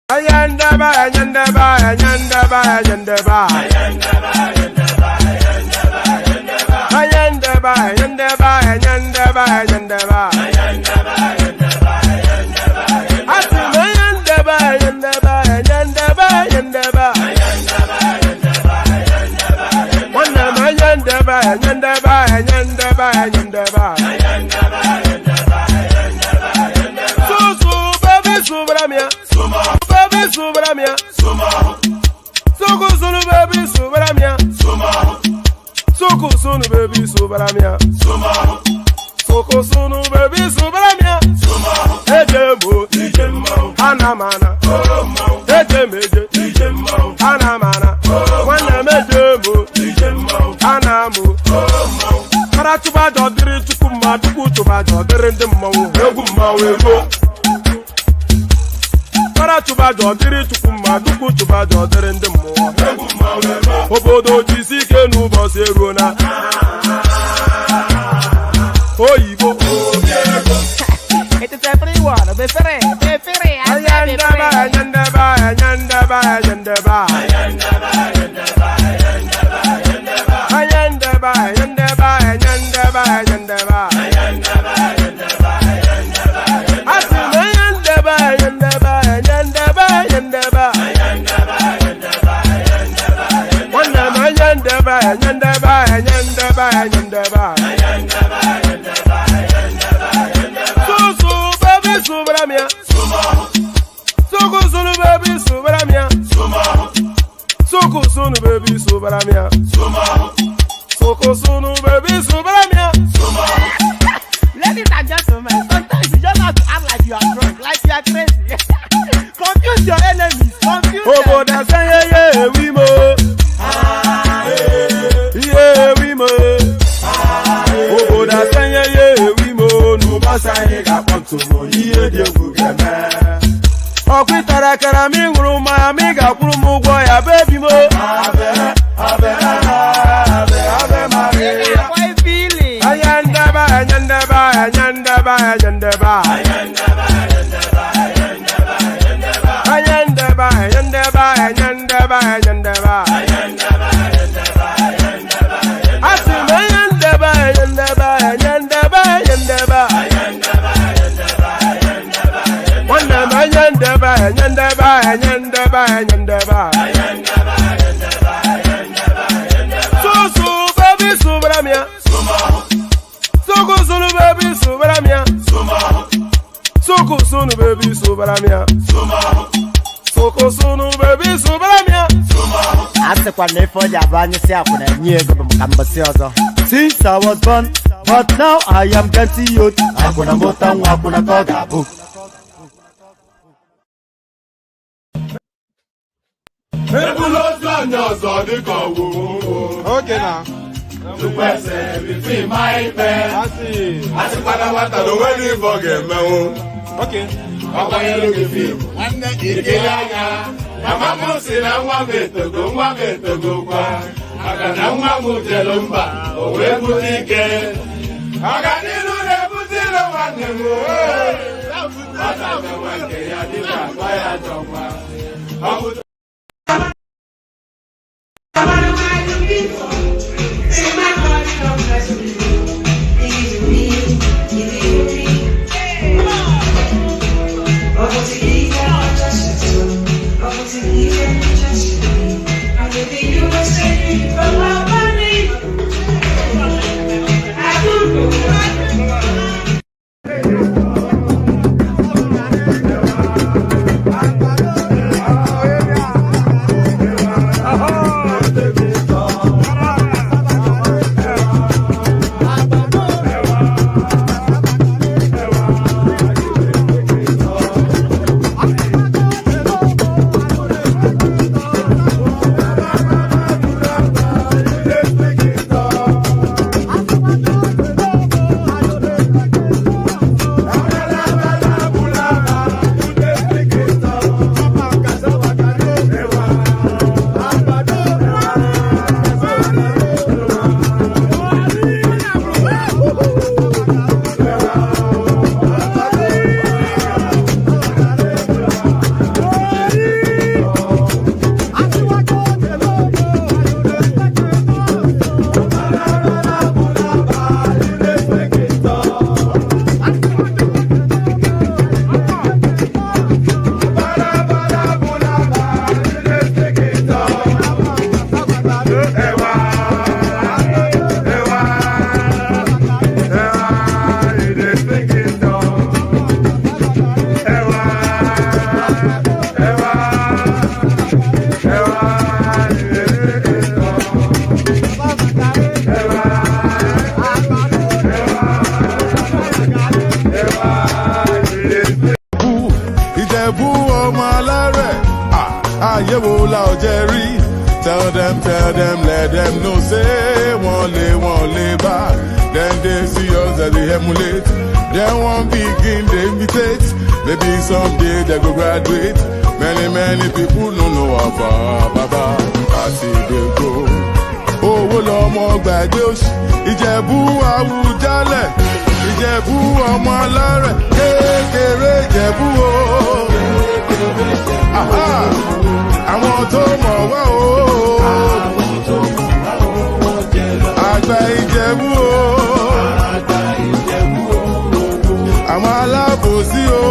Ayandaba, ayandaba, ayandaba, ayandaba. Ayandaba, ayandaba, ayandaba, ayandaba. Atima ayandaba, ayandaba, ayandaba, ayandaba. Wanama ayandaba, ayandaba, ayandaba, ayandaba. Susu, baby, subramia. Baby, subramia. Suku, sunu, baby, subramia. Suku, sunu, baby, subramia. Suku, sunu, baby, subramia. Ejemo, anamana. Ejemeje, anamana. Wana mejemo, anamu. Karatuba jodiri chukuma, tukutuba jodiri ndimo, eguma wego. Karatuba jodiri chukuma, tukutuba jodiri ndimo, eguma wego. Obodo jisike nubo serona. Oyibo, it is everyone, befere. ayandaba, ayandaba, ayandaba, ayandaba. Ayandaba, ayandaba, ayandaba, ayandaba. Atima ayandaba, ayandaba, ayandaba, ayandaba. Wanama ayandaba, ayandaba, ayandaba, ayandaba. Susu, baby, subramia. Suku, sunu, baby, subramia. Suku, sunu, baby, subramia. Suku, sunu, baby, subramia. Ladies and gentlemen, sometimes you just have to act like you are drunk, like you are crazy. Confuse your enemies, confuse them. Oboda say yeah, we mo. Yeah, we mo. Oboda say yeah, we mo. No basa he ga ponto mo. Iye de gugeme. Okwitara kara mi nguru ma mi ga kwuru mu gwo ya baby mo. Abe Maria. Boy feeling. Ayandaba, ayandaba, ayandaba, ayandaba. Ayandaba, ayandaba, ayandaba, ayandaba. Atima ayandaba, ayandaba, ayandaba, ayandaba. Wanama ayandaba, ayandaba, ayandaba, ayandaba. Susu, baby, subramia. Suku, sunu, baby, subramia. Suku, sunu, baby, subramia. Suku, sunu, baby, subramia. Asekwa nefo jabanye si akuna nyego bamkambasi ozo. Since I was born, but now I am getting youth. Hakuna motangu, hakuna kogabu. Okay now. To person between my pen. I see. I see what I want to do when you forget me. Okay. Papa, you look at me. One day, you get out. Mama, say, I want me to go. I got no one to tell them back. Oh, where would he get? I got you to put it on one of them. I don't know what they are doing. Why I don't want. Ìjẹ̀bú ọmọ alárẹ̀. Àyẹ̀wò la ò jẹ́ rí. Tell them, let them know, say, one lay back. Then they see us as they emulate. Then one begin, they imitate. Maybe someday they go graduate. Many people don't know about Baba. I see they go. Owó lọmọ gbàgbé òṣì. Ìjẹ̀bú Àwùjalẹ̀. Ìjẹ̀bú ọmọ alárẹ̀. Kékeré Ìjẹ̀bú o. Aha! Àwọn tó mọ̀ wá o. Àgbà Ìjẹ̀bú o. Àwọn alábòsí o.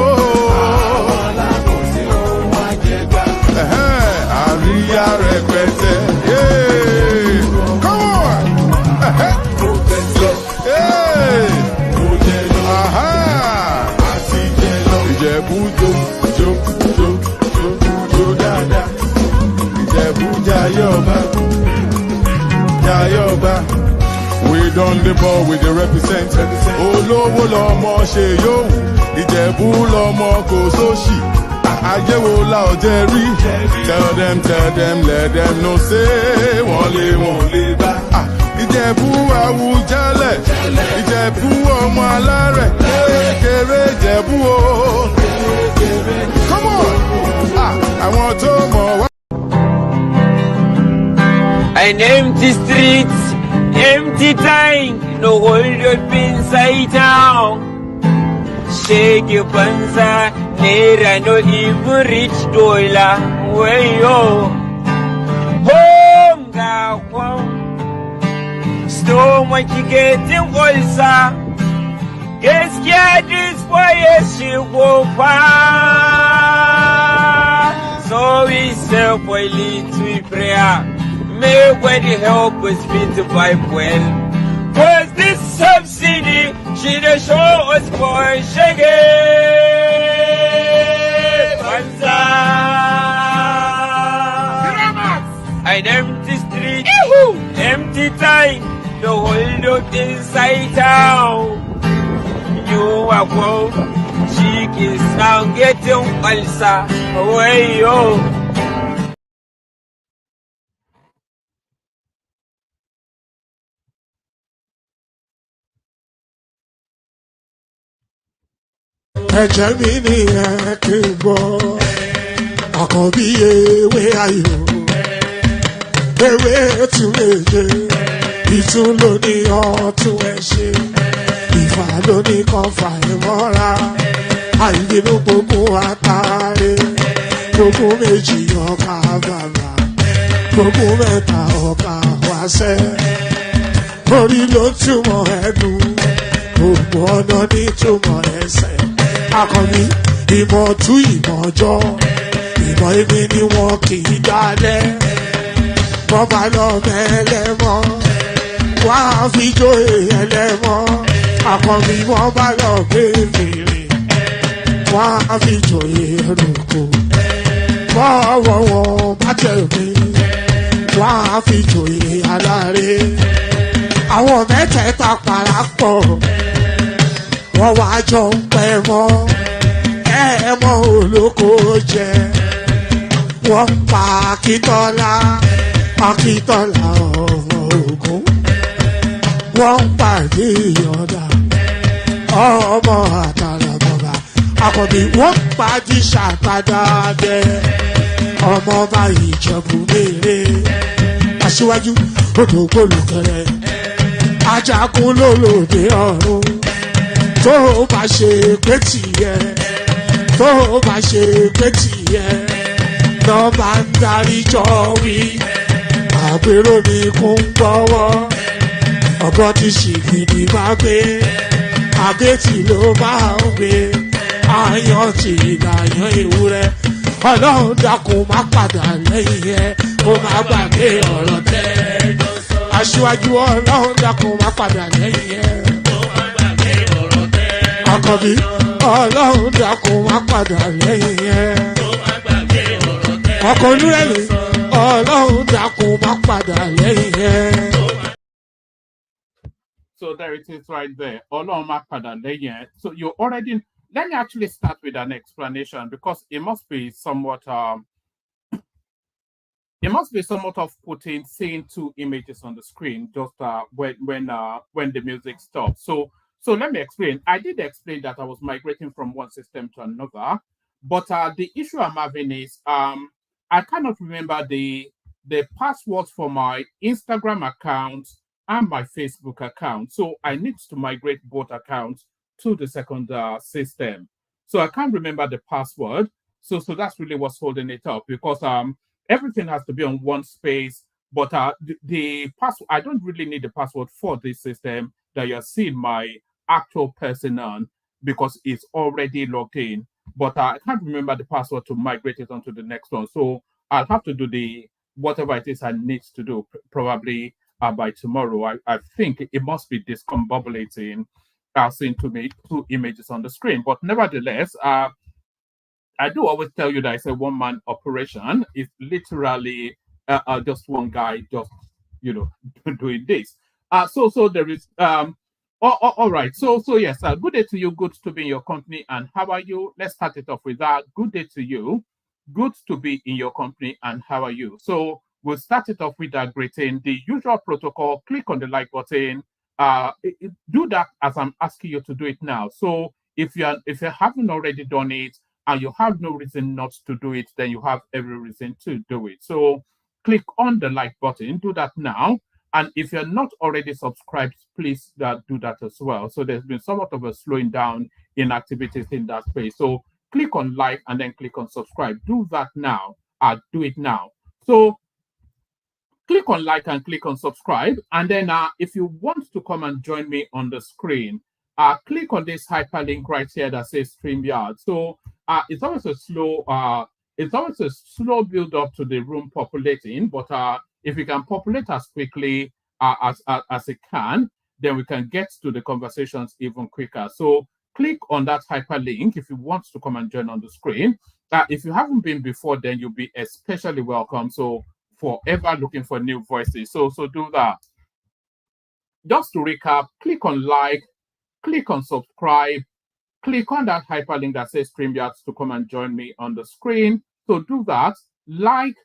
Àríyá rẹpẹtẹ. Come on! Ìjẹ̀bú jó dáadáa. Ìjẹ̀bú Jayọba. We done the ball with the represent. Olówó lọmọ ṣe yóò. Ìjẹ̀bú lọmọ kò sóṣì. Àyẹ̀wò la ò jẹ́ rí. Tell them, let them know, say, wọ́n lè bá. Ìjẹ̀bú Àwùjalẹ̀. Ìjẹ̀bú ọmọ alárẹ̀. Kékeré Ìjẹ̀bú o. Come on! Àwọn tó mọ̀ wá. An empty street, empty tank, no hold up inside town. Shake your banza, naira no even reach dollar. Way yo, home ga home. Stomach getting ulcer. Gaskiya this boy she go far. So we say for little prayer. May God help us meet the vibe well. Cause this subsidy, she dey show us for shaggy. Banza. An empty street, empty time, the hold up inside town. You are broke, chickens now getting ulcer. Away yo. Ẹ̀jẹ̀ mi ni ẹ kí n gbọ́, àkọ́bí ewé ayò, ewé tún méje, ìtún ló ní ọ̀tún ẹ̀ ṣe, ìfà ló ní kan fà ẹ̀ mọ́ra, àìbínú gbogbo àtàrẹ, gbogbo méjì ọkà bàbà, gbogbo mẹ́ta ọkà wáṣẹ́, orí ló túmọ̀ ẹnu, gbogbo ọ̀nà ní túmọ̀ ẹsẹ̀. Akọni ìmọ̀ tú ìmọ̀ jọ, ìmọ̀ èmi ni wọn kì í dálẹ̀. Wọ́n bá lọ mẹ́lẹ́mọ́, wá fi jó ẹlẹ́mọ́. Akọni wọ́n bá lọ gbé fèrè, wá fi jó ẹrùkù. Bọ́wọ́ wọn bá tẹ̀lé, wá fi jó aláré. Àwọn mẹ́tẹ̀ẹ̀ta parapọ̀. Wọ́n wá jọ ń pẹ́ mọ́, ẹ̀ẹ́mọ́ olóko jẹ. Wọ́n pa Akíntọ́lá ọmọ Ògún. Wọ́n pa Ìyọ̀dà ọmọ Àtàlàbọ̀bà. Àkọ́bí wọ́n pa Jíṣà padà dẹ ọmọ ọba Ìjẹ̀bú Mèrè. Aṣíwájú odò gbólùkẹrẹ, ajagun lólòdì ọ̀run. Tó bá ṣe pé tìyẹ, tó bá ṣe pé tìyẹ, lọ bá ń darí jọ wí. Àgbèrò mi kún gbọ́wọ́, ọ̀gọ́ ti ṣìgìdì máa gbé, àgétì ló máa ń gbé, àyàn ti ìlàyàn ewúrẹ́. Ọlọ́run dákun má padà lẹ́yìn ẹ, kó má gbàgbé ọ̀rọ̀ tẹ́. Aṣíwájú Ọlọ́run dákun má padà lẹ́yìn ẹ. Àkọ́bí Ọlọ́run dákun má padà lẹ́yìn ẹ̀. Ọkọ̀ onúrẹ̀lẹ̀ Ọlọ́run dákun má padà lẹ́yìn ẹ̀. So there it is right there. Ọlọ́run má padà lẹ́yìn ẹ̀. So you already let me actually start with an explanation because it must be somewhat of putting seeing two images on the screen just when the music stops. So let me explain. I did explain that I was migrating from one system to another, but the issue I'm having is I cannot remember the passwords for my Instagram account and my Facebook account. So I need to migrate both accounts to the second system. So I can't remember the password. So that's really what's holding it up because everything has to be on one space. But the password, I don't really need the password for this system that you're seeing my actual person on because it's already logged in. But I can't remember the password to migrate it onto the next one. So I'll have to do the whatever it is I need to do probably by tomorrow. I think it must be discombobulating seeing two images on the screen. But nevertheless, I do always tell you that it's a one-man operation. It's literally just one guy just, doing this. So there is, all right. So yes, good day to you. Good to be in your company. And how are you? Let's start it off with that. Good day to you. Good to be in your company. And how are you? So we'll start it off with that greeting. The usual protocol, click on the like button. Do that as I'm asking you to do it now. So if you haven't already done it, and you have no reason not to do it, then you have every reason to do it. So click on the like button, do that now. And if you're not already subscribed, please do that as well. So there's been somewhat of a slowing down in activities in that space. So click on like and then click on subscribe. Do that now. Do it now. So click on like and click on subscribe. And then if you want to come and join me on the screen, click on this hyperlink right here that says StreamYard. So it's always a slow build up to the room populating, but if we can populate as quickly as it can, then we can get to the conversations even quicker. So click on that hyperlink if you want to come and join on the screen. If you haven't been before, then you'll be especially welcome. So forever looking for new voices. So do that. Just to recap, click on like, click on subscribe, click on that hyperlink that says StreamYard to come and join me on the screen. So do that, like,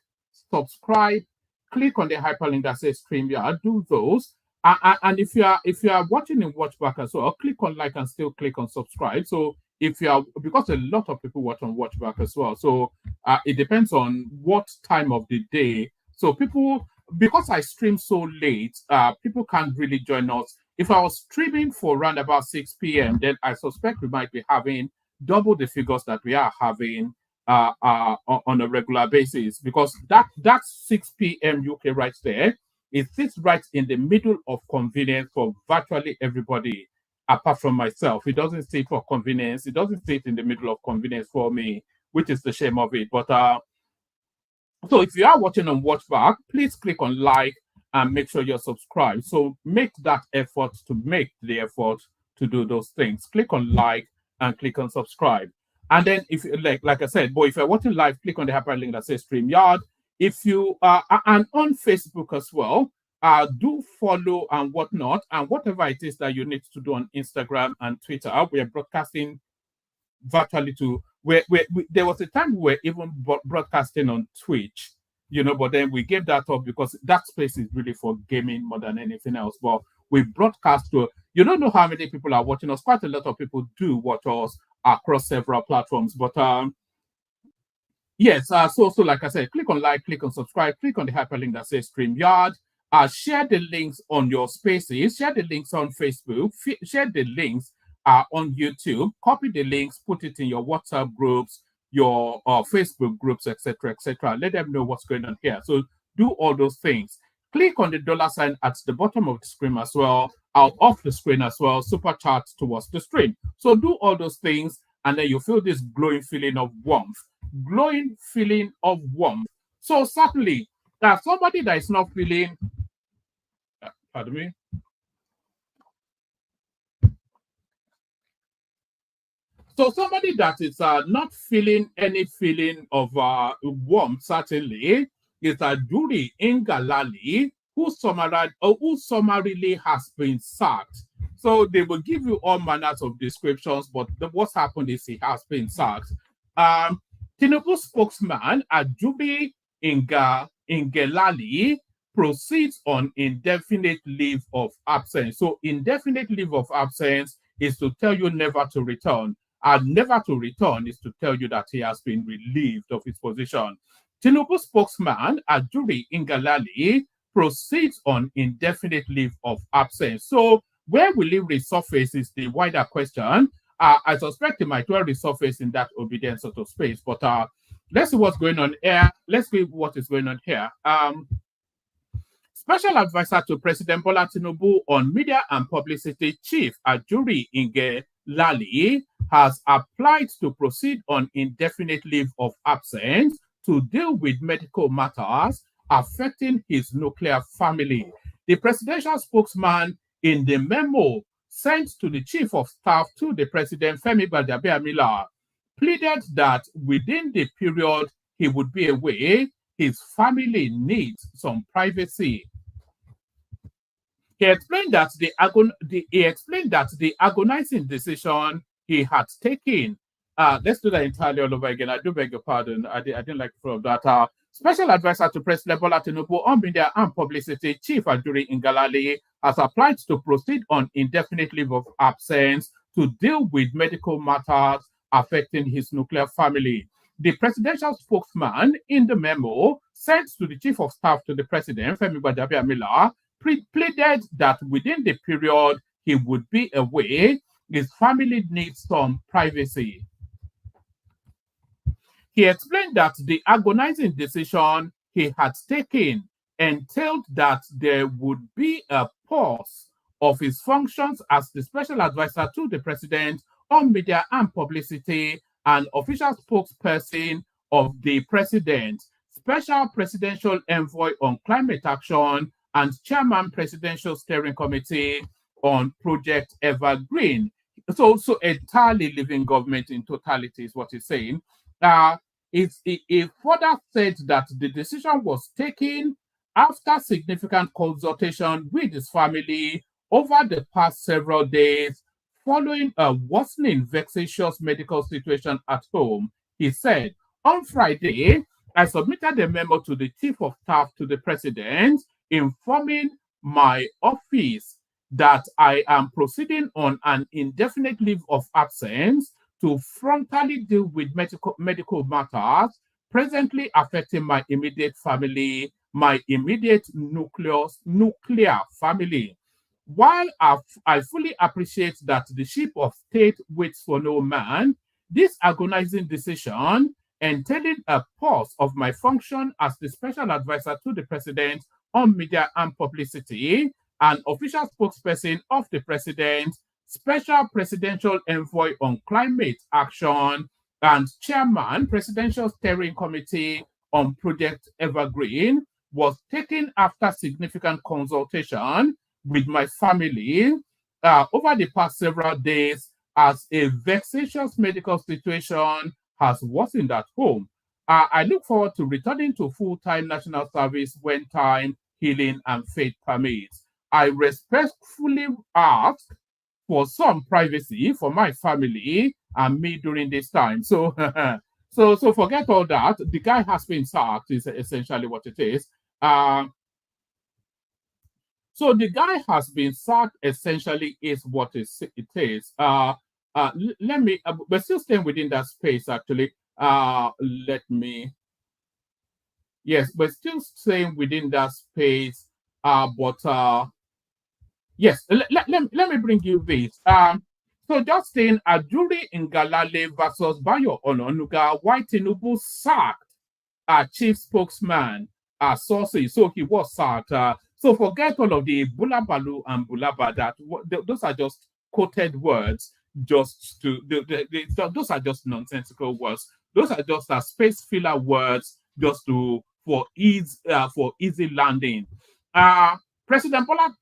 subscribe, click on the hyperlink that says StreamYard, do those. And if you are watching in Watchback as well, click on like and still click on subscribe. So because a lot of people watch on Watchback as well. So it depends on what time of the day. So because I stream so late, people can't really join us. If I was streaming for around about 6 p.m., then I suspect we might be having double the figures that we are having on a regular basis, because that 6 p.m. UK right there, it sits right in the middle of convenience for virtually everybody, apart from myself. It doesn't sit for convenience. It doesn't sit in the middle of convenience for me, which is the shame of it. But so if you are watching on Watchback, please click on like and make sure you're subscribed. So make that effort to to do those things. Click on like and click on subscribe. And then if you like I said, but if you're watching live, click on the hyperlink that says StreamYard. If you and on Facebook as well, do follow and whatnot, and whatever it is that you need to do on Instagram and Twitter, we are broadcasting virtually to there was a time we were even broadcasting on Twitch, but then we gave that up because that space is really for gaming more than anything else. But we broadcast to, you don't know how many people are watching us. Quite a lot of people do watch us across several platforms. But yes, so like I said, click on like, click on subscribe, click on the hyperlink that says StreamYard. Share the links on your spaces, share the links on Facebook, share the links on YouTube, copy the links, put it in your WhatsApp groups, your Facebook groups, etc., etc. Let them know what's going on here. So do all those things. Click on the $ at the bottom of the screen as well, out off the screen as well, super chat towards the stream. So do all those things, and then you feel this glowing feeling of warmth. Glowing feeling of warmth. So certainly, somebody that is not feeling, pardon me. So somebody that is not feeling any feeling of warmth, certainly, is Ajure Ngalale, who summarily has been sacked. So they will give you all manners of descriptions, but what's happened is he has been sacked. Tinubu spokesman Ajuri Ngelale proceeds on indefinite leave of absence. So indefinite leave of absence is to tell you never to return. And never to return is to tell you that he has been relieved of his position. Tinubu spokesman Ajuri Ngalale proceeds on indefinite leave of absence. So where will he resurface is the wider question. I suspect he might well resurface in that obedience sort of space, but let's see what's going on here. Let's see what is going on here. Special Advisor to President Bola Tinubu on Media and Publicity Chief Ajuri Ngelale has applied to proceed on indefinite leave of absence to deal with medical matters affecting his nuclear family. The presidential spokesman in the memo sent to the Chief of Staff to the President, Femi Gbadagbamila, pleaded that within the period he would be away, his family needs some privacy. He explained that the agonizing decision he had taken. Let's do that entirely all over again. I do beg your pardon. I didn't like all of that. Special Advisor to President Bola Tinubu on Media and Publicity, Chief Ajuri Ngelale, has applied to proceed on indefinite leave of absence to deal with medical matters affecting his nuclear family. The presidential spokesman in the memo sent to the Chief of Staff to the President, Femi Gbadagbamila, pleaded that within the period he would be away, his family needs some privacy. He explained that the agonizing decision he had taken entailed that there would be a pause of his functions as the special advisor to the president on media and publicity and official spokesperson of the president, special presidential envoy on climate action, and chairman presidential steering committee on Project Evergreen. It's also entirely leaving government in totality is what he's saying. It further said that the decision was taken after significant consultation with his family over the past several days following a worsening vexatious medical situation at home. He said, on Friday, I submitted a memo to the Chief of Staff to the President informing my office that I am proceeding on an indefinite leave of absence to frontally deal with medical matters presently affecting my immediate family, my immediate nuclear family. While I fully appreciate that the ship of state waits for no man, this agonizing decision entailing a pause of my function as the special advisor to the president on media and publicity, an official spokesperson of the president, special presidential envoy on climate action, and chairman presidential steering committee on Project Evergreen was taken after significant consultation with my family over the past several days as a vexatious medical situation has worsened at home. I look forward to returning to full-time national service when time, healing, and faith permits. I respectfully ask for some privacy for my family and me during this time. So, so forget all that. The guy has been sacked is essentially what it is. So the guy has been sacked essentially is what it is. Let me, we're still staying within that space actually. Yes, we're still staying within that space. Yes, let me bring you this. So just saying Ajuri Ngalale versus Bayo Ononuga, why Tinubu sacked chief spokesman sources. So he was sacked. So forget all of the bulabalu and bulaba those are just quoted words. Just to those are just nonsensical words. Those are just space filler words just for easy landing. President Bola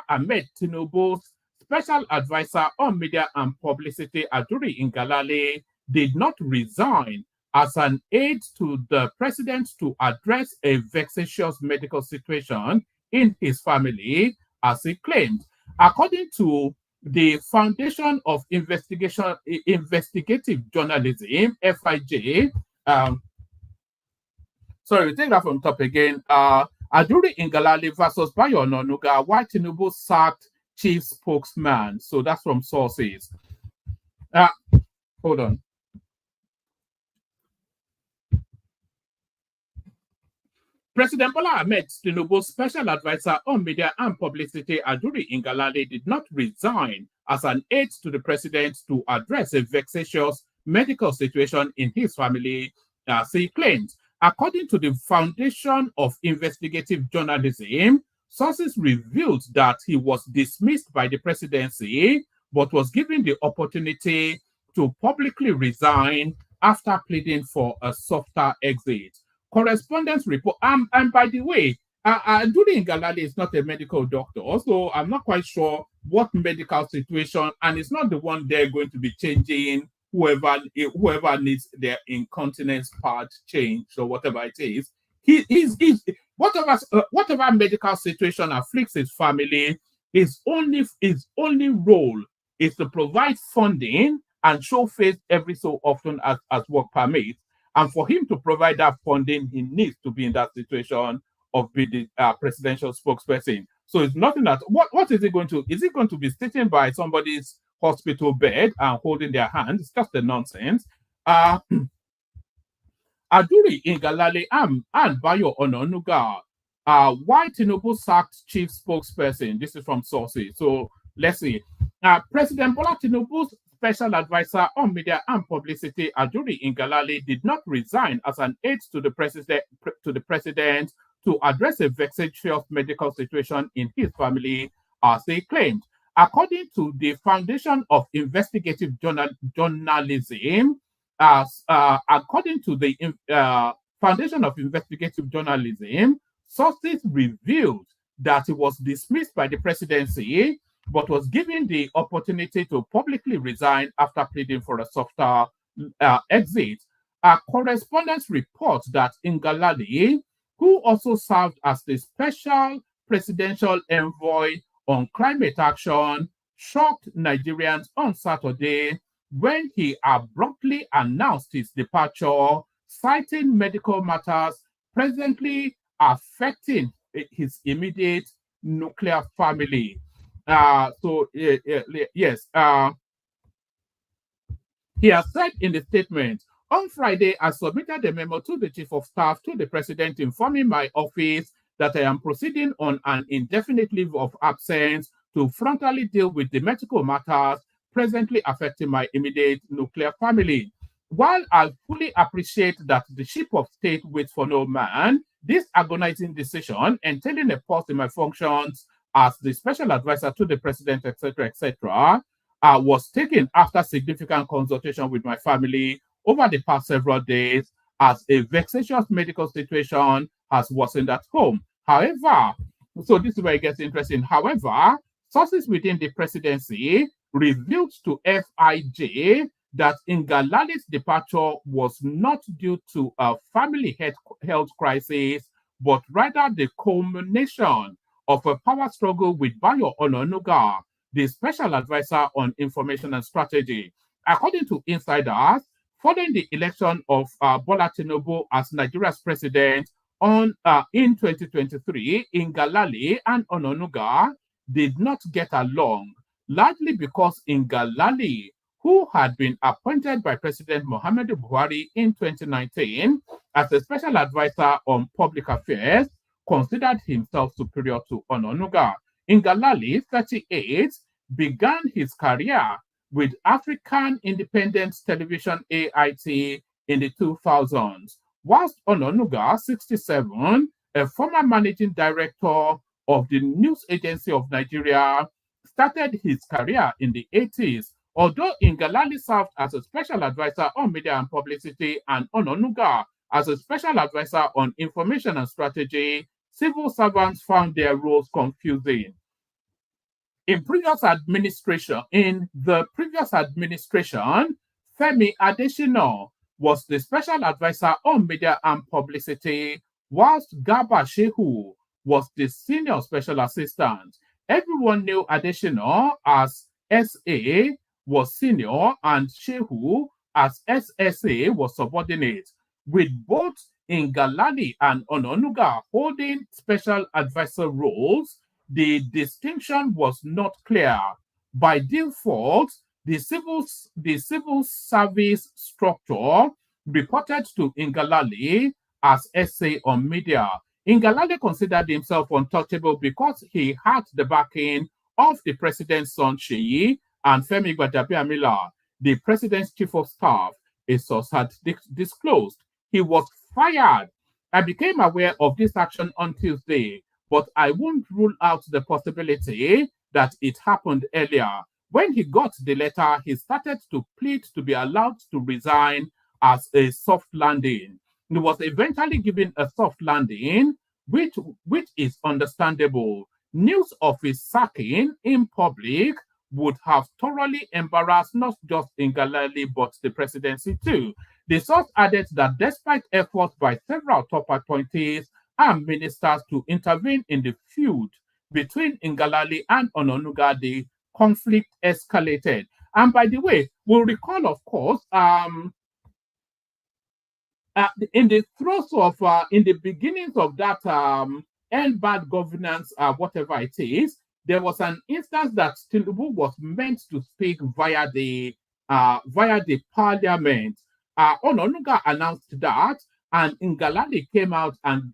Ahmed Tinubu's special advisor on media and publicity, Ajuri Ngalale, did not resign as an aide to the president to address a vexatious medical situation in his family, as he claimed. According to the Foundation of Investigative Journalism, FIJ, sorry, we take that from top again. Ajuri Ngalale versus Bayo Onanuga, why Tinubu sacked chief spokesman. So that's from sources. Hold on. President Bola Ahmed Tinubu's special advisor on media and publicity, Ajuri Ngalale, did not resign as an aide to the president to address a vexatious medical situation in his family, as he claimed. According to the Foundation of Investigative Journalism, sources revealed that he was dismissed by the presidency, but was given the opportunity to publicly resign after pleading for a softer exit. Correspondence report. And by the way, Ajuri Ngalale is not a medical doctor, so I'm not quite sure what medical situation, and it's not the one they're going to be changing whoever needs their incontinence part changed or whatever it is. He's whatever medical situation afflicts his family, his only role is to provide funding and show face every so often as work permits. And for him to provide that funding, he needs to be in that situation of being the presidential spokesperson. So it's nothing that, what is it going to, is it going to be sitting by somebody's hospital bed and holding their hand? It's just a nonsense. Ajuri Ngalale and Bayo Onanuga, why Tinubu sacked chief spokesperson? This is from sources. So let's see. President Bola Tinubu's special advisor on media and publicity, Ajuri Ngalale, did not resign as an aide to the president to address a vexatious medical situation in his family, as they claimed. According to the Foundation of Investigative Journalism, according to the Foundation of Investigative Journalism, sources revealed that he was dismissed by the presidency, but was given the opportunity to publicly resign after pleading for a softer exit. Correspondence reports that Ngalale, who also served as the special presidential envoy on climate action, shocked Nigerians on Saturday when he abruptly announced his departure, citing medical matters presently affecting his immediate nuclear family. Yes, he has said in the statement, on Friday, I submitted a memo to the Chief of Staff to the President informing my office that I am proceeding on an indefinite leave of absence to frontally deal with the medical matters presently affecting my immediate nuclear family. While I fully appreciate that the ship of state waits for no man, this agonizing decision entailing a pause in my functions as the special advisor to the president, etc., was taken after significant consultation with my family over the past several days, as a vexatious medical situation has worsened at home. However, so this is where it gets interesting. However, sources within the presidency revealed to FIJ that Ngalale's departure was not due to a family health crisis, but rather the culmination of a power struggle with Bayo Onanuga, the special advisor on information and strategy. According to insiders, following the election of Bola Tinubu as Nigeria's president in 2023, Ngalale and Onanuga did not get along, largely because Ngalale, who had been appointed by President Muhammadu Buhari in 2019 as a special advisor on public affairs, considered himself superior to Onanuga. Ngalale, 38, began his career with African Independent Television AIT in the 2000s, whilst Onanuga, 67, a former managing director of the News Agency of Nigeria, started his career in the 80s. Although Ngalale served as a special advisor on media and publicity and Onanuga as a special advisor on information and strategy, civil servants found their roles confusing. In the previous administration, Femi Adesina was the special advisor on media and publicity, whilst Garba Shehu was the senior special assistant. Everyone knew Adesina as SA was senior and Shehu as SSA was subordinate, with both Ngalale and Ononuga holding special advisor roles. The distinction was not clear. By default, the civil service structure reported to Ngalale as SA on media. Ngalale considered himself untouchable because he had the backing of the president's son Sheyi and Femi Gbadabiamila, the president's chief of staff. A source had disclosed. He was fired. I became aware of this action on Tuesday, but I won't rule out the possibility that it happened earlier. When he got the letter, he started to plead to be allowed to resign as a soft landing. He was eventually given a soft landing, which is understandable. News of his sacking in public would have thoroughly embarrassed not just Ngalale but the presidency too. The source added that despite efforts by several top appointees and ministers to intervene in the feud between Ngalale and Ononuga, the conflict escalated. And by the way, we'll recall, of course, in the throes of, in the beginnings of that end bad governance, whatever it is, there was an instance that Tinubu was meant to speak via the parliament. Ononuga announced that, and Ngalale came out and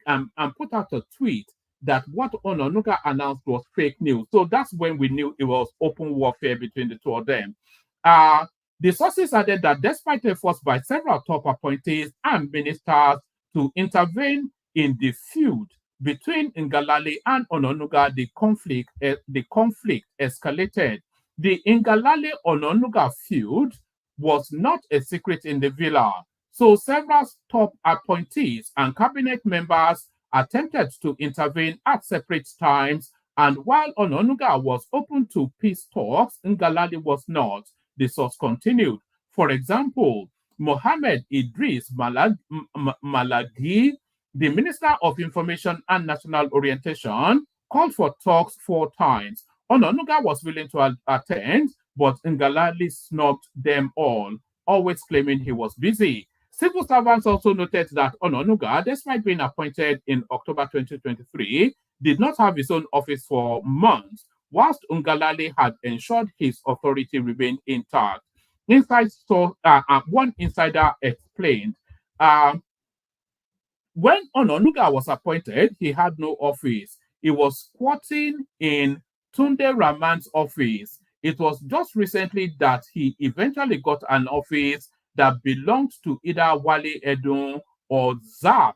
put out a tweet that what Ononuga announced was fake news. So that's when we knew it was open warfare between the two of them. The sources added that despite efforts by several top appointees and ministers to intervene in the feud between Ngalale and Ononuga, the conflict escalated. The Ngalale-Ononuga feud was not a secret in the villa, so several top appointees and cabinet members attempted to intervene at separate times, and while Ononuga was open to peace talks, Ngalale was not. The source continued. For example, Mohammed Idris Malagi, the Minister of Information and National Orientation, called for talks 4 times. Ononuga was willing to attend, but Ngalale snubbed them all, always claiming he was busy. Civil servants also noted that Ononuga, despite being appointed in October 2023, did not have his own office for months, whilst Ngalale had ensured his authority remained intact. One insider explained, when Ononuga was appointed, he had no office. He was squatting in Tunde Rahman's office. It was just recently that he eventually got an office that belonged to either Wale Edun or Zak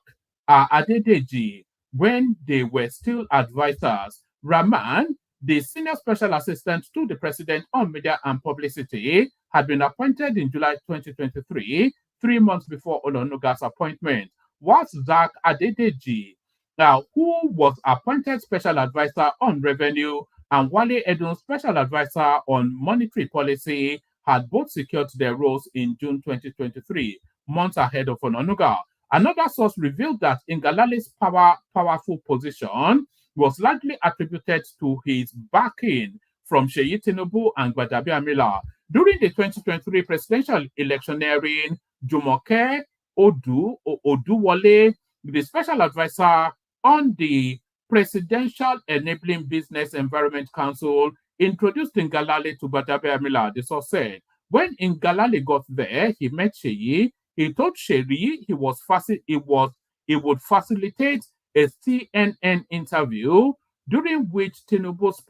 Adedeji when they were still advisors. Rahman, the senior special assistant to the president on media and publicity, had been appointed in July 2023, 3 months before Ononuga's appointment. Whilst Zak Adedeji, who was appointed special advisor on revenue, and Wale Edun, special advisor on monetary policy, had both secured their roles in June 2023, months ahead of Ononuga. Another source revealed that Ngalale's powerful position was largely attributed to his backing from Sheyi Tinubu and Gbadabiamila. During the 2023 presidential electioneering, Jumoke Oduwole, the special advisor on the Presidential Enabling Business Environment Council, introduced Ngalale to Gbadabiamila. The source said, when Ngalale got there, he met Sheyi. He told Sheyi he would facilitate a CNN interview during which Tinubu's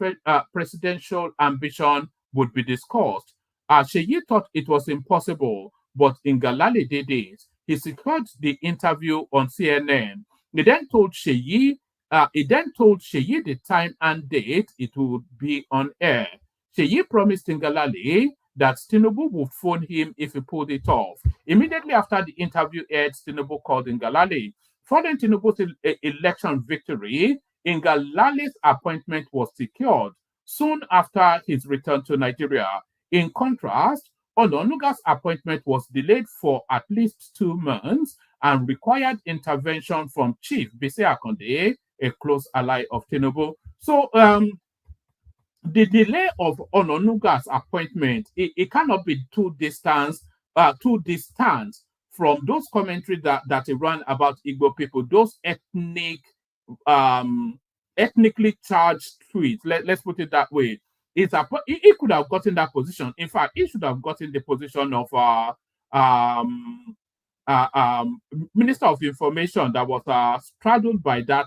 presidential ambition would be discussed. Sheyi thought it was impossible, but Ngalale did it. He secured the interview on CNN. He then told Sheyi the time and date it would be on air. Sheyi promised Ngalale that Tinubu would phone him if he pulled it off. Immediately after the interview aired, Tinubu called Ngalale. Following Tinubu's election victory, Ngalale's appointment was secured soon after his return to Nigeria. In contrast, Ononuga's appointment was delayed for at least 2 months and required intervention from Chief Bisi Akande, a close ally of Tinubu. So, the delay of Ononuga's appointment, it cannot be too distant from those commentary that he ran about Igbo people, those um, ethnically charged tweets. Let's put it that way. He could have gotten that position. In fact, he should have gotten the position of um, Minister of Information that was straddled by that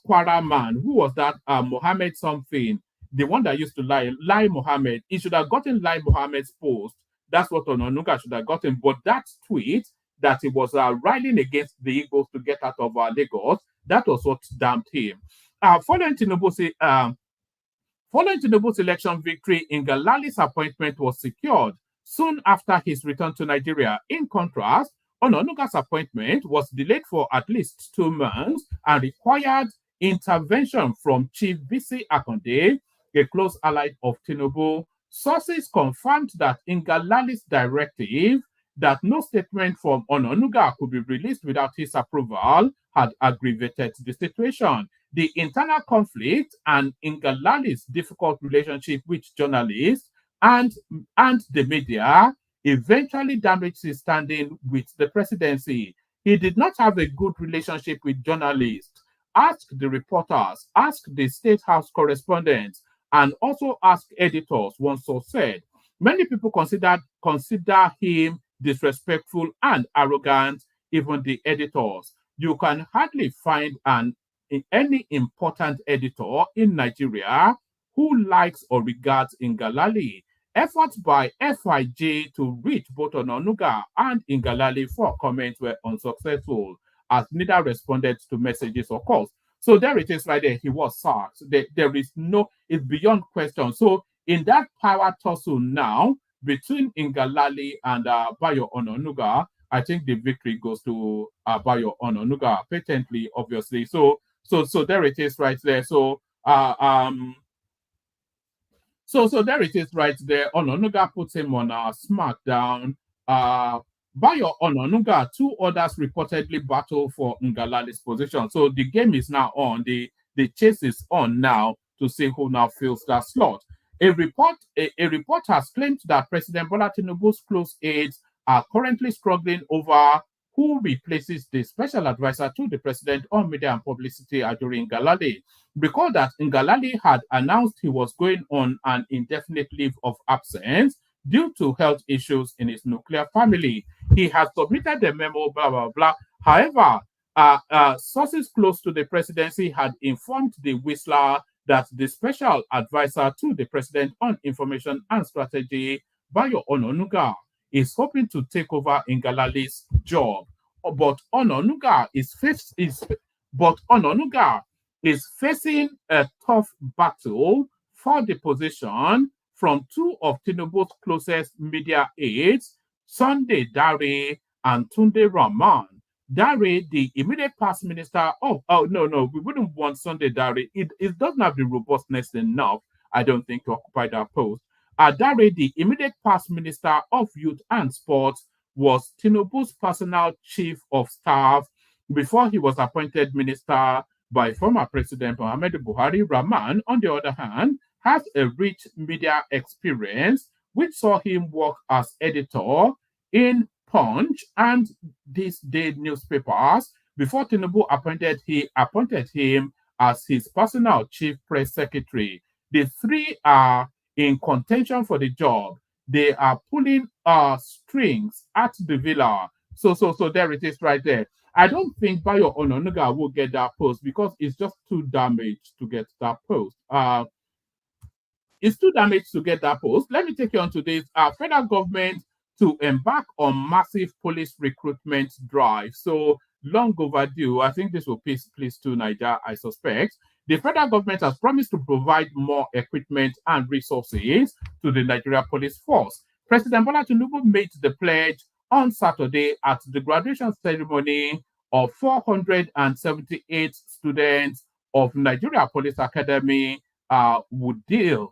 Kwara man. Who was that? Mohammed something, the one that used to lie Mohammed. He should have gotten lie Mohammed's post. That's what Ononuga should have gotten. But that tweet that he was rallying against the Eagles to get out of Lagos, that was what damned him. Following Tinubu's election victory, Ngalale's appointment was secured soon after his return to Nigeria. In contrast, Ononuga's appointment was delayed for at least 2 months and required intervention from Chief Bisi Akande, a close ally of Tinubu. Sources confirmed that Ngalale's directive that no statement from Ononuga could be released without his approval had aggravated the situation. The internal conflict and Ngalale's difficult relationship with journalists and the media eventually damaged his standing with the presidency. He did not have a good relationship with journalists. Ask the reporters, ask the State House correspondents, and also ask editors, one source said. Many people consider him disrespectful and arrogant, even the editors. You can hardly find any important editor in Nigeria who likes or regards Ngalale. Efforts by FIJ to reach both Ononuga and Ngalale for comment were unsuccessful, as neither responded to messages or calls. So there it is right there. He was sacked. There is no, it's beyond question. So in that power tussle now between Ngalale and Bayo Ononuga, I think the victory goes to Bayo Ononuga patently, obviously. So there it is right there. So there it is right there. Ononuga puts him on a smackdown. Bayo Ononuga, 2 others reportedly battle for Ngalale's position. So the game is now on. The chase is on now to see who now fills that slot. A report has claimed that President Bola Tinubu's close aides are currently struggling over who replaces the special advisor to the president on media and publicity, Ajure Ngalale. Recall that Ngalale had announced he was going on an indefinite leave of absence due to health issues in his nuclear family. He has submitted a memo, blah, blah, blah. However, sources close to the presidency had informed the Whistler that the special advisor to the president on information and strategy, Bayo Ononuga, is hoping to take over Ngalale's job. But Ononuga is facing a tough battle for the position from 2 of Tinubu's closest media aides, Sunday Dare and Tunde Rahman. Dare, the immediate past minister of, no, we wouldn't want Sunday Dare. It doesn't have the robustness enough, I don't think, to occupy that post. Dare, the immediate past minister of youth and sports, was Tinubu's personal chief of staff before he was appointed minister by former President Muhammadu Buhari. Rahman, on the other hand, has a rich media experience, which saw him work as editor in Punch and these day newspapers before Tinubu appointed him as his personal chief press secretary. The 3 are in contention for the job. They are pulling strings at the villa. So there it is right there. I don't think Bayo Ononuga will get that post because it's just too damaged to get that post. It's too damaged to get that post. Let me take you on to this. Federal government to embark on massive police recruitment drive. So long overdue. I think this will please to Niger, I suspect. The federal government has promised to provide more equipment and resources to the Nigeria Police Force. President Bola Tinubu made the pledge on Saturday at the graduation ceremony of 478 students of Nigeria Police Academy, Wudil,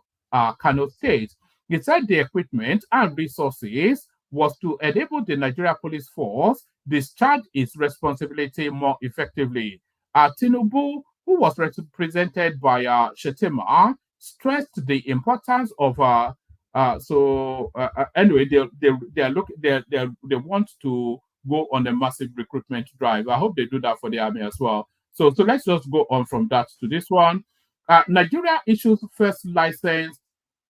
Kano State. He said the equipment and resources was to enable the Nigeria Police Force discharge its responsibility more effectively. Tinubu who was represented by Shetima, stressed the importance of anyway, they want to go on a massive recruitment drive. I hope they do that for the army as well. So let's just go on from that to this one. Nigeria issues first license.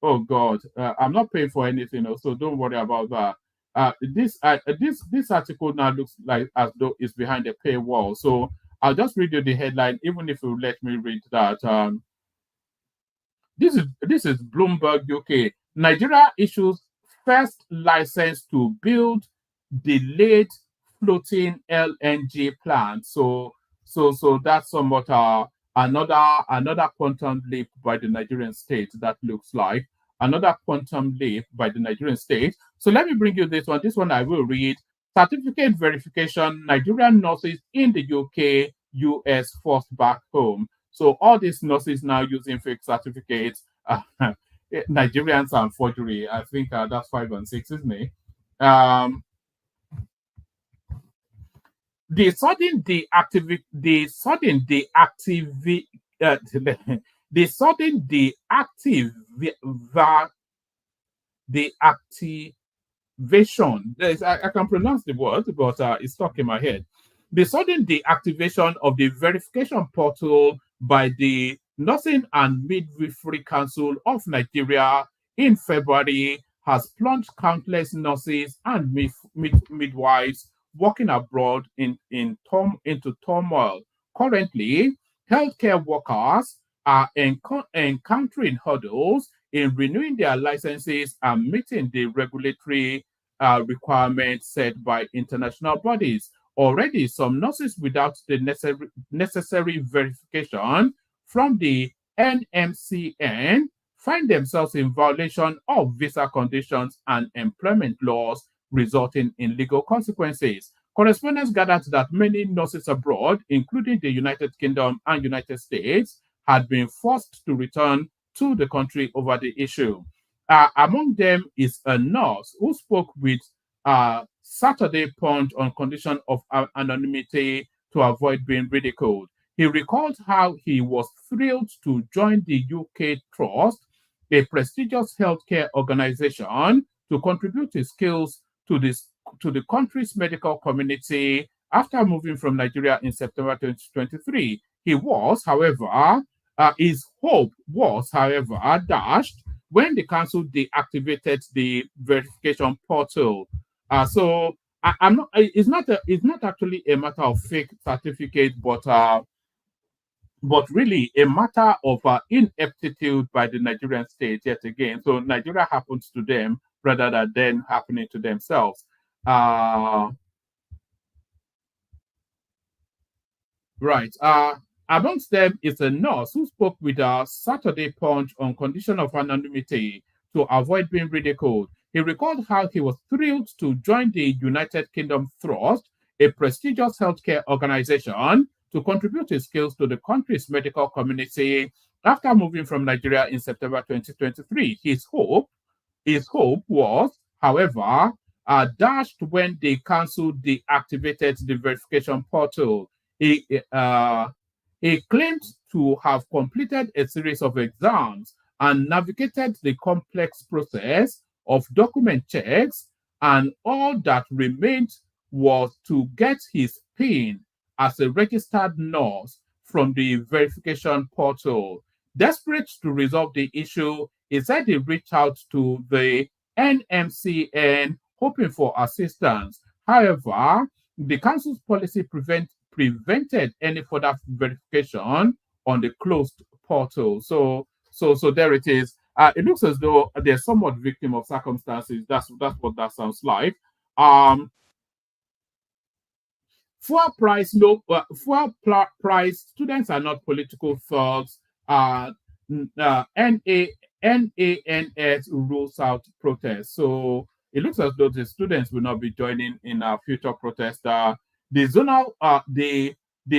Oh God, I'm not paying for anything, so don't worry about that. This article now looks like as though it's behind a paywall. So I'll just read you the headline, even if you let me read that. This is Bloomberg UK. Nigeria issues first license to build delayed floating LNG plant. So that's somewhat another quantum leap by the Nigerian state. That looks like another quantum leap by the Nigerian state. So let me bring you this one. This one I will read. Certificate verification, Nigerian nurses in the UK, US forced back home. So all these nurses now using fake certificates. Nigerians and forgery. I think that's 5 and 6, isn't it? The sudden deactivation. I can pronounce the word, but it's stuck in my head. The sudden deactivation of the verification portal by the Nursing and Midwifery Council of Nigeria in February has plunged countless nurses and midwives working abroad into turmoil. Currently, healthcare workers are encountering hurdles in renewing their licenses and meeting the regulatory requirements set by international bodies. Already, some nurses without the necessary verification from the NMCN find themselves in violation of visa conditions and employment laws, resulting in legal consequences. Correspondents gathered that many nurses abroad, including the United Kingdom and United States, had been forced to return to the country over the issue. Among them is a nurse who spoke with Saturday Punch on condition of anonymity to avoid being ridiculed. He recalled how he was thrilled to join the UK Trust, a prestigious healthcare organization, to contribute his skills to the country's medical community after moving from Nigeria in September 2023. He was, however, his hope was, however, dashed when the council deactivated the verification portal. So I'm not. It's not actually a matter of fake certificate, but really a matter of ineptitude by the Nigerian state yet again. So Nigeria happens to them rather than them happening to themselves. Right. Amongst them is a nurse who spoke with a Saturday Punch on condition of anonymity to avoid being ridiculed. He recalled how he was thrilled to join the United Kingdom Trust, a prestigious healthcare organization, to contribute his skills to the country's medical community after moving from Nigeria in September 2023. His hope was, however, dashed when the council deactivated the verification portal. He claimed to have completed a series of exams and navigated the complex process of document checks, and all that remained was to get his PIN as a registered nurse from the verification portal. Desperate to resolve the issue, he said he reached out to the NMCN hoping for assistance. However, the council's policy prevented any further verification on the closed portal. So there it is. It looks as though they're somewhat victim of circumstances. That's what that sounds like. Fuel price, students are not political thugs. NANS rules out protests. So it looks as though the students will not be joining in our future protest. The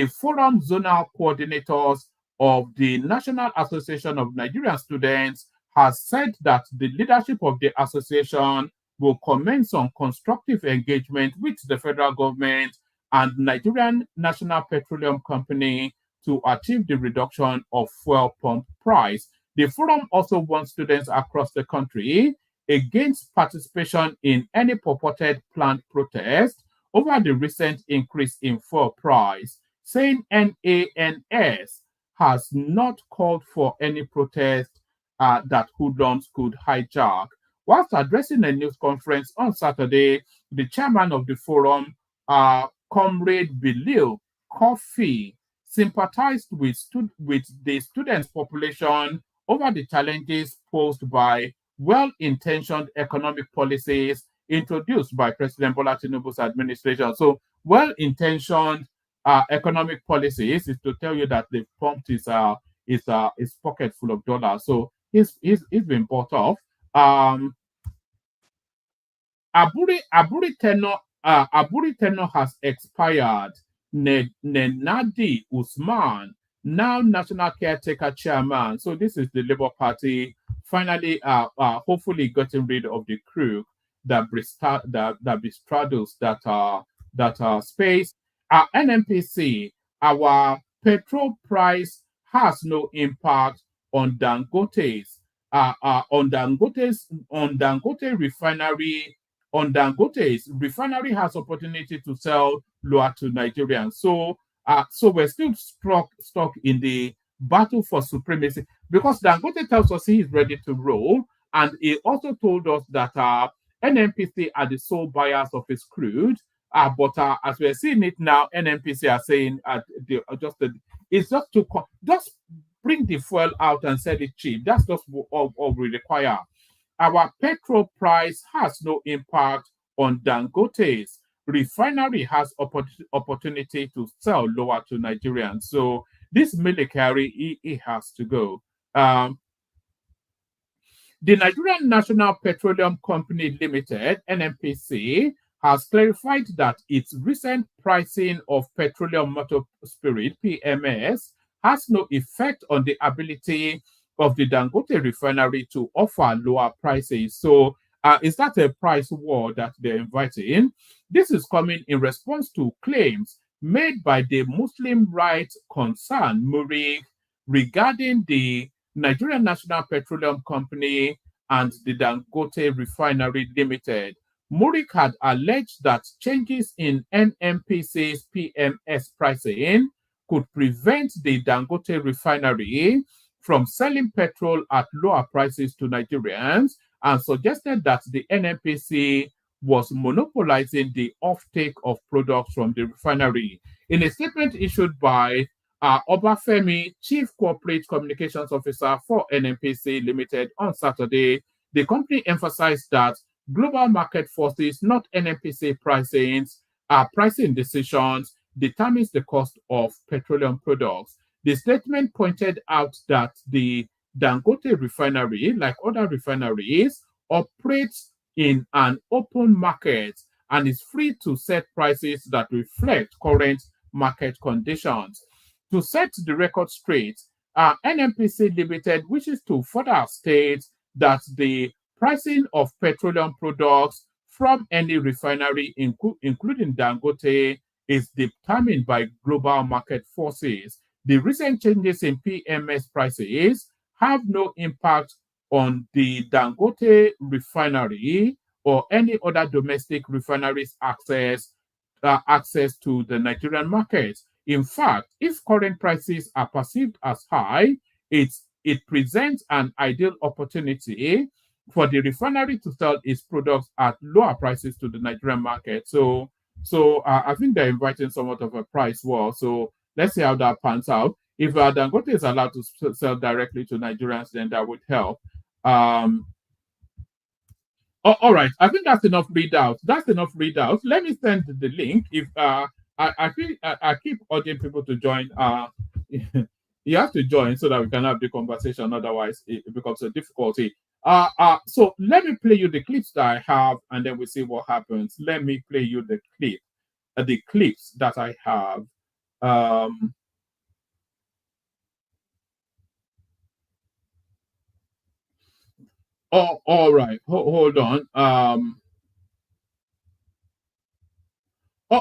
forum zonal coordinators of the National Association of Nigerian Students has said that the leadership of the association will commence on constructive engagement with the federal government and Nigerian National Petroleum Company to achieve the reduction of fuel pump price. The forum also warned students across the country against participation in any purported planned protest over the recent increase in fuel price, saying NANS has not called for any protest that hoodlums could hijack. Whilst addressing a news conference on Saturday, the chairman of the forum, Comrade Bilil Kofi, sympathized with the students' population over the challenges posed by well-intentioned economic policies introduced by President Bola Tinubu's administration. So, well-intentioned economic policies is to tell you that they've pumped his pocket full of dollars. So he's been bought off. Aburi tenure has expired. Nenadi Usman, now National Caretaker Chairman. So this is the Labour Party finally hopefully getting rid of the crook that bestraddles that space. NNPC, our petrol price has no impact on Dangote's refinery. On Dangote's refinery has opportunity to sell lower to Nigerians. So we're still stuck in the battle for supremacy because Dangote tells us he is ready to roll, and he also told us that NNPC are the sole buyers of his crude. But as we're seeing it now, NNPC are saying it's just to just bring the fuel out and sell it cheap. That's just all we require. Our petrol price has no impact on Dangote's refinery has opportunity to sell lower to Nigerians. So this military, it has to go. The Nigerian National Petroleum Company Limited, NNPC, has clarified that its recent pricing of petroleum motor spirit, PMS, has no effect on the ability of the Dangote refinery to offer lower prices. So is that a price war that they're inviting? This is coming in response to claims made by the Muslim rights concern Muri regarding the Nigerian National Petroleum Company and the Dangote Refinery Limited. Murik had alleged that changes in NNPC's PMS pricing could prevent the Dangote Refinery from selling petrol at lower prices to Nigerians, and suggested that the NNPC was monopolizing the offtake of products from the refinery. In a statement issued by Obafemi, Chief Corporate Communications Officer for NNPC Limited on Saturday, the company emphasized that global market forces, not NNPC pricing decisions, determines the cost of petroleum products. The statement pointed out that the Dangote refinery, like other refineries, operates in an open market and is free to set prices that reflect current market conditions. To set the record straight, NNPC Limited wishes to further state that the pricing of petroleum products from any refinery, including Dangote, is determined by global market forces. The recent changes in PMS prices have no impact on the Dangote refinery or any other domestic refineries' access to the Nigerian market. In fact, if current prices are perceived as high, it presents an ideal opportunity for the refinery to sell its products at lower prices to the Nigerian market. So I think they're inviting somewhat of a price war. So let's see how that pans out. If Dangote is allowed to sell directly to Nigerians, then that would help. All right, I think that's enough readout. Let me send the link. If I keep urging people to join. You have to join so that we can have the conversation. Otherwise, it becomes a difficulty. So let me play you the clips that I have, and then we see what happens. Let me play you the clips that I have. All right. Hold on.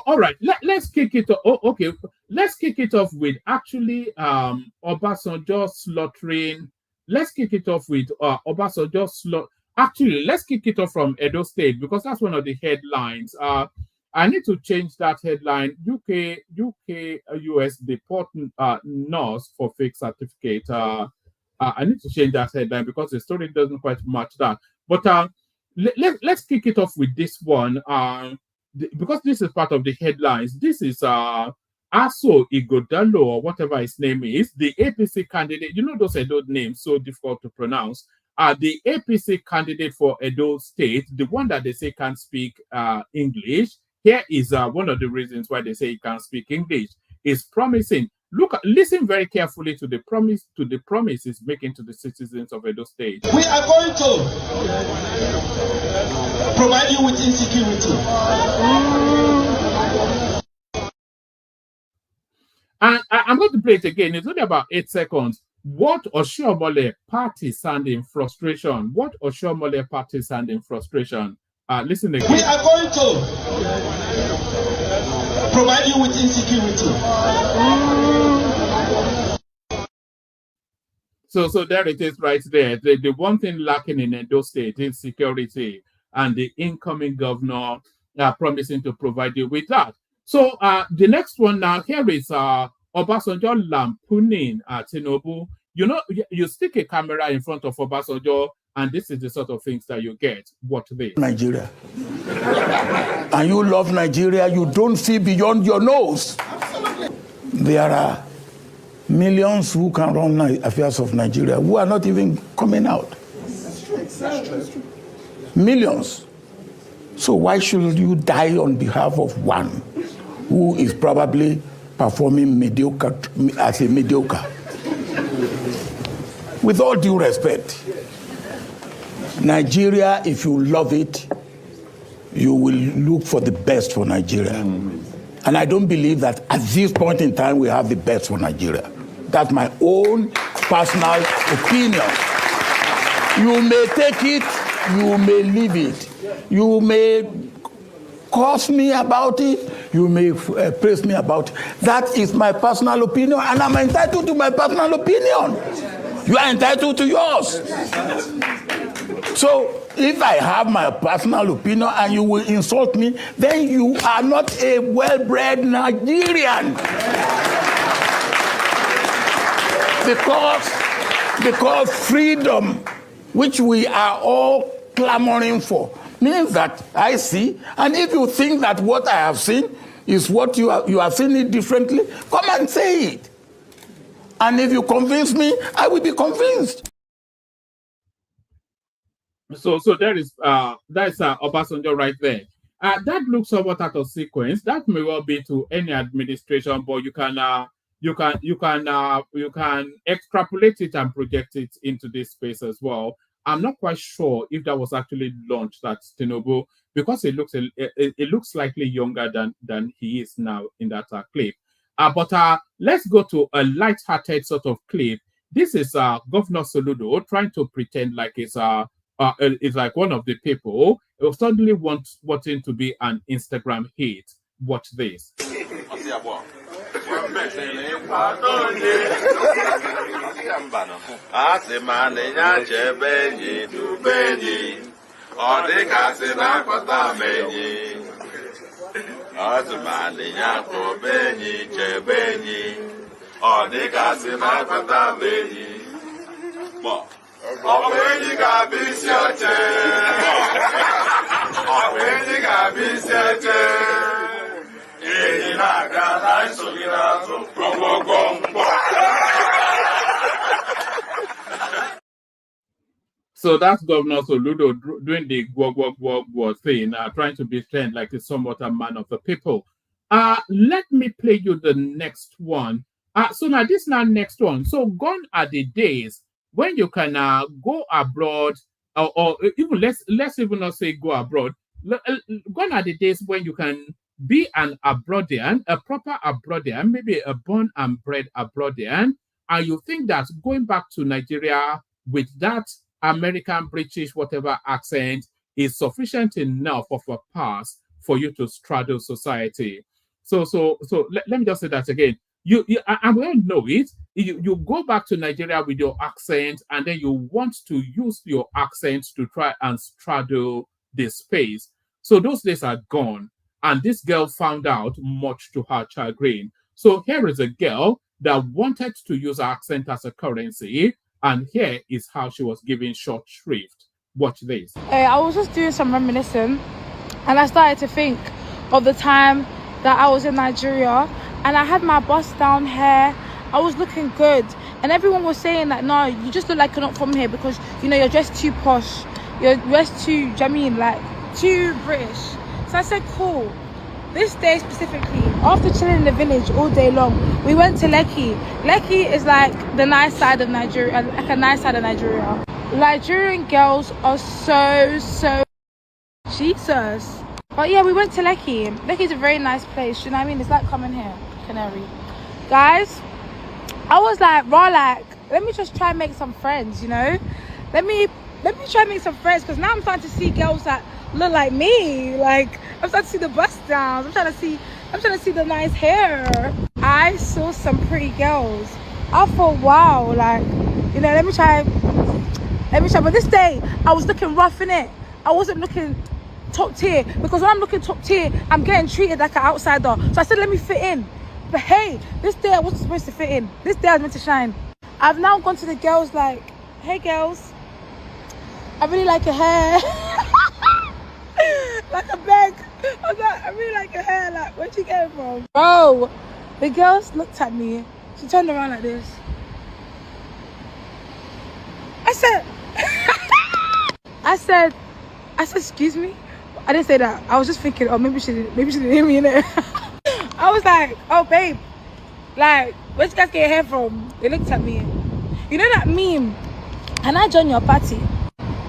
all right, let's kick it off. Oh, okay, let's kick it off with actually Obasanjo slaughtering. Let's kick it off with Obasanjo slaughter. Actually, let's kick it off from Edo State because that's one of the headlines. I need to change that headline. US deport nurse for fake certificate. I need to change that headline because the story doesn't quite match that. But let's kick it off with this one. Because this is part of the headlines. This is Aso Igodalo or whatever his name is, the APC candidate. You know those Edo names so difficult to pronounce. The APC candidate for Edo State, the one that they say can't speak English. Here is one of the reasons why they say he can't speak English. Is promising. Listen very carefully to the promise he's making to the citizens of Edo State. We are going to provide you with insecurity. And I'm going to play it again. It's only about 8 seconds. What Oshiomhole party stand in frustration? What Oshiomhole party stand in frustration? Listen again. We are going to provide you with insecurity. So there it is right there. The one thing lacking in Edo State is security, and the incoming governor promising to provide you with that. So the next one now, here is Obasanjo lampooning Tinubu. You know, you stick a camera in front of Obasanjo, and this is the sort of things that you get. What this? Nigeria. And you love Nigeria, you don't see beyond your nose. There are millions who can run affairs of Nigeria who are not even coming out. That's true. Millions. So why should you die on behalf of one who is probably performing mediocre as a mediocre? With all due respect, Nigeria, if you love it, you will look for the best for Nigeria. And I don't believe that at this point in time we have the best for Nigeria. That's my own personal opinion. You may take it, you may leave it. You may curse me about it, you may praise me about it. That is my personal opinion, and I'm entitled to my personal opinion. You are entitled to yours. So if I have my personal opinion and you will insult me, then you are not a well-bred Nigerian. Because freedom, which we are all clamoring for, means that I see, and if you think that what I have seen is what you have seen it differently, come and say it. And if you convince me, I will be convinced. So there is Obasanjo right there. That looks somewhat out of sequence. That may well be to any administration, but you can extrapolate it and project it into this space as well. I'm not quite sure if that was actually launched at Tinubu because it looks slightly younger than he is now in that clip. But let's go to a light-hearted sort of clip. This is Governor Soludo trying to pretend like it's like one of the people who suddenly wanting to be an Instagram hit. Watch this. So that's Governor Soludo doing the go thing, trying to pretend like he's somewhat a man of the people. Let me play you the next one. So now this next one. So gone are the days when you can go abroad, or even let's even not say go abroad. Gone are the days when you can be an Abroadian, a proper Abroadian, maybe a born and bred Abroadian, and you think that going back to Nigeria with that American, British, whatever accent is sufficient enough of a pass for you to straddle society. So let me just say that again. I will know it. You go back to Nigeria with your accent, and then you want to use your accent to try and straddle the space. So those days are gone. And this girl found out, much to her chagrin. So here is a girl that wanted to use her accent as a currency, and here is how she was given short shrift. Watch this. I was just doing some reminiscing, and I started to think of the time that I was in Nigeria, and I had my bust down hair. I was looking good, and everyone was saying that, no, you just look like you're not from here because, you know, you're dressed too posh, you're dressed too, do you know what I mean, like too British. So I said, cool. This day specifically, after chilling in the village all day long, we went to Lekki. Lekki is like the nice side of Nigeria, like a nice side of Nigeria. Nigerian girls are so Jesus. But yeah, we went to Lekki. Lekki is a very nice place, you know what I mean? It's like coming here, Canary. Guys, I was like, raw, like, let me just try and make some friends, you know? Let me try and make some friends, because now I'm starting to see girls that look like me. Like, I'm starting to see the bust downs. I'm trying to see the nice hair. I saw some pretty girls. I thought, wow, like, you know, let me try. But this day, I was looking rough in it. I wasn't looking top tier, because when I'm looking top tier, I'm getting treated like an outsider. So I said, let me fit in. But hey, this day I wasn't supposed to fit in. This day I was meant to shine. I've now gone to the girls like, hey girls, I really like your hair. Like a beg. I was like, I really like your hair. Like, where'd you get it from? Bro, the girls looked at me. She turned around like this. I said, excuse me? I didn't say that. I was just thinking, oh, maybe she didn't hear me in there. I was like, oh, babe, like, where'd you guys get your hair from? They looked at me. You know that meme? Can I join your party?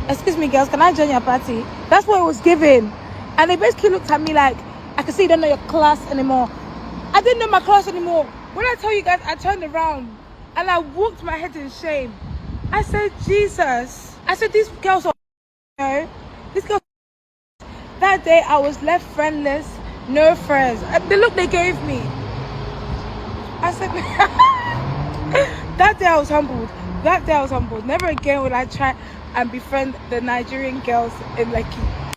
Excuse me, girls, can I join your party? That's what it was given. And they basically looked at me like, I can see you don't know your class anymore. I didn't know my class anymore. When I tell you guys, I turned around and I walked my head in shame. I said, Jesus. I said, these girls are, you know, these girls. That day I was left friendless, no friends. The look they gave me. I said, that day I was humbled. That day I was humbled. Never again will I try and befriend the Nigerian girls in Lekki.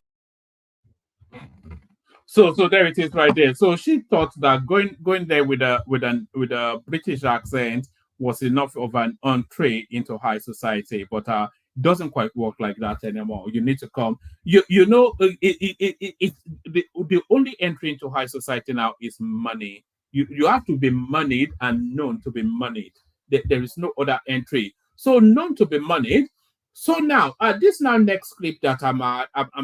So there it is right there. So she thought that going there with a British accent was enough of an entree into high society, but it doesn't quite work like that anymore. You need to come. You know, the only entry into high society now is money. You have to be moneyed and known to be moneyed. There is no other entry. So known to be moneyed. So now, this next clip that I'm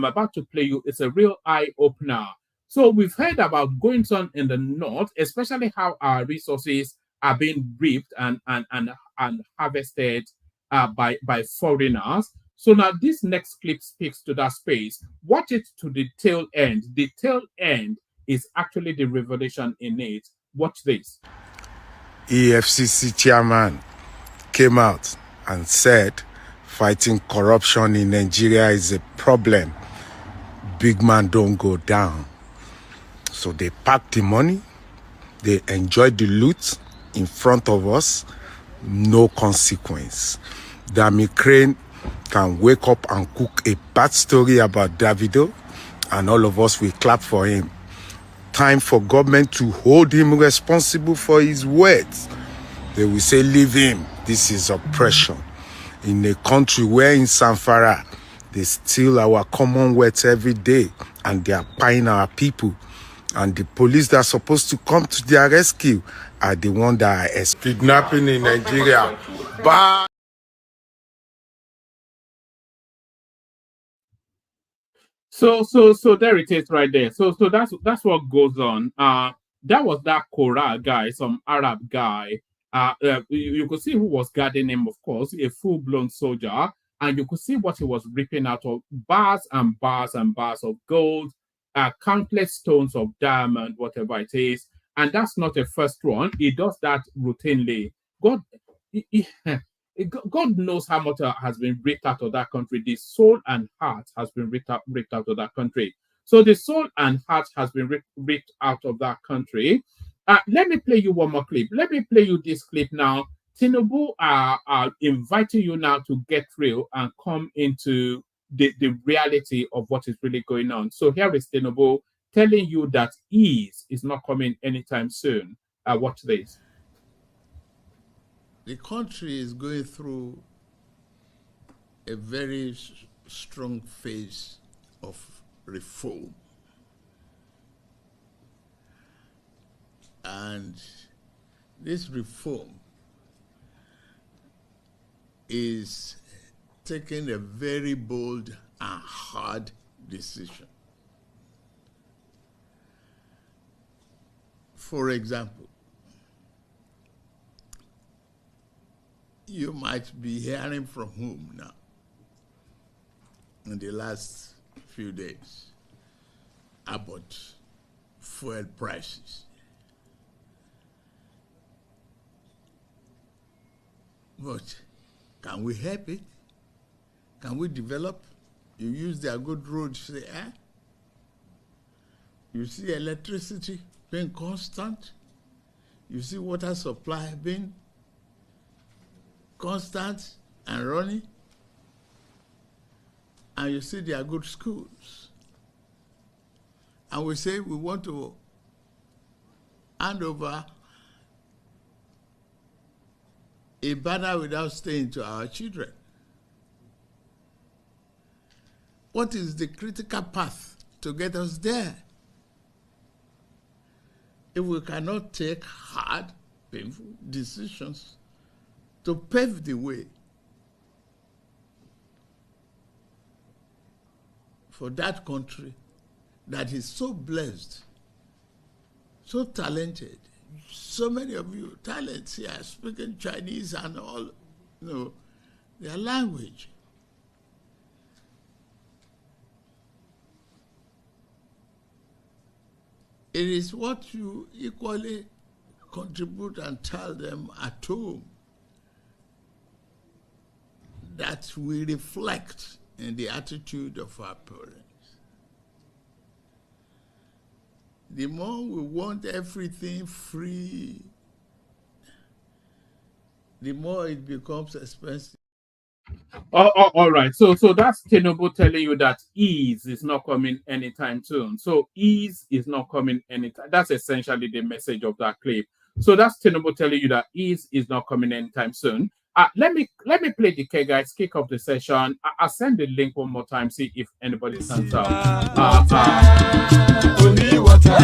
about to play you is a real eye opener. So we've heard about goings on in the north, especially how our resources are being reaped and harvested by foreigners. So now this next clip speaks to that space. Watch it to the tail end. The tail end is actually the revelation in it. Watch this. EFCC chairman came out and said fighting corruption in Nigeria is a problem. Big man don't go down. So they packed the money, they enjoyed the loot in front of us, no consequence. Dami Crane can wake up and cook a bad story about Davido, and all of us will clap for him. Time for government to hold him responsible for his words. They will say, leave him. This is oppression. In a country where in Sanfara, they steal our commonwealth every day, and they are buying our people. And the police that are supposed to come to their rescue are the ones that are kidnapping in Nigeria. Bye. So there it is right there. So that's what goes on. That was that Korah guy, some Arab guy. You could see who was guarding him, of course, a full-blown soldier, and you could see what he was ripping out of bars and bars and bars of gold, countless stones of diamond, whatever it is. And that's not a first one. He does that routinely. God knows how much has been ripped out of that country. The soul and heart has been ripped out of that country. So the soul and heart has been ripped out of that country. Let me play you one more clip. Let me play you this clip now. Tinubu are inviting you now to get real and come into the reality of what is really going on. So here is Tinubu telling you that ease is not coming anytime soon. Watch this. The country is going through a very strong phase of reform. And this reform is taking a very bold and hard decision. For example, you might be hearing from home now in the last few days about fuel prices. But can we help it? Can we develop? You use their good roads there. You see electricity being constant. You see water supply being constant and running. And you see their good schools. And we say we want to hand over a banner without staying to our children. What is the critical path to get us there? If we cannot take hard, painful decisions to pave the way for that country that is so blessed, so talented, so many of you talents here speaking Chinese and all, their language. It is what you equally contribute and tell them at home that we reflect in the attitude of our parents. The more we want everything free, the more it becomes expensive. All right. So that's Tinubu telling you that ease is not coming anytime soon. So ease is not coming anytime. That's essentially the message of that clip. So that's Tinubu telling you that ease is not coming anytime soon. Let me play the K guys, kick off the session. I'll send the link one more time, see if anybody turns up. Only water,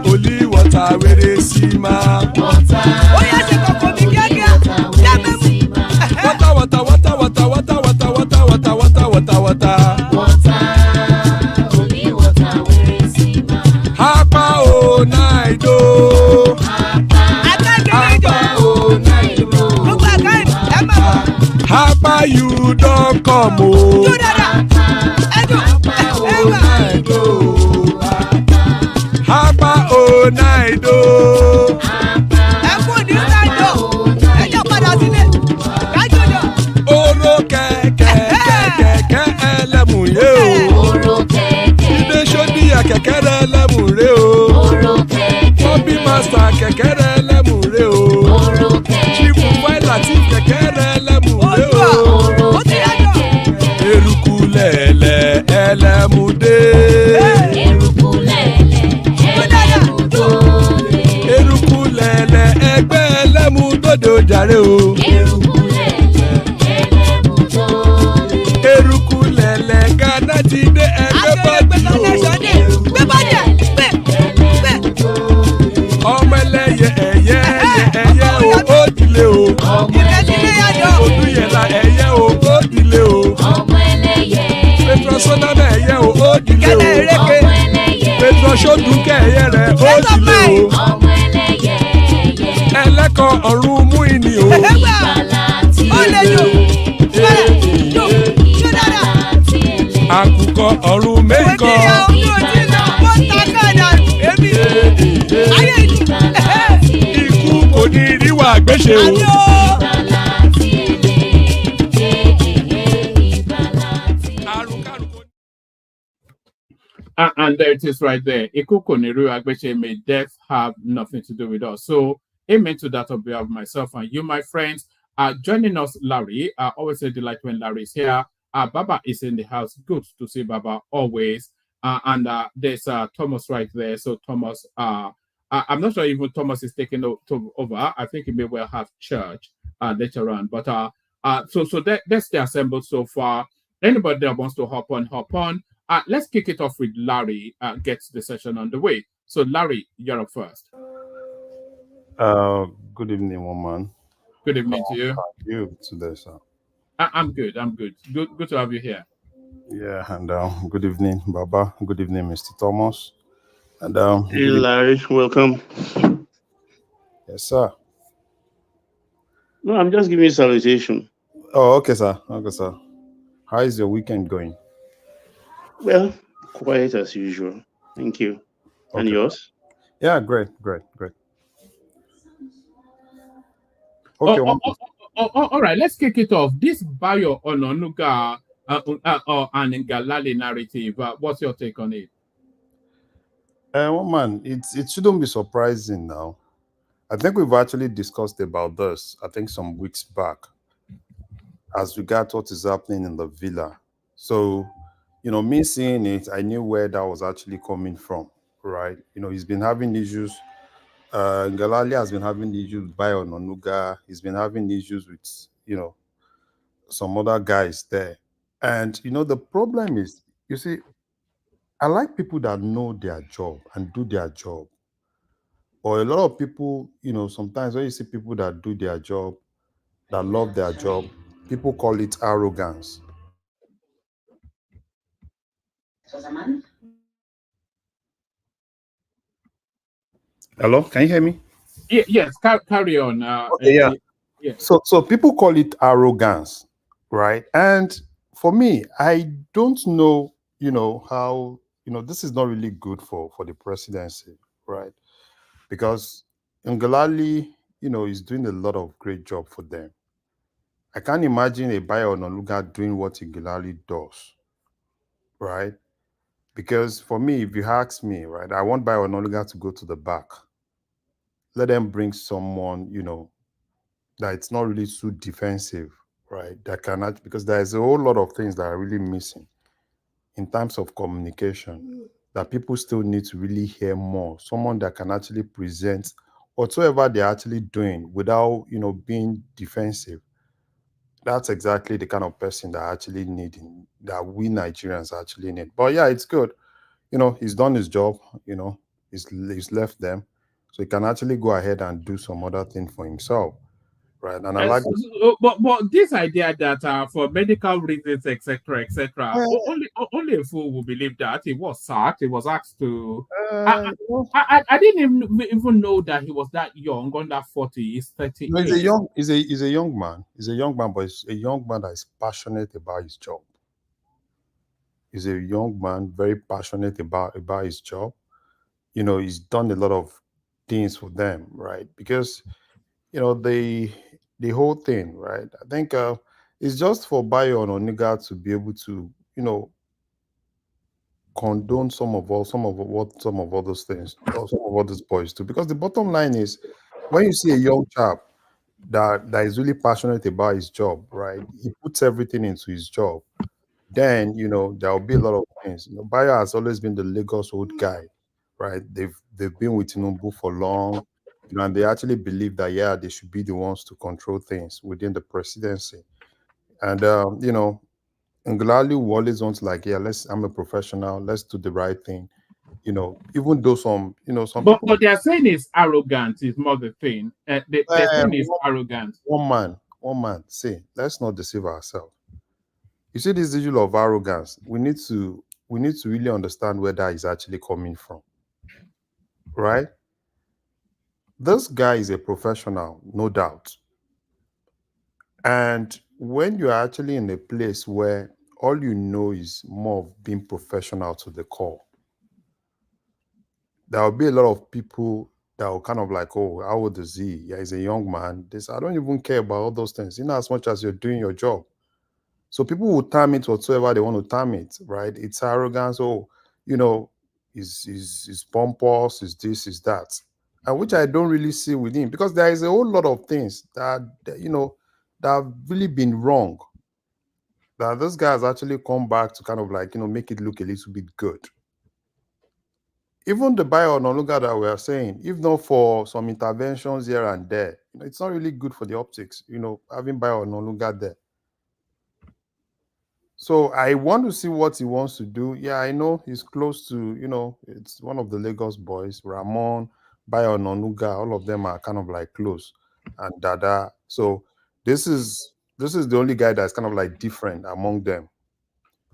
only water, where they see ma. Hapa you don't come oh. Hapa oh night oh. Oro keke elemu ye o. Ide shodi ya keke elemu re o. Bobby master keke elemu re o. Chief Latif keke elemu re o. Erukulele elemude. Erukulele egbe elemudode ojare o. Erukulele Ghana ti de egbe body o. Ọmọ ẹlẹ́yẹ ẹyẹ o òdìlé o. Odúyẹ̀lá ẹyẹ o òdìlé o. Petrosoname ẹyẹ o òdìlé o. Petrosodunke ẹyẹ rẹ òdìlé o. Ẹlẹ́kọ̀ ọ̀run mú ìní o. Àkùkọ ọ̀run méjìkọ. Ikú kò ní ríwà gbéṣe o. Àrùn kárùn kò And there it is right there. Ikuko Neru Agbeche, may death have nothing to do with us. So, amen to that on behalf of myself and you, my friends. Joining us, Larry. Always a delight when Larry is here. Baba is in the house. Good to see Baba always. And there's Thomas right there. So, Thomas, I'm not sure even Thomas is taking over. I think he may well have church later on. But that's the assembled so far. Anybody that wants to hop on, hop on. Let's kick it off with Larry, gets the session on the way. So, Larry, you're up first. Good evening, woman. Good evening to you. How are you today, sir? I'm good. I'm good. Good to have you here. Yeah, and good evening, Baba. Good evening, Mr. Thomas. And hey, Larry, welcome. Yes, sir. No, I'm just giving you a salutation. Oh, okay, sir. Okay, sir. How is your weekend going? Well, quiet as usual. Thank you. Okay. And yours? Yeah, great. Okay. All right, let's kick it off. This Bayo Ononuga and Ngalale narrative, what's your take on it? Man, it shouldn't be surprising now. I think we've actually discussed about this, I think some weeks back, as regards what is happening in the villa. So, me seeing it, I knew where that was actually coming from, right? He's been having issues. Ngalale has been having issues with Bayo Ononuga. He's been having issues with, some other guys there. And, the problem is, you see, I like people that know their job and do their job. Or a lot of people, sometimes when you see people that do their job, that love their job, people call it arrogance. Hello, can you hear me? Yes, carry on. Okay, yeah. So people call it arrogance, right? And for me, I don't know, how, this is not really good for the presidency, right? Because Ngalale, is doing a lot of great job for them. I can't imagine a Bayo Ononuga doing what Ngalale does, right? Because for me, if you ask me, right, I want Bayo Ononuga to go to the back. Let them bring someone, that it's not really too defensive, right? That cannot, because there's a whole lot of things that are really missing in terms of communication that people still need to really hear more. Someone that can actually present whatsoever they're actually doing without, being defensive. That's exactly the kind of person that I actually need, that we Nigerians actually need. But yeah, it's good. He's done his job, he's left them. So he can actually go ahead and do some other thing for himself. Right. And I like but this idea that for medical reasons, etc., only a fool will believe that he was sacked. He was asked to. I didn't even know that he was that young, under 40. He's 30. No, he's a young man. He's a young man, but he's a young man that is passionate about his job. He's a young man, very passionate about his job. He's done a lot of things for them, right? Because the whole thing, right? I think it's just for Bayo Ononuga to be able to, condone some of all those things, or some of all these boys do. Because the bottom line is, when you see a young chap that is really passionate about his job, right? He puts everything into his job. Then there will be a lot of things. Bayo has always been the Lagos old guy, right? They've been with Tinubu for long. And they actually believe that, yeah, they should be the ones to control things within the presidency. And, Ngalale will always wants like, yeah, I'm a professional, let's do the right thing. Even though some but people... they're saying it's arrogant is more the thing. They're saying it's arrogant. One man, see, let's not deceive ourselves. You see this issue of arrogance, we need to really understand where that is actually coming from. Right? This guy is a professional, no doubt. And when you're actually in a place where all you know is more of being professional to the core, there will be a lot of people that will kind of like, oh, how old is he? Yeah, he's a young man. I don't even care about all those things, as much as you're doing your job. So people will term it whatsoever they want to term it, right? It's arrogance. Oh, is pompous, is this, is that, and which I don't really see with him, because there is a whole lot of things that have really been wrong, that this guy has actually come back to kind of like make it look a little bit good. Even the bio Ononuga that we are saying, if not for some interventions here and there, it's not really good for the optics, having bio Ononuga there. So I want to see what he wants to do. Yeah, I know he's close to, it's one of the Lagos boys, Ramon, Bayo Ononuga, all of them are kind of like close, and Dada. So this is the only guy that's kind of like different among them.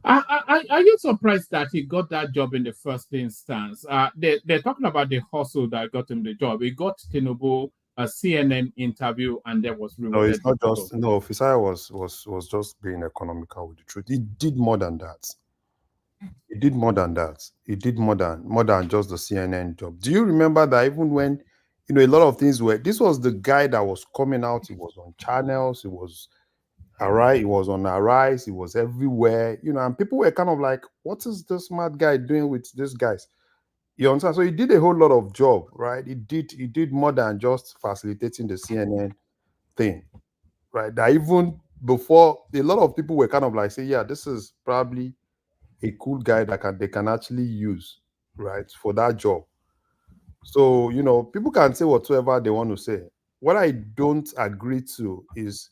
Are you surprised that he got that job in the first instance? They're talking about the hustle that got him the job. He got Tinubu a CNN interview and then was No, it's rewarded not with the job. just no. Fisaya was just being economical with the truth. He did more than that. He did more than that. He did more than just the CNN job. Do you remember that even when a lot of things were, this was the guy that was coming out, he was on channels, he was Arise, he was on Arise, he was everywhere, and people were kind of like, what is this smart guy doing with these guys? You understand? So he did a whole lot of job, right? He did more than just facilitating the CNN thing, right? That even before, a lot of people were kind of like say, yeah, this is probably a cool guy that they can actually use, right, for that job. So people can say whatever they want to say. What I don't agree to is,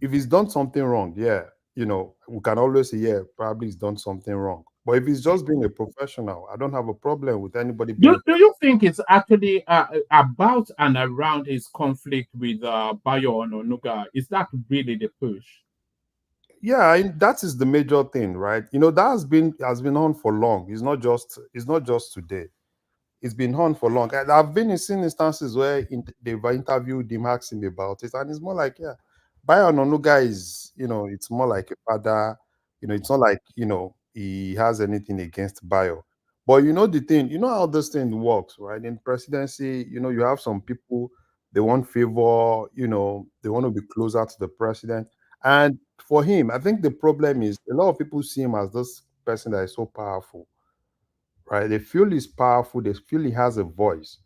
if he's done something wrong, yeah, we can always say, yeah, probably he's done something wrong. But if he's just being a professional, I don't have a problem with anybody being Do you think it's actually about and around his conflict with Bayo Ononuga? Is that really the push? Yeah, that is the major thing, right? That has been on for long. It's not just today. It's been on for long. And I've been in seen instances where they've interviewed him, asked him about it, and it's more like, yeah, Bayo Ononuga is, it's more like a father. It's not like he has anything against Bayo. But the thing, how this thing works, right? In presidency, you have some people, they want favor, they want to be closer to the president. And for him, I think the problem is a lot of people see him as this person that is so powerful, right? They feel he's powerful, they feel he has a voice.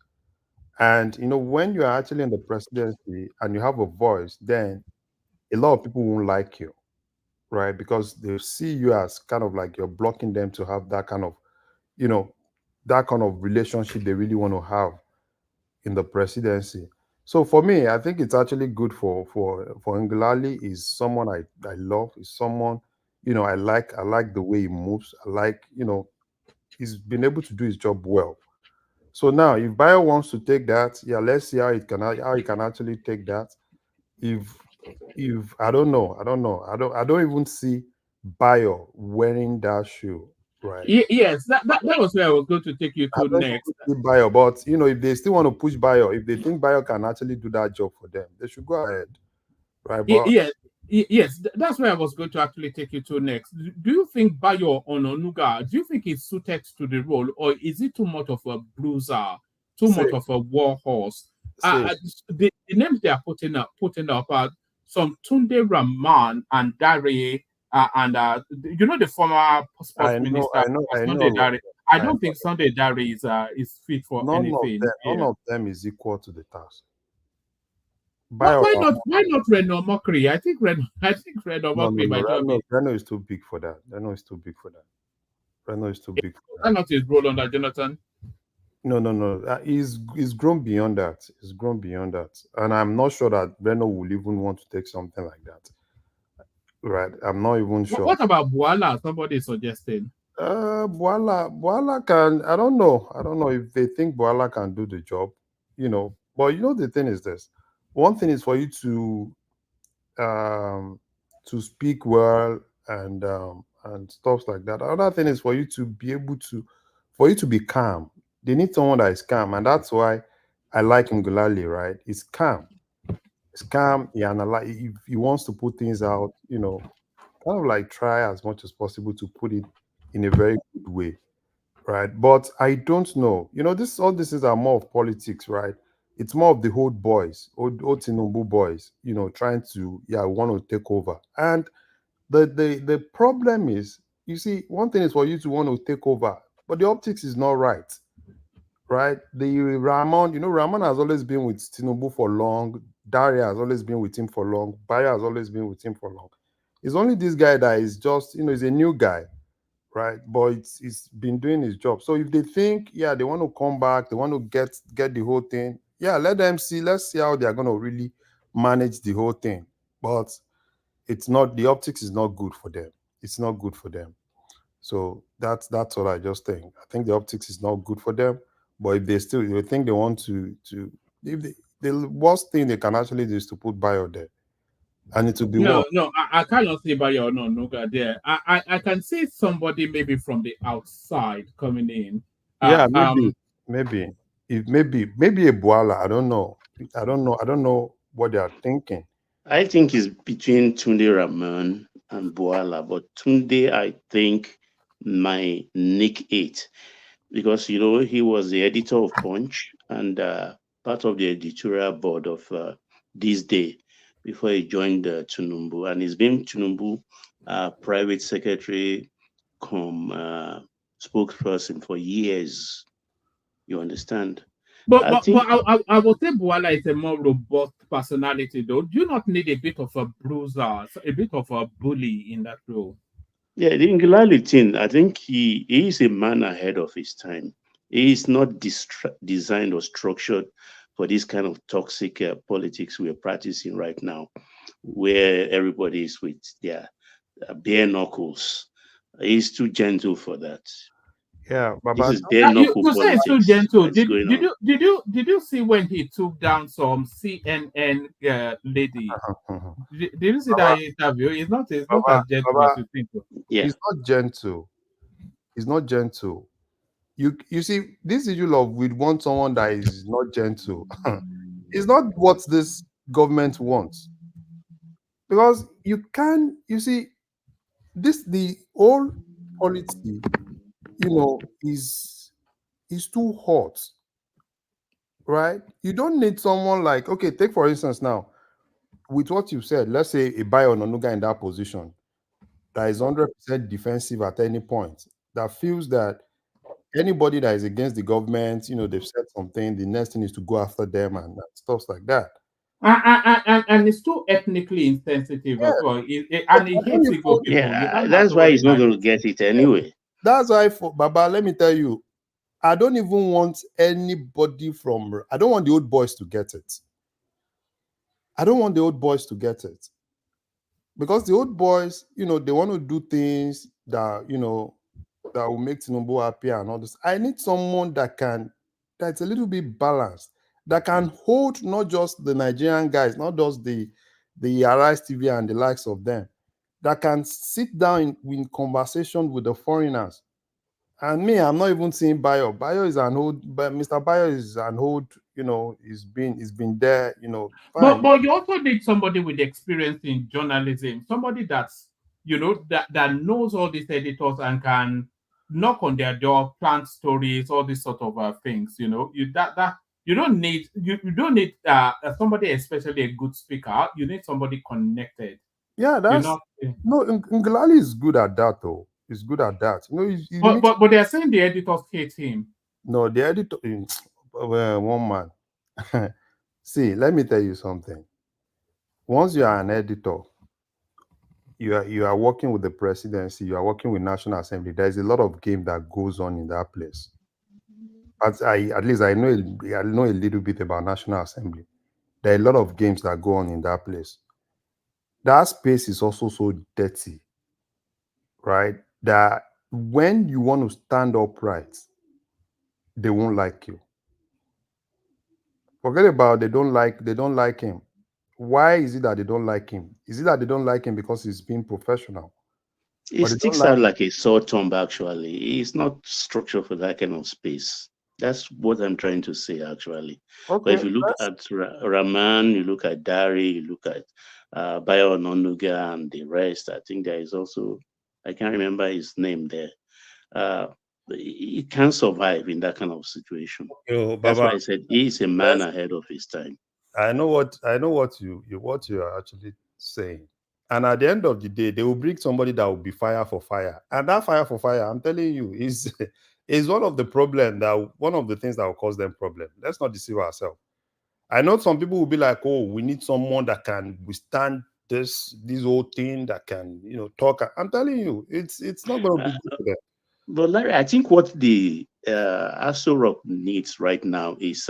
And when you're actually in the presidency and you have a voice, then a lot of people won't like you, right? Because they see you as kind of like you're blocking them to have you know, that kind of relationship they really want to have in the presidency. So for me, I think it's actually good for Ngalale. Is someone I love, is someone, I like the way he moves. I like, he's been able to do his job well. So now, if Bayo wants to take that, yeah, let's see how he can actually take that. If if I don't even see Bayo wearing that shoe, right? Yes, that was where I was going to take you I to don't next. even see Bayo, but if they still want to push Bayo, if they think Bayo can actually do that job for them, they should go ahead, right? But Yes, yes, that's where I was going to actually take you to next. Do you think Bayo Ononuga, do you think he's suited to the role, or is he too much of a bruiser, too much say of a war horse? say The names they are putting up are some Tunde Rahman and Dare, and the former sports minister, I know Sunday all of Dare. them. I I don't think know Sunday Dare is fit for anything. none Yeah. of them is equal to the task. Why, Bayo why not? Why not Reno Mokri? I think Reno no, Mokri might not be. Reno is too big for that. Reno is too big for that. Reno is too big for Why that. not his role under Jonathan? No. He's grown beyond that. He's grown beyond that, and I'm not sure that Reno will even want to take something like that. Right? I'm not even sure. What about Buala? Somebody is suggesting. Boala can. I don't know if they think Boala can do the job. But the thing is this. One thing is for you um to speak well and stuff like that. Another thing is for you to be able to, for you to be calm. They need someone that is calm, and that's why I like Ngulali. Right? He's calm. He's calm. He analyze. If he wants to put things out, kind of like try as much as possible to put it in a very good way, right? But I don't know. This is are more of politics, right? It's more of the old boys, old Tinubu boys, trying to, yeah, want to take over. And the problem is, you see, one thing is for you to want to take over. but the optics is not right. Right? The Ramon, Ramon has always been with Tinubu for long. Daria has always been with him for long. Bayo has always been with him for long. It's only this guy that is just, he's a new guy, right? But he's been doing his job. So if they think, yeah, they want to come back, they want to get the whole thing, yeah, let them see. Let's see how they're going to really manage the whole thing. But it's not, the optics is not good for them. It's not good for them. So that's what I just think. I think the optics is not good for them. But if they think they want to if the worst thing they can actually do is to put Bayo there. And it will be No, what? no, I cannot see Bayo or Noga there. I can see somebody maybe from the outside coming in. Yeah, maybe a Boala. I don't know. I don't know what they are thinking. I think it's between Tunde Rahman and Boala, but Tunde, I think, my Nick 8, because he was the editor of Punch and part of the editorial board of This Day before he joined Tinubu, and he's been Tinubu private secretary, spokesperson for years. You understand? But I think I would say Boala is a more robust personality, though. Do you not need a bit of a bruiser, a bit of a bully in that role? Yeah, the Ngalale thing, I think he is a man ahead of his time. He is not designed or structured for this kind of toxic politics we're practicing right now, where everybody is with their bare knuckles. He's too gentle for that. Yeah, This Baba. is bare knuckle You say it's too politics gentle. that's going on. Did you see when he took down some CNN lady? Did you see that interview? It's not as gentle as you think. Yeah. He's not gentle. He's not gentle. You see, this issue of we want someone that is not gentle. It's not what this government wants. Because you see, the whole policy, is too hot. Right? You don't need someone like, okay, take for instance now, with what you said, let's say a Bayo Onanuga in that position that is 100% defensive at any point, that feels that anybody that is against the government, they've said something, the next thing is to go after them and stuff like that. And it's too ethnically insensitive as well. And he hates Igbo people. Yeah, that's why he's not going to get it anyway. That's why, Baba, let me tell you, I don't even want anybody I don't want the old boys to get it. I don't want the old boys to get it. Because the old boys, they want to do things that, that will make Tinubu happy and all this. I need someone that's a little bit balanced, that can hold not just the Nigerian guys, not just the Arise TV and the likes of them, that can sit down in conversation with the foreigners. And me, I'm not even seeing Bayo. Bayo is an old, but Mr. Bayo is an old, he's been there, fine. But you also need somebody with experience in journalism, somebody that's, that knows all these editors and can knock on their door, plant stories, all these sort of things. You don't need somebody, especially a good speaker. You need somebody connected. Yeah, Ngalale is good at that, though. He's good at that. But they're saying the editors hate him. No, the editor, one man. See, let me tell you something. Once you are an editor, you are working with the presidency, you are working with National Assembly. There is a lot of game that goes on in that place. At least I know a little bit about National Assembly. There are a lot of games that go on in that place. That space is also so dirty, right? That when you want to stand upright, they won't like you. Forget about they don't like him. Why is it that they don't like him? Is it that they don't like him because he's being professional? It sticks out like a sore thumb, actually. It's not structured for that kind of space. That's what I'm trying to say, actually. Okay, but if you look at Rahman, you look at Dari, you look at Bayo Onanuga and the rest, I think there is also, I can't remember his name there. He can survive in that kind of situation. That's why I said he's a man ahead of his time. I know what you are actually saying. And at the end of the day, they will bring somebody that will be fire for fire. And that fire for fire, I'm telling you, is is one of the things that will cause them problem. Let's not deceive ourselves. I know some people will be like, oh, we need someone that can withstand this whole thing, that can, talk. I'm telling you, it's not going to be good for them. But Larry, I think what the Aso Rock needs right now is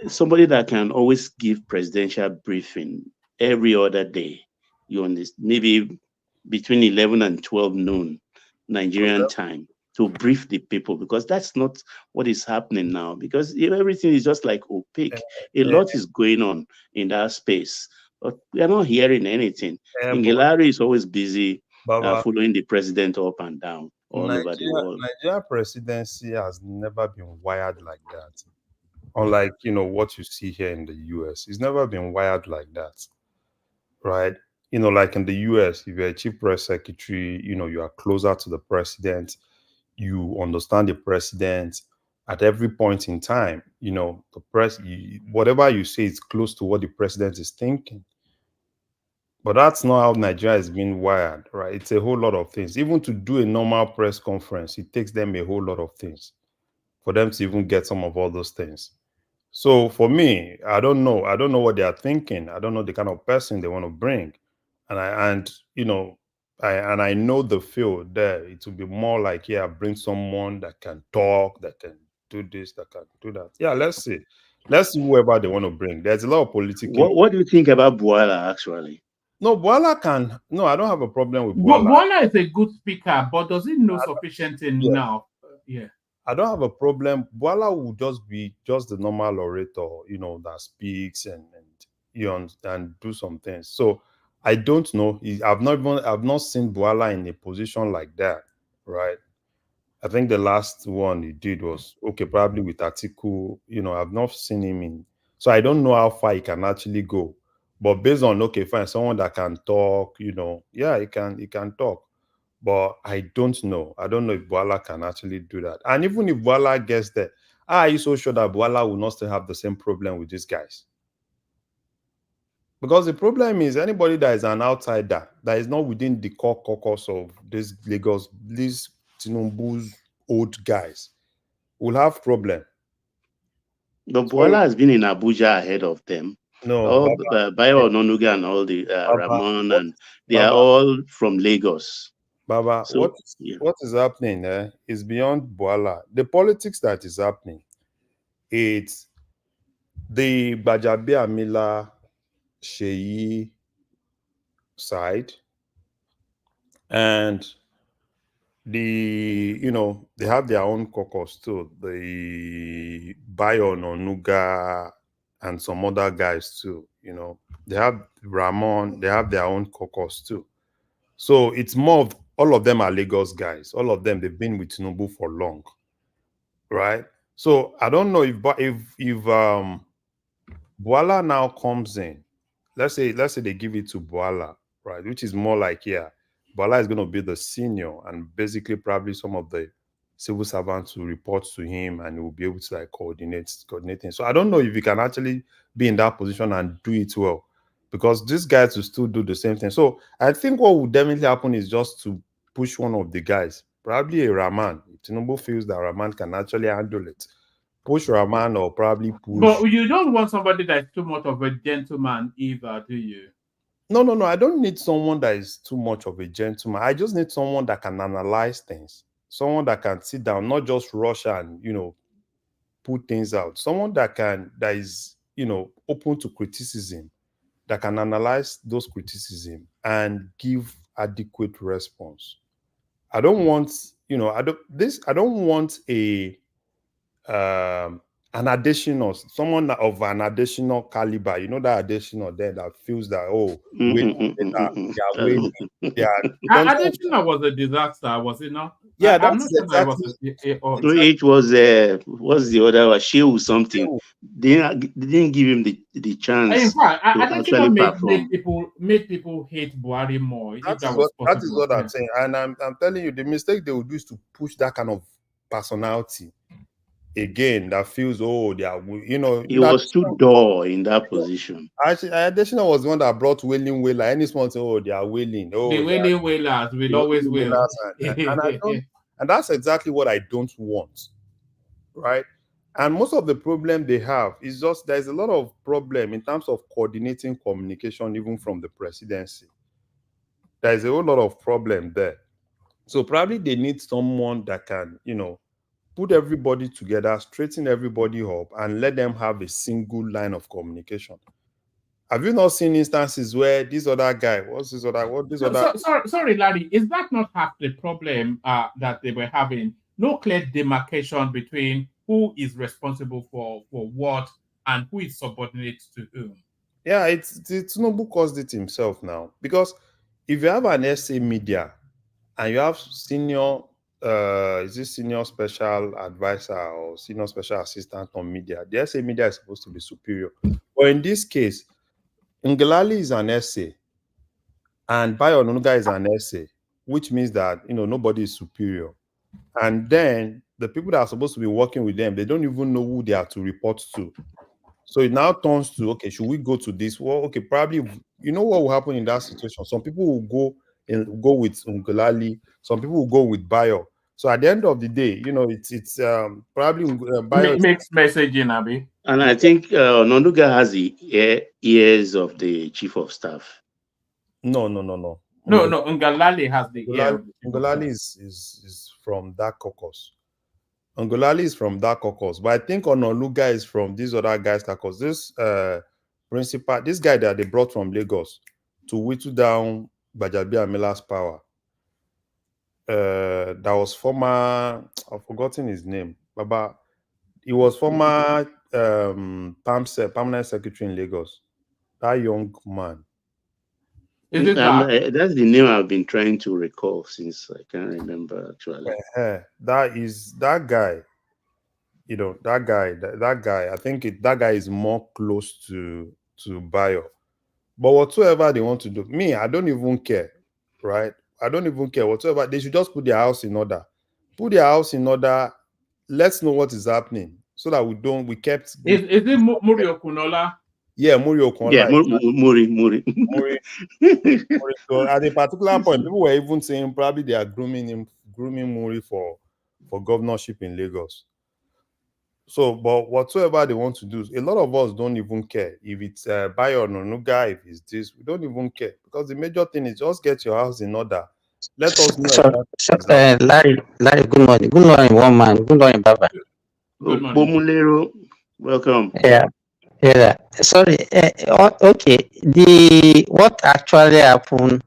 somebody that can always give presidential briefing every other day. You understand? Maybe between 11 and 12 noon Nigerian time, to brief the people, because that's not what is happening now, because everything is just like opaque. A lot is going on in that space, but we are not hearing anything. Ngelale is always busy following the president up and down all over the world. Nigeria presidency has never been wired like that. Unlike, what you see here in the US. It's never been wired like that. Right? Like in the US, if you're a chief press secretary, you are closer to the president. You understand the president at every point in time. The press, whatever you say is close to what the president is thinking. But that's not how Nigeria is being wired, right? It's a whole lot of things. Even to do a normal press conference, it takes them a whole lot of things for them to even get some of all those things. So for me, I don't know. I don't know what they are thinking. I don't know the kind of person they want to bring. And I know the field there. It will be more like, bring someone that can talk, that can do this, that can do that. Yeah, let's see. Let's see whoever they want to bring. There's a lot of politics. What do you think about Bwala, actually? No, Bwala can. No, I don't have a problem with Bwala. Bwala. Bwala is a good speaker, but does he know sufficient enough? Yeah. I don't have a problem. Bwala will just be the normal orator, that speaks and do some things. So I don't know. I've not seen Bwala in a position like that, right? I think the last one he did was probably with Atiku. I've not seen him in. So I don't know how far he can actually go. But based on fine, someone that can talk, he can talk. But I don't know. I don't know if Bwala can actually do that. And even if Bwala gets there, are you so sure that Bwala will not still have the same problem with these guys? Because the problem is anybody that is an outsider, that is not within the core caucus of these Tinubu's old guys, will have problem. But Bwala has been in Abuja ahead of them. No, Bayo Ononuga and all the Ramon, and they are all from Lagos. Baba, So, what is happening is beyond Bwala. The politics that is happening, it's the Bajabi Amila Sheyi side, and they have their own caucus too. The Bayo Ononuga and some other guys too. They have Ramon. They have their own caucus too. So it's more of all of them are Lagos guys. All of them, they've been with Tinubu for long, right? So I don't know if Bwala now comes in. Let's say they give it to Bwala, right? Which is more like Bwala is going to be the senior, and basically probably some of the civil servants will report to him, and he will be able to coordinating. So I don't know if he can actually be in that position and do it well, because these guys will still do the same thing. So I think what will definitely happen is just to push one of the guys, probably a Rahman. If Tinubu feels that Rahman can actually handle it, push Rahman, or probably push. But you don't want somebody that's too much of a gentleman either, do you? No. I don't need someone that is too much of a gentleman. I just need someone that can analyze things. Someone that can sit down, not just rush and, put things out. Someone that is, open to criticism, that can analyze those criticism and give adequate response. I don't want, I don't want an additional, someone of an additional caliber, that additional there that feels that, additional was a disaster, was it not? Yeah, I'm not sure that was it was what's the other one? Shield something. They didn't give him the chance. In fact, additional made people hate Buhari more. That is what I'm saying. And I'm telling you, the mistake they would do is to push that kind of personality again that feels they are, he was too dull in that position. Actually, additional was the one that brought wailing wailer. Any small thing, they are wailing. The wailing wailers will always wail. And that's exactly what I don't want, right? And most of the problem they have is just there's a lot of problem in terms of coordinating communication, even from the presidency. There's a whole lot of problem there. So probably they need someone that can, put everybody together, straighten everybody up, and let them have a single line of communication. Have you not seen instances where this other guy, Sorry, Larry, is that not half the problem that they were having? No clear demarcation between who is responsible for what and who is subordinate to whom. Yeah, it's Tinubu caused it himself now. Because if you have an SA media and you have senior special advisor or senior special assistant on media, the SA media is supposed to be superior. But in this case, Ngalale is an SA and Bayo Ononuga is an SA, which means that nobody is superior. And then the people that are supposed to be working with them, they don't even know who they are to report to. So it now turns to, okay, should we go to this? Well, okay, probably, what will happen in that situation? Some people will go with Ngalale, some people will go with Bayo. So at the end of the day, it's probably Bayo. Mixed messaging, Abi. And I think Ononuga has the ears of the chief of staff. No. Ngalale has the ear. Ngalale is from that caucus. Ngalale is from that caucus, but I think Ononuga is from these other guys' caucus. This this guy that they brought from Lagos to whittle down Gbajabiamila's power. That was former, I've forgotten his name, Baba. He was former permanent secretary in Lagos. That young man. That's the name I've been trying to recall since I can't remember actually. That is that guy. That guy. I think that guy is more close to Bayo. But whatsoever they want to do, me, I don't even care, right? I don't even care whatsoever. They should just put their house in order. Put their house in order. Let's know what is happening so that we kept. Is it Muri Okunola? Yeah, Muri Okunola. Yeah, Muri. So at a particular point, people were even saying probably they are grooming Muri for governorship in Lagos. So, but whatsoever they want to do, a lot of us don't even care if it's Bayo Ononuga, if it's this, we don't even care because the major thing is just get your house in order. Let us know. Larry, good morning. Good morning, one man. Good morning, Baba. Good morning. Bomulero, welcome. Yeah. Sorry. Okay. What actually happened?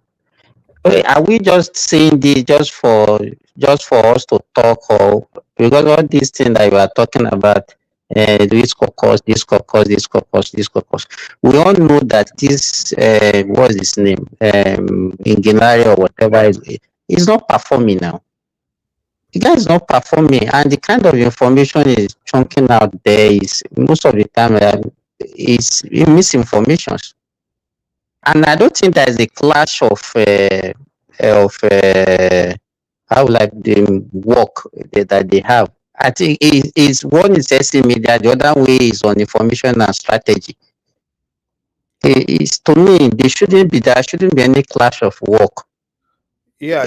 Are we just saying this just for us to talk, or because all these things that we are talking about, this caucus, we all know that this what's his name, Ngalale or whatever is not performing now. The guy is not performing, and the kind of information is chunking out there is most of the time is misinformation. And I don't think there's a clash of how like the work that they have. I think is one is SA media, the other way is on information and strategy. It's to me there shouldn't be any clash of work. Yeah.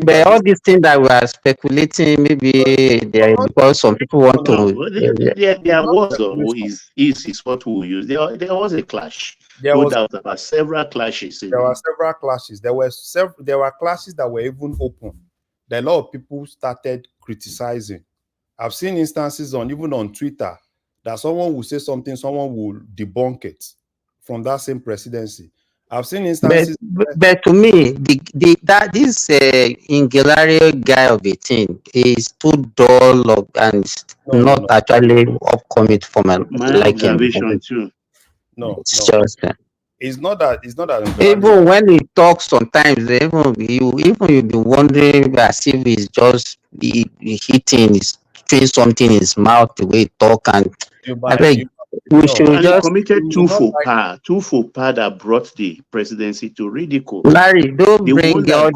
But all these things that we are speculating, maybe because some people want to. There was is what we use. There was a clash. No doubt about several clashes. There were several clashes. There were clashes that were even open. A lot of people started criticizing. I've seen instances even on Twitter that someone will say something, someone will debunk it from that same presidency. I've seen instances. But to me, this Ngalale guy of 18 is too dull and not actually upcoming for my observation too. It's just it's not that. Even when he talks, sometimes even you be wondering as if he's just hitting, he's doing something in his mouth the way he talk, and we should just committed two faux pas that brought the presidency to ridicule. Larry, don't bring all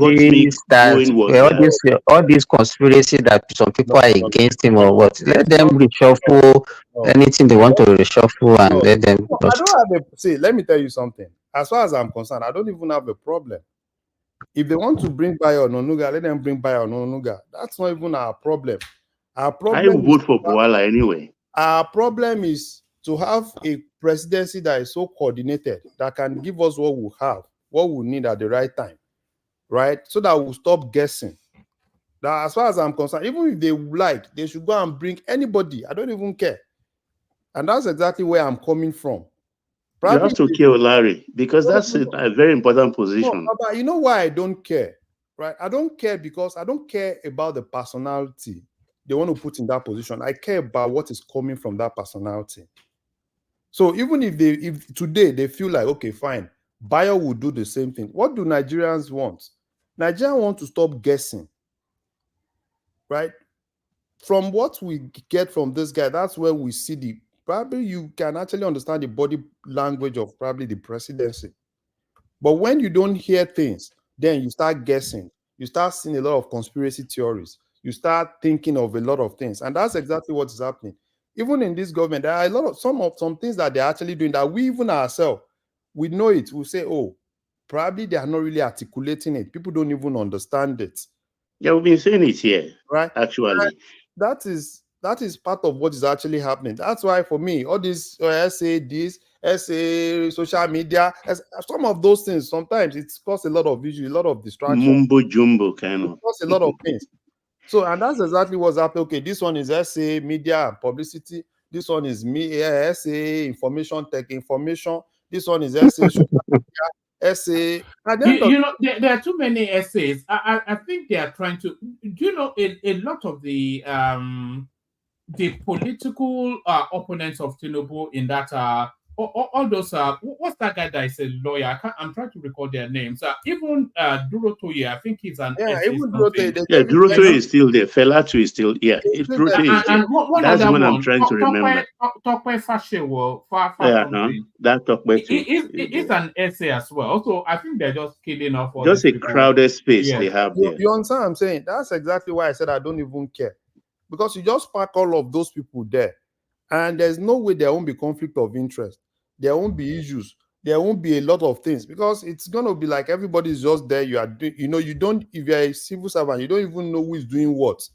these conspiracy that some people are against him or what. Let them reshuffle anything they want to reshuffle and let them. See, let me tell you something. As far as I'm concerned, I don't even have a problem. If they want to bring Bayo Ononuga, let them bring Bayo Ononuga. That's not even our problem. Our problem I vote for Buala anyway. Our problem is to have a presidency that is so coordinated that can give us what we have, what we need at the right time, right? So that we'll stop guessing. That, as far as I'm concerned, even if they like, they should go and bring anybody. I don't even care. And that's exactly where I'm coming from. You have to kill Larry because that's a very important position. No, but you know why I don't care, right? I don't care because I don't care about the personality they want to put in that position. I care about what is coming from that personality. So even if today they feel like, okay, fine, Bayo will do the same thing. What do Nigerians want? Nigerians want to stop guessing, right? From what we get from this guy, that's where we see probably you can actually understand the body language of probably the presidency. But when you don't hear things, then you start guessing. You start seeing a lot of conspiracy theories. You start thinking of a lot of things. And that's exactly what is happening. Even in this government, there are a lot of some things that they're actually doing that we even ourselves, we know it. We say, oh, probably they are not really articulating it. People don't even understand it. Yeah, we've been saying it here, right? Actually. And that is part of what is actually happening. That's why for me, all this social media, some of those things, sometimes it's caused a lot of visual, a lot of distraction. Mumbo jumbo kind of. It caused a lot of things. So, and that's exactly what's happening. Okay, this one is SA, media and publicity. This one is SA, information, tech information. This one is SA, social media, SA. You know, there are too many essays. I think they are trying to. Do you know a lot of the political opponents of Tinubu in that all those what's that guy that is a lawyer? I'm trying to recall their names. Even Durotoye, I think he's an even Durotoye. Yeah, Durotoye is still there. Felatu is still Durotoye is still. And one That's other what one. I'm trying to remember. Tokwe Fashewo, that Tokwe too. It's an essay as well. So I think they're just killing off. All just a people. crowded space they have there. You understand what I'm saying? That's exactly why I said I don't even care. Because you just pack all of those people there, and there's no way there won't be conflict of interest. There won't be issues. There won't be a lot of things because it's gonna be like everybody's just there. You are doing, you don't. If you're a civil servant, you don't even know who is doing what.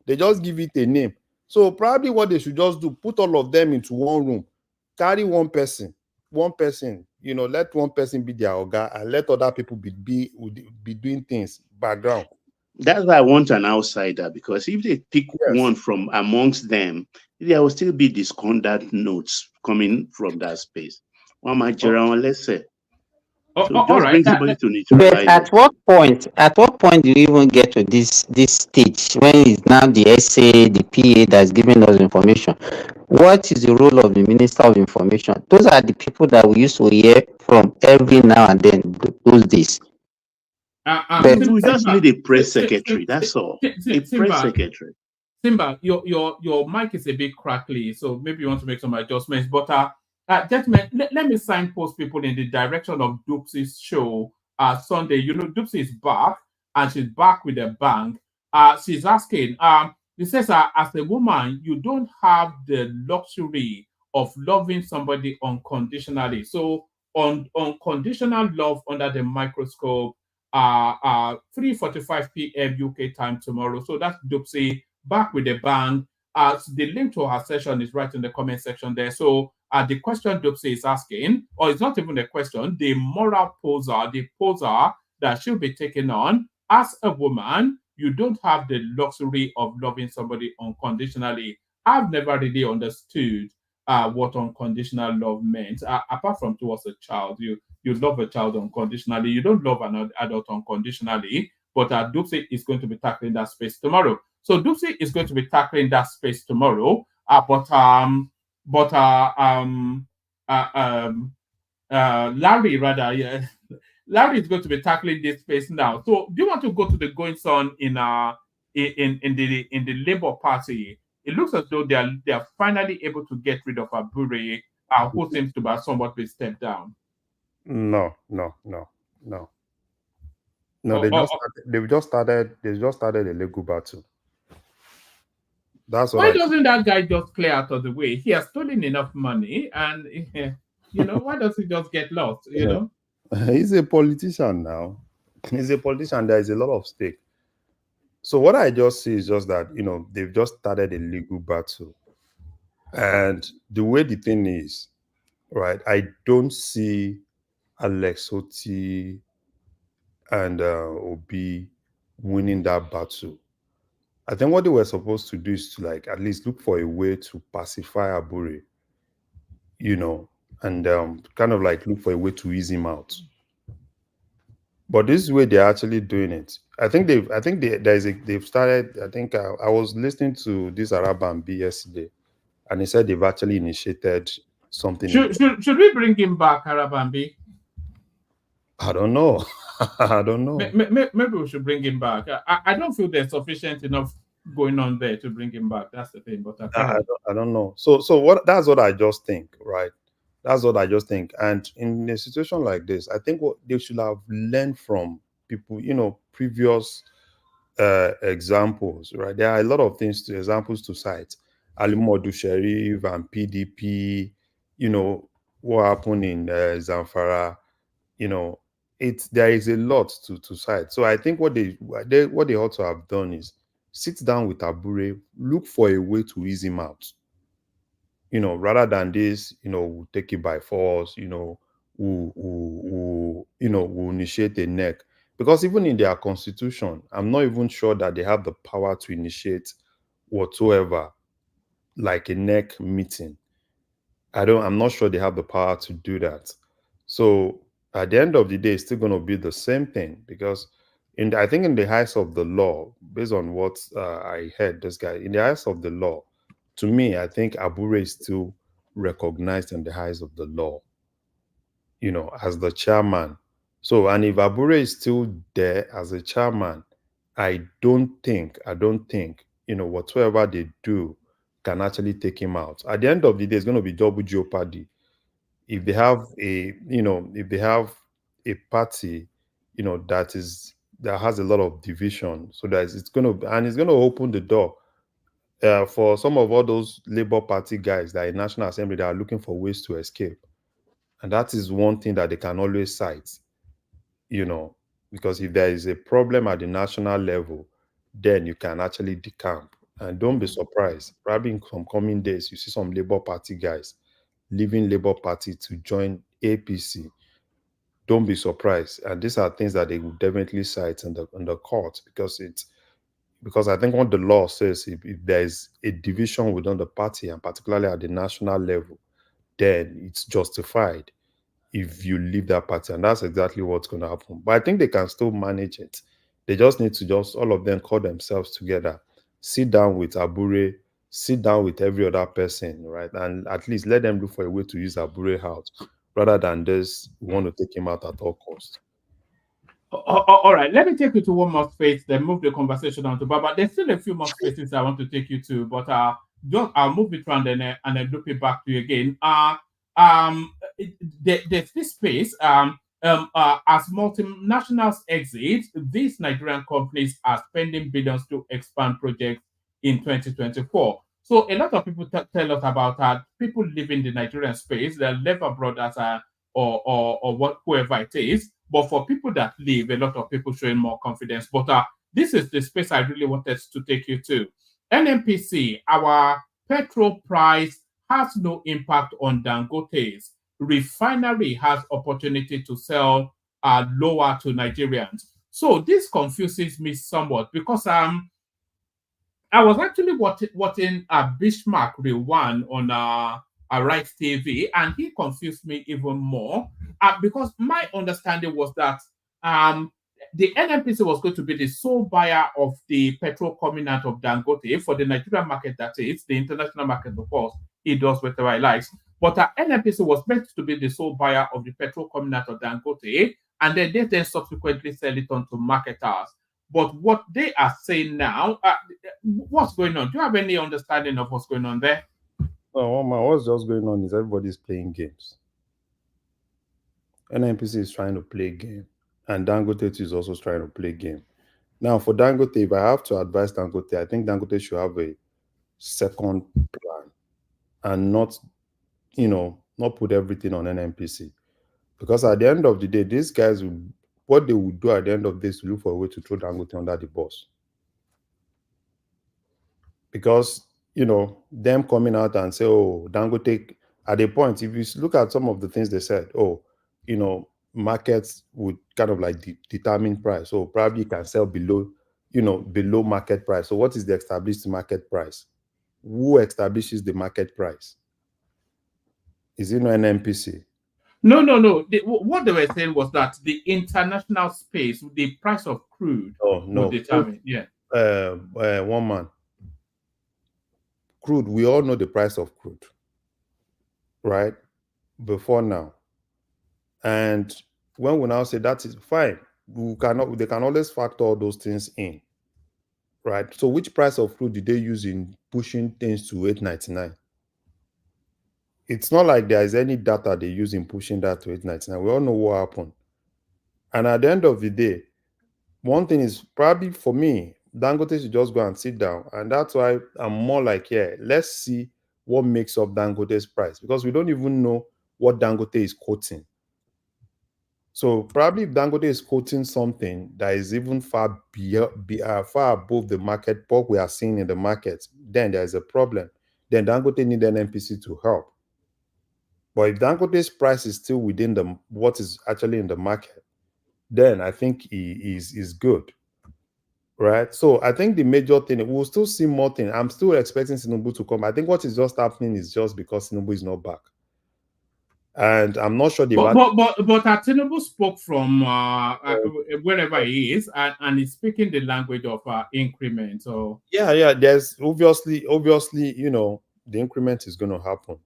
They just give it a name. So probably what they should just do: put all of them into one room, carry one person. Let one person be their oga, and let other people be doing things background. That's why I want an outsider, because if they pick one from amongst them, there will still be discordant notes coming from that space. Let's say. So just bring somebody to neutralize. But at what point do you even get to this stage when it's now the SA, the PA that's giving us information? What is the role of the Minister of Information? Those are the people that we used to hear from every now and then those days. But we just need a press secretary. That's all. A press secretary. Simba, your mic is a bit crackly, so maybe you want to make some adjustments. But gentlemen, let me signpost people in the direction of Doopsy's show Sunday. Doopsy is back, and she's back with a bang. She's asking, she says, as a woman, you don't have the luxury of loving somebody unconditionally. So unconditional love under the microscope, 3:45 p.m. UK time tomorrow. So that's Doopsy back with a bang. The link to her session is right in the comment section there. So the question Doopsy is asking, or it's not even a question, the moral poser, the poser that she'll be taking on as a woman, you don't have the luxury of loving somebody unconditionally. I've never really understood what unconditional love meant, apart from towards a child. You love a child unconditionally. You don't love an adult unconditionally. But Doopsy is going to be tackling that space tomorrow. So Doopsy is going to be tackling that space tomorrow. Larry, rather, Larry is going to be tackling this space now. So do you want to go to the goings on in the Labour Party? It looks as though they are finally able to get rid of Abure, who seems to have somewhat been stepped down. No. They've just started a legal battle. That's why doesn't that guy just clear out of the way? He has stolen enough money, and why does he just get lost? He's a politician now. He's a politician. There is a lot of stake. So what I just see is just that, they've just started a legal battle. And the way the thing is, right, I don't see Alex Oti and Obi winning that battle. I think what they were supposed to do is to like at least look for a way to pacify Abure, and kind of like look for a way to ease him out. But this is where they're actually doing it. They've started. I think I was listening to this Araban B yesterday, and he said they've actually initiated something. Should we bring him back, Arabambi? I don't know. I don't know. Maybe we should bring him back. I don't feel there's sufficient enough going on there to bring him back. That's the thing. But I don't know. So that's what I just think, right? That's what I just think. And in a situation like this, I think what they should have learned from people, previous examples, right? There are a lot of examples to cite. Ali Modu Sharif and PDP, what happened in Zamfara, there is a lot to cite. So I think what they ought to have done is sit down with Abure, look for a way to ease him out. Rather than this, we'll take it by force, we'll initiate a neck. Because even in their constitution, I'm not even sure that they have the power to initiate whatsoever, like a neck meeting. I'm not sure they have the power to do that. So at the end of the day, it's still going to be the same thing, because I think in the eyes of the law, based on what I heard, this guy, in the eyes of the law, to me, I think Abure is still recognized in the eyes of the law, as the chairman. So, and if Abure is still there as a chairman, I don't think, whatsoever they do can actually take him out. At the end of the day, it's going to be double jeopardy. If they have a party, that has a lot of division, so that it's going to open the door for some of all those Labour Party guys that in National Assembly that are looking for ways to escape. And that is one thing that they can always cite, because if there is a problem at the national level, then you can actually decamp. And don't be surprised, probably in some coming days, you see some Labour Party guys leaving Labour Party to join APC. Don't be surprised. And these are things that they will definitely cite in the court, because I think what the law says, if there is a division within the party, and particularly at the national level, then it's justified if you leave that party. And that's exactly what's going to happen. But I think they can still manage it. They just need to all of them call themselves together, sit down with Abure, sit down with every other person, right? And at least let them look for a way to use Abure out, rather than this, want to take him out at all costs. All right, let me take you to one more space, then move the conversation on to Baba. There's still a few more spaces I want to take you to, but I'll move it around and then loop it back to you again. There's this space. As multinationals exit, these Nigerian companies are spending billions to expand projects in 2024. So a lot of people tell us about people living the Nigerian space, the Lever brothers or whoever it is. But for people that leave, a lot of people showing more confidence. But this is the space I really wanted to take you to. NNPC, our petrol price has no impact on Dangote's. Refinery has opportunity to sell lower to Nigerians. So this confuses me somewhat, because I was actually watching Bismarck Rewan on Right TV, and he confused me even more because my understanding was that the NNPC was going to be the sole buyer of the petrol coming out of Dangote for the Nigerian market, that is, the international market, of course. He does whatever he likes. But NNPC was meant to be the sole buyer of the petrol coming out of Dangote, and then they then subsequently sell it on to marketers. But what they are saying now, what's going on? Do you have any understanding of what's going on there? Oh, what's just going on is everybody's playing games. NNPC is trying to play game, and Dangote is also trying to play game. Now, for Dangote, if I have to advise Dangote, I think Dangote should have a second plan and not put everything on NNPC. Because at the end of the day, these guys will what they would do at the end of this, look for a way to throw Dangote under the bus. Because, them coming out and say, oh, Dangote, at a point, if you look at some of the things they said, markets would kind of like determine price. So probably you can sell below market price. So what is the established market price? Who establishes the market price? Is it no NNPC? No. What they were saying was that the international space, the price of crude, would determine. Yeah. One man. Crude, we all know the price of crude, right? Before now. And when we now say that is fine, they can always factor all those things in, right? So which price of crude did they use in pushing things to 899? It's not like there is any data they use in pushing that to 899. We all know what happened. And at the end of the day, one thing is probably for me, Dangote should just go and sit down. And that's why I'm more like, let's see what makes up Dangote's price, because we don't even know what Dangote is quoting. So probably if Dangote is quoting something that is even far above the market, what we are seeing in the market, then there is a problem. Then Dangote need NNPC to help. But if Dangote's price is still within what is actually in the market, then I think he is good. Right? So I think the major thing, we'll still see more things. I'm still expecting Tinubu to come. I think what is just happening is just because Tinubu is not back. And I'm not sure But Tinubu spoke from wherever he is, and he's speaking the language of increment. So there's obviously, the increment is going to happen.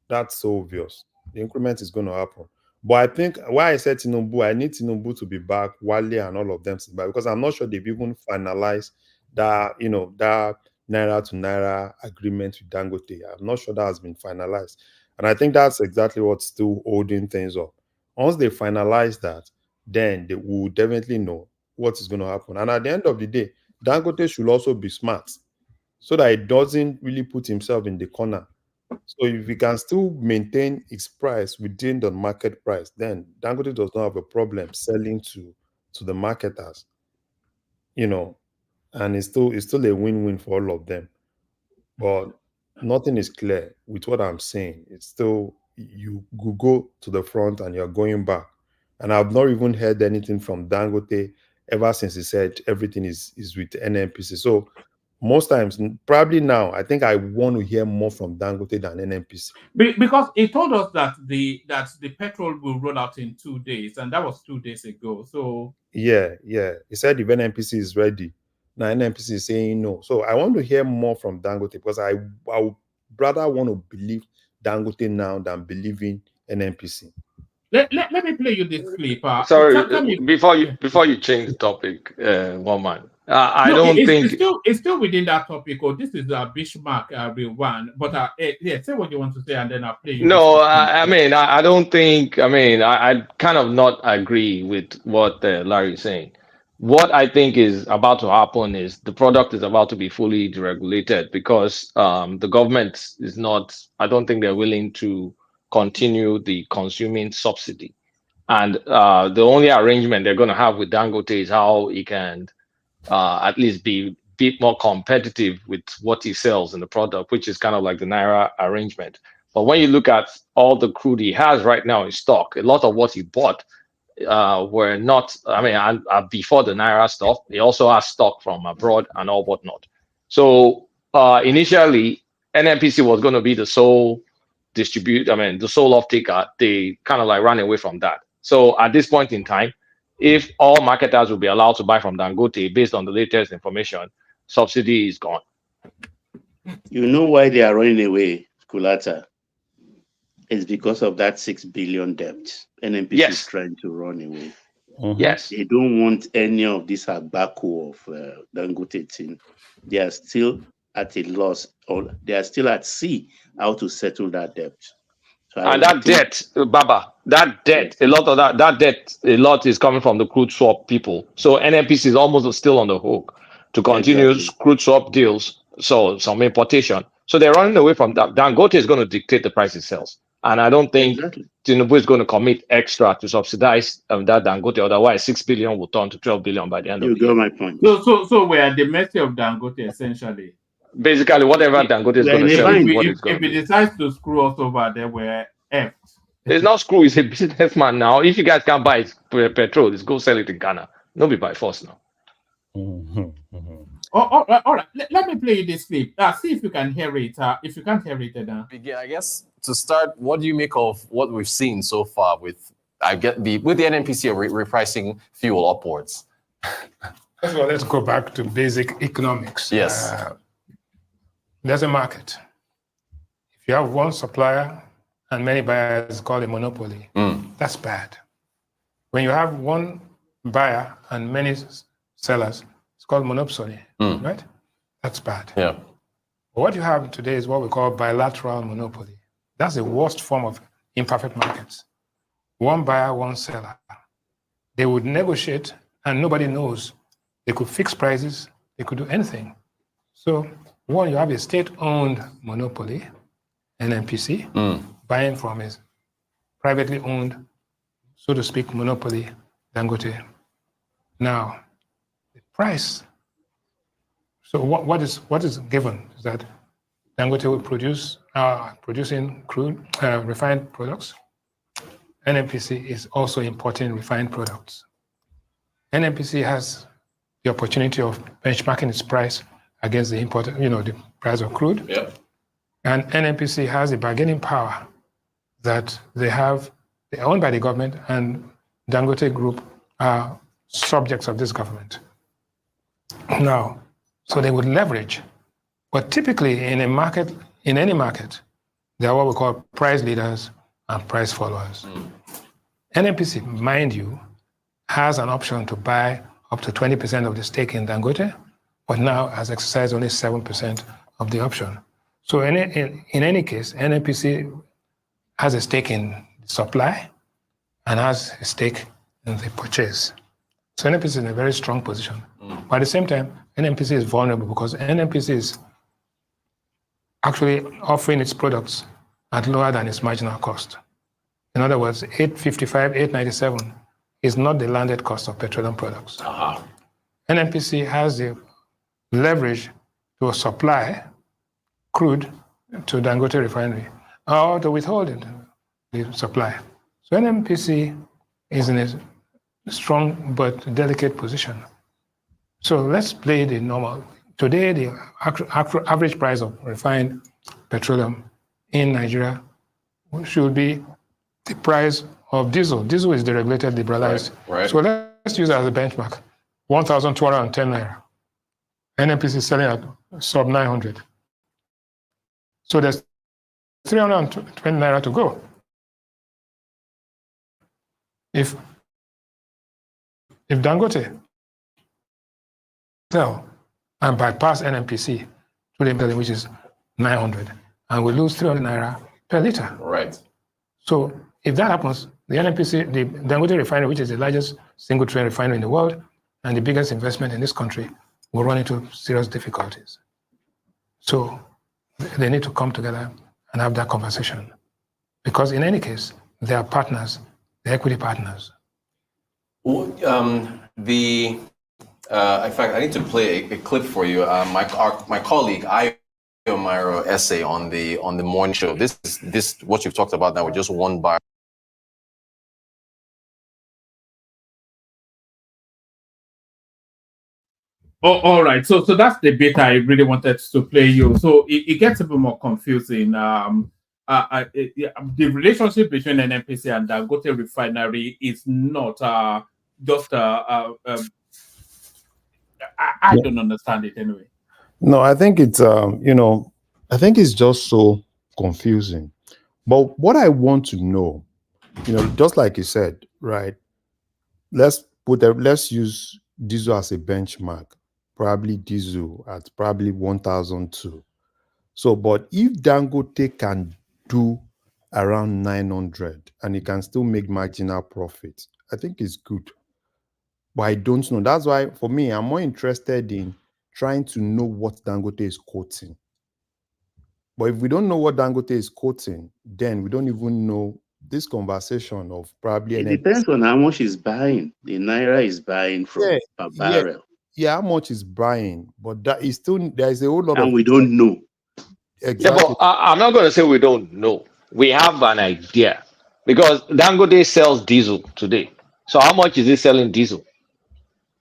That's so obvious. The increment is going to happen. But I think why I said Tinubu, I need Tinubu to be back, Wale and all of them to be back, because I'm not sure they've even finalized that, that Naira to Naira agreement with Dangote. I'm not sure that has been finalized. And I think that's exactly what's still holding things up. Once they finalize that, then they will definitely know what is going to happen. And at the end of the day, Dangote should also be smart so that he doesn't really put himself in the corner. So if we can still maintain its price within the market price, then Dangote does not have a problem selling to the marketers, and it's still a win-win for all of them. But nothing is clear with what I'm saying. It's still, you go to the front and you're going back. And I've not even heard anything from Dangote ever since he said everything is with NNPC. So most times, probably now, I think I want to hear more from Dangote than NNPC. Because he told us that the petrol will roll out in 2 days, and that was 2 days ago. So yeah. He said if NNPC is ready. Now NNPC is saying no. So I want to hear more from Dangote, because I would rather want to believe Dangote now than believing NNPC. Let me play you this clip. Sorry, before you change the topic, one man. I don't think it's still within that topic. Or this is a Bismarck real one. But say what you want to say, and then I'll play you. No, I don't think. I kind of not agree with what Larry is saying. What I think is about to happen is the product is about to be fully deregulated, because the government is not. I don't think they're willing to continue the consuming subsidy, and the only arrangement they're going to have with Dangote is how he can at least be a bit more competitive with what he sells in the product, which is kind of like the Naira arrangement. But when you look at all the crude he has right now in stock, a lot of what he bought were not, before the Naira stuff, he also has stock from abroad and all whatnot. So initially, NNPC was going to be the sole the sole off-taker. They kind of like ran away from that. So at this point in time, if all marketers will be allowed to buy from Dangote based on the latest information, subsidy is gone. You know why they are running away, Kulata? It's because of that 6 billion debt. NNPC is trying to run away. Yes. They don't want any of this abaco of Dangote thing. They are still at a loss, or they are still at sea how to settle that debt. So and that debt, Baba, that debt, a lot of that debt, a lot is coming from the crude swap people. So NNPC is almost still on the hook to continue crude swap deals. So some importation. So they're running away from that. Dangote is going to dictate the price it sells. And I don't think Tinubu is going to commit extra to subsidize that Dangote. Otherwise, 6 billion will turn to 12 billion by the end of the year. You got my point. So we're at the mercy of Dangote, essentially. Basically, whatever Dangote is going to sell is what it's going If to he be. decides to screw us over, then we're effed. It's not screw. He's a businessman now. If you guys can't buy petrol, just go sell it in Ghana. No be by force now. All right. Let me play you this clip. See if you can hear it. If you can't hear it, then begin. I guess to start, what do you make of what we've seen so far with the NNPC repricing fuel upwards? First of all, let's go back to basic economics. Yes. There's a market. If you have one supplier and many buyers, it's called a monopoly. That's bad. When you have one buyer and many sellers, it's called monopoly, right? That's bad. Yeah. What you have today is what we call bilateral monopoly. That's the worst form of imperfect markets. One buyer, one seller. They would negotiate and nobody knows. They could fix prices, they could do anything. So one, you have a state-owned monopoly, NNPC, buying from a privately owned, so to speak, monopoly, Dangote. Now, the price. So what is given is that Dangote will producing crude, refined products. NNPC is also importing refined products. NNPC has the opportunity of benchmarking its price against the import, the price of crude. Yep. And NNPC has the bargaining power that they're owned by the government, and Dangote Group are subjects of this government. Now, so they would leverage. But typically in any market, there are what we call price leaders and price followers. NNPC, mind you, has an option to buy up to 20% of the stake in Dangote, but now has exercised only 7% of the option. So in any case, NNPC has a stake in the supply and has a stake in the purchase. So NNPC is in a very strong position. But at the same time, NNPC is vulnerable because NNPC is actually offering its products at lower than its marginal cost. In other words, 855, 897 is not the landed cost of petroleum products. NNPC has the leverage to supply crude to Dangote refinery or to withhold it, the supply. So NNPC is in a strong but delicate position. So let's play the normal. Today, the average price of refined petroleum in Nigeria should be the price of diesel. Diesel is deregulated, liberalized. Right. So let's use it as a benchmark. 1,210 naira. NNPC is selling at sub 900. So there's 320 naira to go. If Dangote sell and bypass NNPC to the middle, which is 900, and we lose 300 naira per liter. Right. So if that happens, the NNPC, the Dangote refinery, which is the largest single train refinery in the world and the biggest investment in this country, will run into serious difficulties. So they need to come together and have that conversation. Because in any case, they are partners, they're equity partners. In fact, I need to play a clip for you. My colleague, Myro essay on the morning show. This what you've talked about now with just one bar. Oh, all right. So that's the bit I really wanted to play you. So it gets a bit more confusing. The relationship between NNPC and Dangote refinery is not just I don't understand it anyway. No, I think it's I think it's just so confusing. But what I want to know, just like you said, right? Let's use diesel as a benchmark. Probably diesel at probably 1,002. So, but if Dangote can do around 900 and it can still make marginal profit, I think it's good. But I don't know. That's why, for me, I'm more interested in trying to know what Dangote is quoting. But if we don't know what Dangote is quoting, then we don't even know this conversation of probably It depends on how much he's buying. The Naira is buying from per barrel. Yeah, how much is buying, but that is still there's a whole lot And of we don't know. Exactly. Yeah, but I'm not going to say we don't know. We have an idea because Dangote sells diesel today. So how much is he selling diesel?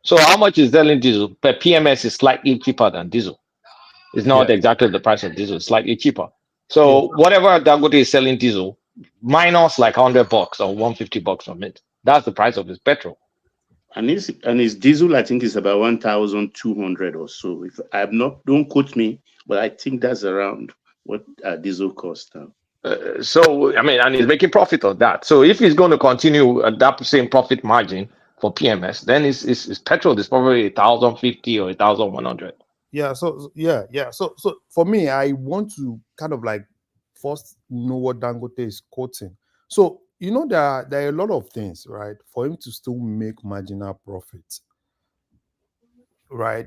So how much is selling diesel? Per PMS is slightly cheaper than diesel. It's not exactly the price of diesel, it's slightly cheaper. So whatever Dangote is selling diesel, minus like $100 or $150 from it. That's the price of his petrol. And his diesel, I think, is about 1,200 or so. If I'm not, don't quote me, but I think that's around what diesel costs now. So I mean, and he's making profit on that. So if he's going to continue at that same profit margin for PMS, then his petrol is probably 1,050 or 1,100. Yeah. So for me, I want to kind of like first know what Dangote is quoting. So there are a lot of things, right, for him to still make marginal profits, right?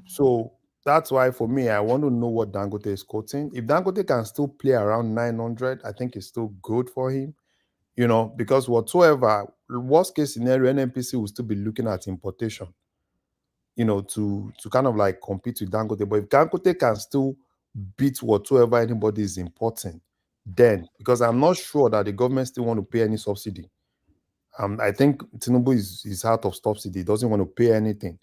So that's why for me, I want to know what Dangote is quoting. If Dangote can still play around 900, I think it's still good for him. Because whatsoever worst case scenario, NNPC will still be looking at importation, to kind of like compete with Dangote. But if Dangote can still beat whatsoever anybody is importing, then because I'm not sure that the government still want to pay any subsidy. I think Tinubu is out of subsidy. He doesn't want to pay anything.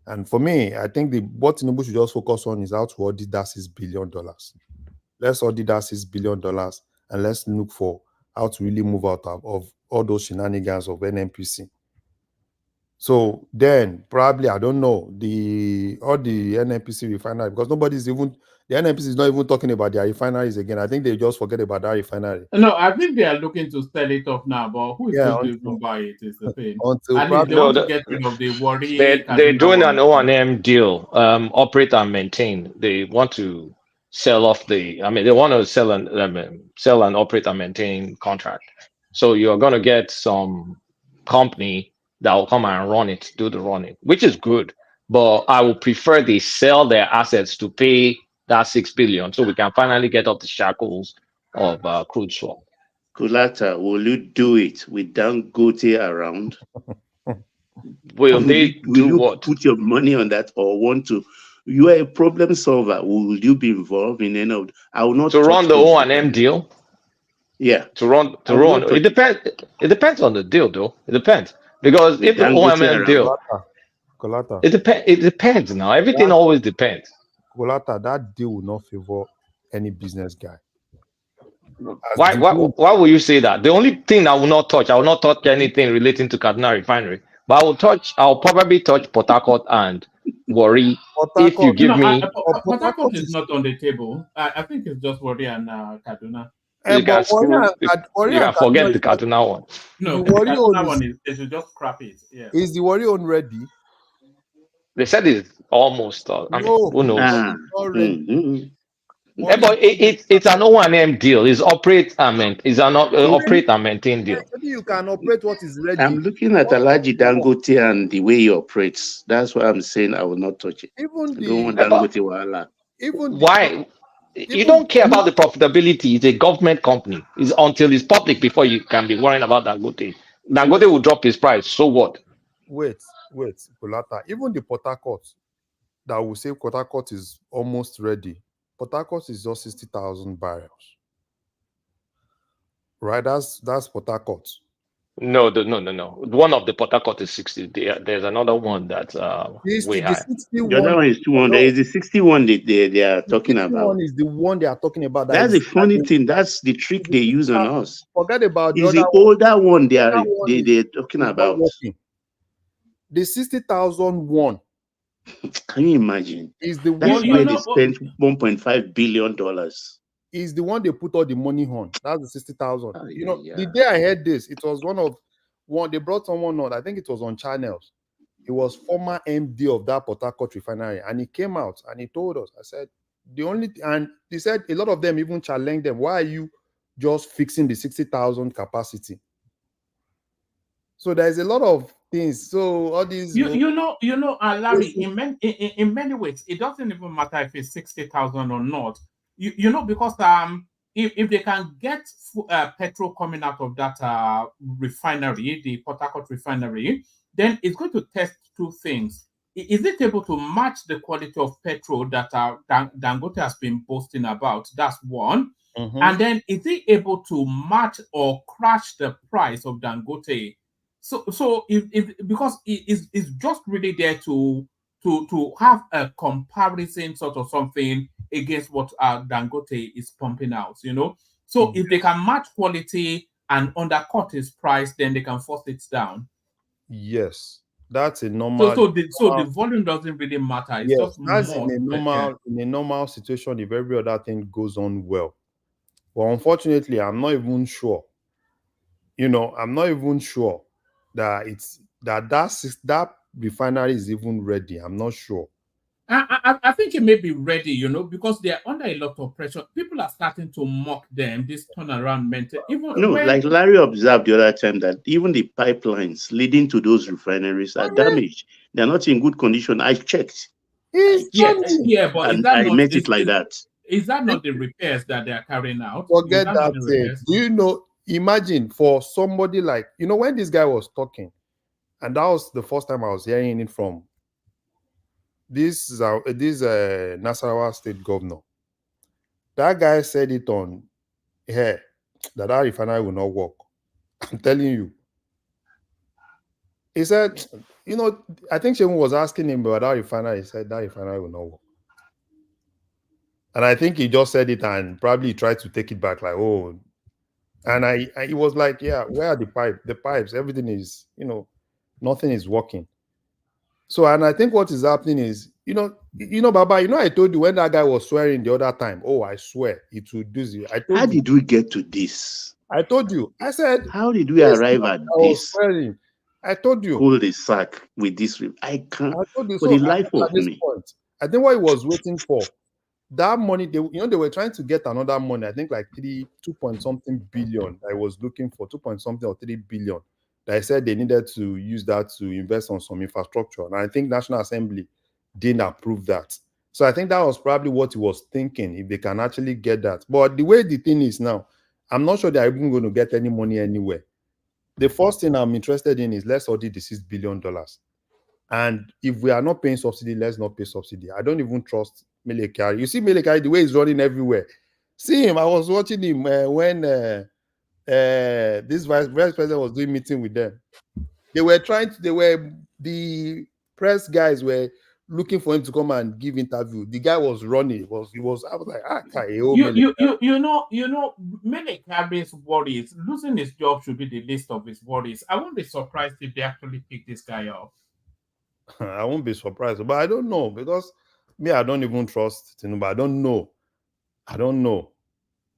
And for me, I think what Tinubu should just focus on is how to audit that $6 billion. Let's audit that $6 billion and let's look for how to really move out of all those shenanigans of NNPC. So then probably, I don't know, all the NNPC refinery, because the NNPC is not even talking about their refineries again. I think they just forget about that refinery. No, I think they are looking to sell it off now, but who is going to even buy it is the thing. At least they want to get rid of the worry. They're doing an O&M deal, operate and maintain. They want to sell off they want to sell and operate and maintain contract. So you're going to get some company that will come and run it, do the running, which is good. But I would prefer they sell their assets to pay that $6 billion so we can finally get off the shackles of crude swap. Kulata, will you do it with Dangote around? Will they do what? Put your money on that or want to? You are a problem solver. Will you be involved in any of? I will not to run the O&M deal. Yeah, to run. It depends. It depends on the deal, though. It depends because if the O&M deal, it depends. Now everything always depends. Kolata, that deal will not favor any business guy. Why will you say that? The only thing I will not touch anything relating to Kaduna Refinery. But I'll probably touch Port Harcourt and Warri. If you give me Port Harcourt is not on the table. I think it's just Warri and Kaduna. You can forget the Kaduna one. No, the Kaduna one they should just scrap it. Yeah. Is the Warri on ready? They said it's almost. Who knows? Yeah, but it's an O&M deal. It's operate and maintain deal. Maybe you can operate what is ready. I'm looking at Alhaji Dangote and the way he operates. That's why I'm saying I will not touch it. I don't want Dangote wahala. Why? You don't care about the profitability. It's a government company. It's until it's public before you can be worrying about Dangote. Dangote will drop his price. So what? Wait, Kolata. Even the Port Harcourt that will say Port Harcourt is almost ready. Port Harcourt is just 60,000 barrels. Right? That's Port Harcourt. No. One of the Port Harcourt is 60. There's another one that's way high. The other one is 200. It's the 61 they are talking about. One is the one they are talking about. That's the funny thing. That's the trick they use on us. Forget about the other older one they're talking about. The 60,000 one. Can you imagine? Is the That's one why they spent $1.5 billion. Is the one they put all the money on. That's the 60,000. The day I heard this, it was one they brought someone on. I think it was on channels. It was former MD of that Port Harcourt refinery, and he came out and he told us. I said and he said a lot of them even challenged them. Why are you just fixing the 60,000 capacity? So there's a lot of things. So all these Larry, in many ways, it doesn't even matter if it's 60,000 or not. you know, because if they can get petrol coming out of that refinery, the Port Harcourt refinery, then it's going to test two things. Is it able to match the quality of petrol that Dangote has been boasting about? That's one. And then is it able to match or crash the price of Dangote? So if because it's just really there to have a comparison sort of something against what Dangote is pumping out, you know. So if they can match quality and undercut his price, then they can force it down. Yes, that's a normal. So the volume doesn't really matter. It's just that's more. in a normal situation if every other thing goes on well. But unfortunately, I'm not even sure. You know, I'm not even sure that that refinery is even ready. I'm not sure. I think it may be ready, you know, because they are under a lot of pressure. People are starting to mock them, this turnaround mentality. Like Larry observed the other time that even the pipelines leading to those refineries are damaged. They're not in good condition. I checked. But and I met it like that. Is that not the repairs that they are carrying out? Forget that thing. Do you know, imagine for somebody like, you know, when this guy was talking, and that was the first time I was hearing it from this Nasarawa state governor. That guy said it on here that refinery will not work. I'm telling you. He said, you know, I think Shemun was asking him about that refinery. He said that refinery will not work. And I think he just said it and probably tried to take it back, like, oh. And he was like, yeah, where are the pipes? The pipes, everything is, you know, nothing is working. So, and I think what is happening is, you know, Baba, you know, I told you when that guy was swearing the other time, oh, I swear it will do this. How did we get to this? I told you. I said, how did we arrive at this? Swearing. I told you. Hold the sack with this. I can't. I told you, for the life of me. Point, I think what he was waiting for, that money, they were trying to get another money. I think like 2 point something billion. I was looking for 2 point something or 3 billion. That I said they needed to use that to invest on some infrastructure. And I think National Assembly didn't approve that. So I think that was probably what he was thinking, if they can actually get that. But the way the thing is now, I'm not sure they're even going to get any money anywhere. The first thing I'm interested in is let's audit the $6 billion. And if we are not paying subsidy, let's not pay subsidy. I don't even trust Mele Kyari. You see Mele Kyari, the way he's running everywhere. See him, I was watching him when this vice president was doing meeting with them. The press guys were looking for him to come and give interview. The guy was running. I was like, you know, Mele Kyari's worries, losing his job should be the least of his worries. I won't be surprised if they actually pick this guy up. I won't be surprised, but I don't know, because me, I don't even trust Tinubu. I don't know.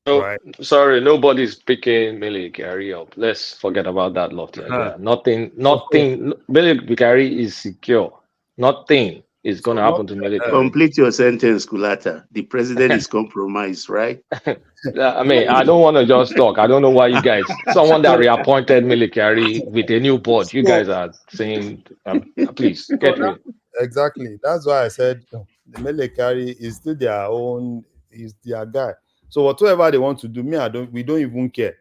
No, right? Sorry, nobody's picking Mele Kyari up. Let's forget about that lofty idea. Nothing. Mele Kyari is secure. Nothing is going to happen to Mele Kyari. Complete your sentence, Kulata. The president is compromised, right? I mean, I don't want to just talk. I don't know why you guys, someone that reappointed Mele Kyari with a new board, you guys are saying, please get rid. Exactly. That's why I said the Mele Kyari is still their own, is their guy. So whatever they want to do, we don't even care.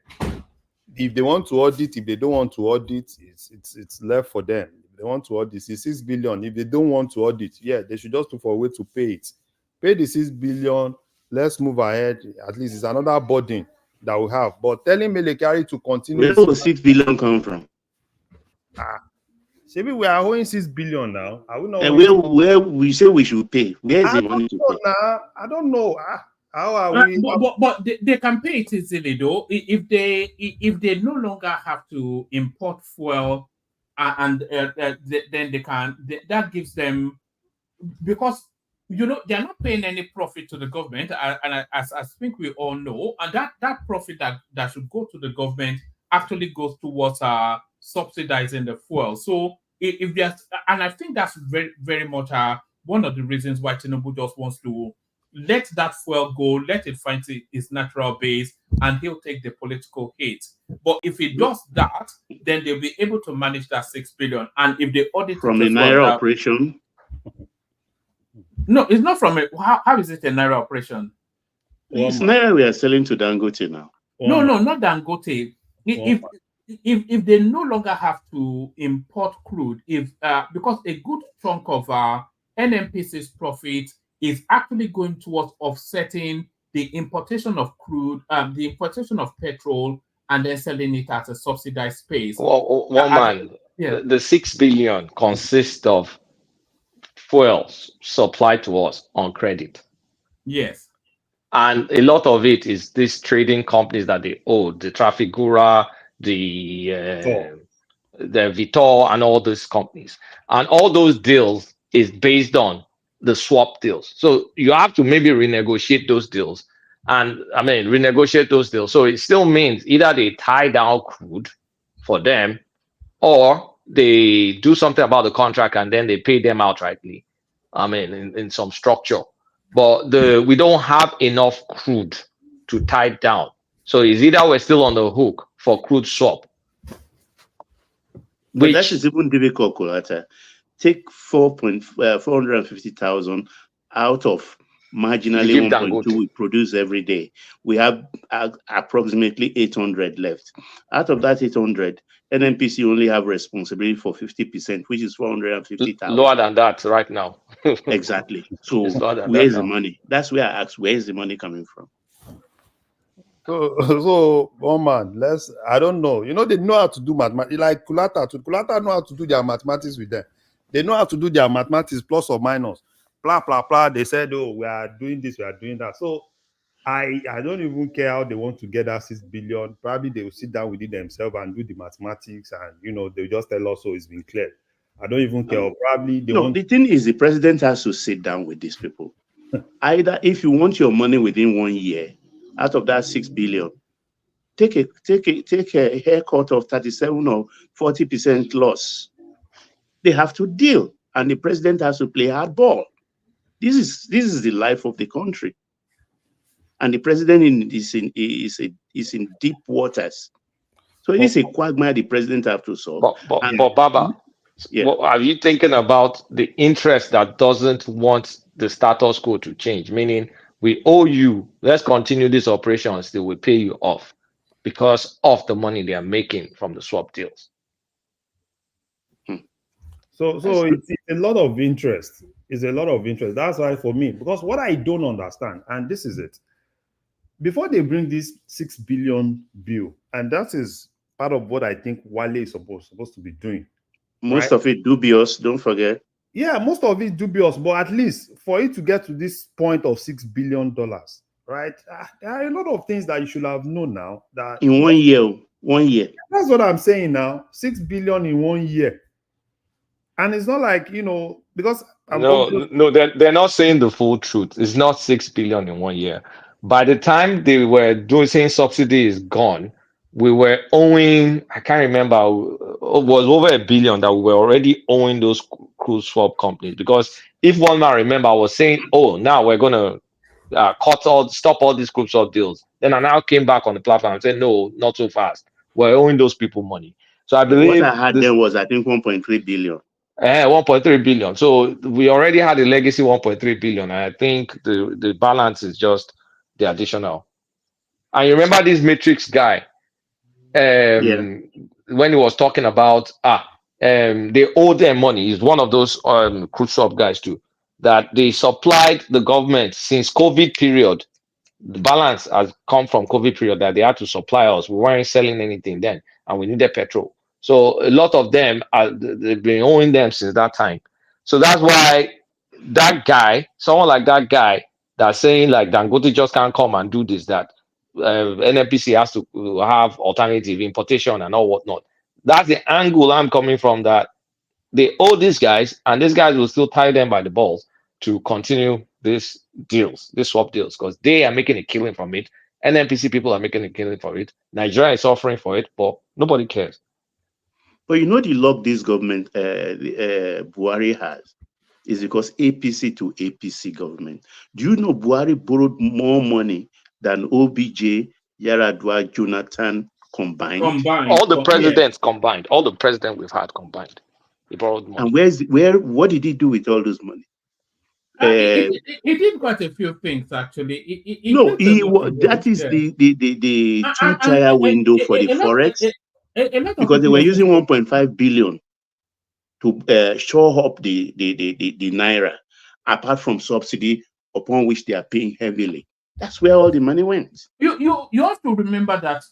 If they want to audit, if they don't want to audit, it's left for them. If they want to audit, it's 6 billion. If they don't want to audit, yeah, they should just look for a way to pay it. Pay the 6 billion. Let's move ahead. At least it's another burden that we have. But telling Mele Kyari to continue. Where does 6 billion come from? Maybe we are owing 6 billion now. I will not. And where we say we should pay? Where is the money to pay? I don't know. How are we? But they can pay it easily though. If they no longer have to import fuel, then they can. That gives them, because you know they're not paying any profit to the government, and as I think we all know, and that profit that should go to the government actually goes towards subsidizing the fuel. So if there's, and I think that's very very much one of the reasons why Tinubu just wants to let that fuel go, let it find its natural base, and he'll take the political hit. But if he does that, then they'll be able to manage that 6 billion. And if they audit from the Naira operation, no, it's not from it. How is it a Naira operation? It's Naira we are selling to Dangote now. No, not Dangote. If they no longer have to import crude, because a good chunk of NNPC's profit is actually going towards offsetting the importation of crude, the importation of petrol, and then selling it at a subsidized space. The 6 billion consists of fuels supplied to us on credit. Yes. And a lot of it is these trading companies that they own, the Trafigura, the Vitor, and all these companies. And all those deals is based on the swap deals. So you have to maybe renegotiate those deals. Renegotiate those deals. So it still means either they tie down crude for them, or they do something about the contract and then they pay them outrightly. In some structure. But we don't have enough crude to tie down. So it's either we're still on the hook for crude swap. But that is even difficult, Kolata. Take 450,000 out of marginally 1.2 we produce every day. We have approximately 800 left. Out of that 800, NNPC only have responsibility for 50%, which is 450,000. Lower than that right now. Exactly. So where's the money? That's where I ask, where is the money coming from? So man, I don't know. They know how to do mathematics. Like Kulata know how to do their mathematics with them. They know how to do their mathematics plus or minus. Blah, blah, blah. They said, oh, we are doing this, we are doing that. So I don't even care how they want to get that 6 billion. Probably they will sit down with it themselves and do the mathematics, and they'll just tell us, so it's been cleared. I don't even care. Probably the thing is, the president has to sit down with these people. Either if you want your money within 1 year, out of that 6 billion, take a haircut of 37 or 40% loss. They have to deal, and the president has to play hardball. This is the life of the country, and the president is in deep waters. So it is a quagmire the president have to solve. But Baba, are you thinking about the interest that doesn't want the status quo to change? Meaning, we owe you, let's continue this operation until we pay you off because of the money they are making from the swap deals. So it's a lot of interest. It's a lot of interest. That's why for me, because what I don't understand, and this is it, before they bring this 6 billion bill, and that is part of what I think Wale is supposed to be doing. Most of it dubious, don't forget. Yeah, most of it dubious, but at least for it to get to this point of $6 billion, right? There are a lot of things that you should have known now. That in 1 year. That's what I'm saying now. 6 billion in 1 year. And it's not like, because they're not saying the full truth. It's not 6 billion in 1 year. By the time they were saying subsidy is gone, we were owing, I can't remember, it was over $1 billion that we were already owing those cruise swap companies. Because if one man remember, I was saying, oh, now we're going to stop all these cruise swap deals. Then I now came back on the platform and said, no, not so fast. We're owing those people money. So I believe what I had there was, I think, 1.3 billion. 1.3 billion. So we already had a legacy 1.3 billion. And I think the balance is just the additional. And you remember this Matrix guy when he was talking about they owe them money. He's one of those cruise swap guys too, that they supplied the government since COVID period. The balance has come from COVID period that they had to supply us. We weren't selling anything then, and we needed petrol. So a lot of them they've been owing them since that time. So that's why that guy, someone like that guy, that's saying like Dangote just can't come and do this, that NNPC has to have alternative importation and all whatnot. That's the angle I'm coming from, that they owe these guys, and these guys will still tie them by the balls to continue these deals, these swap deals, because they are making a killing from it. NNPC people are making a killing for it. Nigeria is suffering for it, but nobody cares. But the luck this government, Buhari has, is because APC to APC government. Do you know Buhari borrowed more money than OBJ, Yaradua, Jonathan combined? All the presidents combined. All the presidents we've had combined. He borrowed money. And what did he do with all those money? He did quite a few things actually. He No, played a lot of that roles. is Yeah. the And two-tier window for the a lot forex, a lot of because they people were also using 1.5 billion to shore up the naira, apart from subsidy upon which they are paying heavily. That's where all the money went. you have to remember that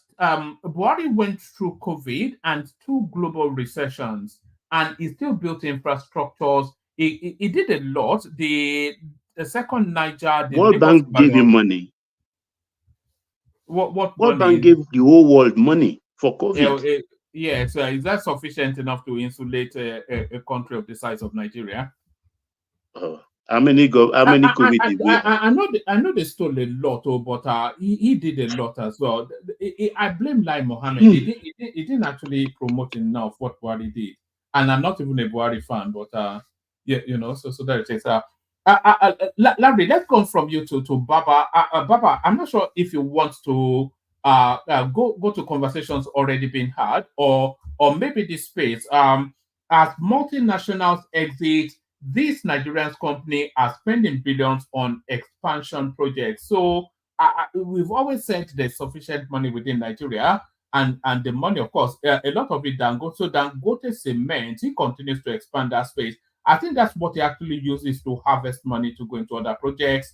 Buhari went through COVID and two global recessions, and he still built infrastructures. He did a lot. The second Niger, the World Lagos Bank gave him Ibadan. money. What World Bank money? gave the whole world money for COVID. Yeah, so is that sufficient enough to insulate a country of the size of Nigeria? How many COVID did we have? I know they stole a lot, but he did a lot as well. I blame Lai Mohammed. He didn't actually promote enough what Buhari did, and I'm not even a Buhari fan, but yeah, so that it is. Larry, let's go from you to Baba. Baba, I'm not sure if you want to go to conversations already being had, or maybe this space. As multinationals exit, these Nigerian companies are spending billions on expansion projects. So we've always said there's sufficient money within Nigeria, and the money, of course, a lot of it Dangote. So Dangote Cement, he continues to expand that space. I think that's what he actually uses to harvest money to go into other projects.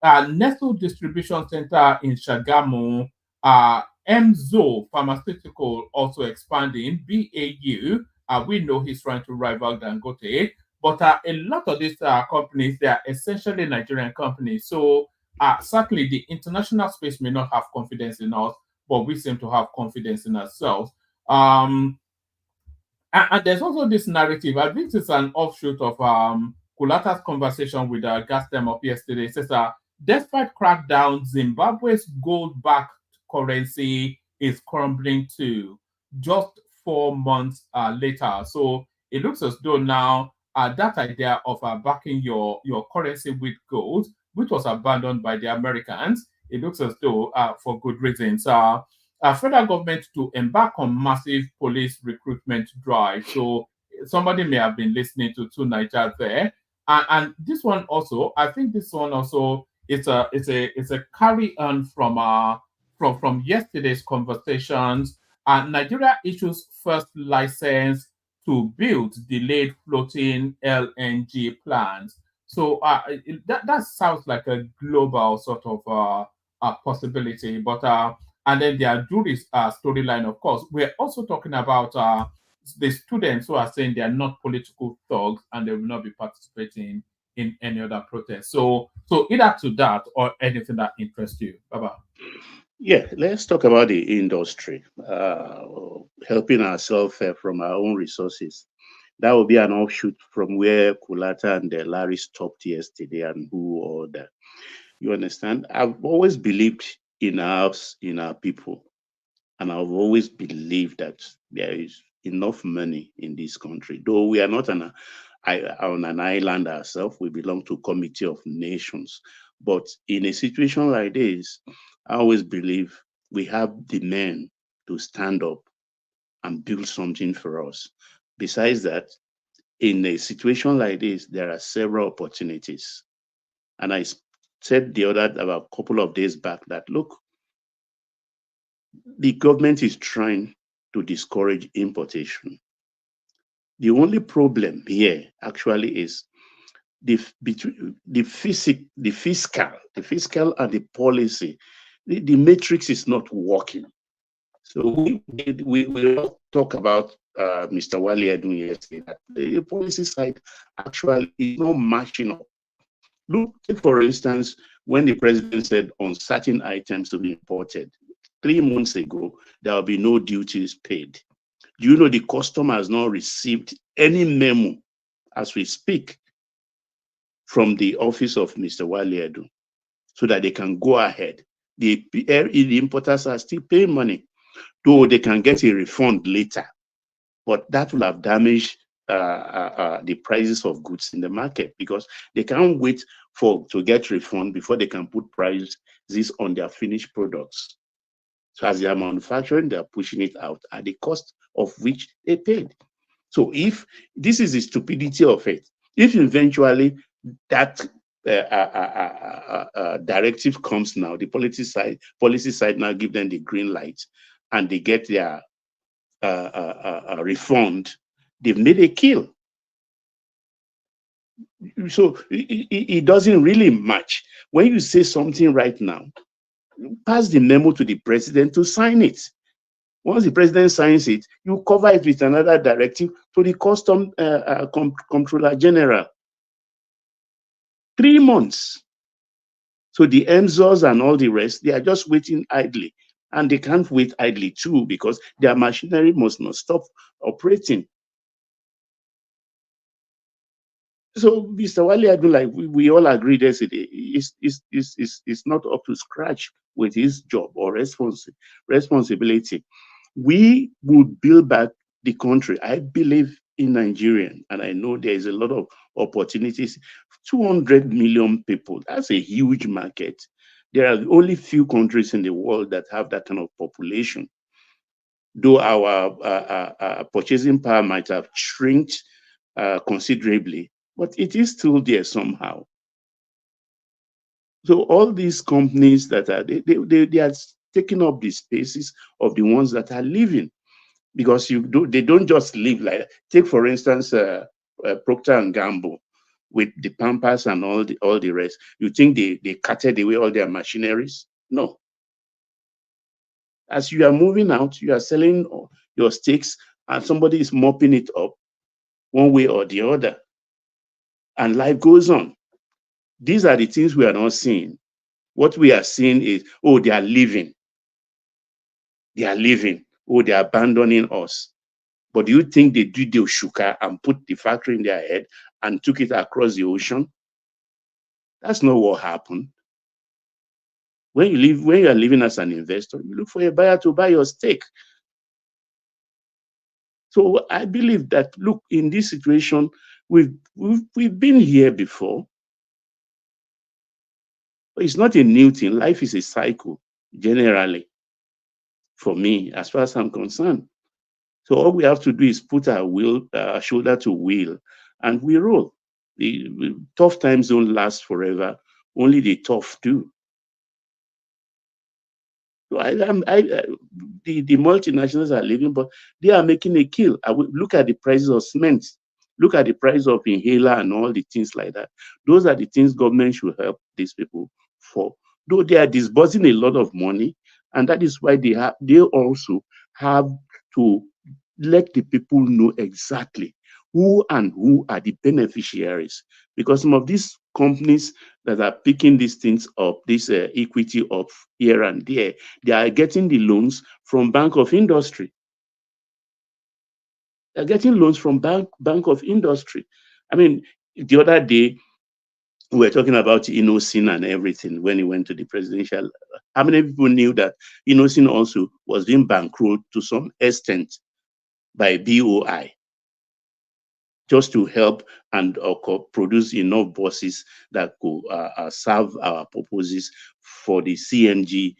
Nestle Distribution Center in Shagamu, Emzo Pharmaceutical also expanding, BAU. We know he's trying to rival Dangote, but a lot of these companies, they are essentially Nigerian companies. So certainly the international space may not have confidence in us, but we seem to have confidence in ourselves. And there's also this narrative. I think it's an offshoot of Kulata's conversation with Gastem up yesterday. It says, despite crackdown, Zimbabwe's gold-backed currency is crumbling too, just 4 months later. So it looks as though now that idea of backing your currency with gold, which was abandoned by the Americans, it looks as though for good reasons. Federal government to embark on massive police recruitment drive. So somebody may have been listening to Niger there, and this one also. I think this one also is a carry on from yesterday's conversations. Nigeria issues first license to build delayed floating LNG plants. So that sounds like a global sort of possibility, but and then the Ajuri storyline, of course. We're also talking about the students who are saying they are not political thugs and they will not be participating in any other protest. So either to that or anything that interests you. Bye-bye. Yeah, let's talk about the industry, helping ourselves from our own resources. That will be an offshoot from where Kulata and Larry stopped yesterday and who or that. You understand? I've always believed in us, in our people. And I've always believed that there is enough money in this country. Though we are not on an island ourselves, we belong to Committee of Nations. But in a situation like this, I always believe we have the men to stand up and build something for us. Besides that, in a situation like this, there are several opportunities. And I said about a couple of days back that, look, the government is trying to discourage importation. The only problem here actually is the fiscal and the policy. The matrix is not working. So we all talk about Mr. Wale Edun yesterday, that the policy side actually is not matching up. Look, take for instance, when the president said on certain items to be imported, 3 months ago, there will be no duties paid. Do you know the customer has not received any memo as we speak from the office of Mr. Wale Edun so that they can go ahead? The importers are still paying money, though they can get a refund later, but that will have damaged the prices of goods in the market because they can't wait to get refund before they can put prices on their finished products. So as they are manufacturing, they are pushing it out at the cost of which they paid. So if this is the stupidity of it, if eventually that directive comes now, the policy side now give them the green light, and they get their refund, they've made a kill. So it doesn't really match. When you say something right now, pass the memo to the president to sign it. Once the president signs it, you cover it with another directive to the custom comptroller general. 3 months. So the MZOs and all the rest, they are just waiting idly. And they can't wait idly too, because their machinery must not stop operating. So, Mr. Wale, I do like we all agreed yesterday, it's not up to scratch with his job or responsibility. We would build back the country. I believe in Nigerian, and I know there is a lot of opportunities. 200 million people, that's a huge market. There are only few countries in the world that have that kind of population. Though our purchasing power might have shrinked considerably, but it is still there somehow. So all these companies that are, they are taking up the spaces of the ones that are living, because they don't just live like that. Take, for instance, Procter and Gamble with the Pampers and all the rest. You think they carted away all their machineries? No. As you are moving out, you are selling your stakes, and somebody is mopping it up one way or the other. And life goes on. These are the things we are not seeing. What we are seeing is, oh, they are leaving. They are leaving. Oh, they are abandoning us. But do you think they did the shuka and put the factory in their head and took it across the ocean? That's not what happened. When you are living as an investor, you look for a buyer to buy your stake. So I believe that, look, in this situation, we've been here before. But it's not a new thing. Life is a cycle, generally, for me, as far as I'm concerned. So all we have to do is put our shoulder to wheel, and we roll. The tough times don't last forever. Only the tough do. So the multinationals are living, but they are making a kill. Look at the prices of cement. Look at the price of inhaler and all the things like that. Those are the things government should help these people for. Though they are disbursing a lot of money, and that is why they also have to let the people know exactly who are the beneficiaries. Because some of these companies that are picking these things up, this equity up here and there, they are getting the loans from Bank of Industry. They're getting loans from Bank of Industry. I mean, the other day, we were talking about Innocent and everything when he went to the presidential. How many people knew that Innocent also was being bankrolled to some extent by BOI, just to help and produce enough buses that could serve our purposes for the CNG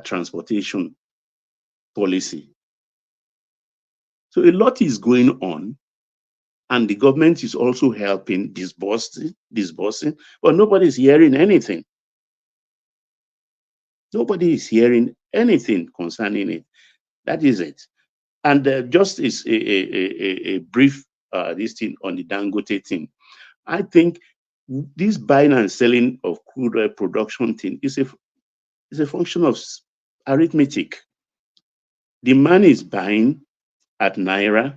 transportation policy. So a lot is going on, and the government is also helping disbursing, but nobody is hearing anything. Nobody is hearing anything concerning it. That is it. And just is a brief this thing on the Dangote thing. I think this buying and selling of crude oil production thing is a function of arithmetic. The man is buying at Naira,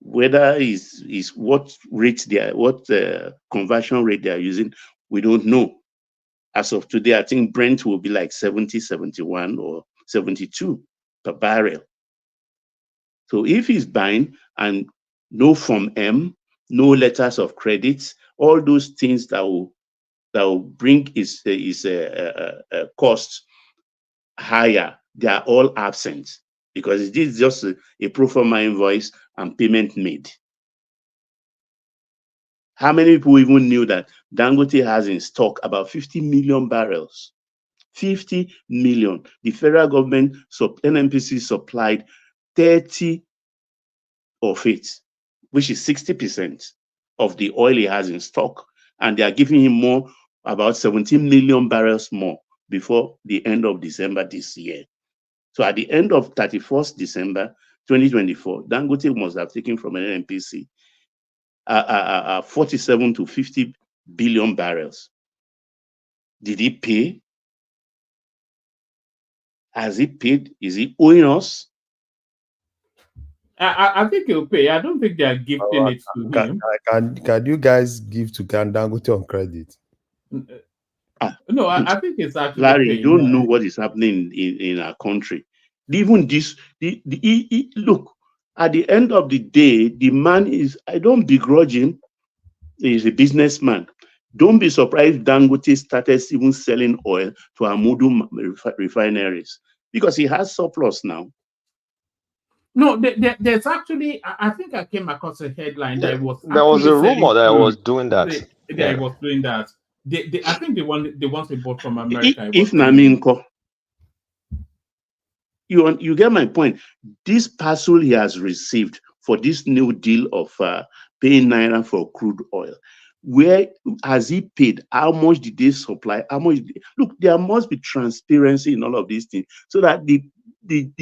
whether is what rate what conversion rate they are using, we don't know. As of today, I think Brent will be like 70, 71, or 72 per barrel. So if he's buying and no Form M, no letters of credit, all those things that will bring his cost higher, they are all absent, because it is just a pro forma invoice and payment made. How many people even knew that Dangote has in stock about 50 million barrels? 50 million. The federal government, NNPC, supplied 30 of it, which is 60% of the oil he has in stock. And they are giving him more about 17 million barrels more before the end of December this year. So at the end of 31st December 2024, Dangote must have taken from an NNPC 47 to 50 billion barrels. Did he pay? Has he paid? Is he owing us? I think he'll pay. I don't think they are gifting it to him. Can you guys give to Dangote on credit? No, I think it's actually Larry, paying. you don't know what is happening in our country. Even this, look, at the end of the day, the man is, I don't begrudge him. He's a businessman. Don't be surprised Dangote started even selling oil to Amudu refineries because he has surplus now. No, there's actually, I think I came across a headline that was there was a rumor that I was doing that. I was doing that. I think the ones they bought from America. If Naminko, you get my point. This parcel he has received for this new deal of paying Naira for crude oil, where has he paid? How much did they supply? How much? Look, there must be transparency in all of these things so that the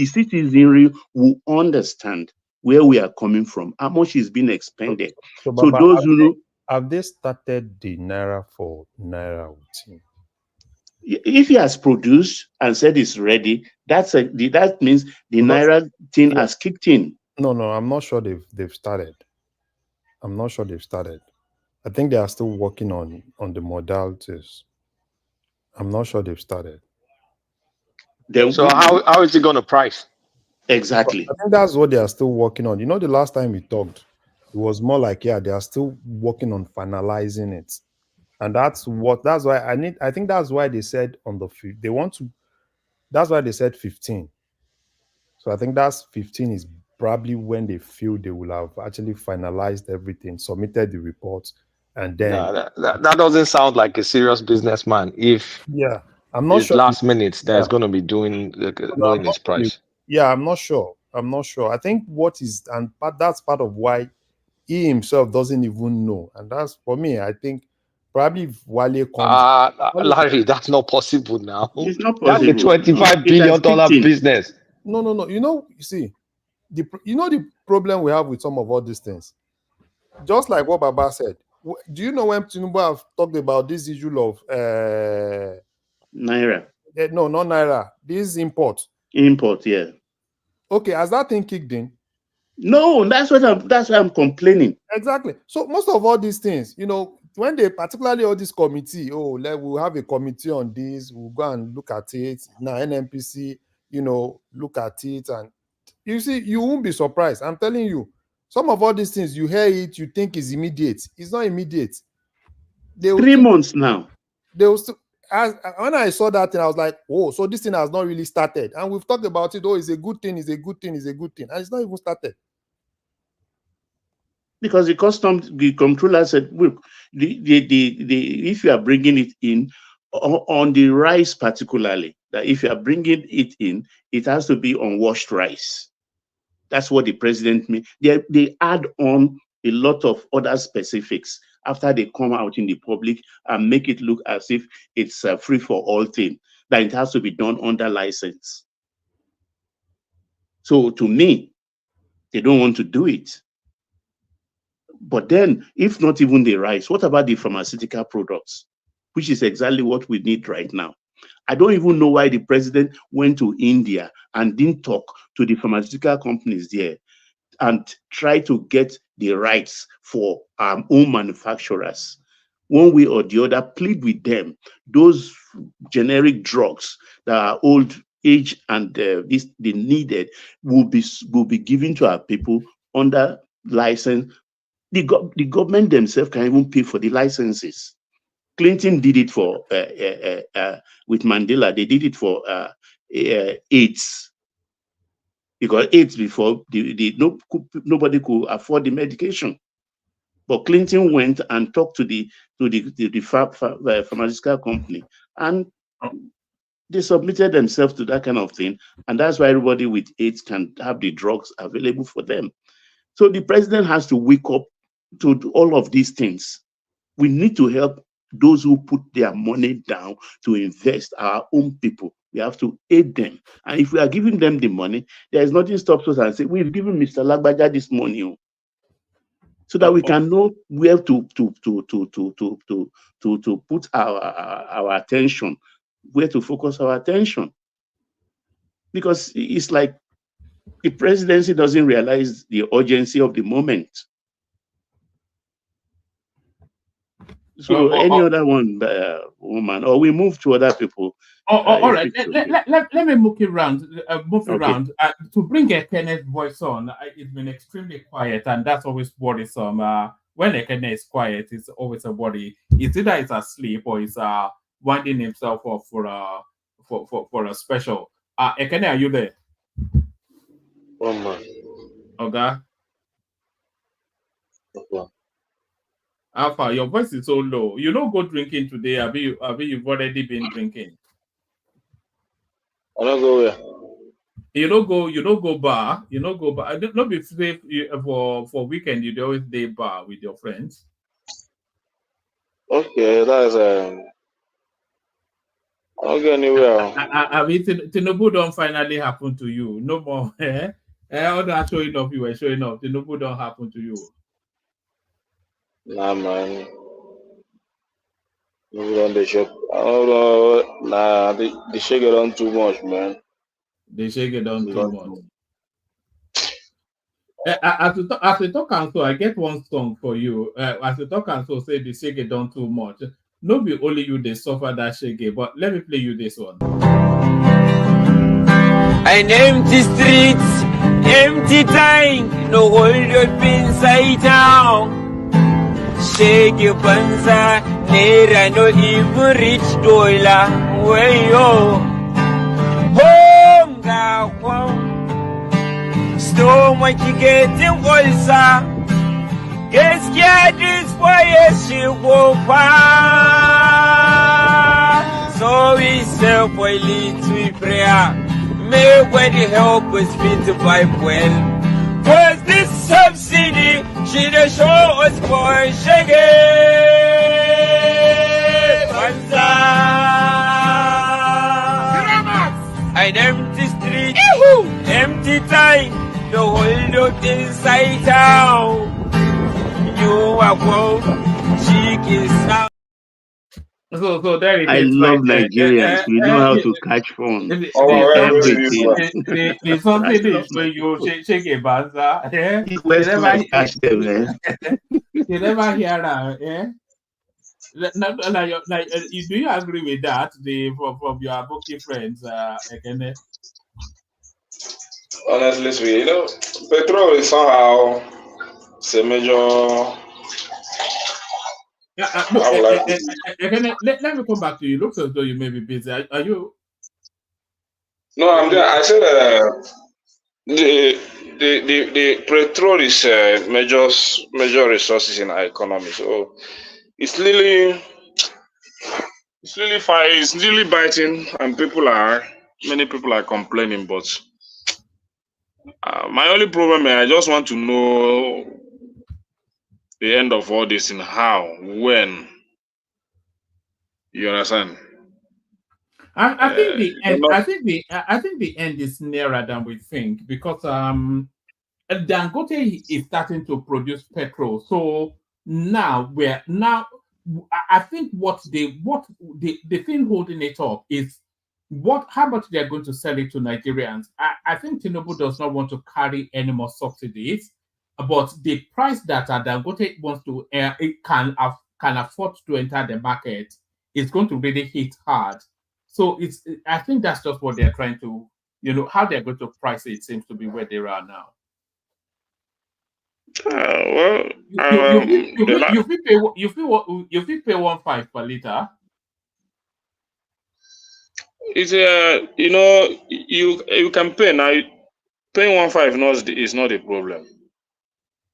citizenry will understand where we are coming from, how much is being expended. So Baba, those who know, have they started the Naira for Naira routine? If he has produced and said it's ready, that means the Naira thing has kicked in. No, I'm not sure they've started. I'm not sure they've started. I think they are still working on the modalities. I'm not sure they've started. So how is it going to price? Exactly. I think that's what they are still working on. You know, the last time we talked, it was more like, yeah, they are still working on finalizing it. And that's why I think that's why they said that's why they said 15. So I think that's 15 is probably when they feel they will have actually finalized everything, submitted the report, and then that doesn't sound like a serious businessman. If I'm not sure last minute that's going to be doing knowing his price. I'm not sure. I think that's part of why he himself doesn't even know, and that's for me. I think probably if Wale comes, Larry, that's not possible now. It's not That's a possible. $25 billion business. No. You see, the problem we have with some of all these things, just like what Baba said. Do you know when Tinubu have talked about this issue of Naira? No, not Naira. This import. Yeah. Okay, has that thing kicked in? No, that's why I'm complaining. Exactly. So most of all these things, when they particularly all this committee, we'll have a committee on this, we'll go and look at it. Now NNPC, look at it, and you see, you won't be surprised. I'm telling you, some of all these things, you hear it, you think is immediate. It's not immediate. 3 months now. They will still. When I saw that thing, I was like, oh, so this thing has not really started. And we've talked about it. Oh, it's a good thing, it's a good thing, it's a good thing. And it's not even started. Because the comptroller said, look, if you are bringing it in on the rice particularly, that if you are bringing it in, it has to be unwashed rice. That's what the president means. They add on a lot of other specifics after they come out in the public and make it look as if it's a free for all thing, that it has to be done under license. So to me, they don't want to do it. But then, if not even the rice, what about the pharmaceutical products, which is exactly what we need right now? I don't even know why the president went to India and didn't talk to the pharmaceutical companies there and try to get the rights for our own manufacturers. One way or the other, plead with them. Those generic drugs that are old age and they needed will be given to our people under license. The government themselves can even pay for the licenses. Clinton did it for with Mandela. They did it for AIDS. Because AIDS before nobody could afford the medication, but Clinton went and talked to the pharmaceutical company, and they submitted themselves to that kind of thing, and that's why everybody with AIDS can have the drugs available for them. So the president has to wake up to all of these things. We need to help those who put their money down to invest, our own people. We have to aid them. And if we are giving them the money, there is nothing stops us and say, we've given Mr. Lagbaja this money. So that we can know where to put our attention, where to focus our attention. Because it's like the presidency doesn't realize the urgency of the moment. So any other one, woman, or we move to other people. All right. Let me move it around. To bring a Kenneth voice on. It's been extremely quiet, and that's always worrisome. When a Kenneth is quiet, it's always a worry. It's either it's asleep or it's winding himself up for a special. Ekene, are you there? One man. Okay. Alpha, your voice is so low. You don't go drinking today. You've already been drinking. I don't go where. You don't go bar. You don't go bar. I don't know if for weekend you always day bar with your friends. Okay, that's I don't go anywhere. I mean, Tinubu don't finally happen to you. No more. All that showing off you were showing off. Tinubu don't happen to you. Nah, man. Maybe on the shop. I don't know. Nah, the shake it on too much, man. They shake it on too much. As we talk and so, I get one song for you. As we talk and so, say the shake it on too much. No be only you they suffer that shake, but let me play you this one. An empty street, empty tank, no hold your inside town. Shake your banza, naira no even reach dollar. Wayo, home ga home. Stomach getting ulcer. Gaskiya this boy she go far. So we say for little prayer. May God help us fit the pipe well. Cause this subsidy, she dey show us for shaggy. Banza. An empty street, empty time, the whole of inside town. You are quote, chicken sound. So there it is. I love Nigerians. We know how to catch phone. Everything. The something is when you shake a banza. Westlife catch them, man. You never hear that, do you agree with that? From your bookie friends, again. Honestly speaking, petrol is somehow a major. Let me come back to you. Looks as though you may be busy. Are you? No, I'm there. I said the petrol is major resources in our economy. So it's really fine. It's really biting, and many people are complaining. But my only problem is I just want to know the end of all this and how, when. You understand? I think the end. I think the end is nearer than we think because Dangote is starting to produce petrol. So now I think the thing holding it up is how much they are going to sell it to Nigerians. I think Tinubu does not want to carry any more subsidies, but the price that Dangote wants to it can afford to enter the market is going to really hit hard. So I think that's just what they're trying to, how they're going to price it seems to be where they are now. You pay 1.5 per liter. It's you can pay now. Paying 1.5 is not a problem.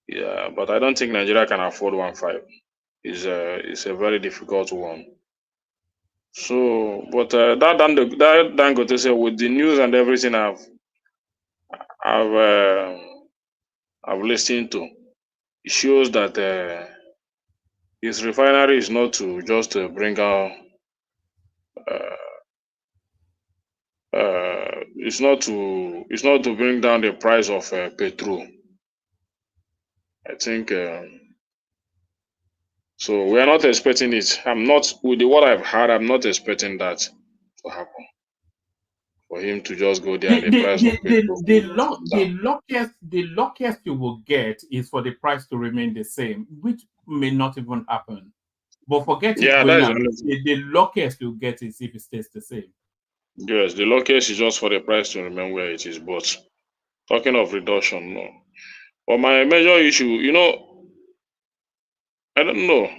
Yeah, but I don't think Nigeria can afford 1.5. It's a very difficult one. So, but that Dangote say with the news and everything I've listened to, it shows that his refinery is not to just bring out. It's not to bring down the price of petrol. I think so. We are not expecting it. I'm not with what I've heard. I'm not expecting that to happen. For him to just go there and the price of petrol. The luckiest you will get is for the price to remain the same, which may not even happen. But forget it going up. The luckiest you get is if it stays the same. Yes, the luckiest is just for the price to remain where it is. But talking of reduction, no. But my major issue, I don't know.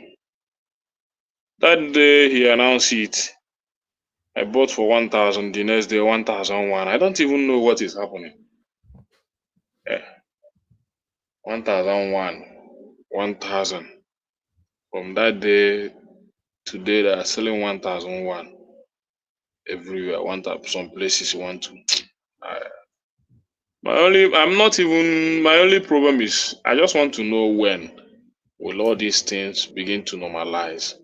That day he announced it, I bought for 1,000. The next day 1,001. I don't even know what is happening. 1,001, 1,000. From that day today, they are selling 1,001 everywhere. Some places want to. My only problem is I just want to know when will all these things begin to normalize.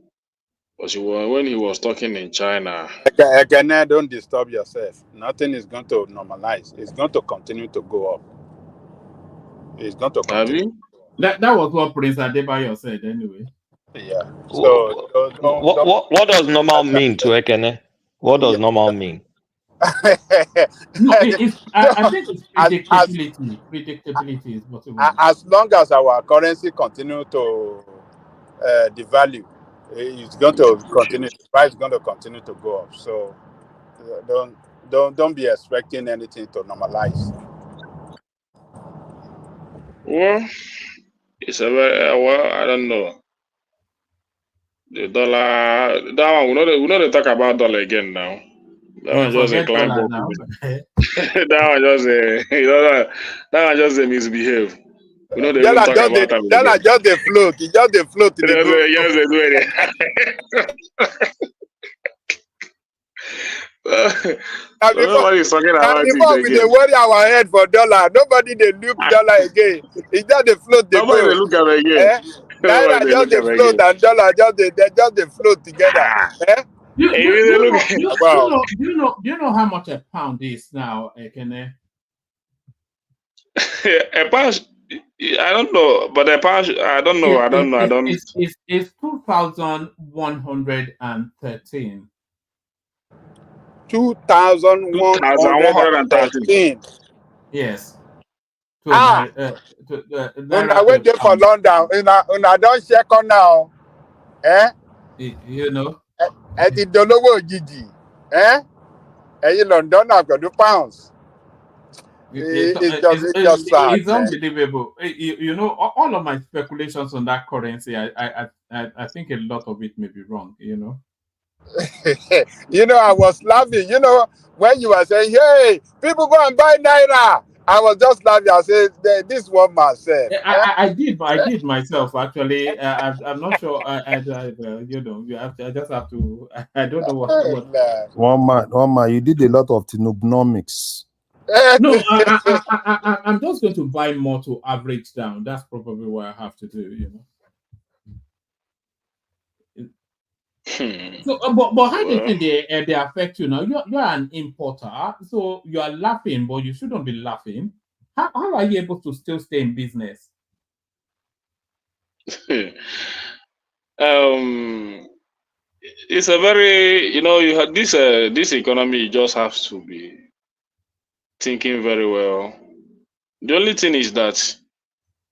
Because when he was talking in China. Again, don't disturb yourself. Nothing is going to normalize. It's going to continue to go up. It's going to continue. That was what Prince Adebayo said anyway. Yeah. So what does normal mean to Ekene? What does normal mean? No, I think it's predictability. Predictability is what it was. As long as our currency continue to devalue, it's going to continue. The price is going to continue to go up. So don't be expecting anything to normalize. Well, it's a very I don't know. The dollar, that one we know they talk about dollar again now. That one just a climb up. That one just a misbehave. We know they don't talk about that. Dollar just the float. It just the float. Yes, they do it. Nobody's talking about it again. We worry our head for dollar. Nobody they look dollar again. It's just the float. Nobody they look at it again. Naira just the float and dollar just the float together. Do you know how much a pound is now, Ekene? A pound, I don't know, but a pound, I don't know. It's 2,113. 2,113. Yes. Una wait there for London. Una don't check on now. You know. It don't know what Gigi. In London, I've got 2 pounds. It's just sad. It's unbelievable. You know, all of my speculations on that currency, I think a lot of it may be wrong. You know. I was laughing. When you were saying, "Hey, people go and buy Naira," I was just laughing. I said, "This one myself." I did myself actually. I'm not sure. I just have to. I don't know what. One man. You did a lot of Tinubunomics. No, I'm just going to buy more to average down. That's probably what I have to do. So, but how do you think they affect you now? You're an importer, so you are laughing, but you shouldn't be laughing. How are you able to still stay in business? It's a very you have this economy. You just have to be thinking very well. The only thing is that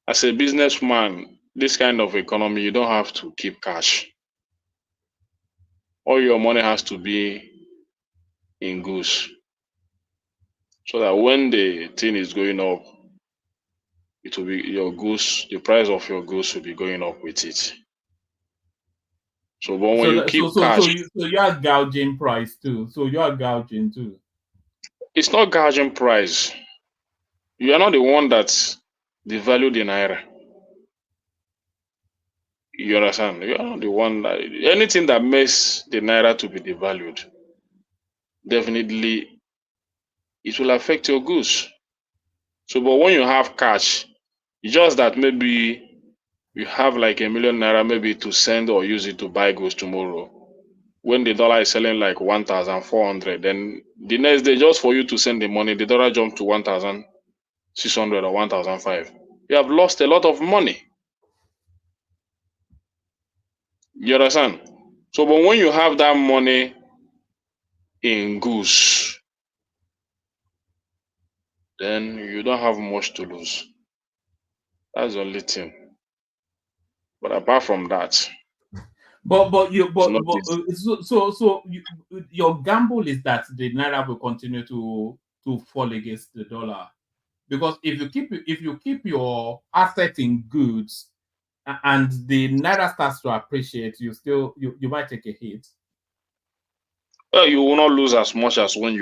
as a businessman, this kind of economy, you don't have to keep cash. All your money has to be in goods, so that when the thing is going up, it will be your goods. The price of your goods will be going up with it. So, but when you keep cash, so you are gouging price too. So you are gouging too. It's not gouging price. You are not the one that devalued the naira. You understand? You are not the one that anything that makes the naira to be devalued, definitely it will affect your goods. So, but when you have cash, it's just that maybe you have like ₦1 million maybe to send or use it to buy goods tomorrow. When the dollar is selling like 1,400, then the next day, just for you to send the money, the dollar jumped to 1,600 or 1,005. You have lost a lot of money. You understand? So, but when you have that money in goods, then you don't have much to lose. That's the only thing. But apart from that, But it's not easy. your gamble is that the naira will continue to fall against the dollar, because if you keep your asset in goods and the naira starts to appreciate, you might take a hit. Well, you will not lose as much as when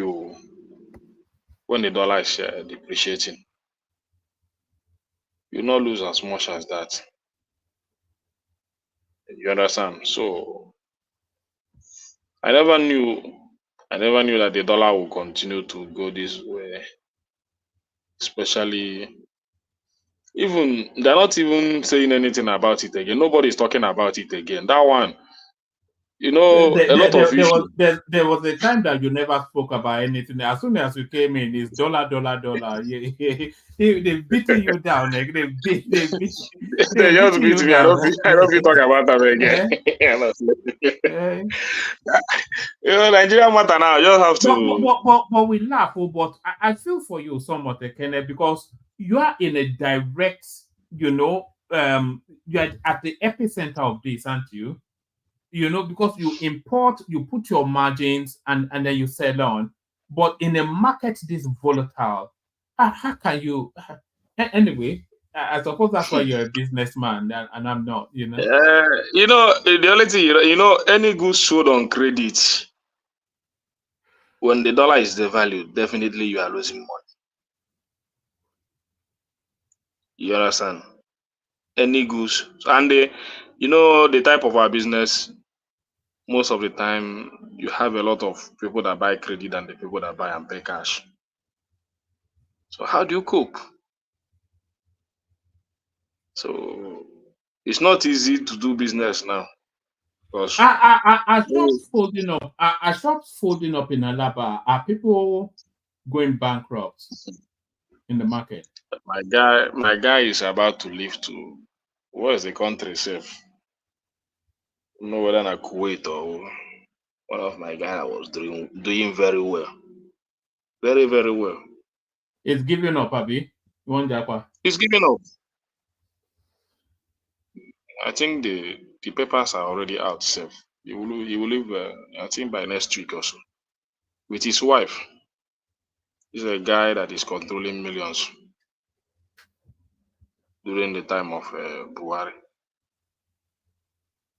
the dollar is depreciating. You will not lose as much as that. You understand? So I never knew that the dollar will continue to go this way. Especially, even they're not even saying anything about it again. Nobody's talking about it again. That one, a lot of issues. There was a time that you never spoke about anything. As soon as you came in, it's dollar, dollar, dollar. They're beating you down. Like They just beat you me. I down. don't feel talk about them again. Nigerian matter now. You just have to. But we laugh. But I feel for you somewhat, Kenneth, because you are in a direct, you are at the epicenter of this, aren't you? Because you import, you put your margins, and then you sell on. But in a market this volatile, how can you? Anyway, I suppose that's why you're a businessman, and I'm not. The only thing, any goods sold on credit, when the dollar is devalued, definitely you are losing money. You understand? Any goods, and the type of our business. Most of the time, you have a lot of people that buy credit and the people that buy and pay cash. So how do you cope? So it's not easy to do business now. Because Are shops folding up? Are shops folding up in Alaba? Are people going bankrupt in the market? my guy is about to leave to, where is the country safe? I don't know whether na Kuwait or one of my guys that was doing very well. Very, very well. It's giving up, Abi. One Japa. He's giving up. I think the papers are already out safe. He will leave, I think, by next week or so. With his wife. He's a guy that is controlling millions during the time of Buhari.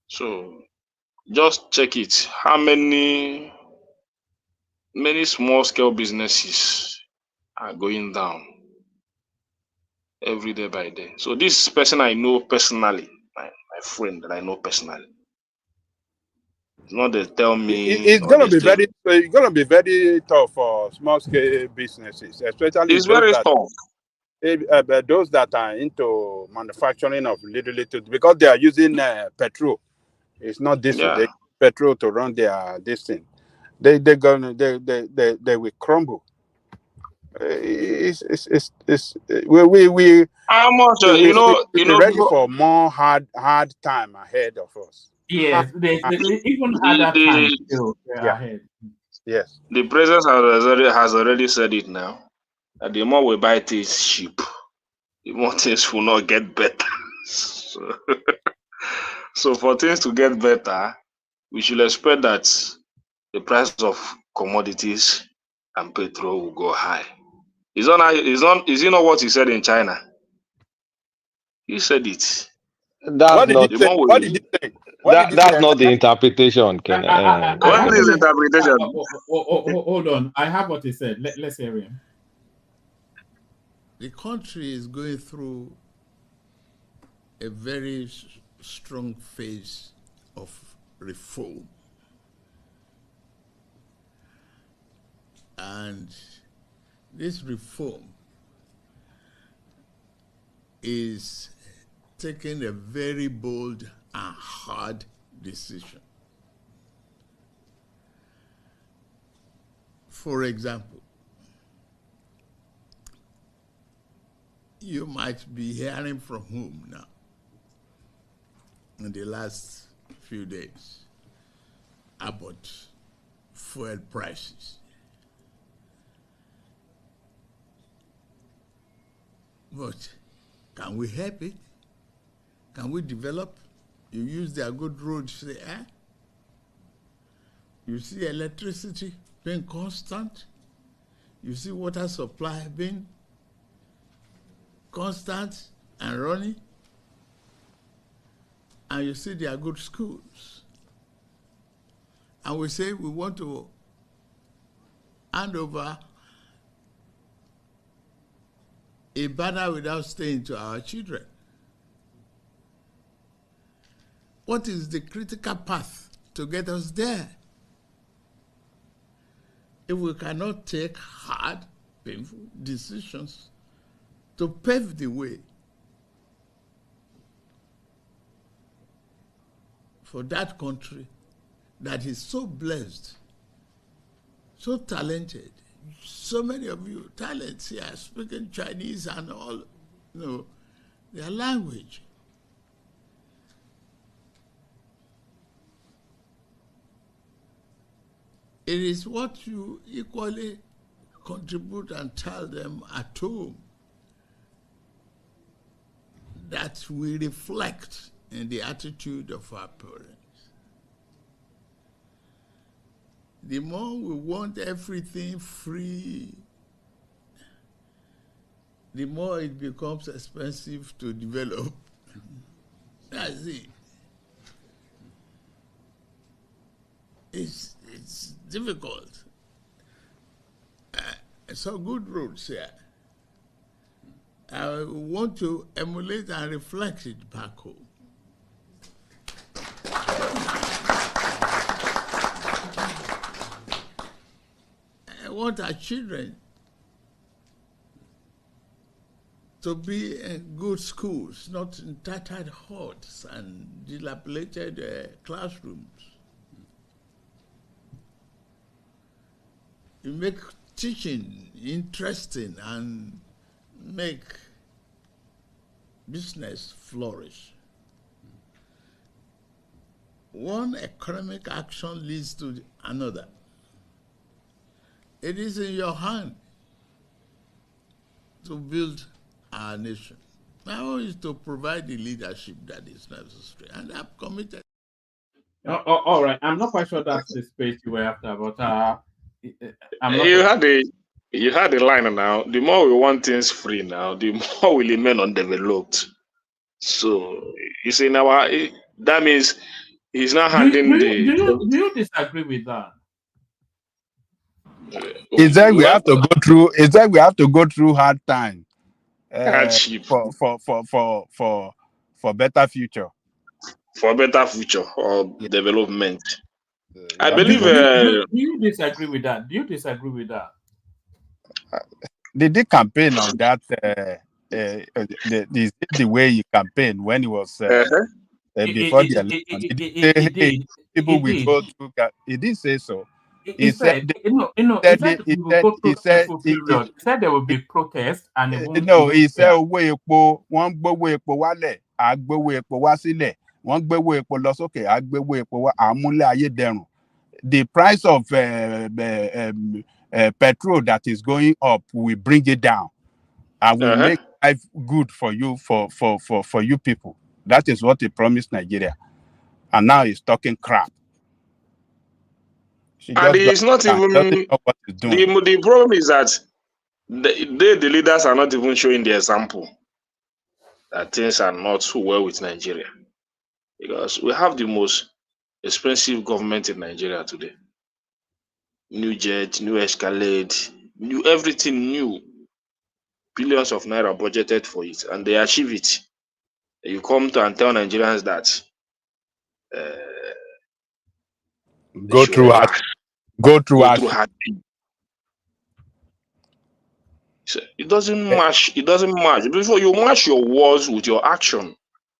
So just check it. How many small scale businesses are going down every day by day? So this person I know personally, my friend that I know personally. It's not they tell me. It's gonna be very tough for small scale businesses, especially It's very tough. Those that are into manufacturing of little because they are using petrol. It's not diesel. Yeah. They use petrol to run this thing. They will crumble. We How much we're ready for more hard time ahead of us. Yes, there's even harder time still ahead. Yes. The president has already said it now. That the more we buy things cheap, the more things will not get better. So for things to get better, we should expect that the price of commodities and petrol will go high. Is it not what he said in China? He said it. That's not. What did he say? That's not the interpretation, Ken. What is the interpretation? Hold on. I have what he said. Let's hear him. The country is going through a very strong phase of reform. And this reform is taken a very bold and hard decision. For example, you might be hearing from home now in the last few days about fuel prices. But can we help it? Can we develop? You use their good roads there. You see electricity being constant. You see water supply being constant and running. And you see their good schools. And we say we want to hand over a banner without staying to our children. What is the critical path to get us there? If we cannot take hard, painful decisions to pave the way for that country that is so blessed, so talented, so many of you talents here speaking Chinese and all, their language. It is what you equally contribute and tell them at home that we reflect in the attitude of our parents. The more we want everything free, the more it becomes expensive to develop. That's it. It's difficult. So good roads here. I want to emulate and reflect it back home. I want our children to be in good schools, not in tattered huts and dilapidated classrooms. You make teaching interesting and make business flourish. One economic action leads to another. It is in your hand to build our nation. Now is to provide the leadership that is necessary, and I'm committed. All right, I'm not quite sure that's the space you were after, but I'm not. You had the line now. The more we want things free now, the more we remain undeveloped. So you see now that means he's not handing do you disagree with that? Is that we have to go through? Is that we have to go through hard time for better future? For better future or development. I believe. Do you disagree with that? Do you disagree with that? Did they campaign on that? Is it the way you campaign when it was before the election? People will go through. He didn't say so. He said there will be protests and it won't. No, he said one gbowó epo wálẹ̀, àgbowó epo wá sílẹ̀, one gbowó epo lọ sókè, àgbowó epo wá, àmúlẹ̀ ayédẹrùn. The price of petrol that is going up will bring it down, and will make life good for you, for you people. That is what he promised Nigeria, and now he's talking crap. And it's not even the problem is that the leaders are not even showing the example that things are not so well with Nigeria, because we have the most expensive government in Nigeria today. New jet, new Escalade, new everything new. Billions of naira budgeted for it, and they achieve it. You come to and tell Nigerians that go through hard. So it doesn't match. It doesn't match. Before you match your words with your action,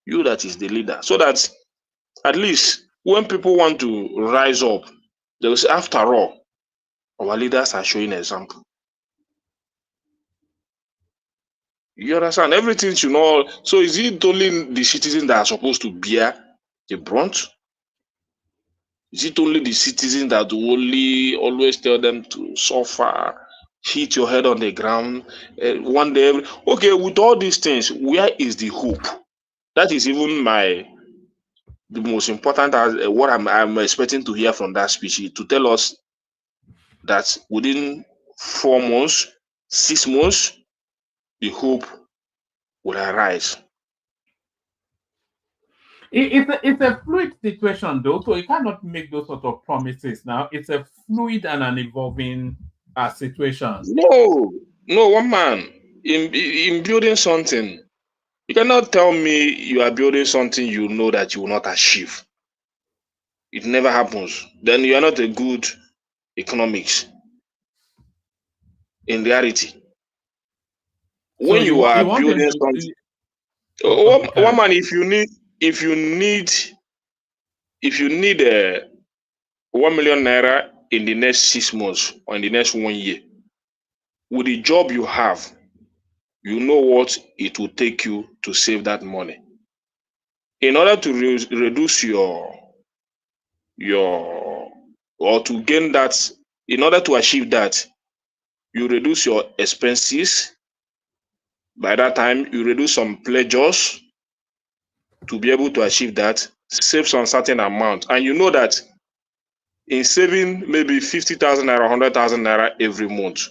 You that is the leader. So that at least when people want to rise up, they will say, after all, our leaders are showing example. You understand? Everything should know. So is it only the citizens that are supposed to bear the brunt? Is it only the citizens that only always tell them to suffer, hit your head on the ground, one day? Okay, with all these things, where is the hope? That is even the most important, what I'm expecting to hear from that speech, to tell us that within 4 months, 6 months, the hope will arise. It's a fluid situation, though, so you cannot make those sort of promises now. It's a fluid and an evolving situation. No, one man in building something, you cannot tell me you are building something you know that you will not achieve. It never happens. Then you are not a good economics. In reality, when you are building something, one man, if you need 1 million naira in the next 6 months or in the next 1 year, with the job you have, you know what it will take you to save that money. In order to reduce or to gain that, in order to achieve that, you reduce your expenses. By that time, you reduce some pleasures to be able to achieve that, save some certain amount. And you know that in saving maybe 50,000 naira, 100,000 naira every month,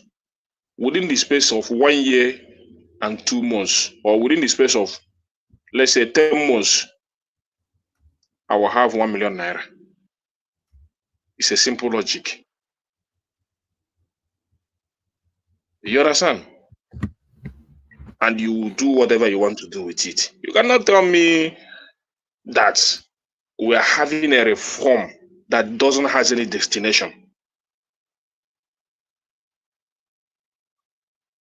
within the space of 1 year and 2 months, or within the space of, let's say, 10 months, I will have 1 million naira. It's a simple logic. You understand? And you will do whatever you want to do with it. You cannot tell me that we are having a reform that doesn't have any destination.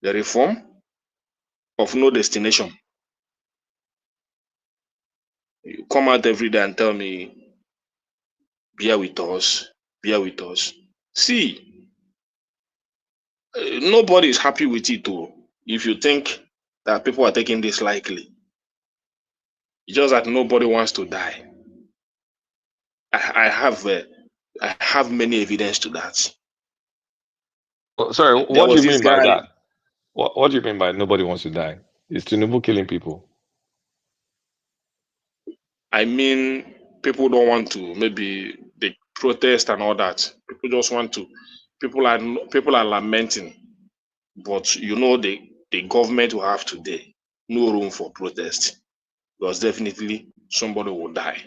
The reform of no destination. You come out every day and tell me, bear with us, bear with us. See, nobody is happy with it too. If you think that people are taking this lightly, it's just that nobody wants to die. I have many evidence to that. Sorry, what do you mean by that? What do you mean by nobody wants to die? Is Tinubu killing people? I mean, people don't want to, maybe they protest and all that. People just want to. People are lamenting, but you know the government we have today, no room for protest, because definitely somebody will die.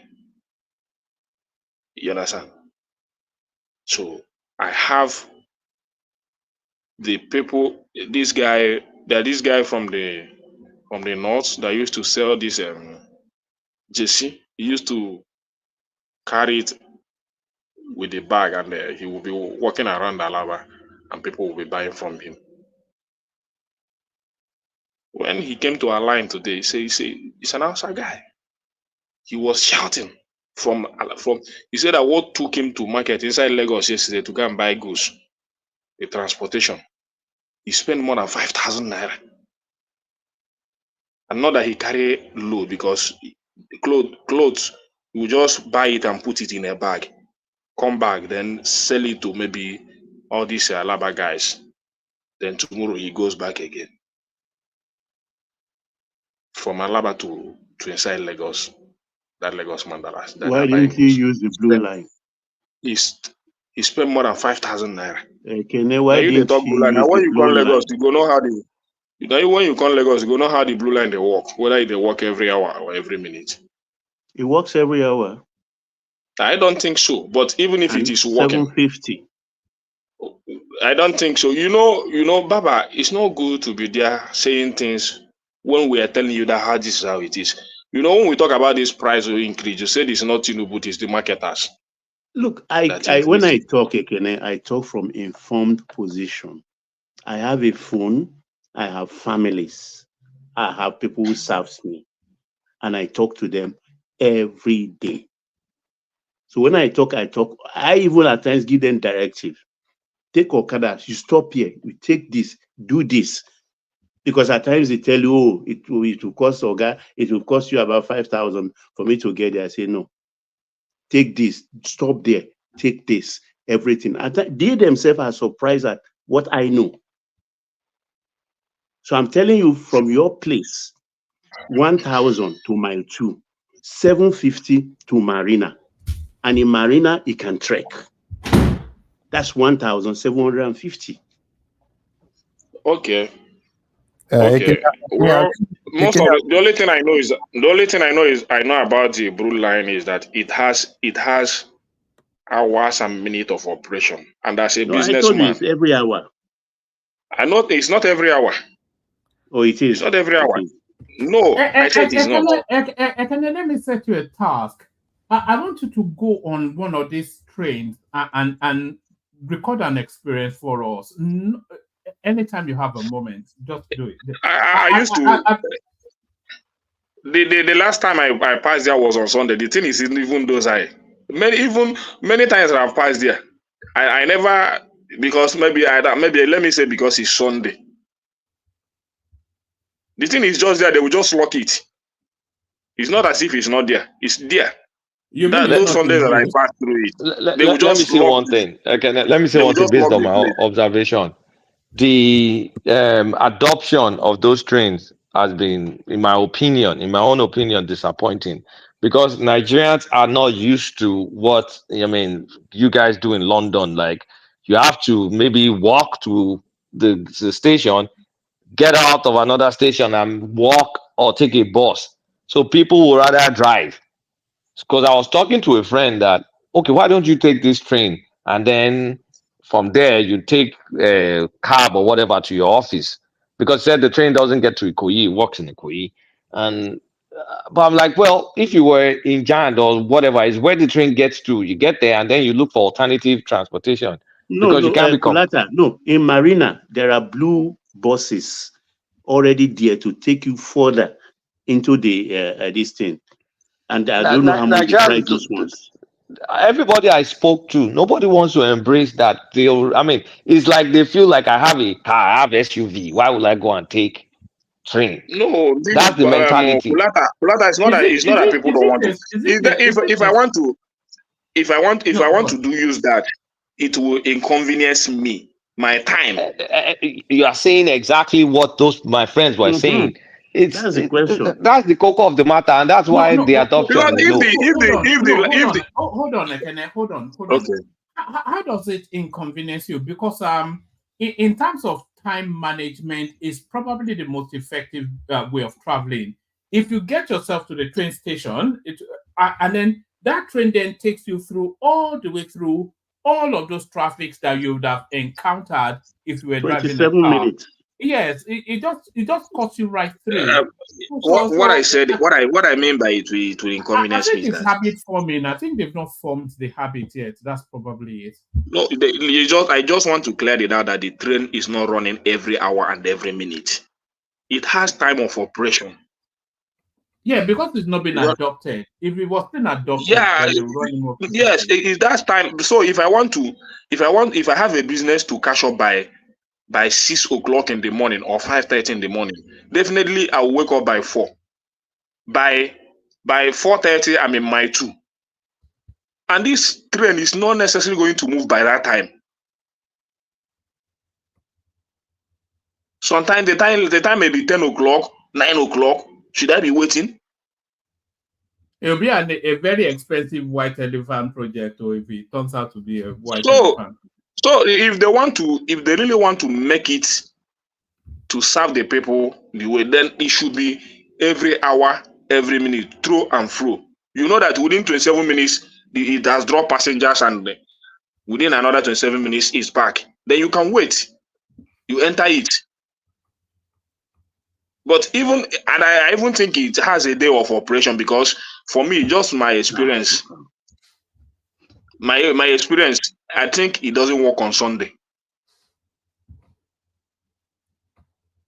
You understand? So I have the people. This guy from the north that used to sell this JC. He used to carry it with a bag, and he will be walking around Alaba, and people will be buying from him. When he came to our line today, he said he's an outside guy. He was shouting from. He said that what took him to market inside Lagos yesterday to go and buy goods, the transportation. He spent more than 5,000 naira. And not that he carry load, because clothes, you just buy it and put it in a bag, come back, then sell it to maybe all these Alaba guys. Then tomorrow he goes back again. From Alaba to inside Lagos. That Lagos Mandala. Why didn't he use the blue line? He spent more than 5,000 naira. Okay, now why didn't he use now when the you come blue Lagos, line? you go know how the. When you come Lagos, you go know how the blue line they work. Whether they work every hour or every minute. It works every hour. I don't think so. But even if it is working, 750. I don't think so. You know, Baba, it's not good to be there saying things when we are telling you that how this is how it is. You know, when we talk about this price increase, you said it's not Tinubu, it's the marketers. Look, when I talk, Ekene, I talk from informed position. I have a phone. I have families. I have people who serves me. and I talk to them every day. So when I talk, I even at times give them directive. Take Okada, you stop here, you take this, do this. Because at times they tell you, oh, it will cost Oga, it will cost you about 5,000 for me to get there. I say, no, take this, stop there, take this, everything. And they themselves are surprised at what I know. So I'm telling you, from your place, 1,000 to mile 2, 750 to Marina. And in Marina, you can trek. That's 1,750. Okay. Okay. Well, the only thing I know about the Blue Line is that it has hours and minutes of operation, and as a businessman, I told you it's every hour. I know it's not every hour. Oh, it is. It's not every hour. No, I said it's not. Let me set you a task. I want you to go on one of these trains and record an experience for us. Anytime you have a moment, just do it. I used to. The last time I passed there was on Sunday. The thing is, even those many times I've passed there, I never, because maybe let me say because it's Sunday. The thing is just there. They will just lock it. It's not as if it's not there. It's there. Those Sundays that I passed through it, let me say one thing. Okay, let me say one thing based on my observation. The adoption of those trains has been, in my own opinion, disappointing, because Nigerians are not used to what you guys do in London. Like, you have to maybe walk to the station, get out of another station and walk or take a bus. So people will rather drive. Because I was talking to a friend that, okay, why don't you take this train and then from there you take a cab or whatever to your office? Because said the train doesn't get to Ikoyi, it works in Ikoyi. And but I'm like, well, if you were in Jand or whatever, is where the train gets to. You get there and then you look for alternative transportation. No, in Marina there are blue buses already there to take you further into the this thing. And I don't know how much you price those ones. Everybody I spoke to, nobody wants to embrace that. It's like they feel like I have a car, I have SUV. Why would I go and take train? No, that's the mentality. Kulata, it's not that people don't want to. If I want to use that, it will inconvenience me, my time. You are saying exactly what my friends were saying. That's the question. That's the cocoa of the matter, and that's why the adoption. Hold on, Ekene, hold on. Okay. How does it inconvenience you? Because in terms of time management, is probably the most effective way of traveling. If you get yourself to the train station, and then that train then takes you through all the way through all of those traffics that you would have encountered if you were driving a car. 27 minutes. Yes, it just cuts you right through. What I mean by it will inconvenience I me think it's habit forming. I think they've not formed the habit yet. That's probably it. No, I just want to clear it out that the train is not running every hour and every minute. It has time of operation. Yeah, because it's not been adopted. If it was been adopted, yes, it does time. So if I have a business to cash up by 6 o'clock in the morning or 5:30 in the morning, definitely I'll wake up by 4. By 4:30, I'm in mile 2. And this train is not necessarily going to move by that time. Sometimes the time may be 10 o'clock, 9 o'clock. Should I be waiting? It'll be a very expensive white elephant project, or if it turns out to be a white elephant. So if they really want to make it to serve the people the way, then it should be every hour, every minute, through and through. You know that within 27 minutes, it has dropped passengers, and within another 27 minutes, it's back. Then you can wait. You enter it. But I even think it has a day of operation, because for me, just my experience, I think it doesn't work on Sunday.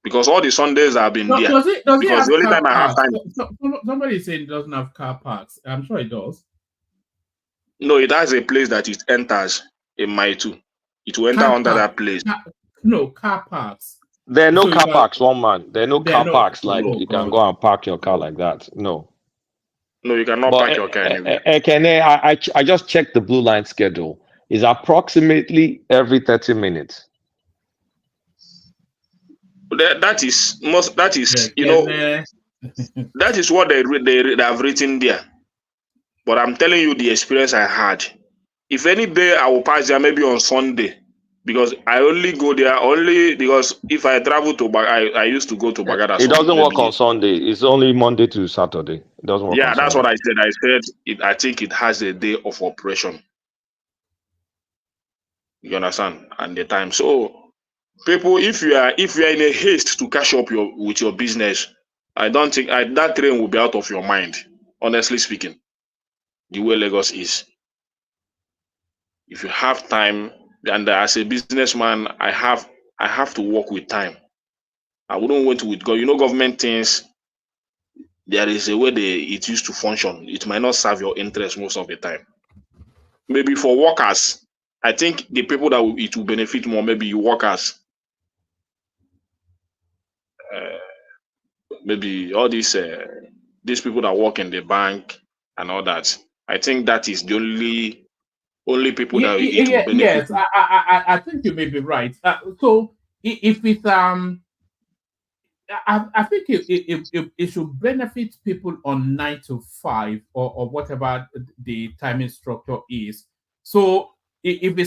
because all the Sundays have been there. Does it Because have the only car time I have parks? time. Somebody is saying it doesn't have car parks. I'm sure it does. No, it has a place that it enters in my two. It will enter under that place. Car parks. There are no So car parks, one man. There are no car parks like no. you can go and park your car like that. No. No, you cannot park your car anywhere. I just checked the blue line schedule. It's approximately every 30 minutes. That is you know, that is what they have written there. But I'm telling you the experience I had. If any day I will pass there, maybe on Sunday, because I only go there only because if I travel to I used to go to Bagada. It doesn't work on Sunday. It's only Monday to Saturday. It doesn't work. Yeah, on that's Sunday. what I said. I said I think it has a day of operation. You understand? And the time. So people, if you are in a haste to catch up with your business, I don't think that train will be out of your mind. Honestly speaking, the way Lagos is. If you have time, and as a businessman, I have to work with time. I wouldn't want to with God. You know, government things. There is a way it used to function. It might not serve your interest most of the time. Maybe for workers, I think the people that it will benefit more. Maybe you workers. Maybe all these people that work in the bank and all that. I think that is the only people that it will benefit. Yes, I think you may be right. So if it's I think it should benefit people on 9 to 5 or whatever the timing structure is. So if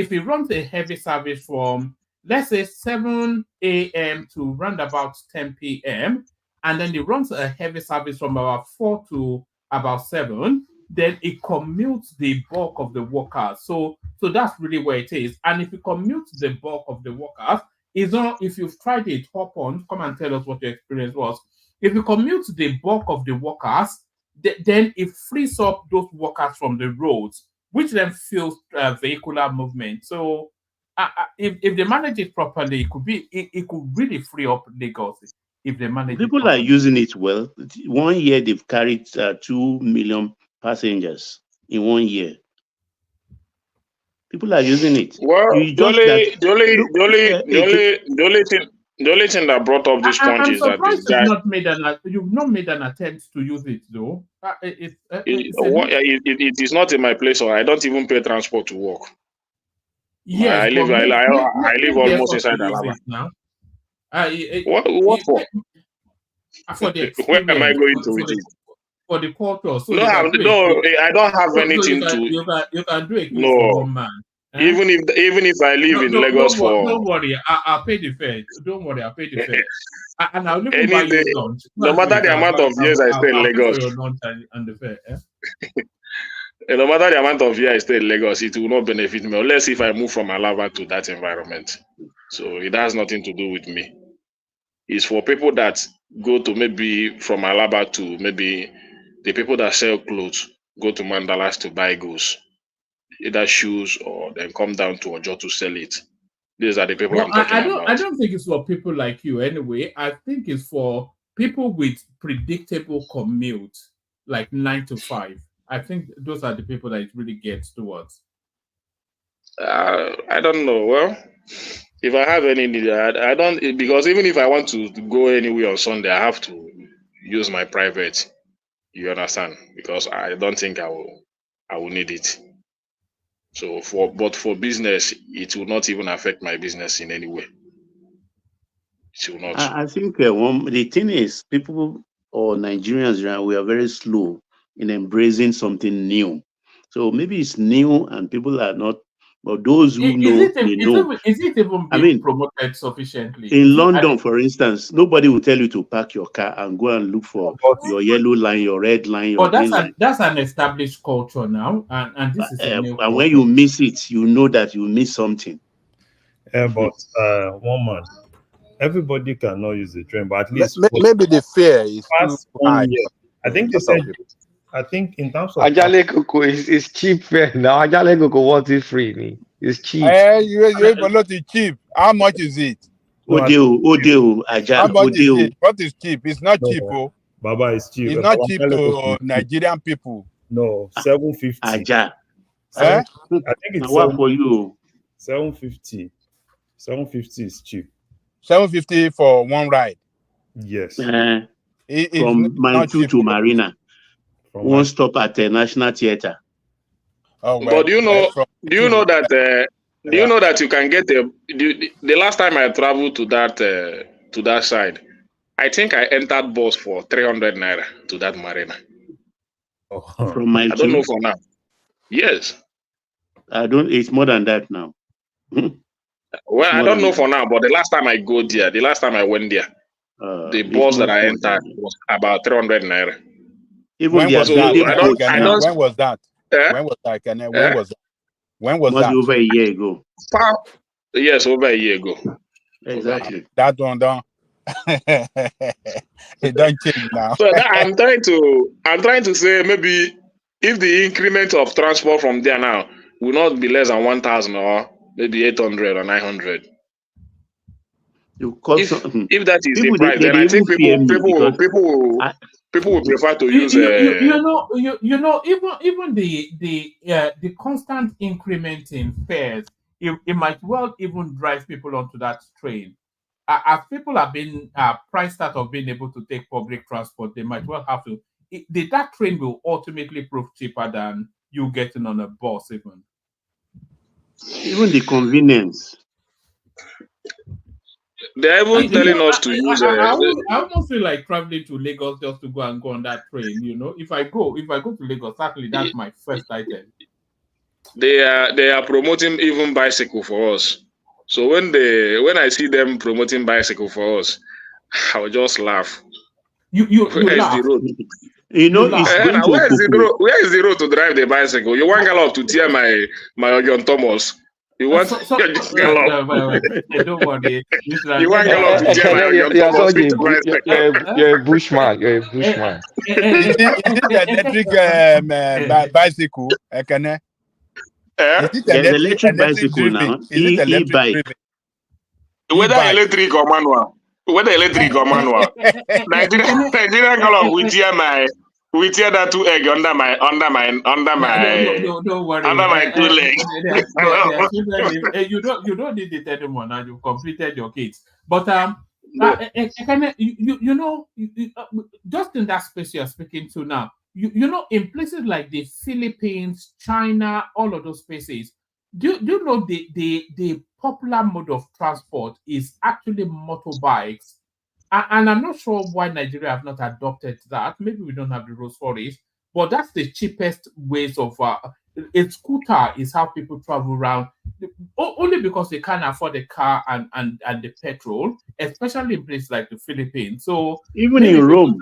it runs a heavy service from, let's say, 7 a.m. to round about 10 p.m. and then it runs a heavy service from about 4 to about 7, then it commutes the bulk of the workers. So that's really where it is. And if it commutes the bulk of the workers, is not, if you've tried it, hop on, come and tell us what your experience was. If you commute the bulk of the workers, then it frees up those workers from the roads, which then fuels vehicular movement. So if they manage it properly, it could really free up Lagos if they manage People it properly. are using it well. 1 year they've carried 2 million passengers in 1 year. People are using it. Well, the only thing that brought up this point I'm is that this surprised guy. you've not made an attempt to use it though. It is not in my place, or I don't even pay transport to work. Yes, I live almost inside Alaba. Now. What for? For the experience. Where am I going to with it? For the culture. So I don't have anything to. You can do a quiz for one man. Even if I live in Lagos don't worry, I'll pay the fare. Don't worry, I'll pay the fare. And I'll even buy you lunch. No matter the amount of years I stay in Lagos. For your lunch and the fare. No matter the amount of years I stay in Lagos, it will not benefit me unless if I move from Alaba to that environment. So it has nothing to do with me. It's for people that go to maybe from Alaba to maybe the people that sell clothes go to Mandalas to buy goods, either shoes or then come down to Ojo to sell it. These are the people I'm talking about. I don't think it's for people like you anyway. I think it's for people with predictable commute, like 9 to 5. I think those are the people that it really gets towards. I don't know. Well, if I have any need, I don't, because even if I want to go anywhere on Sunday, I have to use my private. You understand? Because I don't think I will need it. So but for business, it will not even affect my business in any way. It will not. I think the thing is, people or Nigerians, we are very slow in embracing something new. So maybe it's new and people are not, but those who know, they know. Is it even being promoted sufficiently? In London, for instance, nobody will tell you to park your car and go and look for your yellow line, your red line, your green line. That's an established culture now, and this is a new and when you miss it, you know that you miss something. Yeah, but one man, everybody cannot use the train, but at least maybe the fare is too high. I think they said. I think in terms of Ajale Coco is cheap fare now. Ajale Coco wants it free. It's cheap. You not cheap. How much is it? Odeo, Aja, How much is Odeo. it? What is cheap? It's not No, cheap, oh. Baba is cheap. It's Baba not cheap Mele to is cheap. Nigerian people. No, 750. Aja. Eh? I think it's What for you? 750. 750 is cheap. 750 for one ride. Yes. From Manchu to Marina. One stop at the National Theatre. Oh, well, But do you know that do you know that you can get the last time I traveled to that side, I think I entered bus for 300 naira to that marina. From my I don't know for now. Yes. It's more than that now. Well, I don't know for now, but the last time I went there, the bus that I entered was about 300 naira. When was that? When was that? When was that? Over a year ago. Yes, over a year ago. Exactly. That one don't. It don't change now. So I'm trying to say maybe if the increment of transport from there now will not be less than 1,000 or maybe 800 or 900. If that is the price, then I think people will prefer to use. Even the constant increment in fares, it might well even drive people onto that train. As people have been priced out of being able to take public transport, they might well have to. That train will ultimately prove cheaper than you getting on a bus, Even the convenience. They're even telling us to use. I almost feel like traveling to Lagos just to go on that train. If I go to Lagos, certainly that's my first item. They are promoting even bicycle for us. So when I see them promoting bicycle for us, I will just laugh. You Where laugh. is the road? Where is the road to drive the bicycle? You want gallop to tear my John Thomas. You want gallop? Don't worry. You want gallop to tear my John Thomas with bicycle? You're a bushman. You're a bushman. Is it electric bicycle? Is it electric bicycle now? Is it electric driven? Whether electric or manual. Nigerian gallop will tear that 2 egg under my don't worry. Under my 2 legs. You don't need it anymore now. You've completed your kids. But just in that space you're speaking to now, in places like the Philippines, China, all of those spaces, do you know the popular mode of transport is actually motorbikes? And I'm not sure why Nigeria have not adopted that. Maybe we don't have the rules for it, but that's the cheapest ways of a scooter is how people travel around, only because they can't afford a car and the petrol, especially in places like the Philippines. So even in Rome,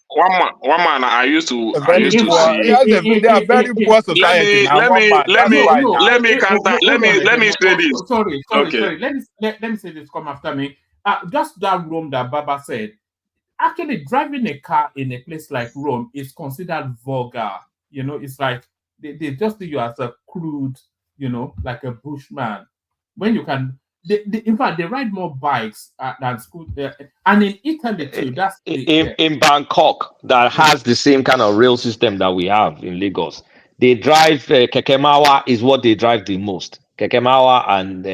one man. I used to see. They are very poor society now. Let me say this. Sorry. Let me say this. Come after me. Just that Rome that Baba said. Actually, driving a car in a place like Rome is considered vulgar. It's like they just see you as a crude, like a bushman. When you can. In fact, they ride more bikes than scooters. And in Italy too, that's in Bangkok, that has the same kind of rail system that we have in Lagos. They drive Kekemawa is what they drive the most. Kekemawa and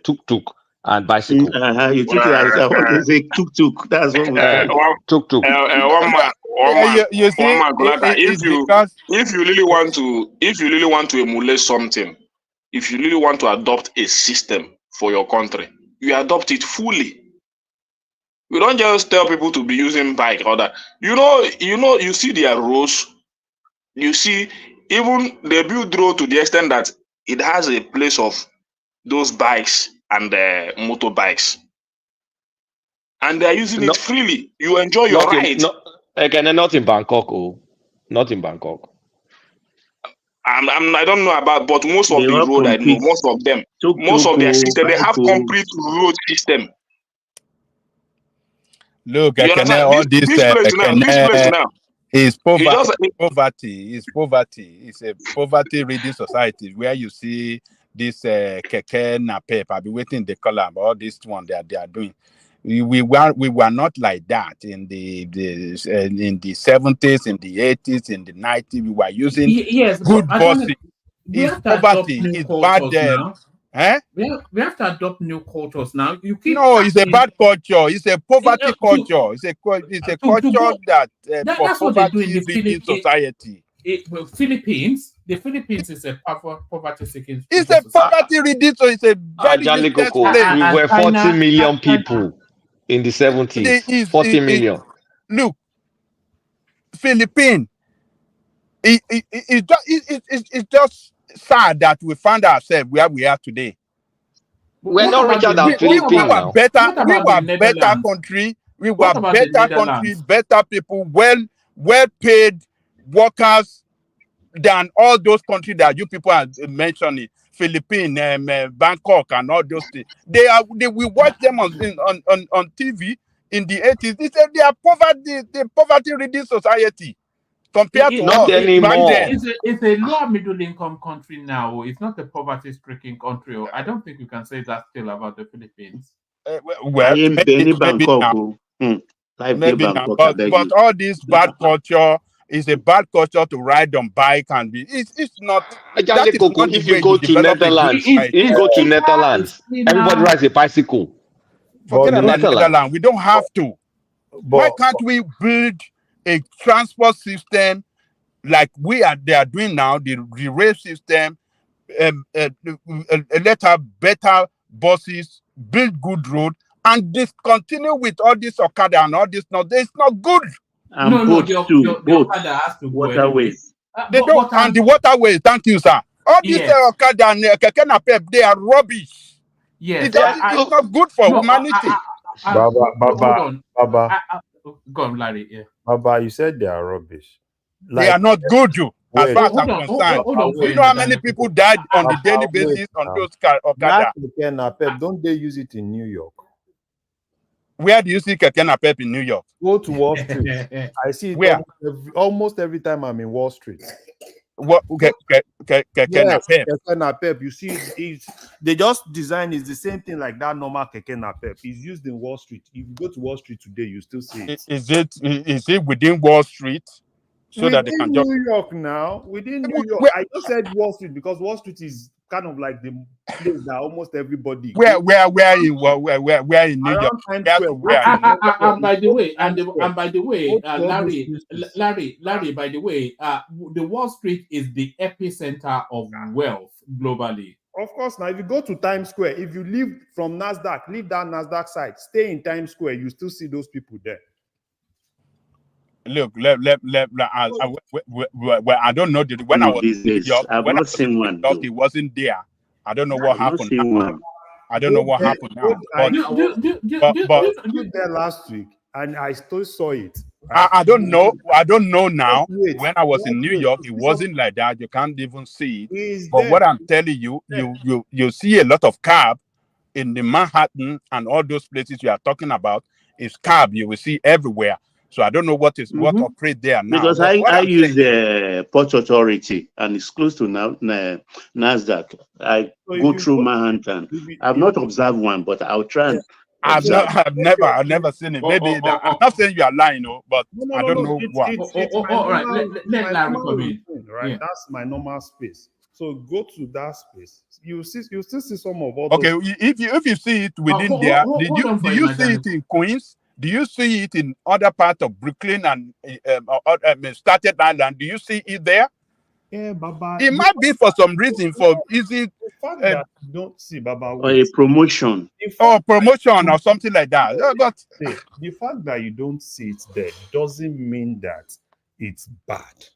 tuk-tuk and bicycle. You took it as I want to say tuk-tuk. That's what we call tuk-tuk. One man, if you really want to emulate something, if you really want to adopt a system for your country, you adopt it fully. You don't just tell people to be using bike or that. You see their roads. You see, even they build road to the extent that it has a place of those bikes and motorbikes, and they are using it freely. You enjoy your ride. Not in Bangkok. Not in Bangkok. I don't know about, but most of the road I know, most of them, most of their system, they have complete road system. Look, all this place now is poverty. It's poverty. It's a poverty-ridden society where you see this keke napep. I've been waiting the collab, all this one that they are doing. We were not like that in the 70s, in the 80s, in the 90s. We were using Yes, but good I don't. bossing. We It's have to adopt poverty. new It's bad. cultures now. Eh? We have to adopt new cultures now. You keep No, it's a asking, bad culture. It's a poverty culture. It's a to culture go. that for That's what they do in poverty the ridden society. Philippines. The Philippines is a poverty-seeking It's a society. poverty ridden, so it's a very Ajali useless Coco, place. we And were 40 China, million people in the 70s. 40 million. Look, Philippines. It's just sad that we found ourselves where we are today. We're not richer than We Philippines were now. better. What We about were the better Netherlands? country. We were What about the better country, Netherlands? better people, well paid workers than all those countries that you people are mentioning. Philippines, Bangkok, and all those things. We watch them on TV in the 80s. They are poverty-ridden society compared to Not us back anymore. then. It's a lower middle income country now. It's not a poverty stricken country. I don't think you can say that still about the Philippines. Well, maybe now. Maybe now, but all this bad culture is a bad culture to ride on bike and be. It's not. That is not the If you way go you to develop a good Netherlands, society. if you go to Netherlands, everybody rides a bicycle. Forget in the about Netherlands. Netherlands. We don't have to. Why can't we build a transport system like they are doing now? The rail system, let have better buses, build good road, and discontinue with all this Okada and all this. It's not good. And boats too. Boats, Okada has to go waterways. They don't, and the waterways. Thank you, sir. All these Yes. Okada and Keke Napep, they are rubbish. Yes, It's not good for humanity. Hold on. Baba, Go on, Larry. Yeah. Baba, you said they are rubbish. They are not good, as far as I'm hold concerned. on Do you know how many people died on the daily basis on those Okada? Don't they use it in New York? Where do you see Keke Napep in New York? Go to Wall Street. I see it Where? almost every time I'm in Wall Street. What Keke Napep? You see, they just design is the same thing like that normal Keke Napep. It's used in Wall Street. If you go to Wall Street today, you still see it. Is it within Wall Street? So that they can just New York now. Within New York, I just said Wall Street because Wall Street is kind of like the place that almost everybody. Where in New York? And by the way, Larry, by the way, the Wall Street is the epicenter of wealth globally. Of course, now if you go to Times Square, if you leave from NASDAQ, leave that NASDAQ side, stay in Times Square, you still see those people there. Look, I don't know. When I was in New York, I've not seen one. He wasn't there. I don't know what happened. I don't know what happened now. I was there last week, and I still saw it. I don't know. I don't know now. When I was in New York, it wasn't like that. You can't even see it. But what I'm telling you, you see a lot of cab in the Manhattan and all those places you are talking about. Is cab you will see everywhere. So I don't know what operate there now. Because I use the Port Authority and it's close to NASDAQ. I go through Manhattan. I've not observed one, but I'll try and I've never seen it. Maybe I'm not saying you are lying, but I don't know what. All right, let Larry come in. Right, yeah. That's my normal space. So go to that space. You still see some of all. Okay, if you see it within there, do you see it in Queens? Do you see it in other parts of Brooklyn and Staten Island? Do you see it there? Yeah, Baba. It might be for some reason. For is it that you don't see Baba or a promotion or promotion or something like that? But the fact that you don't see it there doesn't mean that it's bad.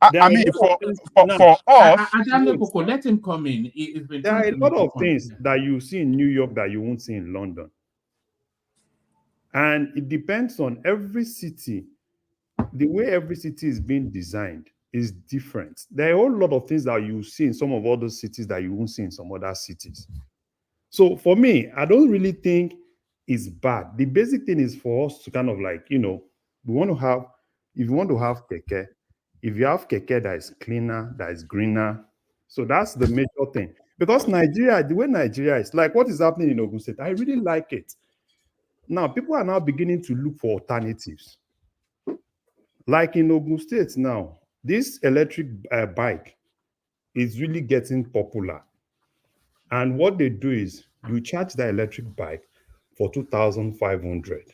I mean, for us, let him come in. There are a lot of things that you see in New York that you won't see in London. And it depends on every city. The way every city is being designed is different. There are a whole lot of things that you see in some of other cities that you won't see in some other cities. So for me, I don't really think it's bad. The basic thing is for us to kind of like, we want to have, if you want to have keke, if you have keke that is cleaner, that is greener, So that's the major thing. Because Nigeria, the way Nigeria is, like what is happening in Ogun State, I really like it. Now, people are now beginning to look for alternatives. Like in Ogun State now, this electric bike is really getting popular. And what they do is you charge the electric bike for 2,500.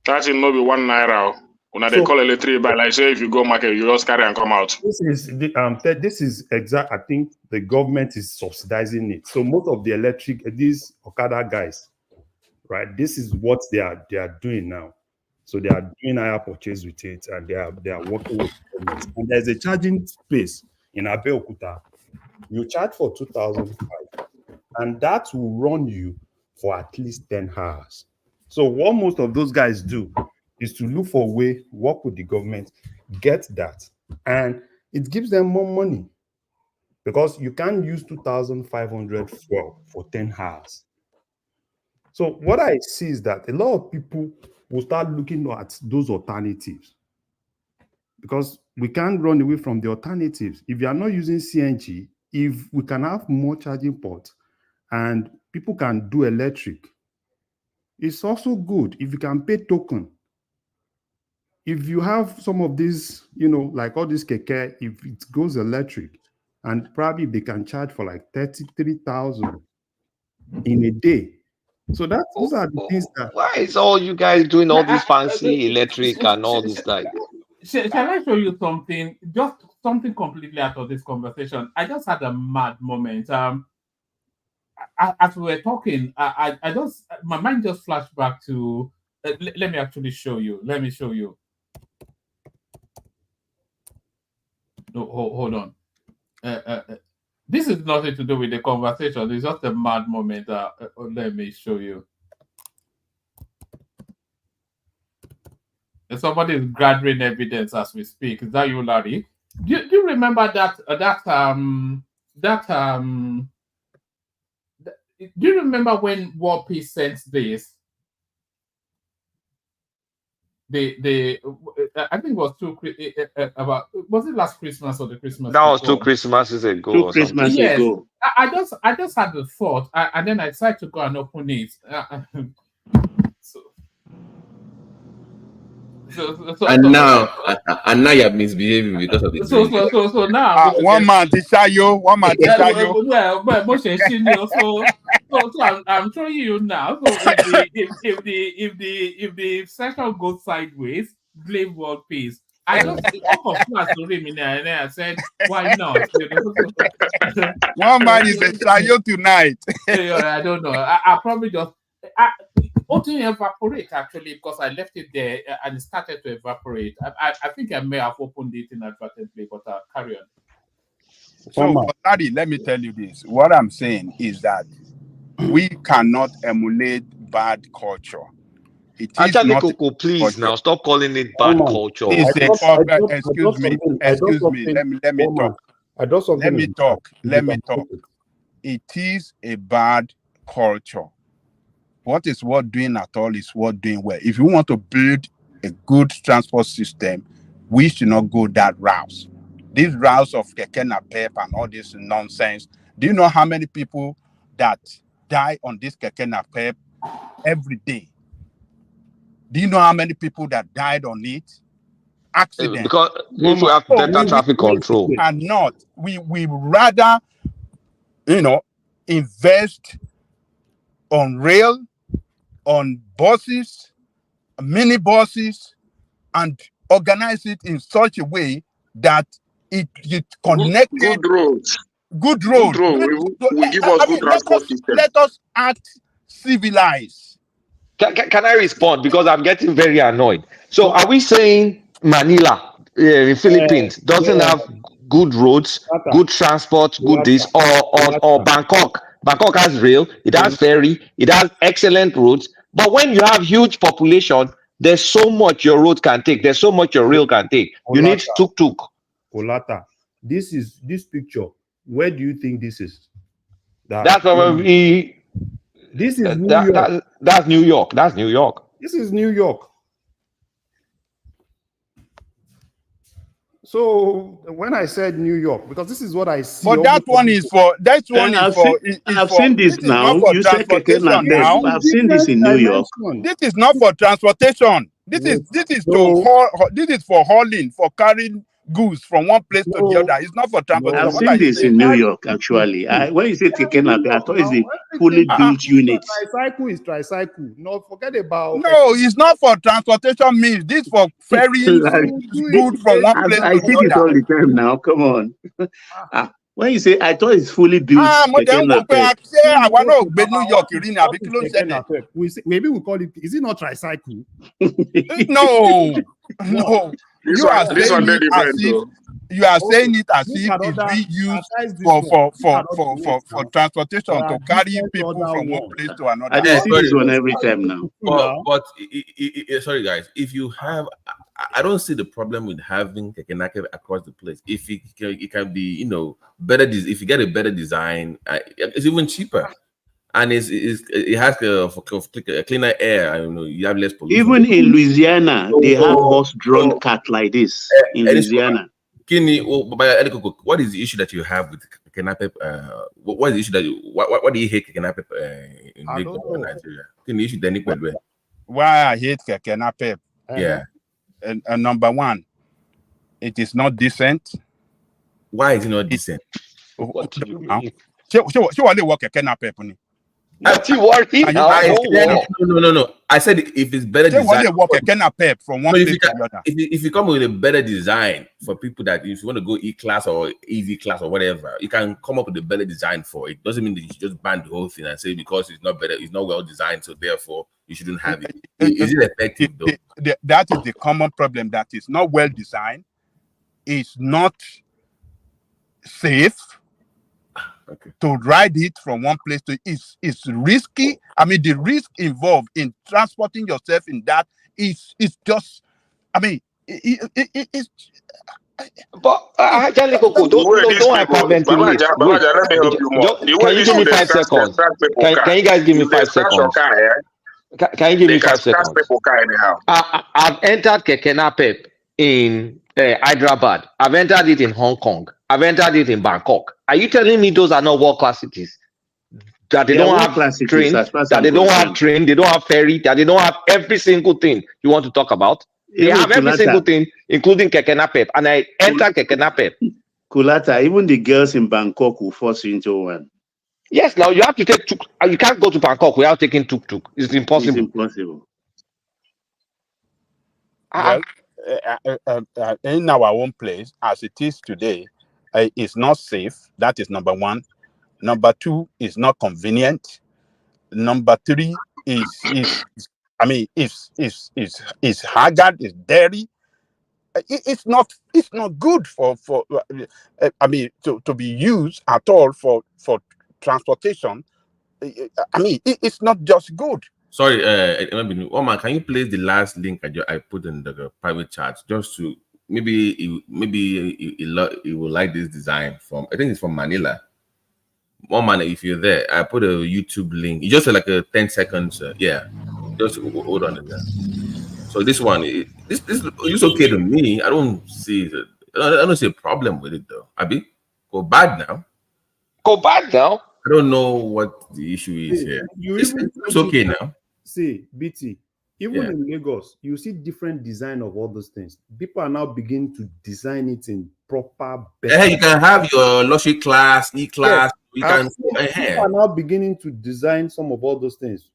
That will not be 1 naira. When they call electric bike, like say if you go market, you just carry and come out. This is exact. I think the government is subsidizing it. So most of the electric, these Okada guys, right? This is what they are doing now. So they are doing higher purchase with it, and they are working with government. And there's a charging space in Abeokuta. You charge for 2,500, and that will run you for at least 10 hours. So what most of those guys do is to look for a way, work with the government, get that, and it gives them more money because you can't use 2,500 for 10 hours. So what I see is that a lot of people will start looking at those alternatives because we can't run away from the alternatives. If you are not using CNG, if we can have more charging ports and people can do electric, it's also good if you can pay token. If you have some of these, like all this keke, if it goes electric, and probably they can charge for like 33,000 in a day. So those are the things that. Why is all you guys doing all this fancy electric and all this like? Shall I show you something? Just something completely out of this conversation. I just had a mad moment. As we were talking, I just my mind just flashed back to. Let me actually show you. Let me show you. No, hold on. This is nothing to do with the conversation. It's just a mad moment. Let me show you. Somebody is gathering evidence as we speak. Is that you, Larry? Do you remember do you remember when War Peace sent this? I think it was was it last Christmas or the Christmas that was before? 2 Christmases ago. 2 Christmases ago. I just had the thought, and then I decided to go and open it. And now you're misbehaving because of the drink. So now one man to Shayo. So I'm showing you now. So if the session goes sideways, blame World Peace. I just off of class to him and then I said, why not? One man is a Shayo tonight. I don't know. I probably just it didn't evaporate actually because I left it there and it started to evaporate. I think I may have opened it inadvertently, but carry on. So, Larry, let me tell you this. What I'm saying is that we cannot emulate bad culture. It is Actually, not Coco, please culture. now stop calling it bad culture. Excuse me. Let me talk. Let me talk. It is a bad culture. What is worth doing at all is worth doing well. If you want to build a good transport system, we should not go that route. These routes of Keke Napep and all this nonsense. Do you know how many people that die on this Keke Napep every day? Do you know how many people that died on it? Accident. Because if we have better traffic control. We cannot. We rather, invest on rail, on buses, mini buses, and organize it in such a way that it connected. Good roads. Good road. We give us good transport system. Let us act civilized. Can I respond? Because I'm getting very annoyed. So are we saying Manila, in Philippines, doesn't have good roads, good transport, good this, or Bangkok? Bangkok has rail, it has ferry, it has excellent roads. But when you have huge population, there's so much your road can take. There's so much your rail can take. You need tuk-tuk. Olata, this picture. Where do you think this is? That's probably. This is New York. That's New York. That's New York. This is New York. So when I said New York, because this is what I see. But that one is for I've seen this this is not now. for You said Keke transportation Napep. now. I've seen this in New York. This is not for transportation. This is to haul, this is for hauling, for carrying goods from one place to the other. It's not for transportation. I've What are seen you this saying? in New York, actually. When you say Keke Napep, I thought it's a fully built unit. Tricycle is tricycle. No, forget about. No, it's not for transportation means. This for ferrying goods from one place I to see the this all other. the time now. Come on. When you say, I thought it's fully built Mo Keke dẹ̀ ń wò pé Napep. ṣé àwa náà ò gbé New York rí ni àbí kí ló ń ṣẹlẹ̀? Maybe we call it. Is it not tricycle? No, no. This You are one saying they it as different if though. you are saying it as Look if at it's other- being used besides this one, for transportation There to are carry different people other from one ones. place to another. I didn't see this one every time now. But sorry guys, if you have, I don't see the problem with having Keke Napep across the place. If it can be, you know, better. If you get a better design, it's even cheaper, and it has a cleaner air. I don't know, you have less pollution. Even in Louisiana, they have horse-drawn cart like this in Louisiana. Kini, what is the issue that you have with Keke Napep? What is the issue that what do you hate Keke Napep in Lagos or Nigeria? Kini issue then Why I hate Keke Napep? Yeah. And number one, it is not decent. Why is it not decent? What do you mean? Ṣé wàá lè wọ Keke Napep ni? No. I said if it's better design. From one place to the other. If you come with a better design for people that if you want to go E-class or EV class or whatever, you can come up with a better design for it. Doesn't mean that you should just ban the whole thing and say because it's not better, it's not well designed, so therefore you shouldn't have it. Is it effective though? That is the common problem. That is not well designed. It's not safe. Okay. To ride it from one place to it's risky. I mean, the risk involved in transporting yourself in that is just. I mean, it's. But Charlie Coco, don't hyperventilate. Can you give me 5 seconds? Can you guys give me 5 seconds? Can you give me 5 seconds? I've entered Keke Napep in Hyderabad. I've entered it in Hong Kong. I've entered it in Bangkok. Are you telling me those are not world-class cities? That they don't have train, that they don't have train, they don't have ferry, that they don't have every single thing you want to talk about? They have every single thing, including Keke Napep. And I entered Keke Napep. Kulata, even the girls in Bangkok will force you into one. Yes, now you have to take tuk. You can't go to Bangkok without taking tuk-tuk. It's impossible. It's impossible. Well, in our own place, as it is today, it's not safe. That is number one. Number two, it's not convenient. Number three is haggard, it's dirty. It's not good for to be used at all for transportation. I mean, it's not just good. Sorry, Oman, can you place the last link I put in the private chat just to maybe he will like this design from, I think it's from Manila. Oman, if you're there, I put a YouTube link. It's just like a 10 seconds. Yeah, just hold on again. So this one, this looks okay to me. I don't see a problem with it though. Abi, go bad now. Go bad now. I don't know what the issue is here. It's okay now. See, BT, even in Lagos, you see different design of all those things. People are now beginning to design it in proper. Hey, you can have your luxury class, E-class. People are now beginning to design some of all those things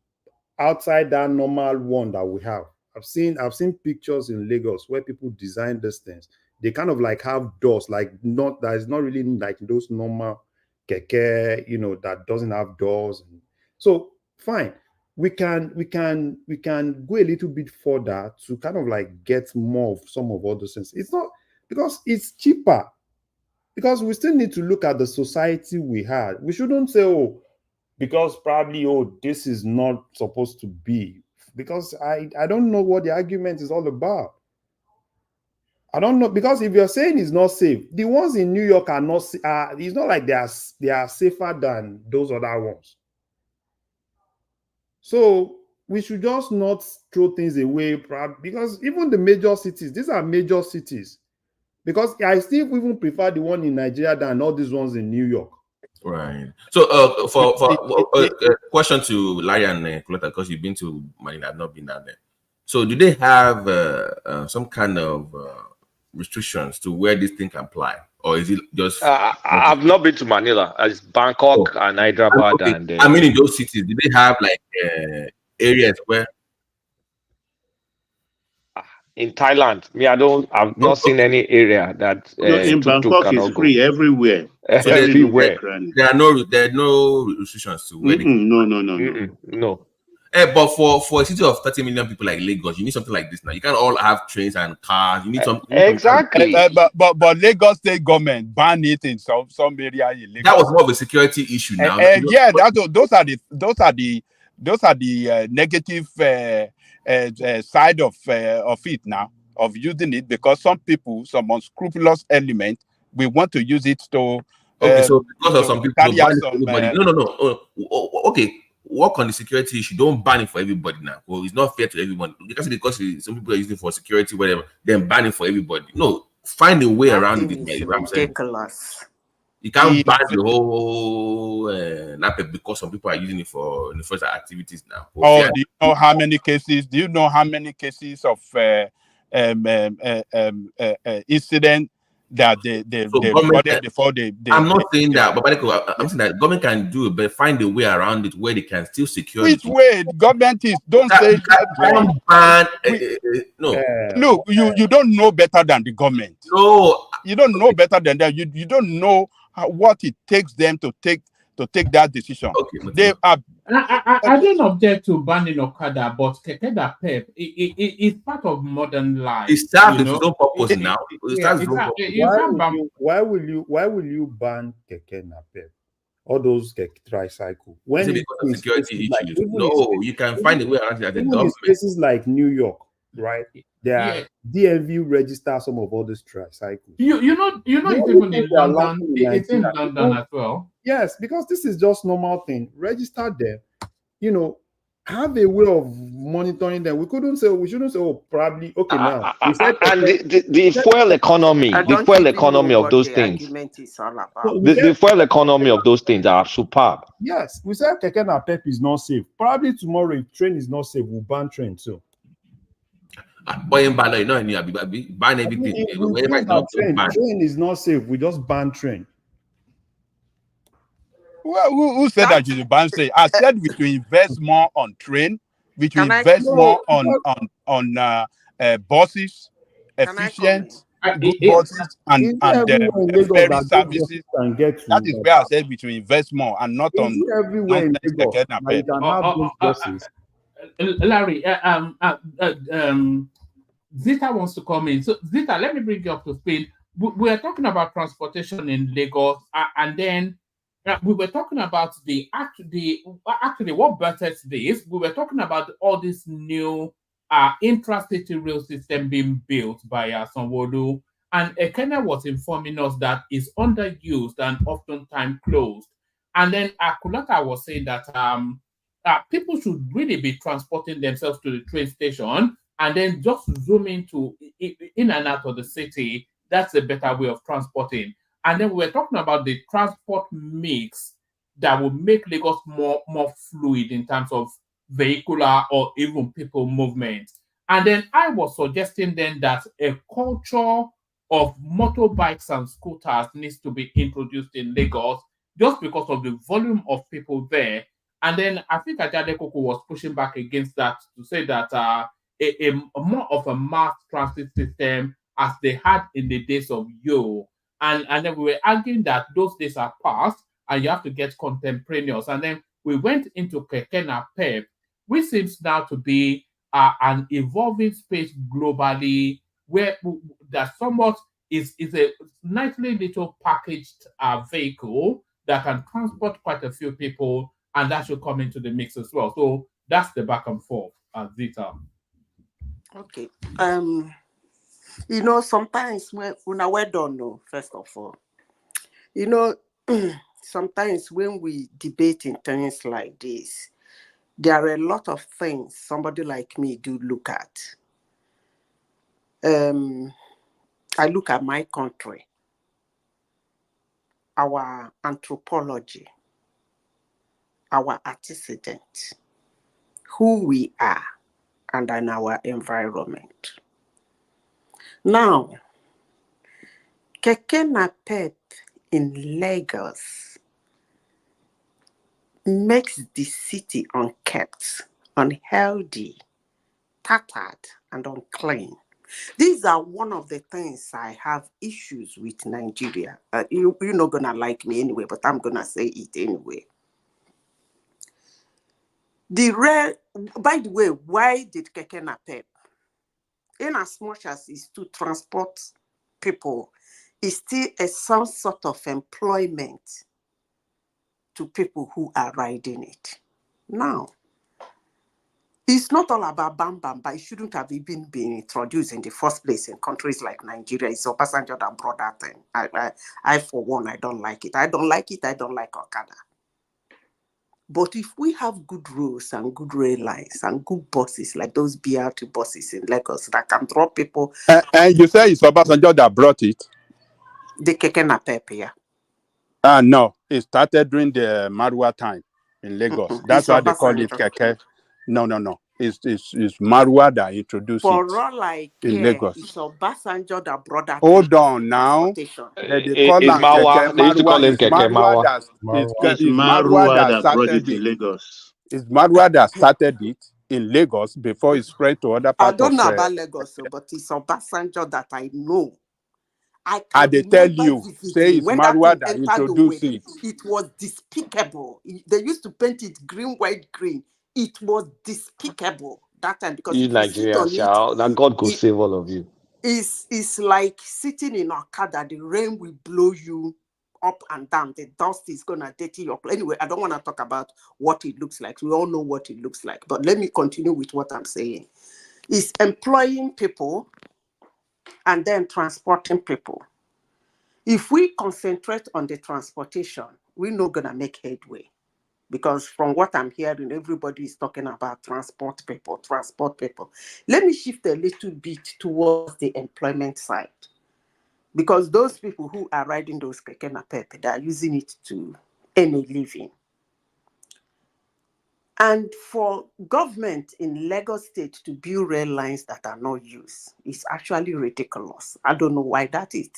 outside that normal one that we have. I've seen pictures in Lagos where people design these things. They kind of like have doors, like that is not really like those normal keke, that doesn't have doors. So fine. We can go a little bit further to kind of like get more of some of all those things. It's not because it's cheaper, because we still need to look at the society we had. We shouldn't say, because probably, this is not supposed to be, because I don't know what the argument is all about. I don't know, because if you're saying it's not safe, the ones in New York are not. It's not like they are safer than those other ones. So we should just not throw things away, because even the major cities, these are major cities. Because I still even prefer the one in Nigeria than all these ones in New York. Right. So, for question to Larry and Coletta, because you've been to Manila, I've not been down there. So, do they have some kind of restrictions to where this thing can apply, or is it just? I've not been to Manila. It's Bangkok and Hyderabad, Okay. and I mean, in those cities, do they have like areas where? in Thailand, I've not seen any area that No, in tuk-tuk Bangkok is cannot go. free everywhere. So there Everywhere. are no restrictions to where they can. No. But for a city of 30 million people like Lagos, you need something like this now. You can't all have trains and cars. You need some. Exactly. But Lagos state government ban it in some area in Lagos. That was more of a security issue now. Yeah, those are the negative side of it now, of using it, because some people, some unscrupulous element, we want to use it to Okay, so because of some people, carry ban out it for some everybody. No. Okay, work on the security issue. Don't ban it for everybody now. Well, it's not fair to everyone. Because some people are using it for security, whatever. Then ban it for everybody. No, find a way around it. It's ridiculous. You can't ban the whole NAPEP because some people are using it for the first activities now. Oh, do you know how many cases? Do you know how many cases of incident that they reported before they? I'm not saying that, but I'm saying that government can do it, but find a way around it where they can still secure. Which way government is? Don't say ban. No. Look, you don't know better than the government. No, you don't know better than that. You don't know what it takes them to take that decision. Okay, they are. I don't object to banning Okada, but Keke Pep is part of modern life. It serves its own purpose now. Why will you ban Keke Napep? All those tricycle. When it because of security issues. No, you can find a way around it as a government. Places like New York, right? They are DMV register some of all these tricycles. You know, it's even in London. It's in London as well. Yes, because this is just normal thing. Register them, have a way of monitoring them. We shouldn't say, oh, probably okay now. And the fuel economy, of those things. The fuel economy of those things are superb. Yes, we said Keke Napep is not safe. Probably tomorrow, if train is not safe, we'll ban train too. Ban everything. Train is not safe. We just ban train. Well, who said that you should ban train? I said we should invest more on train. We should invest more on buses, efficient good buses, and ferry services. That is where I said we should invest more, and not on everywhere in Lagos. You can have those buses. Larry, Zita wants to come in. So, Zita, let me bring you up to speed. We are talking about transportation in Lagos, and then we were talking about actually what betters this. We were talking about all this new intra-city rail system being built by Sanwo-Olu, and Ekene was informing us that it's underused and oftentimes closed. And then Kulata was saying that people should really be transporting themselves to the train station and then just zoom into in and out of the city. That's a better way of transporting. And then we're talking about the transport mix that will make Lagos more fluid in terms of vehicular or even people movement. And then I was suggesting then that a culture of motorbikes and scooters needs to be introduced in Lagos just because of the volume of people there. And then I think Ajade Koko was pushing back against that to say that a more of a mass transit system as they had in the days of Yo. And then we were arguing that those days are past and you have to get contemporaneous. And then we went into Keke Napep, which seems now to be an evolving space globally where that somewhat is a nicely little packaged vehicle that can transport quite a few people, and that should come into the mix as well. So that's the back and forth, Zita. Okay. Sometimes when we don't know, first of all, sometimes when we debate in things like this, there are a lot of things somebody like me do look at. I look at my country, our anthropology, our antecedents, who we are, and in our environment. Now, Keke Napep in Lagos makes the city unkept, unhealthy, tattered, and unclean. These are one of the things I have issues with Nigeria. You're not going to like me anyway, but I'm going to say it anyway. By the way, why did Keke Napep? In as much as it's to transport people, it's still some sort of employment to people who are riding it. Now, it's not all about bam bam, but it shouldn't have even been introduced in the first place in countries like Nigeria. It's Obasanjo that brought that thing. I for one, I don't like it. I don't like it. I don't like Okada. But if we have good roads and good rail lines and good buses, like those BRT buses in Lagos that can draw people. And you say it's Obasanjo that brought it? The Keke Napep, yeah. No, it started during the Marwa time in Lagos. That's why they call it Keke. No. It's Marwa that introduced For it all I in care, Lagos. it's Obasanjo that brought that. Hold on now. They call It's him Keke. They used to call him Keke Marwa Marwa. It's Marwa that brought started it to Lagos. It's Marwa that started it in Lagos before it spread to other I parts don't of know about Lagos, but it's Obasanjo that I know. I can they tell remember you, vividly say it's when Marwa that thing that entered the way. introduced it. It was despicable. They used to paint it green, white, green. It was despicable that time because You if you sit Nigerians, on it, child. Now God go save all of you. it's like sitting in Okada. The rain will blow you up and down. The dust is gonna dirty your clothes. Anyway, I don't want to talk about what it looks like. We all know what it looks like. But let me continue with what I'm saying. It's employing people and then transporting people. If we concentrate on the transportation, we're not gonna make headway. Because from what I'm hearing, everybody is talking about transport people. Let me shift a little bit towards the employment side. Because those people who are riding those Keke Napep, they are using it to earn a living. And for government in Lagos State to build rail lines that are not used is actually ridiculous. I don't know why that is.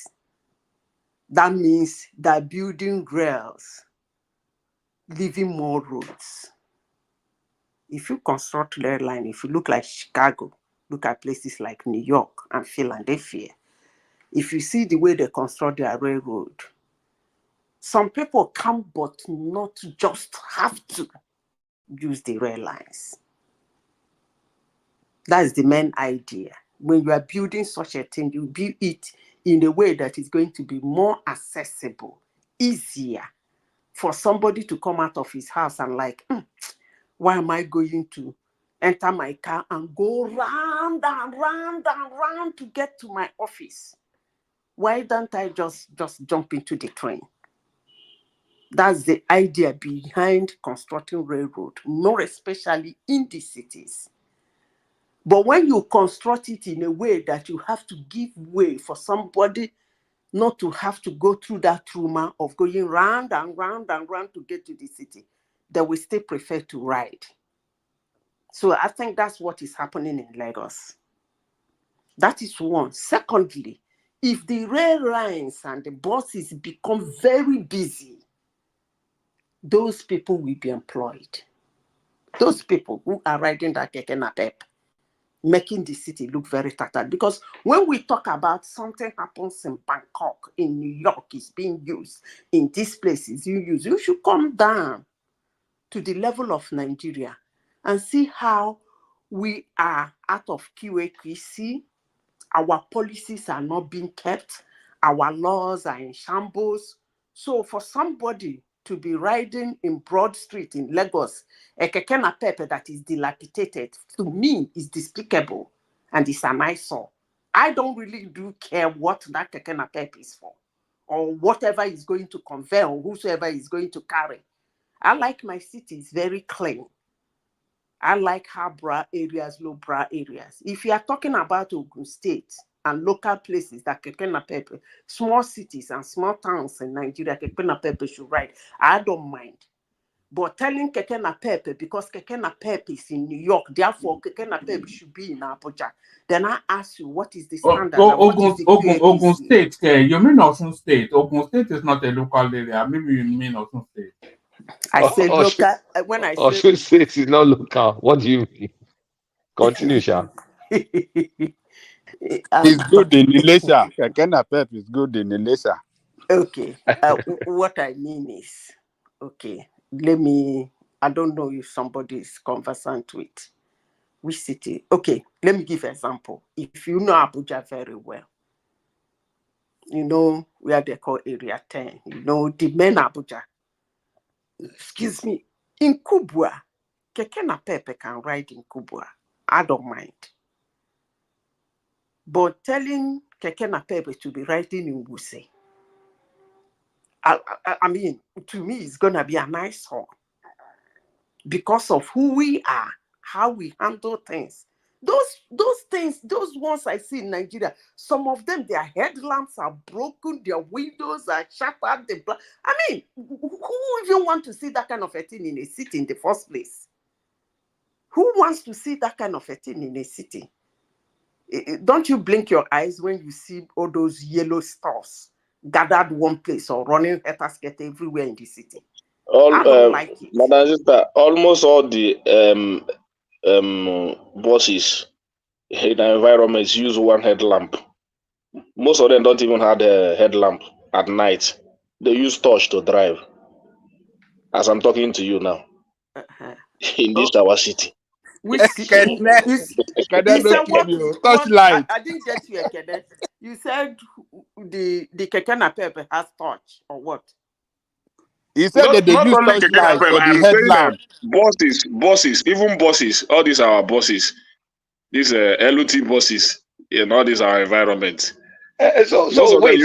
That means they're building rails, leaving more roads. If you construct rail line, if you look like Chicago, look at places like New York and Philadelphia, if you see the way they construct their railroad, some people can but not just have to use the rail lines. That is the main idea. When you are building such a thing, you build it in a way that is going to be more accessible, easier for somebody to come out of his house and like, why am I going to enter my car and go round and round and round to get to my office? Why don't I just jump into the train? That's the idea behind constructing railroad, more especially in the cities. But when you construct it in a way that you have to give way for somebody not to have to go through that trauma of going round and round and round to get to the city, they will still prefer to ride. So I think that's what is happening in Lagos. That is one. Secondly, if the rail lines and the buses become very busy, those people will be employed. Those people who are riding that Keke Napep, making the city look very tattered. Because when we talk about something happens in Bangkok, in New York, is being used, in these places you should come down to the level of Nigeria and see how we are out of QAQC. Our policies are not being kept. Our laws are in shambles. So for somebody to be riding in Broad Street in Lagos, a Keke Napep that is dilapidated, to me is despicable and it's an eyesore. I don't really do care what that Keke Napep is for or whatever is going to convey or whosoever is going to carry. I like my cities very clean. I like high brow areas, low brow areas. If you are talking about Ogun State, and local places that Keke Napep, small cities and small towns in Nigeria, Keke Napep should ride, I don't mind. But telling Keke Napep, because Keke Napep is in New York, therefore Keke Napep should be in Abuja, then I ask you, what is the standard and what is the Ogun QAPC? State, you mean Osun State? Ogun State is not a local area. Maybe you mean Osun State. I say local, when I say... Osun State is not local. What do you mean? Continue, Sha. It's good in Ilesha. Keke Napep is good in Ilesha. Okay. What I mean is, okay, I don't know if somebody is conversant with which city. Okay, let me give an example. If you know Abuja very well, you know where they call Area 10, you know the main Abuja. Excuse me. In Kubwa, Keke Napep can ride in Kubwa. I don't mind. But telling Keke Napep to be riding in Wuse, I mean, to me, it's going to be a nice one because of who we are, how we handle things. Those things, those ones I see in Nigeria, some of them, their headlamps are broken, their windows are shattered. I mean, who even want to see that kind of a thing in a city in the first place? Who wants to see that kind of a thing in a city? Don't you blink your eyes when you see all those yellow stars gathered one place or running hetasket everywhere in the city? I don't like it. Madam Sister, almost all the buses in the environments use one headlamp. Most of them don't even have a headlamp at night. They use torch to drive. As I'm talking to you now, in this our city. Which city? You said what? I didn't get you, Ekede. You said the Keke Napep has torch or what? He said that they Not use only Keke torchlight Napep, for the I'm headlamp. saying buses, even buses, all these are our buses. These LUT buses in all these our environment. So wait,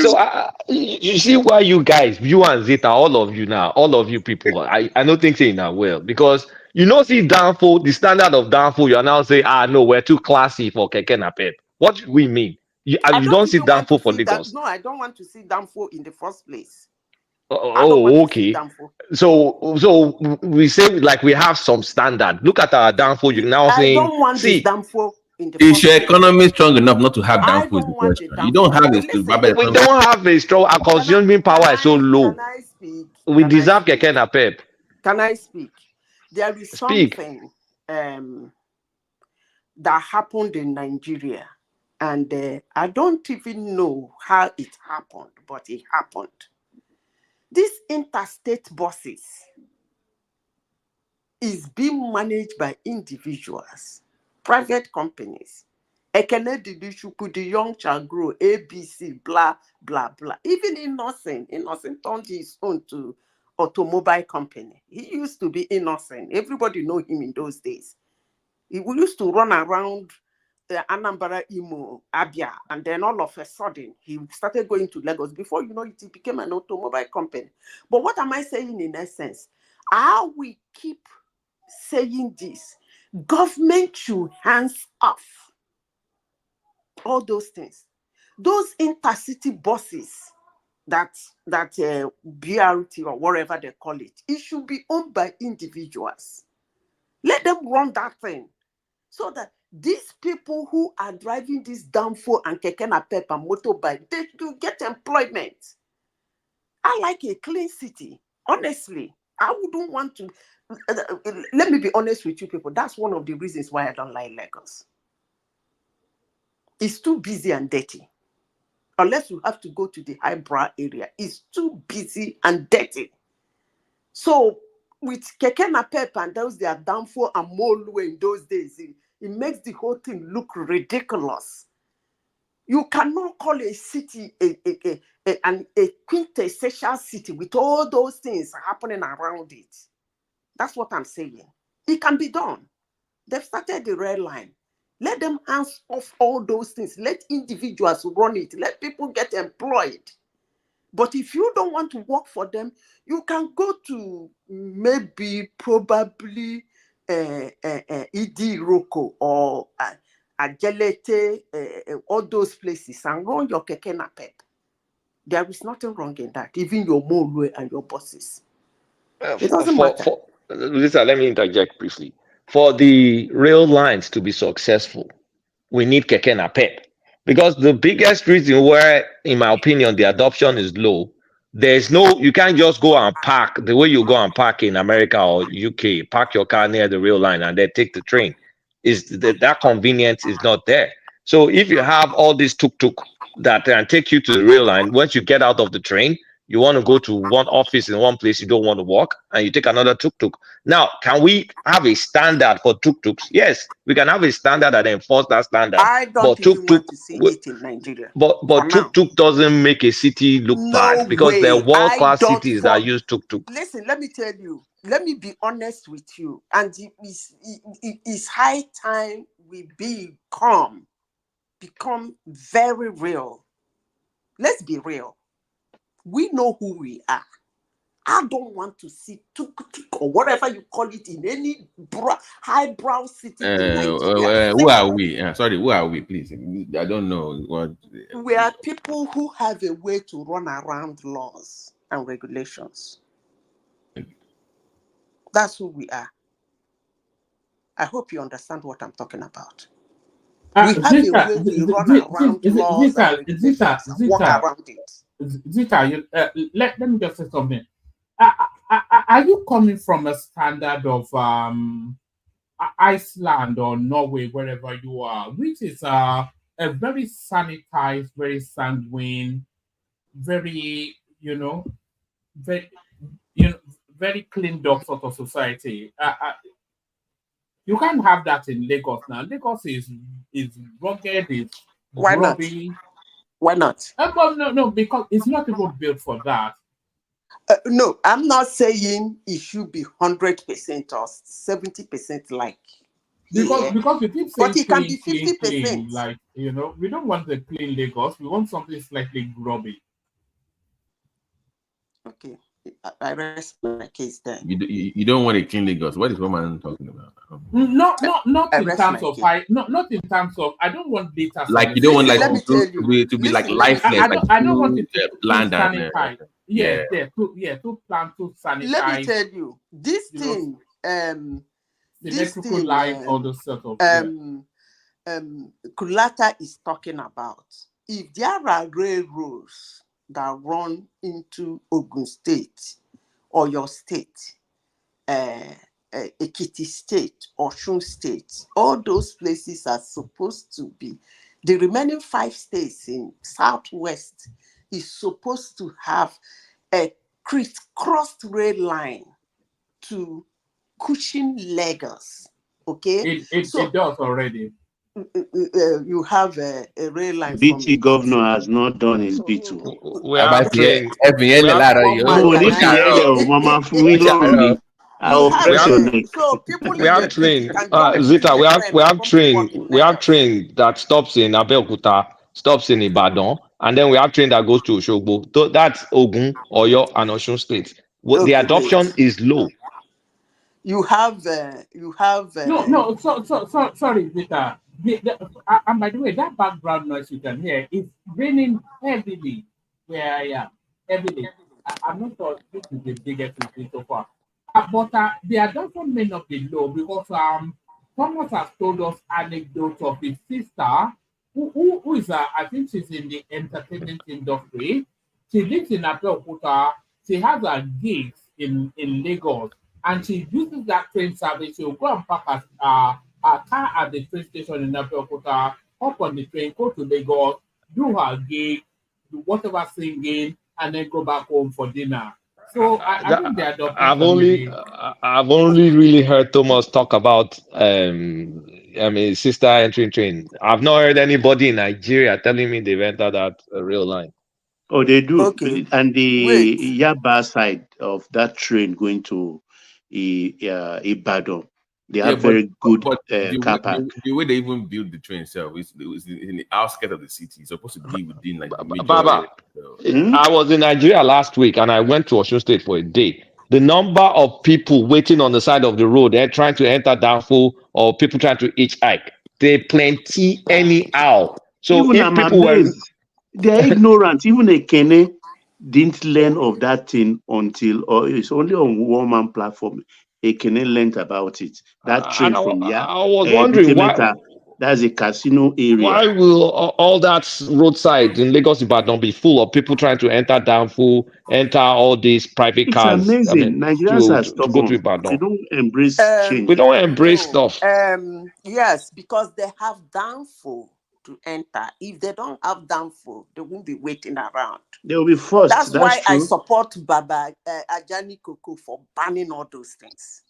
you see why you guys, you and Zeta, all of you now, all of you people, I don't think saying that well, because you know, see downfall, the standard of downfall, you are now saying, no, we're too classy for Keke Napep. What do we mean? You don't see downfall for Lagos. No, I don't want to see downfall in the first place. Oh, okay. So we say like we have some standard. Look at our downfall. You're now I saying, don't want this see, downfall in the Is first your place. economy strong enough not to have I downfall? don't want the You don't downfall. have a we don't have a strong. Our consuming power is so low. Can I speak? We deserve Keke Napep. Can I speak? There is something that happened in Nigeria, and I don't even know how it happened, but it happened. These interstate buses is being managed by individuals, private companies. Ekene Didishuku, the young shall grow, ABC, blah, blah, blah. Even Innocent turned his own to automobile company. He used to be Innocent. Everybody know him in those days. He used to run around Anambra, Imo, Abia, and then all of a sudden, he started going to Lagos. Before you know it, he became an automobile company. But what am I saying in essence? How we keep saying this, government should hands off all those things. Those intercity buses, that BRT or whatever they call it, it should be owned by individuals. Let them run that thing so that these people who are driving this downfall and Keke Napep and motorbike, they do get employment. I like a clean city. Honestly, I wouldn't want to. Let me be honest with you people. That's one of the reasons why I don't like Lagos. It's too busy and dirty. Unless you have to go to the highbrow area, it's too busy and dirty. So with Keke Napep and those their downfall and Molue in those days, it makes the whole thing look ridiculous. You cannot call a city a quintessential city with all those things happening around it. That's what I'm saying. It can be done. They've started the red line. Let them hands off all those things. Let individuals run it. Let people get employed. But if you don't want to work for them, you can go to probably Idi Roko or Ajelete, all those places, and run your keke napep. There is nothing wrong in that. Even your mole and your bosses. It doesn't matter. Lisa, let me interject briefly. For the rail lines to be successful, we need keke napep. Because the biggest reason where, in my opinion, the adoption is low, you can't just go and park the way you go and park in America or UK, park your car near the rail line and then take the train. That convenience is not there. So if you have all these tuk-tuk that can take you to the rail line, once you get out of the train, you want to go to one office in one place you don't want to walk, and you take another tuk-tuk. Now, can we have a standard for tuk-tuks? Yes, we can have a standard and enforce that standard. I don't even want to see it in Nigeria. But tuk-tuk doesn't make a city look bad because there are world-class cities that use tuk-tuk. Listen, let me tell you. Let me be honest with you. And it's high time we become very real. Let's be real. We know who we are. I don't want to see tuk-tuk or whatever you call it in any highbrow city in Nigeria. Who are we? Sorry, who are we, please? I don't know what. We are people who have a way to run around laws and regulations. That's who we are. I hope you understand what I'm talking about. We have a way we run around laws and regulations and walk around it. Zita, let me just say something. Are you coming from a standard of Iceland or Norway, wherever you are, which is a very sanitized, very sanguine, very, very cleaned up sort of society? You can't have that in Lagos now. Lagos is rugged, is grubby. Why not? No, because it's not even built for that. No, I'm not saying it should be 100% or 70% like. Because you keep saying but it can clean, be 50%. Clean, like, we don't want the clean Lagos. We want something slightly grubby. Okay, I rest my case then. You don't want a clean Lagos. What is woman talking about? Not in terms of not in terms of. I don't want data. Like you don't want like to be like lifeless. I don't want it to bland sanitize. Too plant, too sanitize. Let me tell you, this thing, symmetrical line, all those sort of. Kulata is talking about. If there are railroads that run into Ogun State or your state, Ekiti State, Osun State, all those places are supposed to be. The remaining 5 states in Southwest is supposed to have a crisscrossed rail line to Cushion, Lagos. Okay? It does already. You have a rail line. BT governor has not done his B2. We have trained. We have trained. Zita, we have trained that stops in Abeokuta, stops in Ibadan, and then we have train that goes to Oshogbo. That's Ogun, Oyo, and Osun State. The adoption is low. You have no. So sorry, Zita. And by the way, that background noise you can hear is raining heavily where I am. Heavily. I'm not sure this is the biggest thing so far. But the adoption may not be low because Thomas has told us anecdotes of his sister who is I think she's in the entertainment industry. She lives in Abeokuta. She has a gigs in Lagos, and she uses that train service. She'll go and park her car at the train station in Abeokuta, hop on the train, go to Lagos, do her gig, do whatever singing, and then go back home for dinner. So I think they adopted. I've only really heard Thomas talk about sister entering train. I've not heard anybody in Nigeria telling me they've entered that rail line. Oh, they do. Okay. And the Yaba side of that train going to Ibadan, they have very good car park. The way they even build the train itself is in the outskirts of the city. It's supposed to be within like the major Baba, I was in Nigeria last week and I went to Osun State for a day. The number of people waiting on the side of the road, they're trying to enter Danfo, or people trying to hitchhike. they plenty anyhow. So Even if I'm people were amazed. They're ignorant. Even a Kene didn't learn of that thing until, or it's only on one-man platform. A Kene learned about it. That train and from I was wondering Bitemeta, that's a casino area. why will all that roadside in Lagos Ibadan be full of people trying to enter Danfo, enter all these private It's cars? I mean, amazing. Nigerians are to go to stubborn. They Ibadan. don't embrace We change. don't embrace No. stuff. Yes, because they have downfall to enter. If they don't have downfall, they won't be waiting around. They will be forced. That's That's why I true. support Baba Ajani Koko for banning all those things.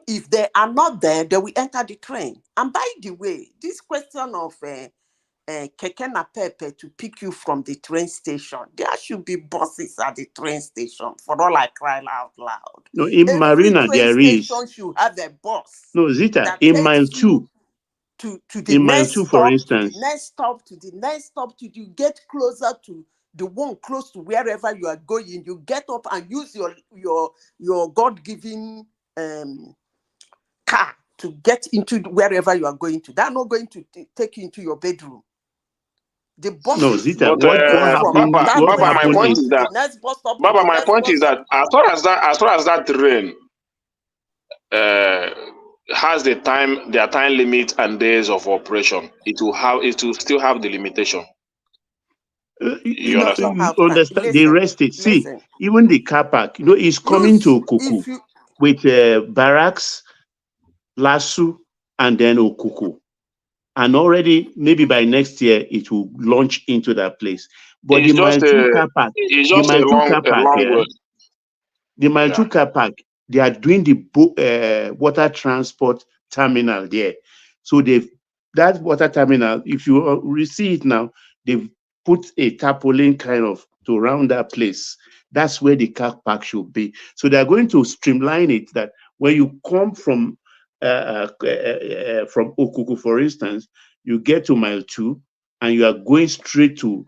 If they are not there, they will enter the train. And by the way, this question of Keke Napepe to pick you from the train station, there should be buses at the train station, for all I cry out loud. No, in Every Marina train there is. station should have a bus No, Zita, that in mile takes you 2. to the In mile next 2, for stop, instance. to the next stop, to the next stop, till you get closer to the one close to wherever you are going. You get up and use your God-given car to get into wherever you are going to. They're not going to take you into your bedroom. The bus No, Zita, But what from happened? that What train My happened station point is is to the that next bus stop, to Baba, the my next point bus is that stop. as far as that train has their time limit and days of operation, it will still have the limitation. You understand? you understand? They rest it. See, Listen. even the car park, is coming to Okuku with barracks, Lasu, and then Okuku. And already, maybe by next year, it will launch into that place. But It's the mile just 2 car park, it's just a long road. the mile 2 car park, they are doing the water transport terminal there. So that water terminal, if you see it now, they've put a tarpaulin kind of to round that place. That's where the car park should be. So they're going to streamline it that when you come from Okuku, for instance, you get to mile 2 and you are going straight to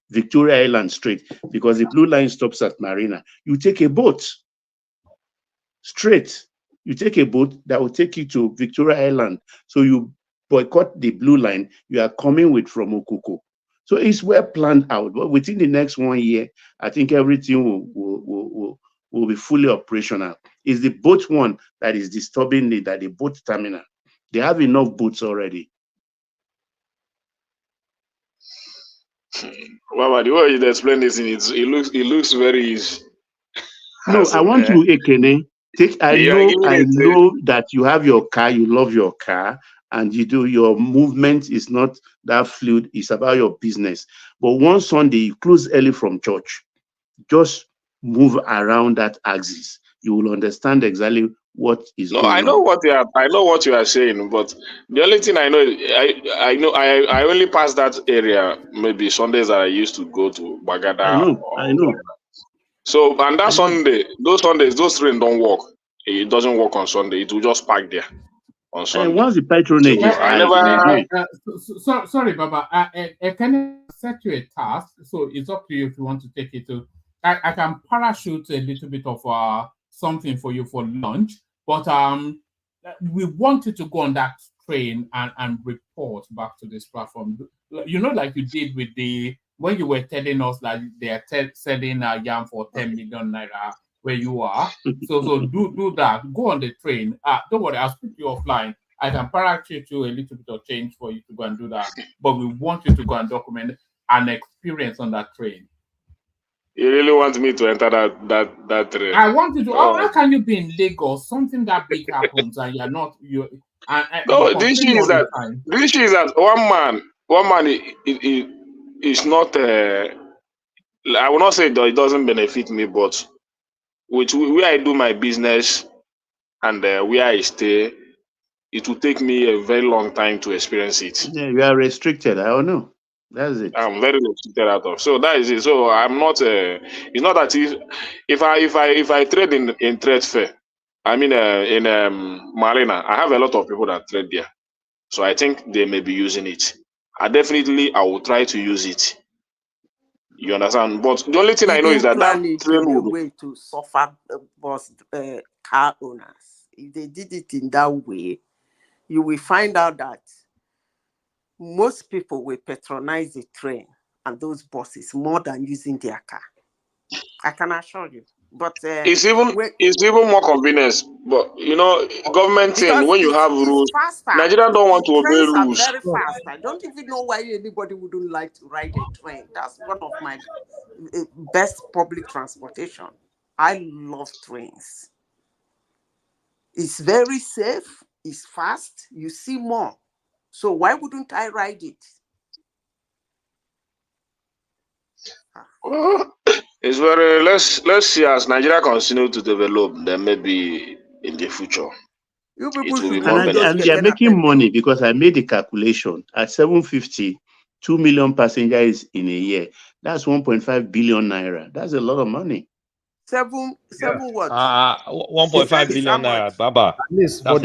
Victoria Island straight, because the blue line stops at Marina. You take a boat straight. You take a boat that will take you to Victoria Island. So you boycott the blue line. You are coming with from Okuku. So it's well planned out. But within the next 1 year, I think everything will be fully operational. It's the boat one that is disturbing the boat terminal. They have enough boats already. Baba, the way you explain this, it looks very easy. No, I want to Ekene. I know that you have your car, you love your car, and your movement is not that fluid. It's about your business. But one Sunday you close early from church, just move around that axis. You will understand exactly what is No, going on. I know what you are saying, but the only thing I know is I only pass that area maybe Sundays that I used to go to Bagada. I know. So and that Sunday, those trains don't work. It doesn't work on Sunday. It will just park there on Sunday. And once the patronage is high, it will go. Sorry, Baba. Can I set you a task? So it's up to you if you want to take it to. I can parachute a little bit of something for you for lunch, but we want you to go on that train and report back to this platform. Like you did with when you were telling us that they are selling yam for 10 million naira where you are. So do that. Go on the train. Don't worry, I'll speak to you offline. I can parachute you a little bit of change for you to go and do that. But we want you to go and document an experience on that train. You really want me to enter that train? I want you to. How can you be in Lagos? Something that big happens and you're not. No, the issue is that one man is not. I will not say that it doesn't benefit me, but with where I do my business and where I stay, it will take me a very long time to experience it. Yeah, you are restricted. I don't know. That's it. I'm very restricted out of. So that is it. So I'm not. It's not that if I trade in trade fair, I mean in Marina, I have a lot of people that trade there. So I think they may be using it. I will try to use it. You understand? But the only thing I know is that train will be a way to suffer car owners. If they did it in that way, you will find out that most people will patronize the train and those buses more than using their car. I can assure you. But it's even more convenience. But you know, government thing when you have rules, faster. Nigeria don't want to obey Trains are rules. very fast. I don't even know why anybody wouldn't like to ride a train. That's one of my best public transportation. I love trains. It's very safe. It's fast. You see more. So why wouldn't I ride it? It's very let's see as Nigeria continue to develop, then maybe in the future you people it will be should more And beneficial. they are making money because I made the calculation at 750, 2 million passengers in a year. That's 1.5 billion naira. That's a lot of money. Seven what? 1.5 billion naira, Baba. At least That's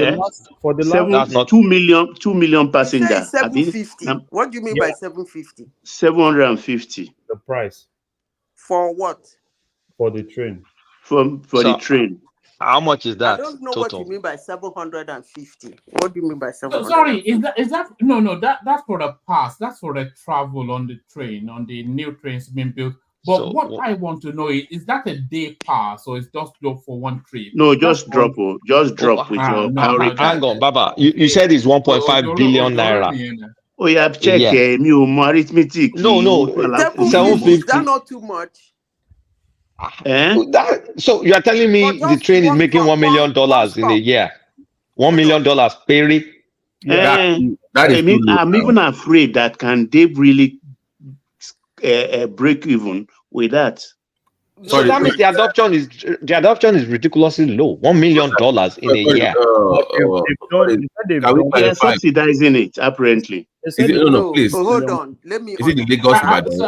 for the Seven, last, that's not 2 million You say passenger. it's 750. What do you mean by 750? 750 the price For what? for the train. for the So, train. how much is I that don't know what you total? mean by 750. What do you mean by So, 750? sorry, is that no, that's for the past. That's for the travel on the train, on the new trains being built. But So, what I want to know is that a day pass or is just go for one trip? No, That's just drop. one. Just drop with your Cowrie card. hang on, Baba. You said it's 1.5 billion naira Oh, yeah, a check year. me arithmetic. No, 750 is that 750. not too much? So you are telling me the train is making $1 million in a year? $1 million peri? That is too low I'm now. even afraid that can they really break even with that? So that means the adoption is ridiculously low. $1 million in a year. They are subsidizing it apparently. Oh, please. Hold on. Let me. Is it the Lagos Ibadan?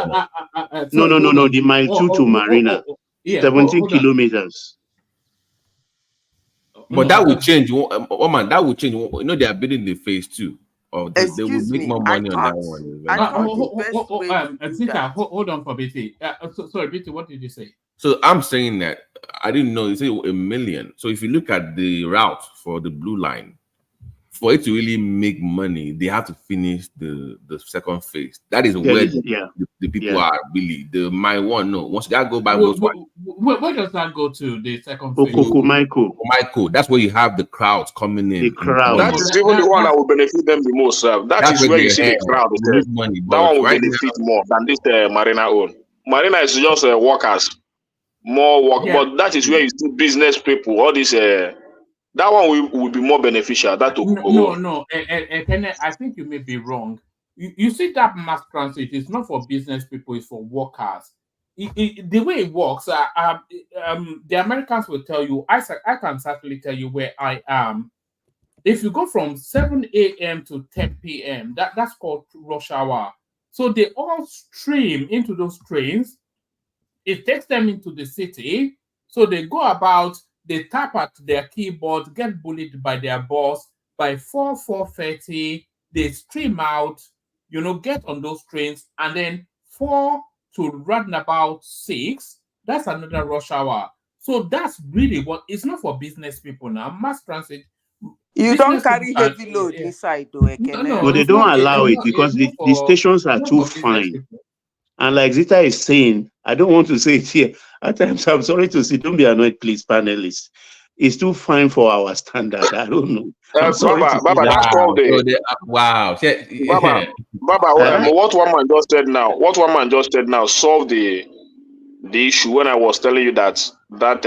No. The mile 2 to Marina, 17 kilometers. But that will change. That will change. You know, they are building the phase 2. Or they will make more money on that one. Zita, hold on for BT. Sorry, BT, what did you say? So I'm saying that I didn't know. You say $1 million. So if you look at the route for the blue line, for it to really make money, they have to finish the second phase. That is where the people are really. The my one, no. Once that go by where does that go to? The second phase? Michael. That's where you have the crowds coming in. The crowd. That is even the one that will benefit them the most. That is where you see the crowd. Money, that one will benefit more than this Marina own. Marina is just workers, more work, but that is where you see business people. All this. That one will be more beneficial. That no. I think you may be wrong. You see that mass transit is not for business people; it's for workers. The way it works, the Americans will tell you. I can certainly tell you where I am. If you go from 7 a.m. to 10 p.m., that's called rush hour. So they all stream into those trains. It takes them into the city. So they go about. They tap at their keyboard, get bullied by their boss. By 4:30, they stream out, get on those trains, and then 4 to run about 6, that's another rush hour. So that's really what it's not for business people now. Mass transit. You don't carry heavy load inside, though. No, they don't allow it because the stations are too fine. And like Zita is saying, I don't want to say it here. At times, I'm sorry to say, don't be annoyed, please, panelists. It's too fine for our standard. I don't know. I'm sorry Baba, that's called wow. Baba, what one man just said now? What one man just said now solved the issue when I was telling you that guy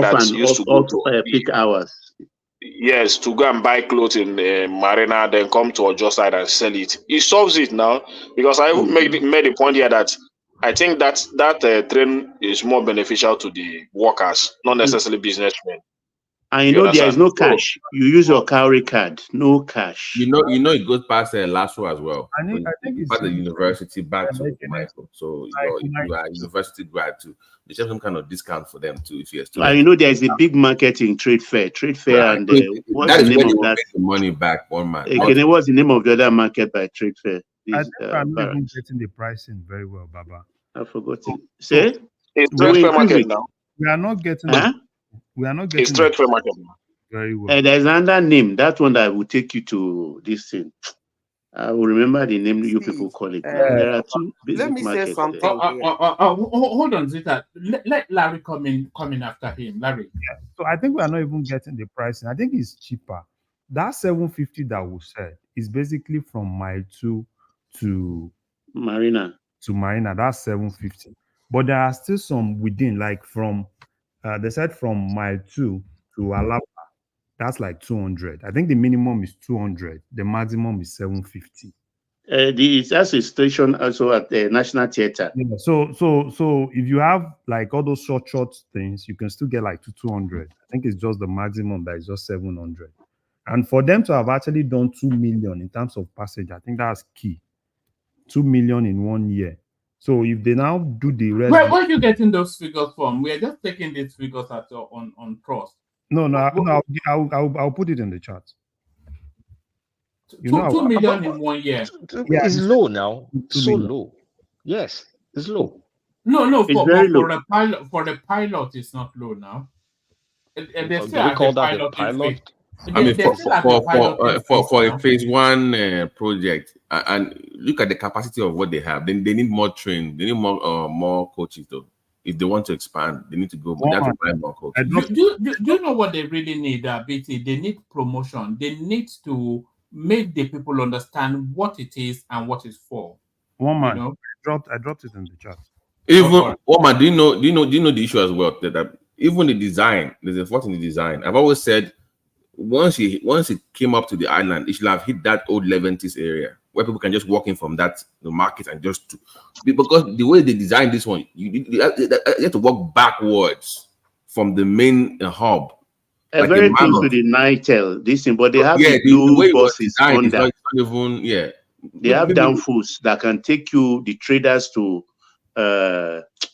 that used to go to peak hours. Yes, to go and buy clothes in Marina, then come to Ajure side and sell it. He solves it now because I made the point here that I think that train is more beneficial to the workers, not necessarily businessmen. And there is no cash. You use your Cowrie card, no cash. You know it goes past Lasso as well. I think it's the university back to Michael. So you are a university grad too. They have some kind of discount for them too if you're still. And there is a big market in trade fair, and what's the name of that? The money back one man. Again, what's the name of the other market by trade fair? I think I'm not even getting the pricing very well, Baba. I forgot it. Say it's trade fair market now. We are not getting. We are not getting. It's trade fair market now. Very well. There's another name. That one that will take you to this thing. I will remember the name you people call it now. There are two let basic me say markets something there. here. Hold on, Zita. Let Larry come in after him. Larry. Yeah. So I think we are not even getting the pricing. I think it's cheaper. That 750 that we said is basically from mile 2 to Marina. That's 750. But there are still some within, like from they said from mile 2 to Alapa, that's like 200. I think the minimum is 200. The maximum is 750. That's a station also at the National Theatre. Yeah, so if you have like all those short things, you can still get like to 200. I think it's just the maximum that is just 700. And for them to have actually done 2 million in terms of passage, I think that's key. 2 million in 1 year. So if they now do the rest, Where are you getting those figures from? We are just taking these figures on trust. No, I'll put it in the chat. 2 million in 1 year. Yeah, it's low now. So million. low. Yes, it's low. No, It's very low. For the pilot, it's not low now. They Do still we have call the that a pilot. pilot? I mean, for a phase 1 project, and look at the capacity of what they have. Then they need more train. They need more coaches though. If they want to expand, they need to go. But they have to buy more coaches. Do you know what they really need, BT? They need promotion. They need to make the people understand what it is and what it's for. One man, you know? I dropped it in the chat. Even Omar, do you know the issue as well? That even the design, there's a fault in the design. I've always said once it came up to the island, it should have hit that old Leventis area where people can just walk in from the market and just because the way they designed this one, you have to walk backwards from the main hub. Like very close to the Nitel, this thing, but they have the blue buses on that. They have downfalls that can take the traders to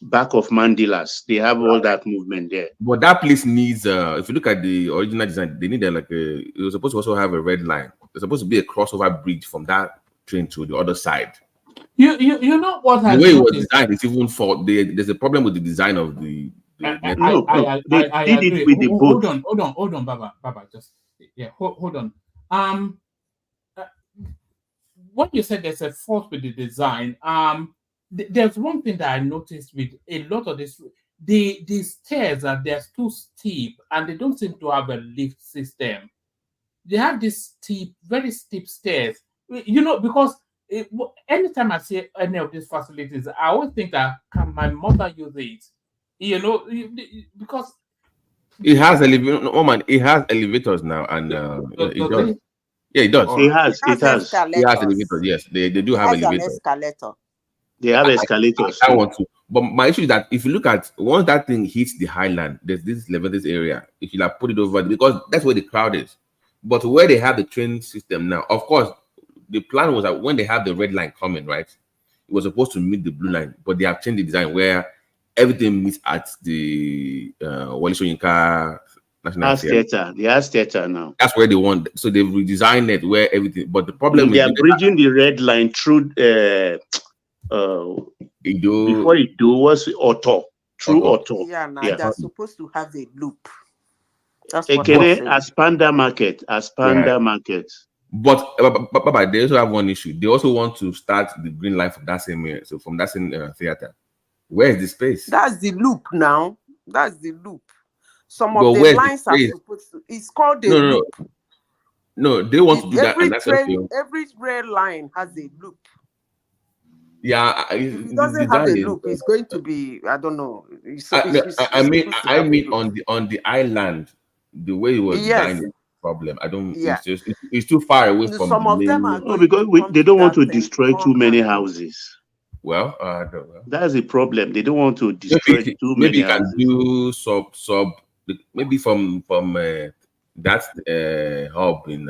back of Mandilas. They have all that movement there. But that place needs if you look at the original design, they need it was supposed to also have a red line. There's supposed to be a crossover bridge from that train to the other side. You know what the way it was designed is even for there's a problem with the design of the network. I agree. With the boat. Hold on, Baba, just hold on. When you said there's a fault with the design, there's one thing that I noticed with a lot of this. The stairs they're too steep and they don't seem to have a lift system. They have this very steep stairs. Because anytime I see any of these facilities, I always think that can my mother use it? Because it has elevators now, and it does. Yeah, it does. It has elevators. Yes, they do have elevators. Escalator. They have escalators. I want to. But my issue is that if you look at once that thing hits the highland, there's this Leventis area. If you put it over because that's where the crowd is. But where they have the train system now, of course, the plan was that when they have the red line coming, right, it was supposed to meet the blue line, but they have changed the design where everything meets at the Wole Soyinka National Theatre. The Arts Theatre now. That's where they want. So they've redesigned it where everything. But the problem they are bridging the red line through. Before it was Otto. Through Otto. Yeah, they're supposed to have a loop. That's what Aspanda Market. Market. But they also have one issue. They also want to start the green line from that same area. So from that same theater. Where is the space? That's the loop now. That's the loop. Some of the lines are supposed to. It's called the loop. No, they want to do that. And every rail line has a loop. Yeah, if it doesn't have a loop, it's going to be, I don't know. I mean on the island, the way it was designed is a problem. I don't. Yeah. It's too far away from. Some of them are because they don't want to destroy too many houses. Well, I don't know. That's the problem. They don't want to destroy too many houses. Maybe you can do sub maybe from that hub in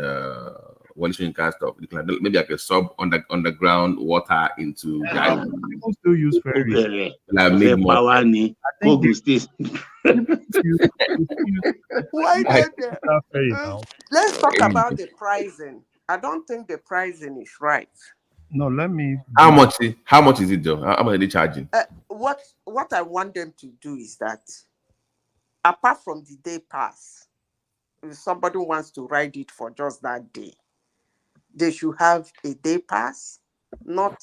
Wole Soyinka stuff. Maybe like a sub underground water into the island. People still use ferries. Why let's talk about the pricing. I don't think the pricing is right. No, let me. How much is it though? How much are they charging? What I want them to do is that, apart from the day pass, if somebody wants to ride it for just that day, they should have a day pass, not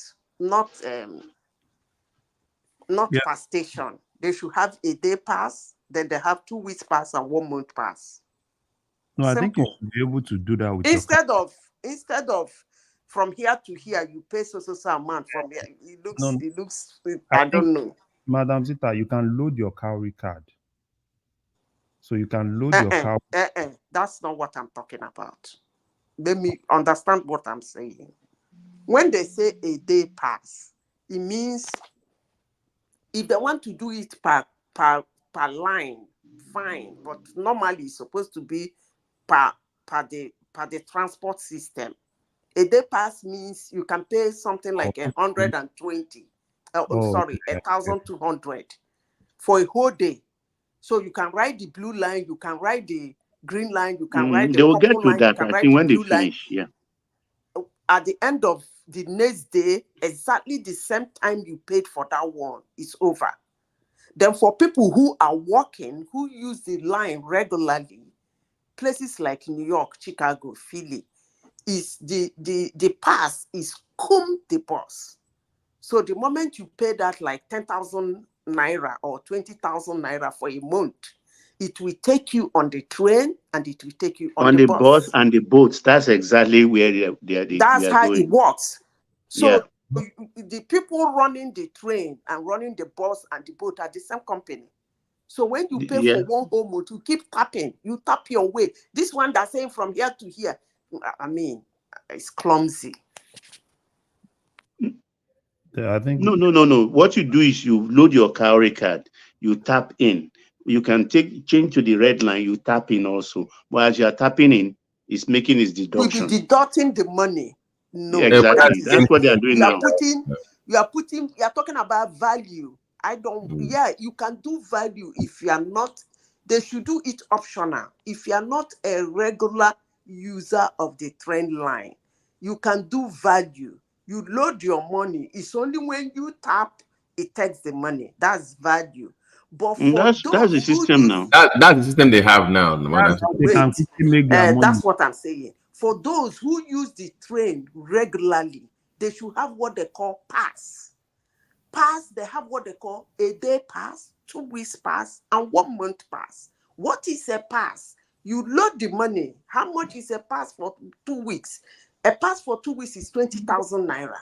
per station. They should have a day pass, then they have 2 weeks pass and 1 month pass. No, I think you Simple. should be able to do that with Instead of from here to here, you pay so amount from here. It No, looks. I don't know. Madam Zita, you can load your cowrie card. So you can load your cow. That's not what I'm talking about. Let me understand what I'm saying. When they say a day pass, it means if they want to do it per line, fine. But normally it's supposed to be per the transport system. A day pass means you can pay something like 120. Sorry, 1,200 for a whole day. So you can ride the blue line, you can ride the green line, you can ride the They will get purple to line, you that, can I ride think, the when they blue line. finish. Yeah. At the end of the next day, exactly the same time you paid for that one is over. Then for people who are walking, who use the line regularly, places like New York, Chicago, Philly, is the pass is cum the bus. So the moment you pay that like 10,000 naira or 20,000 naira for a month, it will take you on the train and it will take you on the bus. bus and the boats. That's exactly where That's how going. it works. So yeah. The people running the train and running the bus and the boat are the same company. So when you pay for one whole month, you keep tapping. You tap your way. This one that's saying from here to here, I mean, it's clumsy. I think No. What you do is you load your cowrie card, you tap in. You can change to the red line, you tap in also. But as you are tapping in, it's making its deduction. We'll be deducting the money. No, exactly. That's what they are doing now. You are talking about value. You can do value if you are not. They should do it optional. If you are not a regular user of the train line, you can do value. You load your money. It's only when you tap, it takes the money. That's value. But for that's the system now. That's the system they have now. They can quickly make their money. That's what I'm saying. For those who use the train regularly, they should have what they call pass. They have what they call a day pass, 2 weeks pass, and 1 month pass. What is a pass? You load the money. How much is a pass for 2 weeks? A pass for 2 weeks is 20,000 naira.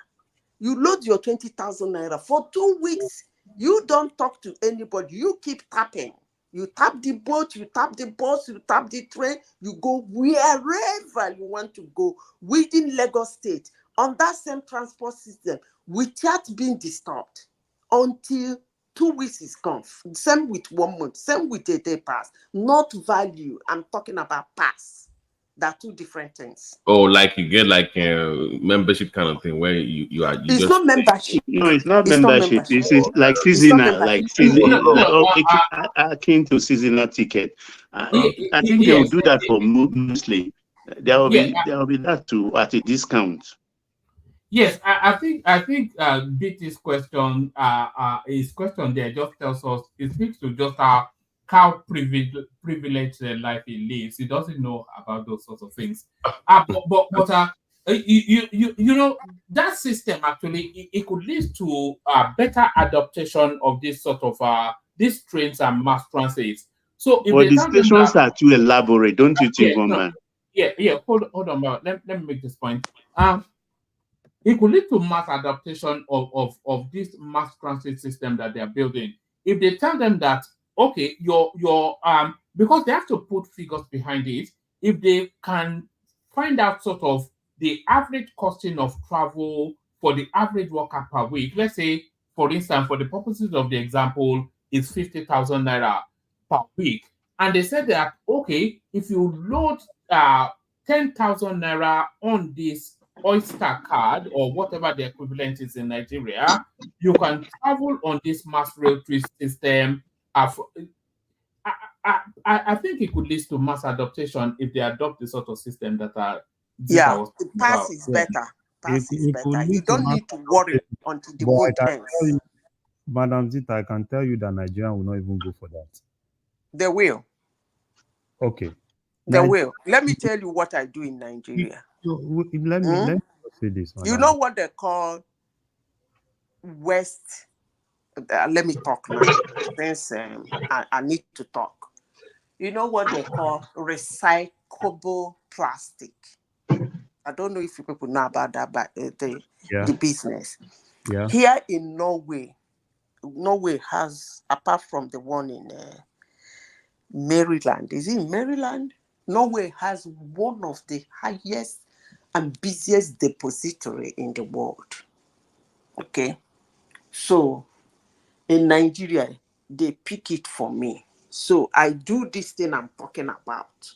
You load your 20,000 naira for 2 weeks. You don't talk to anybody. You keep tapping. You tap the boat, you tap the bus, you tap the train, you go wherever you want to go within Lagos State on that same transport system without being disturbed until 2 weeks is gone. Same with 1 month, same with a day pass. Not value. I'm talking about pass. They're two different things. Oh, like you get like a membership kind of thing where you it's just not membership. No, it's not membership. It's like seasonal, akin to seasonal ticket. I think they will do that for mostly. There will be that too at a discount. Yes, I think BT's question, his question there just tells us, it speaks to just how privileged life he lives. He doesn't know about those sorts of things. But you know, that system actually it could lead to better adaptation of this sort of these trains and mass transits. So if but the stations are too elaborate, don't you think, man? Hold on, let me make this point. It could lead to mass adaptation of this mass transit system that they are building. If they tell them that, okay, your because they have to put figures behind it, if they can find out sort of the average costing of travel for the average worker per week, let's say, for instance, for the purposes of the example, is 50,000 naira per week. And they said that, okay, if you load 10,000 naira on this Oyster card or whatever the equivalent is in Nigeria, you can travel on this mass rail system. I think it could lead to mass adaptation if they adopt the sort of system that the pass is better. Pass is better. You don't need to worry until the month ends. Madam Zita, I can tell you that Nigerian will not even go for that. They will. Okay. They will. Let me tell you what I do in Nigeria. Let me say this. You know what they call West. Let me talk now, since I need to talk. You know what they call recyclable plastic. I don't know if you people know about that, but the business. Yeah. Here in Norway has, apart from the one in Maryland, is it in Maryland? Norway has one of the highest and busiest depository in the world. Okay. So in Nigeria, they pick it for me. So I do this thing I'm talking about.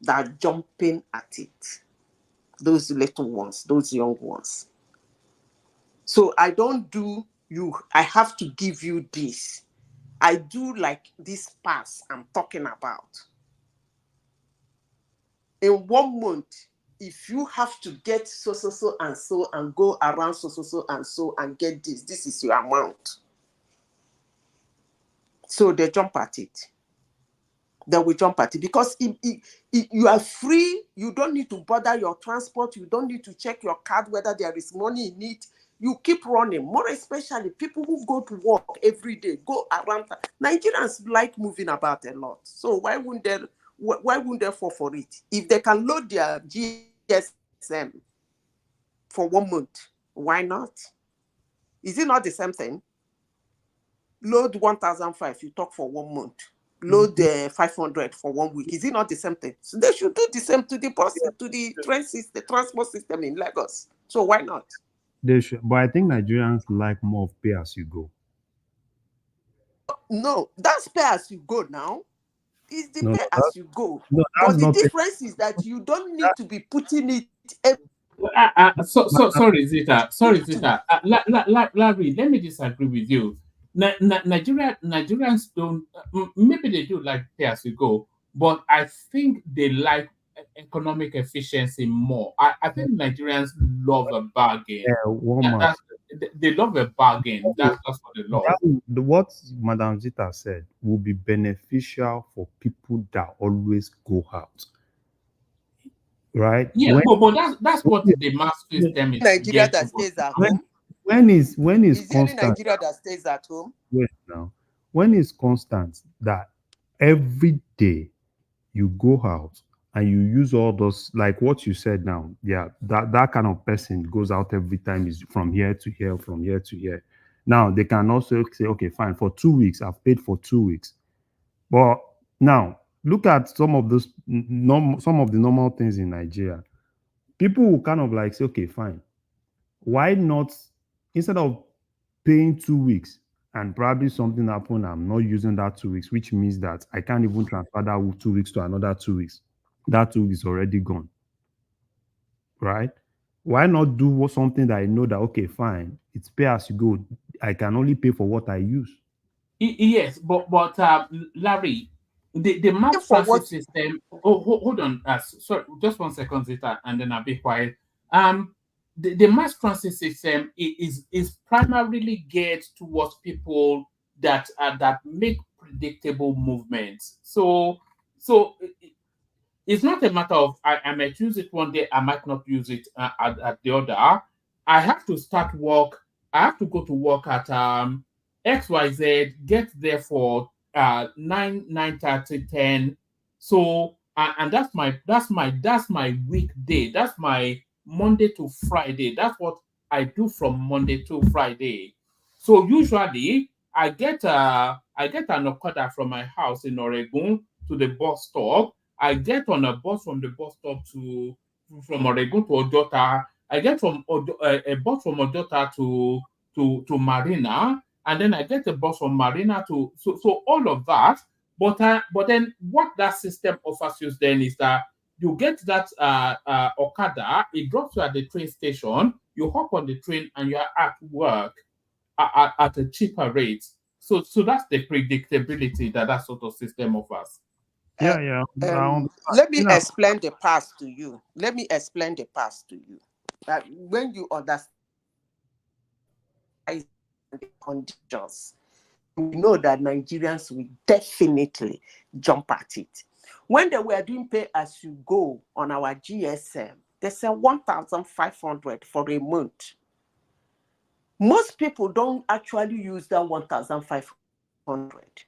They're jumping at it. Those little ones, those young ones. So I don't do I have to give you this. I do like this pass I'm talking about. In 1 month, if you have to get so and go around so and get this is your amount. So they jump at it. They will jump at it because if you are free, you don't need to bother your transport, you don't need to check your card whether there is money in it. You keep running, more especially people who go to work every day, go around. Nigerians like moving about a lot. So why wouldn't they fall for it? If they can load their GSM for 1 month, why not? Is it not the same thing? Load 1,005, you talk for 1 month. Load 500 for 1 week. Is it not the same thing? So they should do the same to the the transport system in Lagos. So why not? They should, but I think Nigerians like more of pay as you go. No, that's pay as you go now. It's the pay as you go. No, but the difference is that you don't need to be putting it. Sorry, Zita. Larry, let me disagree with you. Nigerians don't. Maybe they do like pay as you go, but I think they like economic efficiency more. I think Nigerians love a bargain. They love a bargain. That's what they love. What Madam Zita said will be beneficial for people that always go out. Right? Yeah, but that's what the mass system is. Nigeria that stays at home. When is there any Nigeria that stays at home? Yes, now. When it's constant that every day you go out and you use all those, like what you said now, that kind of person goes out every time, is from here to here, from here to here. Now they can also say, okay, fine, for 2 weeks, I've paid for 2 weeks. But now look at some of the normal things in Nigeria. People will kind of like say, okay, fine, why not, instead of paying 2 weeks and probably something happened, I'm not using that 2 weeks, which means that I can't even transfer that 2 weeks to another 2 weeks. That 2 weeks is already gone. Right? Why not do something that I know that, okay, fine, it's pay as you go. I can only pay for what I use. Yes, but Larry, the mass transit system. Oh, hold on. Sorry, just 1 second, Zita, and then I'll be quiet. The mass transit system is primarily geared towards people that make predictable movements. So it's not a matter of I might use it one day, I might not use it at the other. I have to start work. I have to go to work at XYZ, get there for 9:30, 10. So and that's my weekday. That's my Monday to Friday. That's what I do from Monday to Friday. So usually I get an Okada from my house in Oregon to the bus stop. I get on a bus from the bus stop from Oregon to Ojota. I get a bus from Ojota to Marina, and then I get a bus from Marina to so all of that. But then what that system offers you then is that you get that Okada, it drops you at the train station, you hop on the train and you're at work at a cheaper rate. So that's the predictability that sort of system offers. Let me explain the past to you. When you understand the conditions, we know that Nigerians will definitely jump at it. When they were doing pay as you go on our GSM, they said 1,500 for a month. Most people don't actually use that 1,500,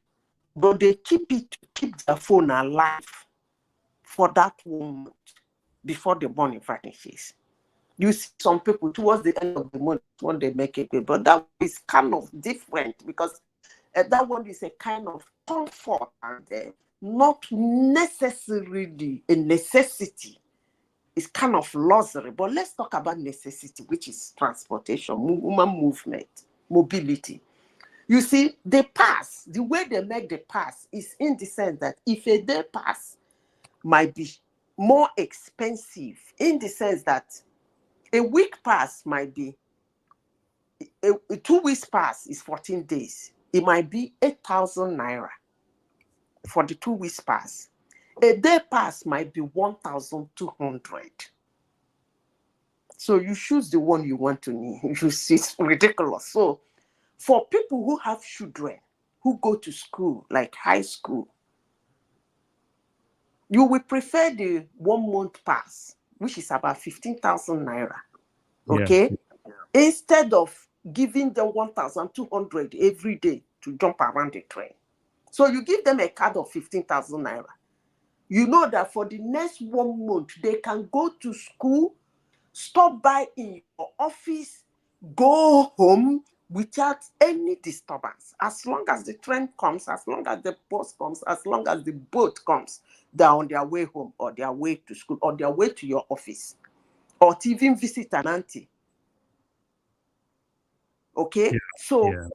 but they keep it to keep their phone alive for that 1 month before the money vanishes. You see some people towards the end of the month when they make it, but that is kind of different because that one is a kind of comfort and not necessarily a necessity. It's kind of luxury. But let's talk about necessity, which is transportation, human movement, mobility. You see, the pass, the way they make the pass is in the sense that if a day pass might be more expensive, in the sense that a week pass might be, a 2 weeks pass is 14 days. It might be 8,000 naira for the 2 weeks pass. A day pass might be 1,200. So you choose the one you want to need. You see, it's ridiculous. So for people who have children who go to school, like high school, you will prefer the 1 month pass, which is about 15,000 naira. Okay? Yeah. Instead of giving them 1,200 every day to jump around the train. So you give them a card of 15,000 naira. You know that for the next 1 month, they can go to school, stop by in your office, go home without any disturbance. As long as the train comes, as long as the bus comes, as long as the boat comes, they're on their way home or their way to school or their way to your office or to even visit an auntie. Okay? Yeah. So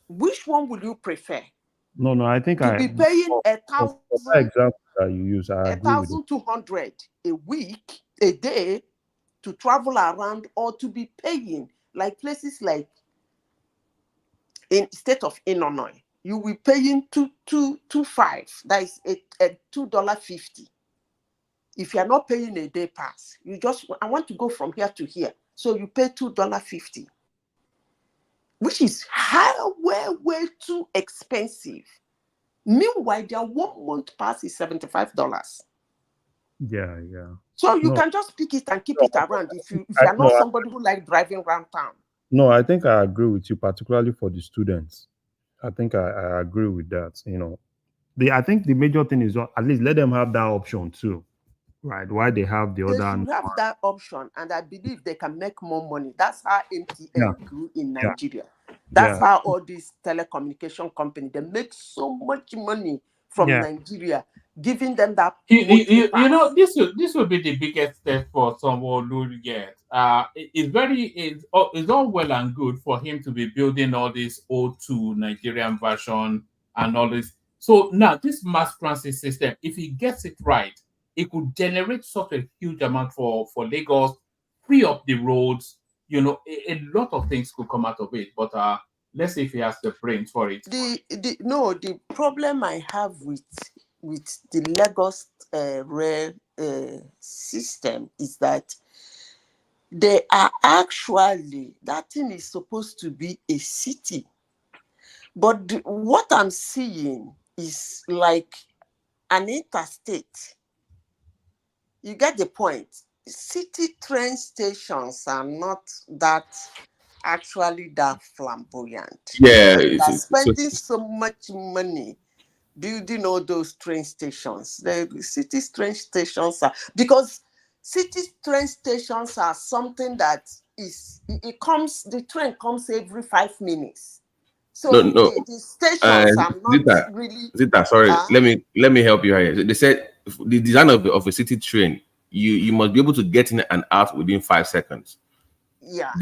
which one would you prefer? No, I think to be paying 1,000 example that you use, I agree with 1,200 a week, a day to travel around, or to be paying like places like in state of Illinois, you will be paying $2.25. That is a $2.50. If you are not paying a day pass, you just I want to go from here to here, so you pay $2.50, which is way too expensive. Meanwhile, their 1 month pass is $75. Yeah. So you can just pick it and keep it around if you are not somebody who like driving around town. No, I think I agree with you, particularly for the students. I think I agree with that. I think the major thing is at least let them have that option too, right? Why they have the other. They should have that option, and I believe they can make more money. That's how MTN grew in Nigeria. That's how all these telecommunication companies, they make so much money from Nigeria, giving them that. You know, this will be the biggest step for Sanwo-Olu yet. It's all well and good for him to be building all this O2 Nigerian version and all this. So now this mass transit system, if he gets it right, it could generate such a huge amount for Lagos, free up the roads. A lot of things could come out of it. But let's see if he has the brains for it. The problem I have with the Lagos rail system is that they are actually, that thing is supposed to be a city, but what I'm seeing is like an interstate. You get the point. City train stations are not actually that flamboyant. Yeah, They are spending so much money building all those train stations. The city train stations are, because city train stations are something that is, the train comes every 5 minutes. So no. the stations are not really. Zita, sorry, let me help you here. They said the design of a city train, you must be able to get in and out within 5 seconds. Yeah.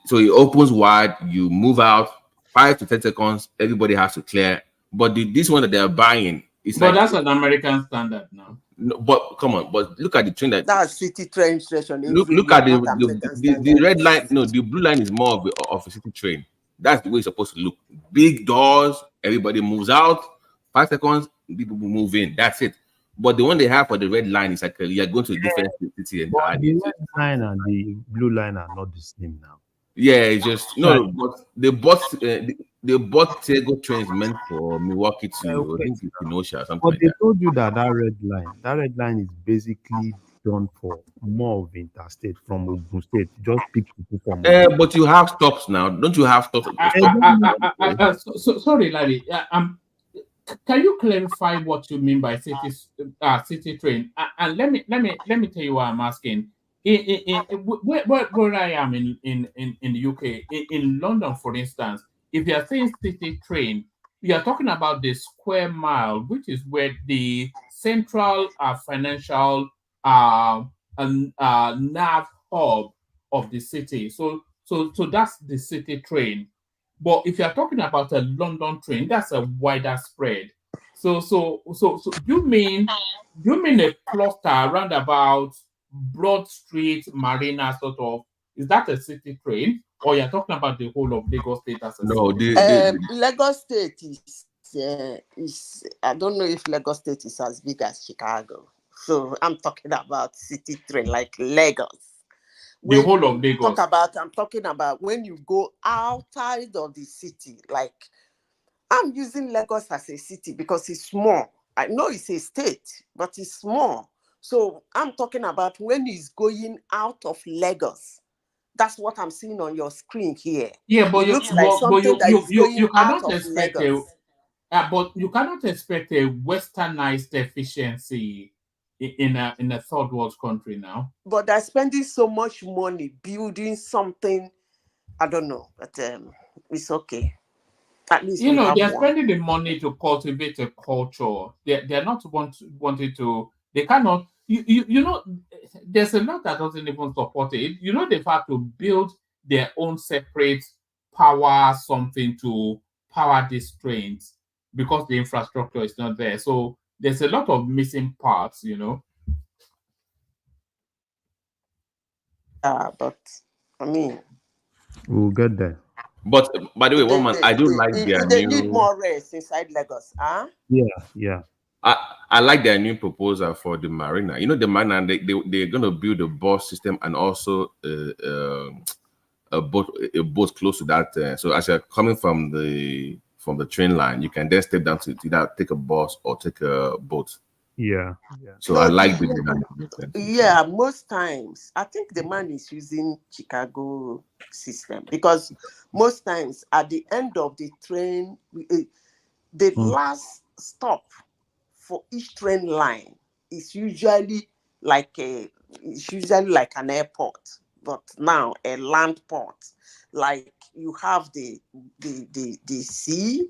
So it opens wide, you move out 5 to 10 seconds, everybody has to clear. But this one that they are buying is that's an American standard now. No, but come on, but look at the train that's city train station. Look at the red line. No, the blue line is more of a city train. That's the way it's supposed to look. Big doors, everybody moves out. 5 seconds, people move in. That's it. But the one they have for the red line is like you're going to a different city entirely. The red line and the blue line are not the same now. Yeah, it's just no, but they bought Tego trains meant for Milwaukee to I Okay. think it's Kenosha or something But like they that. told you that that red line is basically done for more of interstate from Ogun State. Just pick people from Ogun. But you have stops now, don't you have stops? Sorry, Larry. Can you clarify what you mean by city train? And let me tell you why I'm asking. Where I am in the UK, in London, for instance, if you are saying city train, you are talking about the square mile, which is where the central financial nav hub of the city. So that's the city train. But if you are talking about a London train, that's a wider spread. So do you mean a cluster around about Broad Street, Marina, sort of? Is that a city train, or you're talking about the whole of Lagos State as a No, city train? Lagos State is I don't know if Lagos State is as big as Chicago. So I'm talking about city train like Lagos. The whole of Lagos. I'm talking about when you go outside of the city, like I'm using Lagos as a city because it's small. I know it's a state, but it's small. So I'm talking about when it's going out of Lagos. That's what I'm seeing on your screen here. Yeah, but It looks like something that is going you out cannot of expect Lagos. but you cannot expect a westernized efficiency in a third world country now. But they're spending so much money building something. I don't know, but it's okay. At least we have They're one. spending the money to cultivate a culture. They're not wanting to. They cannot. There's a lot that doesn't even support it. They've had to build their own separate power something to power these trains because the infrastructure is not there. So there's a lot of missing parts. But I mean, We'll get there. But by the way, one man, I do like their they need new. more rest inside Lagos, huh? Yeah. I like their new proposal for the marina. The marina they're gonna build a bus system and also a boat close to that. So as you're coming from the train line, you can then step down to either take a bus or take a boat. Yeah. So No, I like the design. Yeah, most times I think the man is using Chicago system because most times at the end of the train, the last stop for each train line is usually like an airport, but now a land port. Like you have the sea,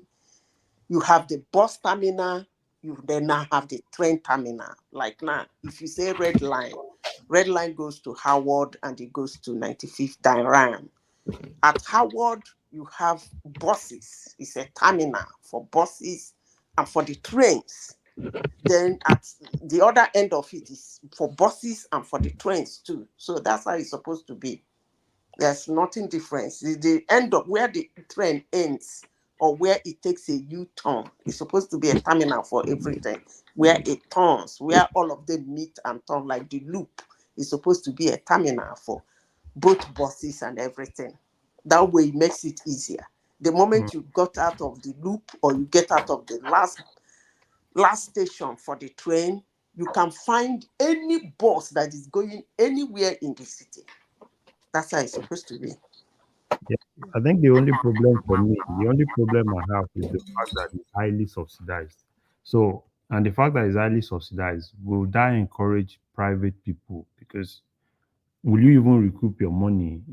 you have the bus terminal, you then now have the train terminal. Like now, if you say red line goes to Howard and it goes to 95th Diram. At Howard, you have buses. It's a terminal for buses and for the trains. Then at the other end of it is for buses and for the trains too. So that's how it's supposed to be. There's nothing different. The end of where the train ends or where it takes a U-turn is supposed to be a terminal for everything. Where it turns, where all of them meet and turn, like the loop is supposed to be a terminal for both buses and everything. That way it makes it easier. The moment you got out of the loop or you get out of the last station for the train, you can find any bus that is going anywhere in the city. That's how it's supposed to be. Yeah. I think the only problem I have is the fact that it's highly subsidized. So, and the fact that it's highly subsidized, will that encourage private people? Because will you even recoup your money?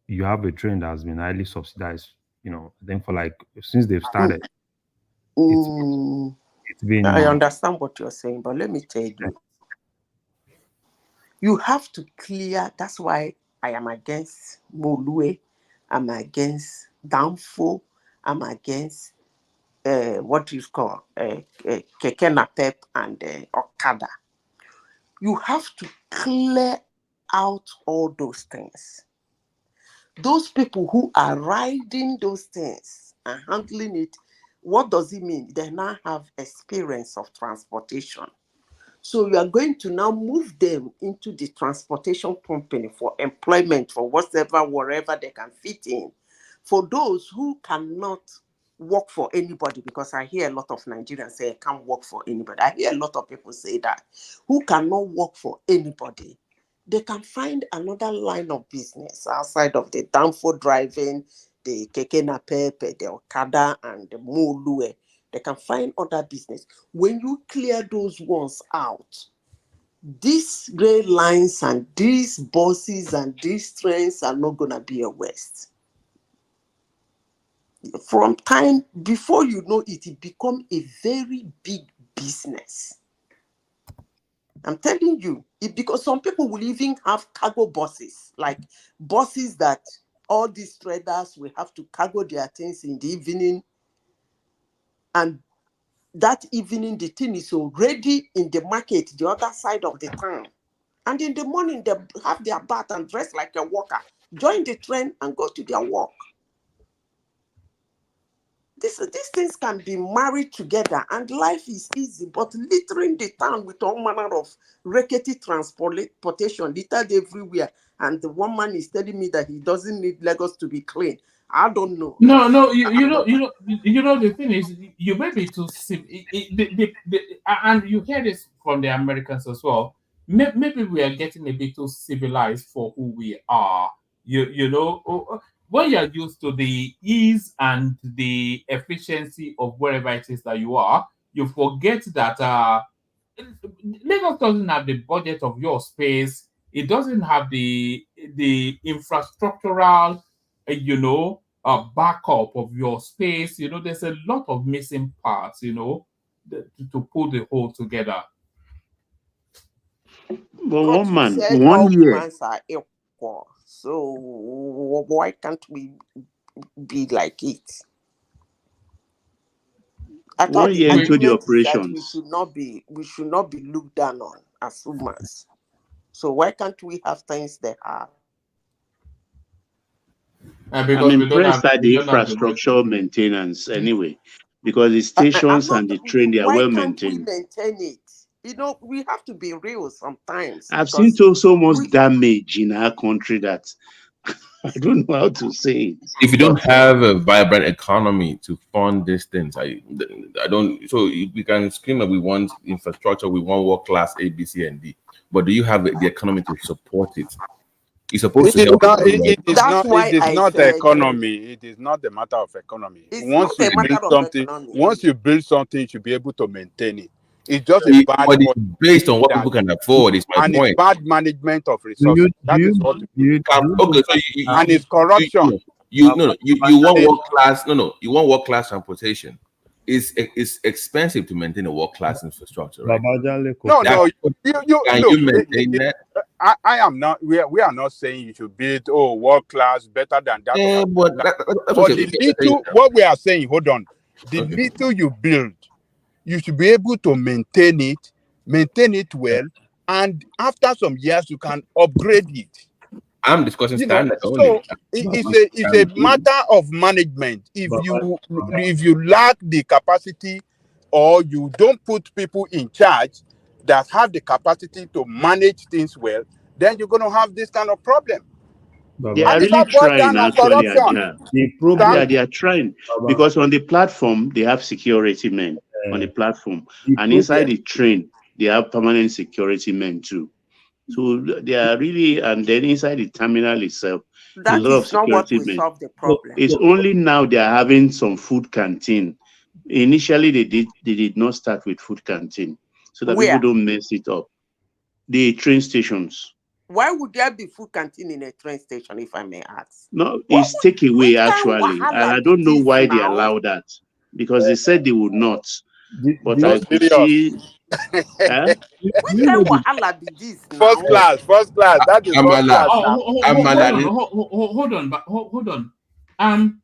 You have a trend that has been highly subsidized. I think for like since they've started, it's been. I understand what you're saying, but let me tell you, you have to clear. That's why I am against Molue. I'm against Downfall. I'm against what you call Keke Napep and Okada. You have to clear out all those things. Those people who are riding those things and handling it, what does it mean? They now have experience of transportation. So you are going to now move them into the transportation company for employment, for wherever they can fit in. For those who cannot work for anybody, because I hear a lot of Nigerians say I can't work for anybody. I hear a lot of people say that, who cannot work for anybody. They can find another line of business outside of the danfo driving, the keke napepe, the okada, and the mulue. They can find other business. When you clear those ones out, these gray lines and these buses and these trains are not going to be a waste. From time, before you know it, it becomes a very big business. I'm telling you, because some people will even have cargo buses, like buses that all these traders will have to cargo their things in the evening. And that evening, the thing is already in the market, the other side of the town. And in the morning, they have their bath and dress like a worker, join the train and go to their work. These things can be married together and life is easy, but littering the town with all manner of rickety transportation littered everywhere. And the one man is telling me that he doesn't need Lagos to be clean. I don't know. No, you know the thing is, you may be too and you hear this from the Americans as well. Maybe we are getting a bit too civilized for who we are. You know, when you're used to the ease and the efficiency of wherever it is that you are, you forget that Lagos doesn't have the budget of your space. It doesn't have the infrastructural, backup of your space. You know, there's a lot of missing parts. You know, to pull the whole together. Well, But you said one all year. humans are equal. So why can't we be like it? I thought 1 year into the operations. we should not be looked down on as humans. So why can't we have things they have? I'm impressed by the infrastructure maintenance anyway, because the stations and the train, they are well maintained. Why can't we maintain it? You know, we have to be real sometimes. I've seen so much damage in our country that I don't know how to say it. If you don't have a vibrant economy to fund these things, I don't. So we can scream that we want infrastructure, we want world class A, B, C, and D, but do you have the economy to support it? You're supposed to help. It is not the economy. It is not the matter of economy. Once you build something, you should be able to maintain it. It's just a bad. But it's based on what people can afford. Is my point. It's bad management of resources. That is what. Okay, so and it's corruption. You want world class. You want world class transportation. It's expensive to maintain a world class infrastructure, right? No, you maintain that? I am not. We are not saying you should build world class better than that. Yeah, but what we are saying, hold on, the little you build, you should be able to maintain it well, and after some years you can upgrade it. I'm discussing standard only. So it's a matter of management. If you lack the capacity, or you don't put people in charge that have the capacity to manage things well, then you're going to have this kind of problem. They are really trying, actually, Ajah. They are trying, because on the platform they have security men on the platform, and inside the train they have permanent security men too. So they are really, and then inside the terminal itself, a lot of security men. Solve the problem. It's only now they are having some food canteen. Initially, they did not start with food canteen, so that people don't mess it up. The train stations. Why would there be food canteen in a train station, if I may ask? No, it's takeaway actually, and I don't know why they allow that, because they said they would not. But I could see. Which kind of wahala be this now? First class. That is first class. Hold on.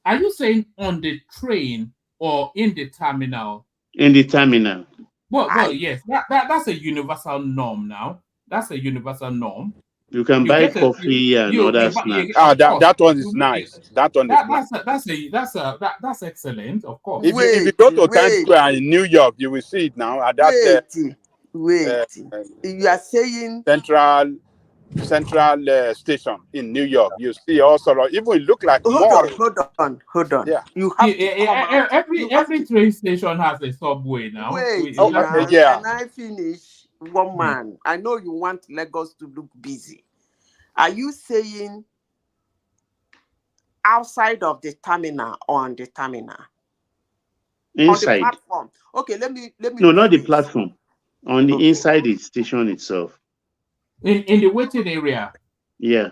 Are you saying on the train or in the terminal? In the terminal. Well, yes. That's a universal norm now. That's a universal norm. You can buy coffee and other snacks. That one is nice. That one is nice. That's excellent, of course. If you go to Times Square in New York, you will see it now. Wait, you are saying central station in New York. You see also, even it look like mall. Hold on. Yeah. You have to come out. Every train station has a subway now. Wait, So now, yeah. can I finish? One man. I know you want Lagos to look busy. Are you saying outside of the terminal or on the terminal? Inside. On the platform. Okay, let me. No, not the platform. On the inside the station itself. In the waiting area. Yeah.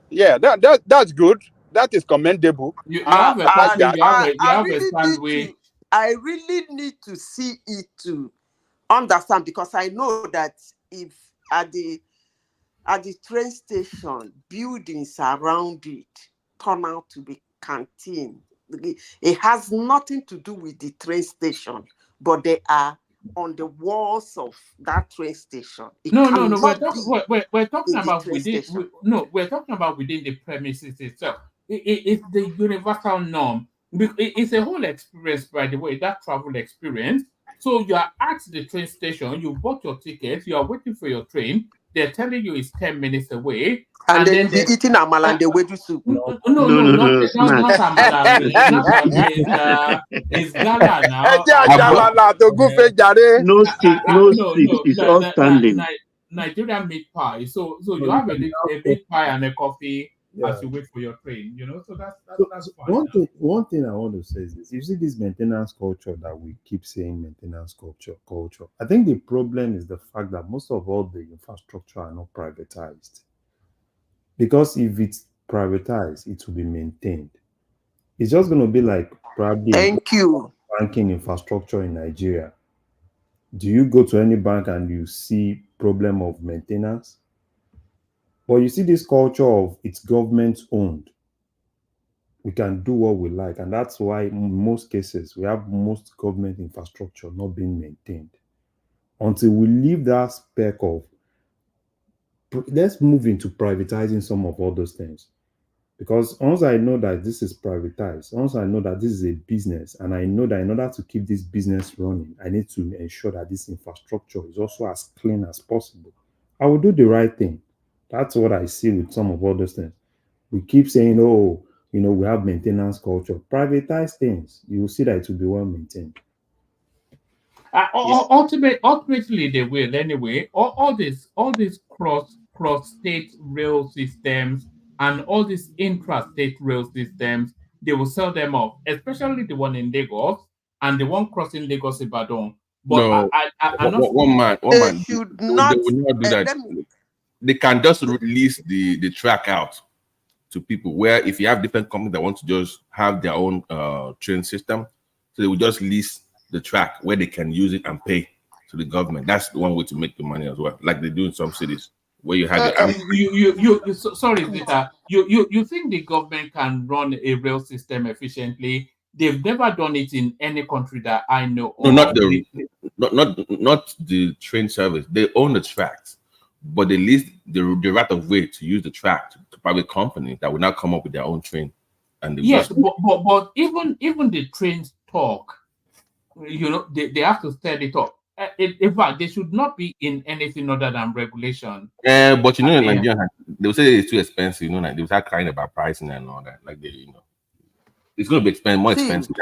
Yeah, that's good. That is commendable. You have a parking, you have a really I really need to see it to understand, because I know that if at the train station, buildings around it turn out to be canteen. It has nothing to do with the train station, but they are on the walls of that train station. No. We're talking about within. We're talking about within the premises itself. It's the universal norm. It's a whole experience, by the way, that travel experience. So you are at the train station, you bought your ticket, you are waiting for your train. They're telling you it's 10 minutes away. And then you'll be eating amala and the wedu soup. No, not amala. It's gala now. No seat. It's all standing. Nigerian meat pie. So you have a meat pie and a coffee as you wait for your train. So that's fine. One thing I want to say is this: you see this maintenance culture that we keep saying, maintenance culture. I think the problem is the fact that most of all the infrastructure are not privatized. Because if it's privatized, it will be maintained. It's just going to be like probably banking infrastructure in Nigeria. Do you go to any bank and you see problem of maintenance? But you see this culture of it's government owned. We can do what we like. And that's why in most cases, we have most government infrastructure not being maintained. Until we leave that speck of, let's move into privatizing some of all those things. Because once I know that this is privatized, once I know that this is a business, and I know that in order to keep this business running, I need to ensure that this infrastructure is also as clean as possible, I will do the right thing. That's what I see with some of all those things. We keep saying, oh, we have maintenance culture. Privatize things. You will see that it will be well maintained. Ultimately, they will anyway. All these cross-state rail systems and all these intra-state rail systems, they will sell them off, especially the one in Lagos and the one crossing Lagos Ibadan. But no, one man. They will not do that. They can just release the track out to people, where if you have different companies that want to just have their own train system, so they will just lease the track where they can use it and pay to the government. That's the one way to make the money as well, like they do in some cities where you have sorry, Zita. You think the government can run a rail system efficiently? They've never done it in any country that I know. No, not the train service. They own the tracks, but they lease the right of way to use the track to private companies that will not come up with their own train. And yes, but even the trains talk. They have to set it up. In fact, they should not be in anything other than regulation. But in Nigeria, they will say it's too expensive. Like they will start crying about pricing and all that. Like it's going to be more expensive.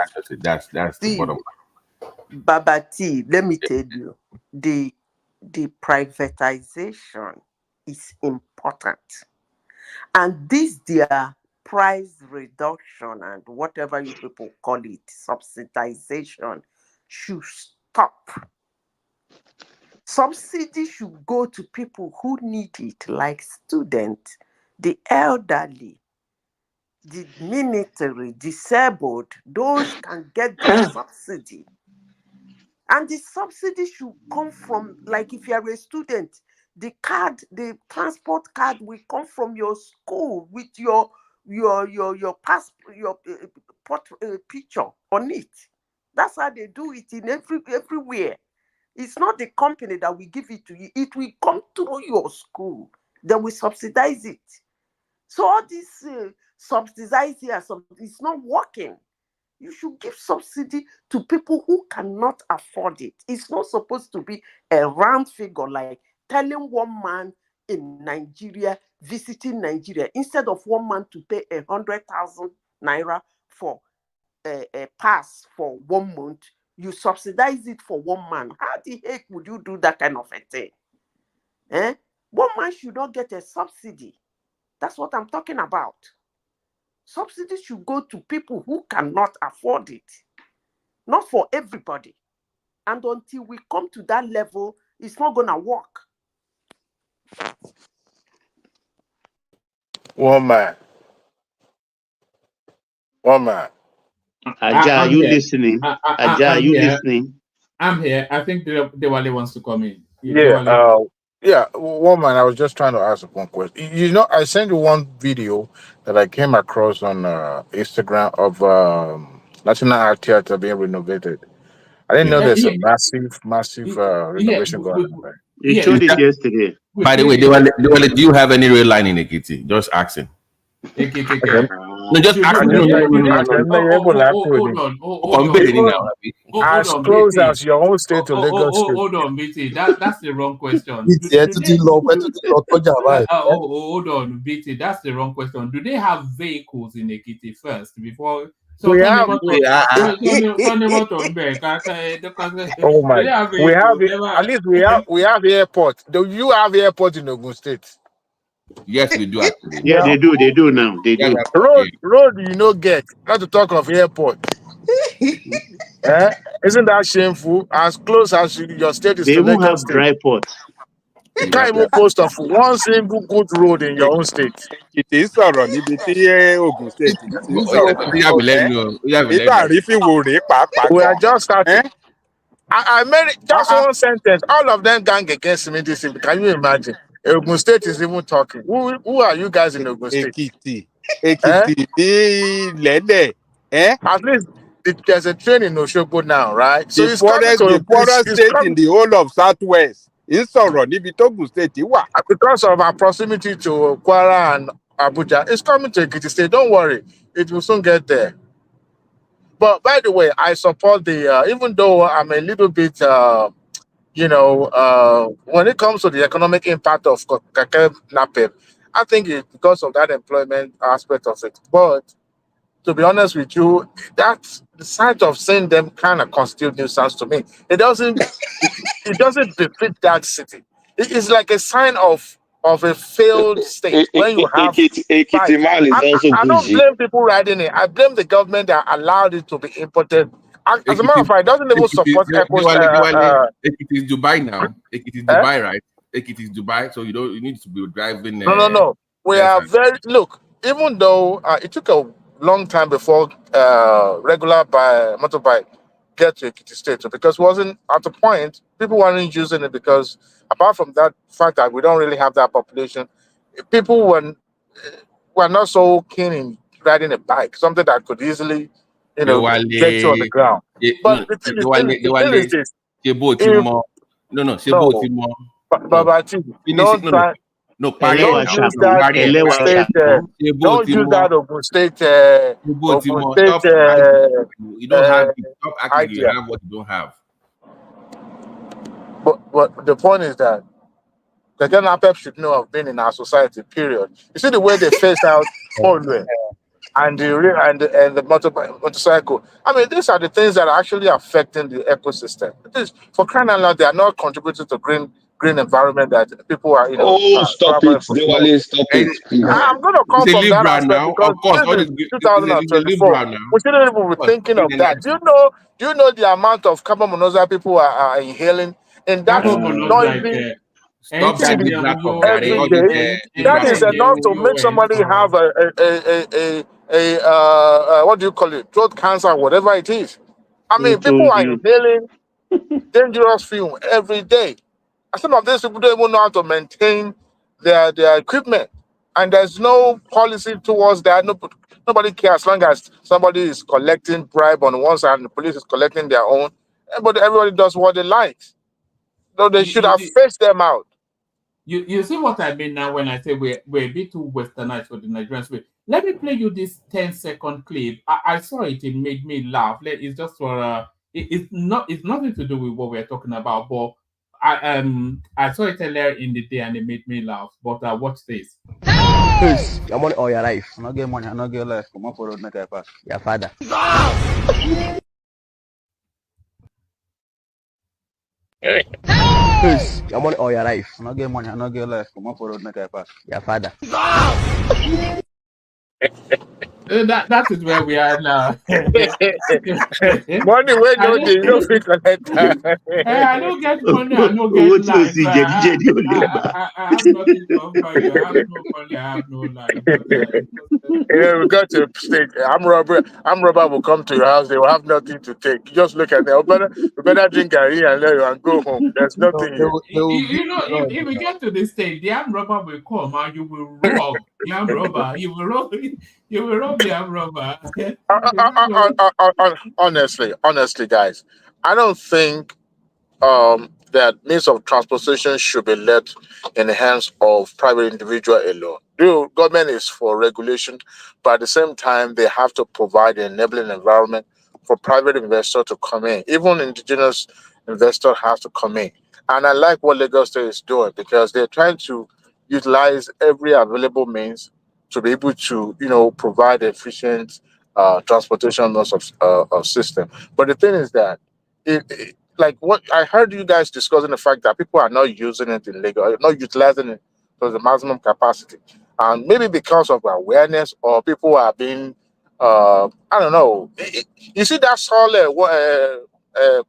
That's the bottom line. Babati, let me tell you, the privatization is important, and their price reduction and whatever you people call it, subsidization, should stop. Subsidy should go to people who need it, like students, the elderly, the military, disabled. Those can get the subsidy. And the subsidy should come from, like if you're a student, the transport card will come from your school with your passport, your picture on it. That's how they do it in everywhere. It's not the company that will give it to you. It will come through your school. They will subsidize it. So all this subsidize here, it's not working. You should give subsidy to people who cannot afford it. It's not supposed to be a round figure like telling one man in Nigeria, visiting Nigeria, instead of one man to pay 100,000 naira for a pass for 1 month, you subsidize it for one man. How the heck would you do that kind of a thing? One man should not get a subsidy. That's what I'm talking about. Subsidies should go to people who cannot afford it, not for everybody. And until we come to that level, it's not going to work. One man. Aja, are you here. listening? Aja, are I'm you here. listening? I'm here. I think Dewale wants to come in. Yeah, Dewale. one man. I was just trying to ask one question. You know, I sent you one video that I came across on Instagram of National Art Theater being renovated. I didn't know there's a massive renovation going on there. You showed it yesterday. By the way, Dewale, do you have any real line in Ekiti? Just asking. Ekiti. No, just asking. No. Hold on. As close as your own state to Lagos State. Hold on, BT. That's the wrong question. Hold on, BT. That's the wrong question. Do they have vehicles in Ekiti first before? So We have. Oh my! We have at least we have airport. Do you have airport in Ogun State? Yes, we do actually. Yeah, they do. They do now. They do. Road, you know, get not to talk of airport. Isn't that shameful? As close as your state is They to even Lagos have State. dry ports. You can't even post of one single good road in your own state. It is sọ̀rọ̀ níbi tí Ogun State ti ń sọ̀rọ̀. We are just starting. I made it just one sentence. All of them gang against me this evening. Can you imagine? Ogun State is even talking. Who are you guys in Ogun State? Ekiti ní lẹ́lẹ̀. At least there's a train in Oshogbo now, right? So The poorest state in the whole of Southwest. Ń sọ̀rọ̀ níbi t'Ogun State wà. Because of our proximity to Kwara and Abuja, it's coming to Ekiti State. Don't worry, it will soon get there. But by the way, I support the, even though I'm a little bit, when it comes to the economic impact of Kake Napep, I think it's because of that employment aspect of it. But to be honest with you, that's the sight of seeing them kind of constitute nuisance to me. It doesn't befit that city. It's like a sign of a failed state when you have. I don't blame people riding it. I blame the government that allowed it to be imported. As a matter of fact, it doesn't even support Ekiti is Dubai now. Ekiti is Dubai, right? Ekiti is Dubai, so you need to be driving. No. We are look. Even though it took a long time before regular motorbike get to Ekiti State, because it wasn't at the point people weren't using it because apart from that fact that we don't really have that population, people were not so keen in riding a bike, something that could easily, get you on the ground. But the thing is this. Don't try. Don't use that Ogun State. You don't have it. Stop acting you have what you don't have. But the point is that the NNPC should know of being in our society. Period. You see the way they face out Polwe and the motorcycle. I mean, these are the things that are actually affecting the ecosystem. For crying out loud, they are not contributing to green environment that people are, stop it. Dewale, stop it, please. I'm going to come from that aspect now. because of course, this is 2024. We shouldn't even be thinking of that. Do you know the amount of carbon monoxide people are inhaling? And that's noisy. Stop that every day. That is enough to make somebody have a what do you call it? Throat cancer, whatever it is. I mean, people are inhaling dangerous fume every day. And some of these people don't even know how to maintain their equipment. And there's no policy towards that. Nobody cares as long as somebody is collecting bribe on one side and the police is collecting their own. But everybody does what they like. So they should have faced them out. You see what I mean now when I say we're a bit too westernized for the Nigerians. Let me play you this 10-second clip. I saw it. It made me laugh. It's just for it's nothing to do with what we're talking about, but I saw it earlier in the day and it made me laugh. But watch this. Yes, your money or your life. I no get money, I no get life. Come on for road, make I pass. Your father. Yes, your money or your life. I no get money, I no get life. Come on for road, make I pass. Your father. That is where we are now. Money where no dey, no fit collect. I don't get money, I don't get life. I have nothing to offer you. I have no money, I have no life. Yeah, we got to a state. I'm robber will come to your house. They will have nothing to take. You just look at them. We better drink garri and go home. There's nothing here. You know, if we get to this stage, the armed robber will come and you will rob the armed robber. You will rob the armed robber. Honestly, guys, I don't think that means of transportation should be left in the hands of private individual alone. The government is for regulation, but at the same time, they have to provide an enabling environment for private investors to come in. Even indigenous investors have to come in. And I like what Lagos State is doing because they're trying to utilize every available means to be able to, provide efficient transportation modes of system. But the thing is that like what I heard you guys discussing the fact that people are not using it in Lagos, not utilizing it to the maximum capacity, and maybe because of awareness or people are being, I don't know. You see that solid what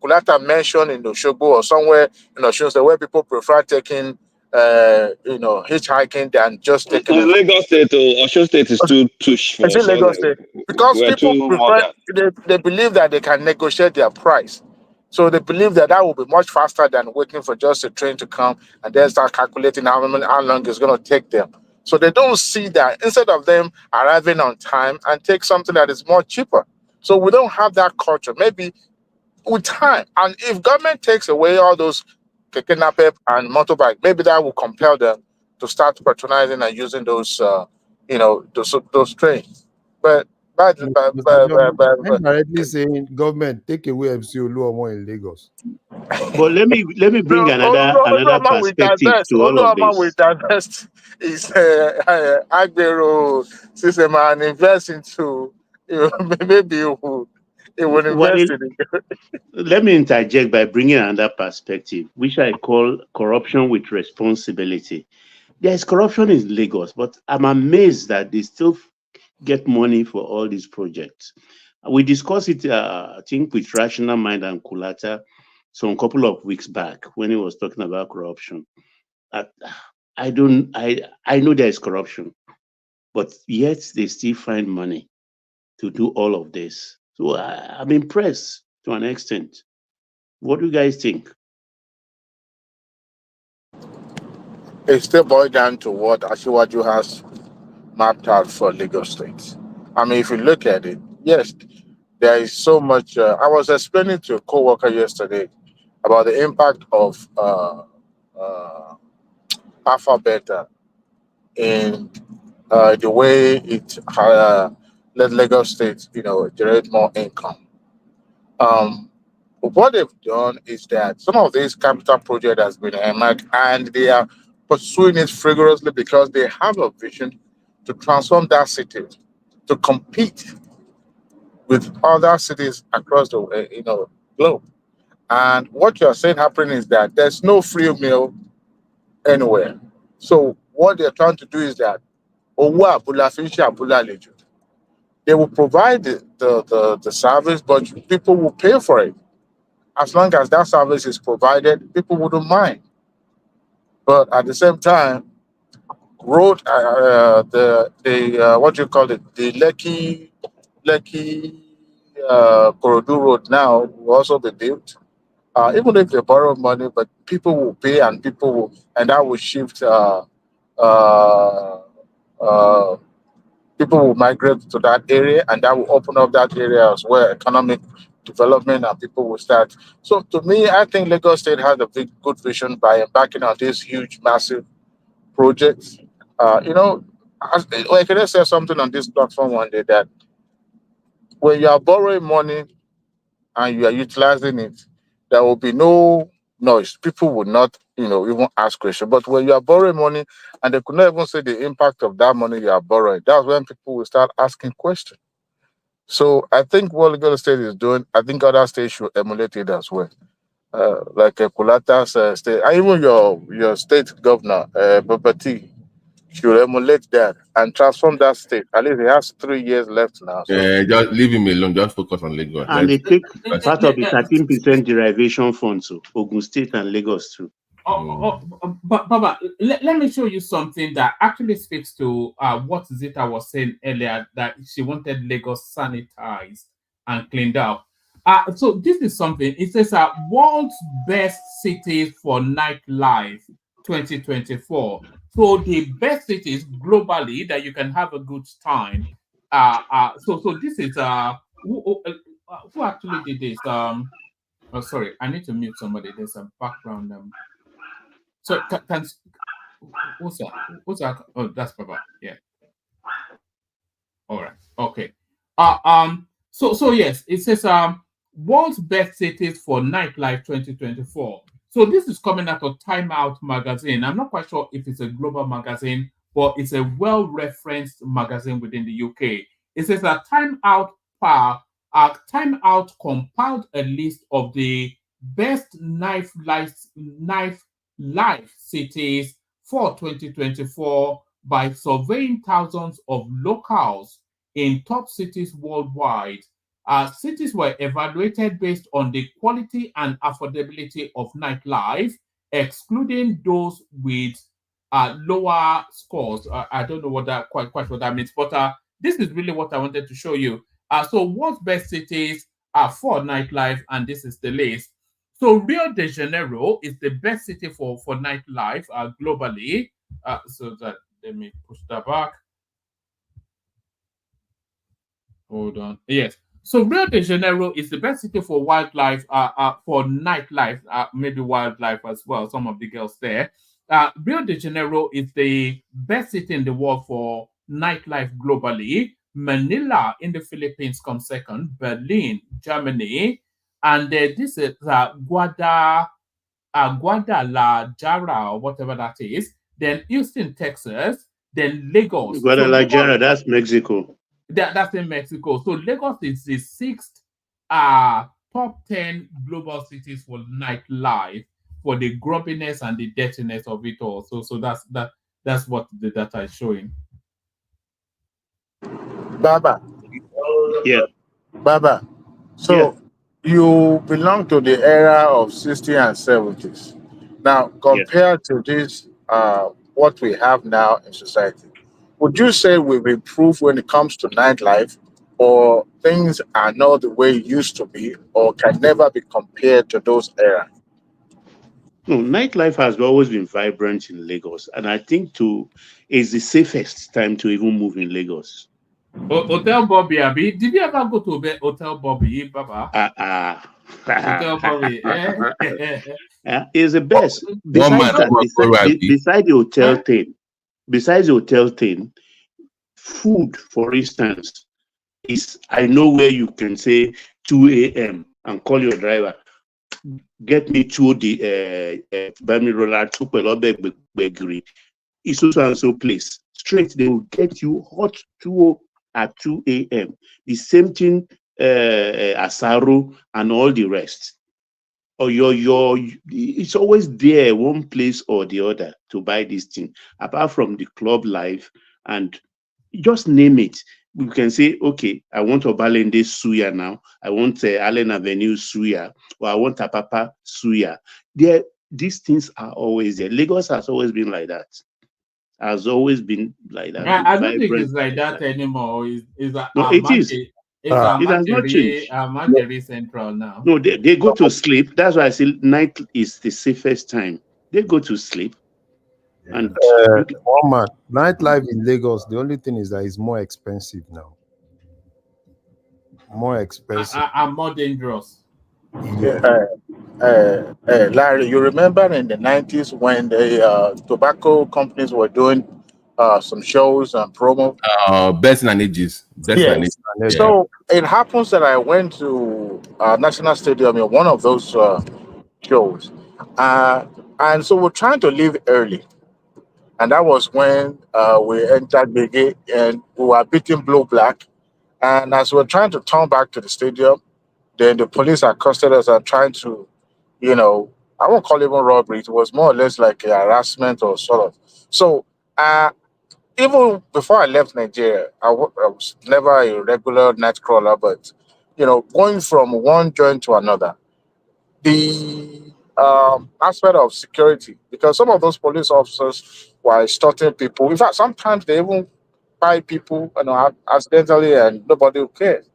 Kulata mentioned in Oshogo or somewhere in Osun State where people prefer taking, hitchhiking than just taking. Lagos State or Osun State is too It's for in Lagos State because we're people too prefer. modern. They believe that they can negotiate their price. So they believe that will be much faster than waiting for just a train to come and then start calculating how long it's going to take them. So they don't see that instead of them arriving on time and take something that is more cheaper. So we don't have that culture. Maybe with time, and if government takes away all those keke napep and motorbike, maybe that will compel them to start patronizing and using those, those trains. But Mr. John, indirectly saying government take away MC Oluomo in Lagos. But let me bring another perspective to all of Oluwama will this. divest his Agbero system and invest into, maybe he will invest in it. Let me interject by bringing another perspective, which I call corruption with responsibility. There is corruption in Lagos, but I'm amazed that they still get money for all these projects. We discussed it, I think, with Rational Mind and Kulata some couple of weeks back when he was talking about corruption. I know there is corruption, but yet they still find money to do all of this. So I'm impressed to an extent. What do you guys think? It still boils down to what Ashiwaju has mapped out for Lagos State. I mean, if you look at it, yes, there is so much. I was explaining to a co-worker yesterday about the impact of Alpha Beta in the way it let Lagos State, generate more income. What they've done is that some of these capital project has been earmarked and they are pursuing it rigorously because they have a vision to transform that city to compete with other cities across the globe. And what you're saying happening is that there's no free meal anywhere. So what they're trying to do is that Owa Abula Finchi Abula Leju. They will provide the service, but people will pay for it. As long as that service is provided, people wouldn't mind. But at the same time, road, what do you call it, the Lekki Korodu Road now will also be built. Even if they borrow money, but people will pay and that will shift. Uh, uh, People will migrate to that area, and that will open up that area as well, economic development, and people will start. So, to me, I think Lagos State has a good vision by embarking on these huge, massive projects. Uh, you know, can I say something on this platform one day that when you are borrowing money and you are utilizing it, there will be no noise. People will not, even ask questions. But when you are borrowing money and they could not even see the impact of that money you are borrowing, that's when people will start asking questions. So I think what Lagos State is doing, I think other states should emulate it as well. Like Kulata's state, and even your state governor, Babati, should emulate that and transform that state. At least he has 3 years left now. So Just leave him alone. Just focus on Lagos. And they take part of the 13% derivation fund to Ogun State and Lagos too. But Baba, let me show you something that actually speaks to what Zita was saying earlier, that she wanted Lagos sanitized and cleaned up. So this is something. It says world's best cities for nightlife 2024. So the best cities globally that you can have a good time. So this is who actually did this? Oh, sorry, I need to mute somebody. There's a background. So can what's that? What's that? Oh, that's Baba. Yeah. All right. Okay. So yes, it says world's best cities for nightlife 2024. So this is coming out of Time Out magazine. I'm not quite sure if it's a global magazine, but it's a well-referenced magazine within the UK. It says that Time Out compiled a list of the best nightlife cities for 2024 by surveying thousands of locals in top cities worldwide. Cities were evaluated based on the quality and affordability of nightlife, excluding those with lower scores. I don't know what that quite what that means, but this is really what I wanted to show you. So world's best cities for nightlife, and this is the list. So Rio de Janeiro is the best city for nightlife globally. So that, let me push that back. Hold on. Yes. So Rio de Janeiro is the best city for wildlife, for nightlife, maybe wildlife as well. Some of the girls there. Rio de Janeiro is the best city in the world for nightlife globally. Manila in the Philippines comes second. Berlin, Germany, and this is Guadalajara or whatever that is. Then Houston, Texas. Then Lagos. Guadalajara, that's Mexico. That's in Mexico. So Lagos is the 6th top 10 global cities for nightlife, for the grumpiness and the dirtiness of it all. So that's what the data is showing. Baba. Yeah. Baba. So you belong to the era of 60s and 70s. Now, compared to this, what we have now in society, would you say we've improved when it comes to nightlife, or things are not the way it used to be, or can never be compared to those eras? No, nightlife has always been vibrant in Lagos, and I think it's the safest time to even move in Lagos. Hotel Bobby, Abi, did you ever go to Hotel Bobby, Baba? Hotel Bobby, It's the best. Besides the hotel thing, food, for instance, is, I know where you can say 2 a.m. and call your driver, get me to the Bami Roller Tupelo Bakery. It's so and so place. Straight, they will get you hot 2 at 2 a.m. The same thing, Asaro and all the rest. Or it's always there, one place or the other, to buy this thing. Apart from the club life, and just name it. We can say, okay, I want Obalende Suya now. I want Allen Avenue Suya, or I want Apapa Suya. These things are always there. Lagos has always been like that. Has always been like that. I don't think it's like that anymore. It is. It has not changed. Marjorie Central now. No, they go to sleep. That's why I say night is the safest time. They go to sleep. And nightlife in Lagos, the only thing is that it's more expensive now. More expensive. And more dangerous. Larry, you remember in the 90s when the tobacco companies were doing some shows and promo. Benson and Ages. Benson and Yes. Ages. Yeah. So it happens that I went to National Stadium in one of those shows, and so we're trying to leave early, and that was when we entered the gate and we were beating Blue Black, and as we're trying to turn back to the stadium, then the police accosted us and trying to, I won't call it even robbery. It was more or less like a harassment or sort of. So even before I left Nigeria, I was never a regular night crawler, but going from one joint to another, the aspect of security, because some of those police officers were extorting people. In fact, sometimes they even buy people, accidentally, and nobody cares.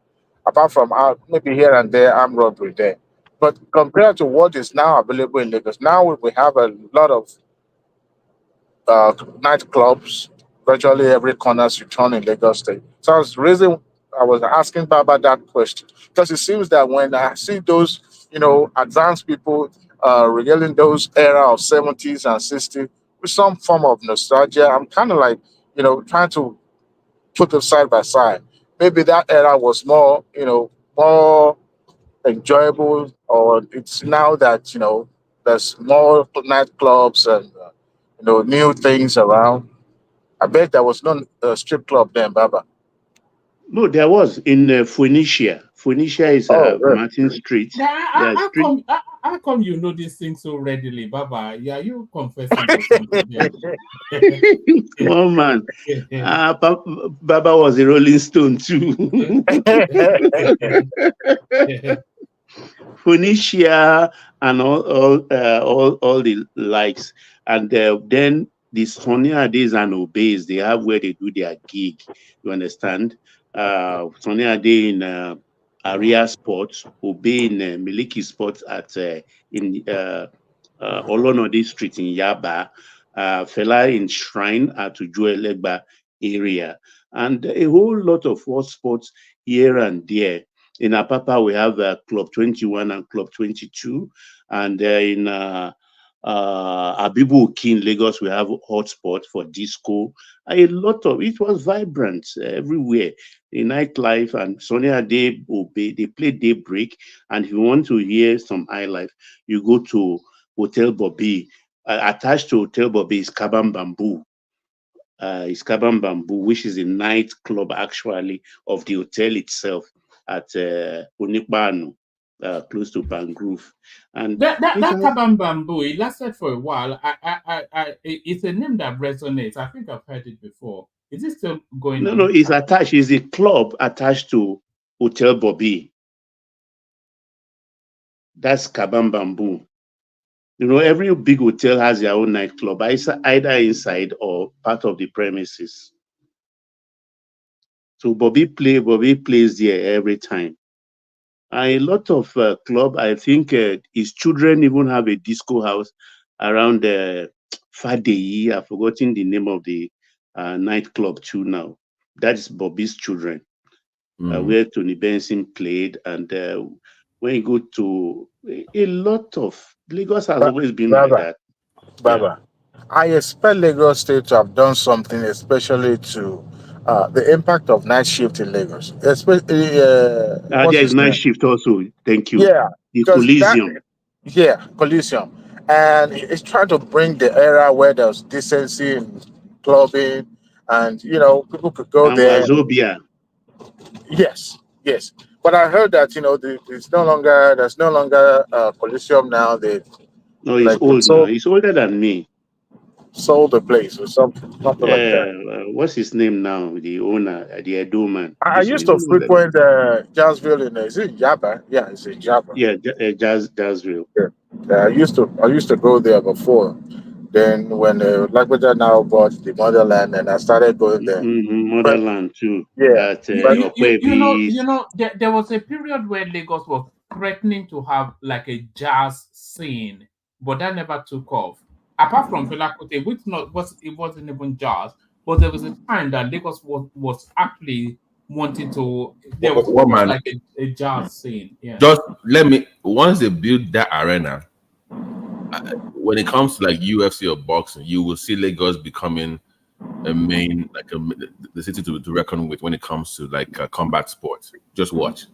Apart from maybe here and there, armed robbery there. But compared to what is now available in Lagos, now we have a lot of nightclubs, virtually every corner you turn in Lagos State. So I was asking Baba that question because it seems that when I see those, advanced people regaling those era of 70s and 60s with some form of nostalgia, I'm kind of like, trying to put them side by side. Maybe that era was more, more enjoyable, or it's now that there's more nightclubs and new things around. I bet there was no strip club then, Baba. No, there was in Phoenicia. Phoenicia is Oh, right. Martin Street. Yeah, How street. come you know these things so readily, Baba? Yeah, you confessing to something here. Small man. Baba was a Rolling Stone too. Phoenicia and all the likes, and then the Sonny Ades and Obeys, they have where they do their gig. You understand? Sonny Ade in Aria Sports, Obey in Miliki Sports at in Olonode Street in Yaba, Fela in Shrine at Ujuelegba area, and a whole lot of sports here and there. In Apapa, we have Club 21 and Club 22. And in Abibu in Lagos, we have hotspot for disco. A lot of it was vibrant everywhere. The nightlife and Sonia Day Obey, they play Daybreak. And if you want to hear some high life, you go to Hotel Bobby. Attached to Hotel Bobby is Kabam Bamboo. Is Kabam Bamboo, which is a nightclub actually of the hotel itself at Onipanu, close to Bangrove. And that Kabam Bamboo, it lasted for a while. It's a name that resonates. I think I've heard it before. Is it still going on? No, it's attached. It's a club attached to Hotel Bobby. That's Kabam Bamboo. Every big hotel has their own nightclub, either inside or part of the premises. So Bobby plays there every time. A lot of club, I think his children even have a disco house around Fadeyi. I've forgotten the name of the nightclub too now. That's Bobby's children, where Tony Benson played. And when you go to a lot of Lagos has always been Baba, like that. Baba, I expect Lagos State to have done something, especially to the impact of night shift in Lagos. Especially, There is night shift also. Thank you. Yeah, The because Coliseum. Coliseum, and it's trying to bring the era where there's decency in clubbing, and people could go And there. Wazobia. Yes, yes. But I heard that there's no longer Coliseum now. They No, he's old now. He's older than me. Sold the place or something like that. What's his name now? The owner, the Edo man. I used to frequent Jazzville is it Jabba? Yeah, it's in Jabba. Yeah, Jazzville. Yeah, I used to go there before. Then when Lagwaja now bought the motherland, and I started going there. Motherland too. Yeah, There was a period where Lagos was threatening to have like a jazz scene, but that never took off. Apart from Fela Kuti, which it wasn't even jazz, but there was a time that Lagos was actually wanting to. There was like a jazz scene. Yeah. Just once they build that arena, when it comes to like UFC or boxing, you will see Lagos becoming a main the city to reckon with when it comes to like combat sports. Just watch.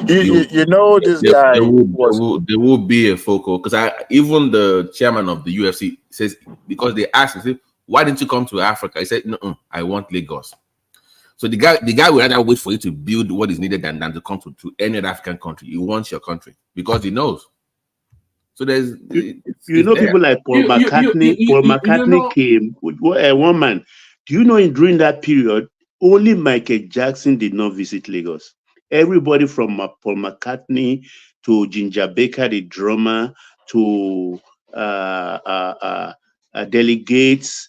You know this guy there will be a focal because even the chairman of the UFC says, because they asked him, why didn't you come to Africa? He said, no, I want Lagos. So the guy will rather wait for you to build what is needed than to come to any other African country. He wants your country because he knows. So there's people like Paul McCartney. Paul McCartney came with one man. Do you know during that period, only Michael Jackson did not visit Lagos. Everybody from Paul McCartney to Ginger Baker, the drummer, to delegates,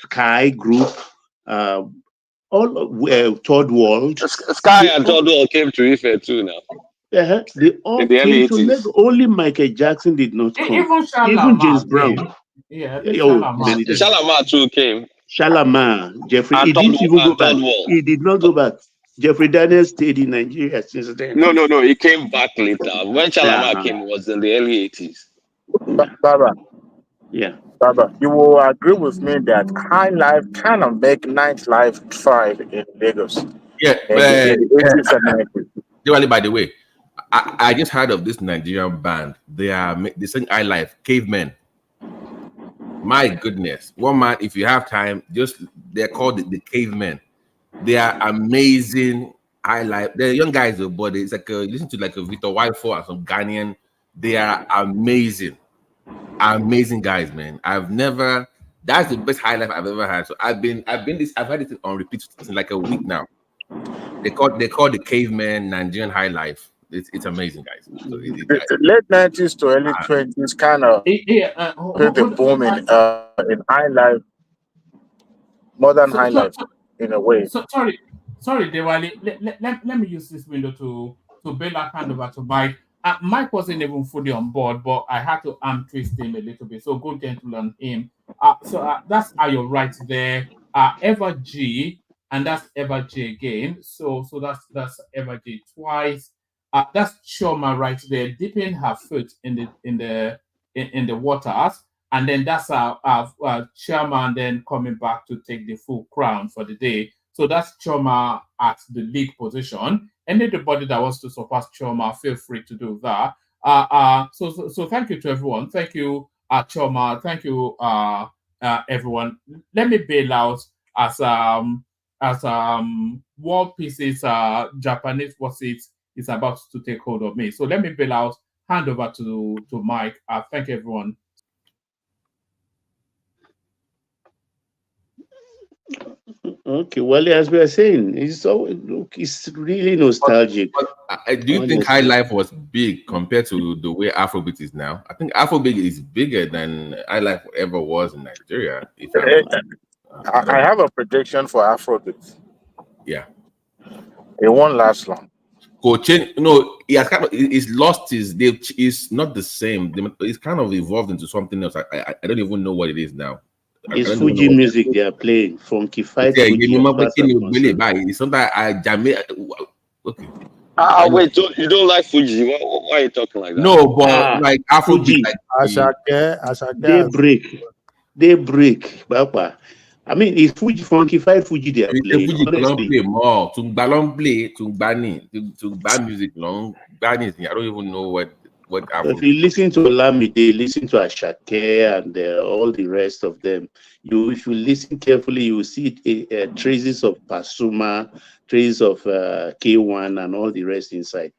Sky Group, all Third World. Sky and Third World came to Ife too now. They all came to Lagos. Only Michael Jackson did not come. Even James Brown. Yeah, Shalamar too came. Shalamar, Jeffrey. He didn't even go back. He did not go back. Jeffrey Daniels stayed in Nigeria since then. No. He came back later. When Shalamar came, it was in the early 80s. Baba. Yeah. Baba, you will agree with me that high life kind of make nightlife thrive in Lagos. Yeah. In by the way, I just heard of this Nigerian band. They sing high life, Cavemen. My goodness. One man, if you have time, they're called the Cavemen. They are amazing high life. They're young guys, but it's like listen to like a Victor Wifo and some Ghanaian. They are amazing. Amazing guys, man. That's the best high life I've ever had. So I've had it on repeat in like a week now. They call the Cavemen Nigerian high life. It's amazing, guys. So late 90s to early 20s kind of the boom in high life, modern high life in a way. Sorry, Dewali. Let me use this window to bail out hand over to Mike. Mike wasn't even fully on board, but I had to arm twist him a little bit. So go gentle on him. That's Ayo right there. Ever G, and that's Ever G again. So that's Ever G twice. That's Choma right there, dipping her foot in the waters, and then that's our chairman then coming back to take the full crown for the day. So that's Choma at the lead position. Anybody that wants to surpass Choma, feel free to do that. So thank you to everyone. Thank you, Choma. Thank you, everyone. Let me bail out as World Pieces Japanese forces is about to take hold of me. So let me bail out. Hand over to Mike. Thank you, everyone. Okay, well, as we are saying, it's really nostalgic. But do you think high life was big compared to the way Afrobeat is now? I think Afrobeat is bigger than high life ever was in Nigeria. I have a prediction for Afrobeat. Yeah, it won't last long. He's lost it's not the same. It's kind of evolved into something else. I don't even know what it is now. It's Fuji music they are playing, funkified Fuji. It's something I jam. Okay. Wait, you don't like Fuji? Why are you talking like that? No, but like Afrobeat, they break. Papa. I mean, it's Fuji, funkified Fuji they are playing. Fuji don't play more. To ban music long. I don't even know what if you listen to Olamide, listen to Ashake and all the rest of them, if you listen carefully, you will see traces of Pasuma, traces of K1 and all the rest inside.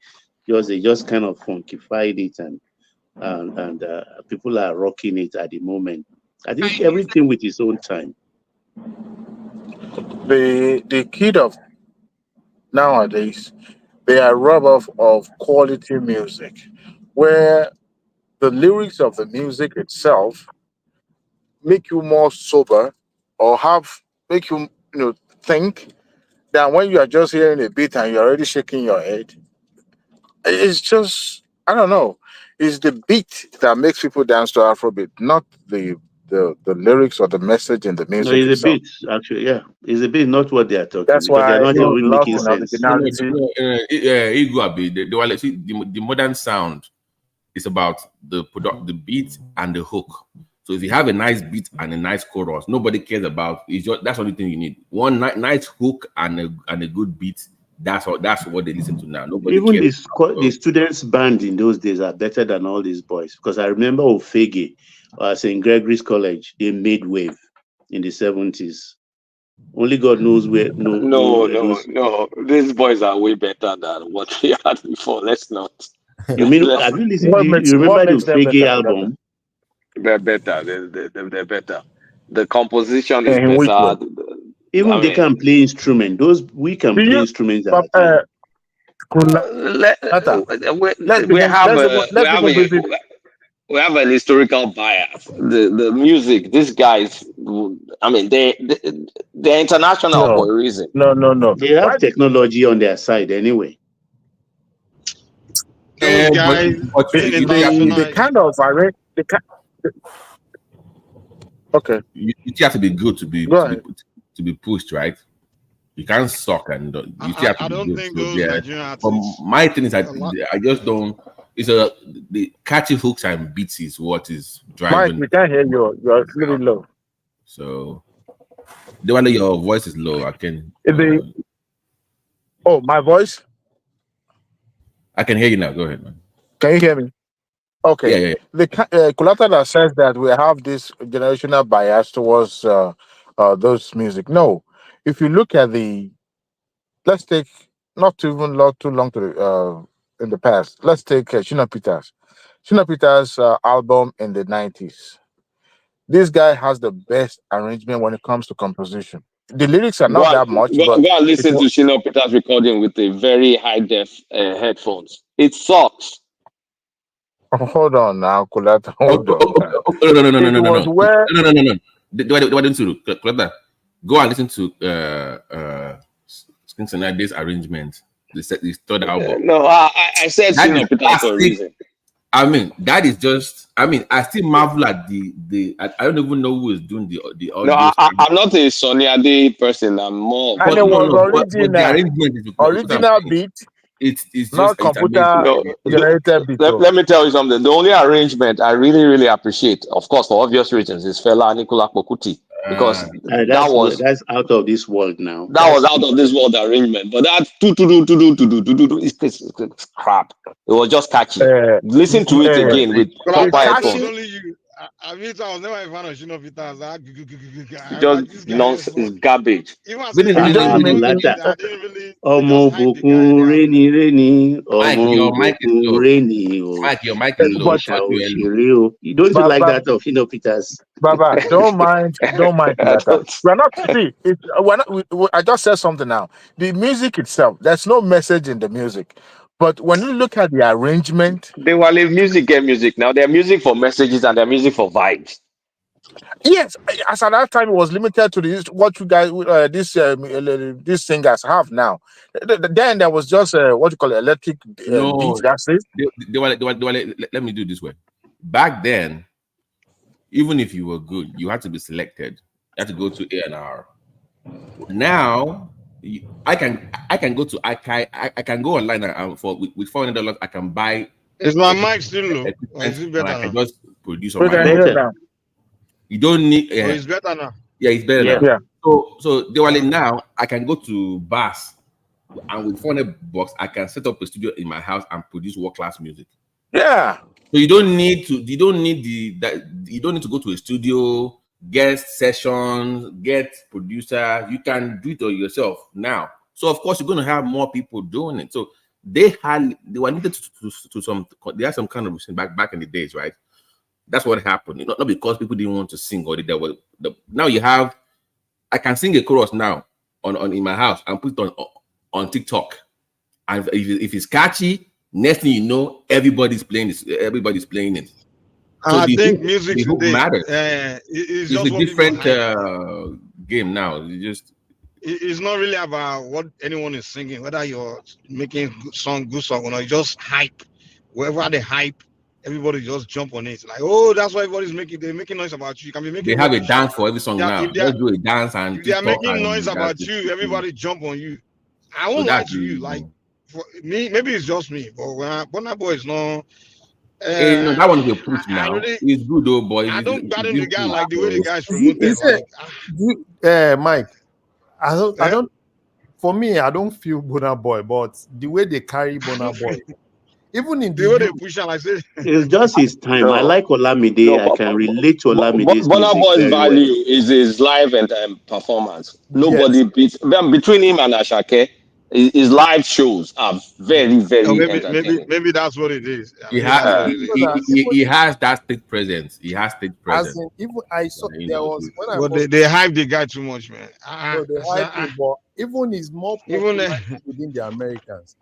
They just kind of funkified it and people are rocking it at the moment. I think everything with its own time. The kid of nowadays, they are rub-off of quality music, where the lyrics of the music itself make you more sober or make you think than when you are just hearing a beat and you're already shaking your head. It's just, I don't know. It's the beat that makes people dance to Afrobeat, not the lyrics or the message in the music. No, it's a beat, actually. Yeah, it's a beat, not what they are talking. That's why they're not even making sense. The modern sound is about the beat and the hook. So if you have a nice beat and a nice chorus, nobody cares about. It's just that's the only thing you need. One nice hook and a good beat. That's what they listen to now. Nobody Even cares. the students' band in those days are better than all these boys. Because I remember Ofege, St. Gregory's College, they made wave in the 70s. Only God knows where. No. These boys are way better than what we had before. Let's not. You mean? Have you listened? You remember the Ofege album? They're better. They're better. The composition is In which way? better. Even they can play instruments. We can Do play you, instruments at but, the time. We have an historical bias. The music, these guys, I mean, they're international for a reason. No. They have technology on their side anyway. Those guys, the kind of array, okay. You have to be good to be pushed, right? You can't suck and you still have to I be don't good. think So those Nigerian artists. But my thing is I just don't. It's the catchy hooks and beats is what is driving. Mike, we can't hear you. You're really low. So, the one that your voice is low, I can. Oh, my voice? I can hear you now. Go ahead, man. Can you hear me? Okay. Yeah. The Kulata says that we have this generational bias towards those music. No, if you look at let's take not too long to in the past. Let's take Shina Peters. Shina Peters' album in the 90s. This guy has the best arrangement when it comes to composition. The lyrics are not that much, but go and listen to Shina Peters' recording with a very high def headphones. It sucks. Hold on now, Kulata. Hold on. No. Why don't you do? Go and listen to Cincinnati's arrangement. The third album. No, I said Shina Peters for a reason. I mean, that is just. I mean, I still marvel at the. I don't even know who is doing the audio. No, I'm not a Sonny Ade person. I'm more. And it was original. The arrangement is original beat. It's not just computer generated beat. Let me tell you something. The only arrangement I really appreciate, of course, for obvious reasons, is Fela Nicola Pokuti. Because that's out of this world now. That was out of this world arrangement. But that it's crap. It was just catchy. Listen to it again with proper headphones. I was never a fan of Shina Peters. Just nonsense, it's garbage. Mike, your mic is low. You don't like that of Shina Peters. Baba, don't mind that. We're not see. I just said something now. The music itself, there's no message in the music. But when you look at the arrangement, they will leave music get music now. They're music for messages and they're music for vibes. Yes, as at that time it was limited to what you guys these singers have now. Then there was just what you call electric beats. That's it. Let me do it this way. Back then, even if you were good, you had to be selected. You had to go to A&R. Now. I can go to I can go online and with $400 I can buy. Is my mic still low? Or is it better I can now? just produce on my own. You don't need. It's better now. Yeah, it's better now. Yeah. So now I can go to bars and with $400 I can set up a studio in my house and produce world-class music. Yeah. So you don't need to go to a studio. Guest sessions, get producer, you can do it yourself now. So of course you're going to have more people doing it. So they were needed to some. They had some kind of machine back in the days, right? That's what happened. Not because people didn't want to sing or now you have. I can sing a chorus now on in my house and put it on TikTok, and if it's catchy, next thing you know, everybody's playing this. Everybody's playing it. So I think music today matters. It's a different game now. It's not really about what anyone is singing, whether you're making good song or not. You just hype. Wherever they hype, everybody just jump on it. Like, oh, that's why everybody's making. They're making noise about you. You can be making. They have a dance for every song now. They do a dance and if they are making noise about you. Everybody jump on you. I won't lie to you. Like for me, maybe it's just me, but when Burna Boy is not. Hey, no, that one is a push now. really, It's good though, boy. I don't It's gbadun the guy push, like the way the bro. guy's promoted. Is it, Mike, I Eh? don't, for me, I don't feel Burna Boy, but the way they carry Burna Boy, even in The way the they push him, like say, It's just his time. I No, like Olamide. no, I can relate to Olamide's Burna music Boy's very well. value is his live and performance. Yes. Nobody beats between him and Ashake. His live shows are very, very entertaining. maybe that's what it is. He Maybe has that's what it is. he has that state presence. He has state As presence. in, even I saw You there know, was when I But first, they hype the guy too much, man. no, they hype him, but even is more Even popular within the Americans.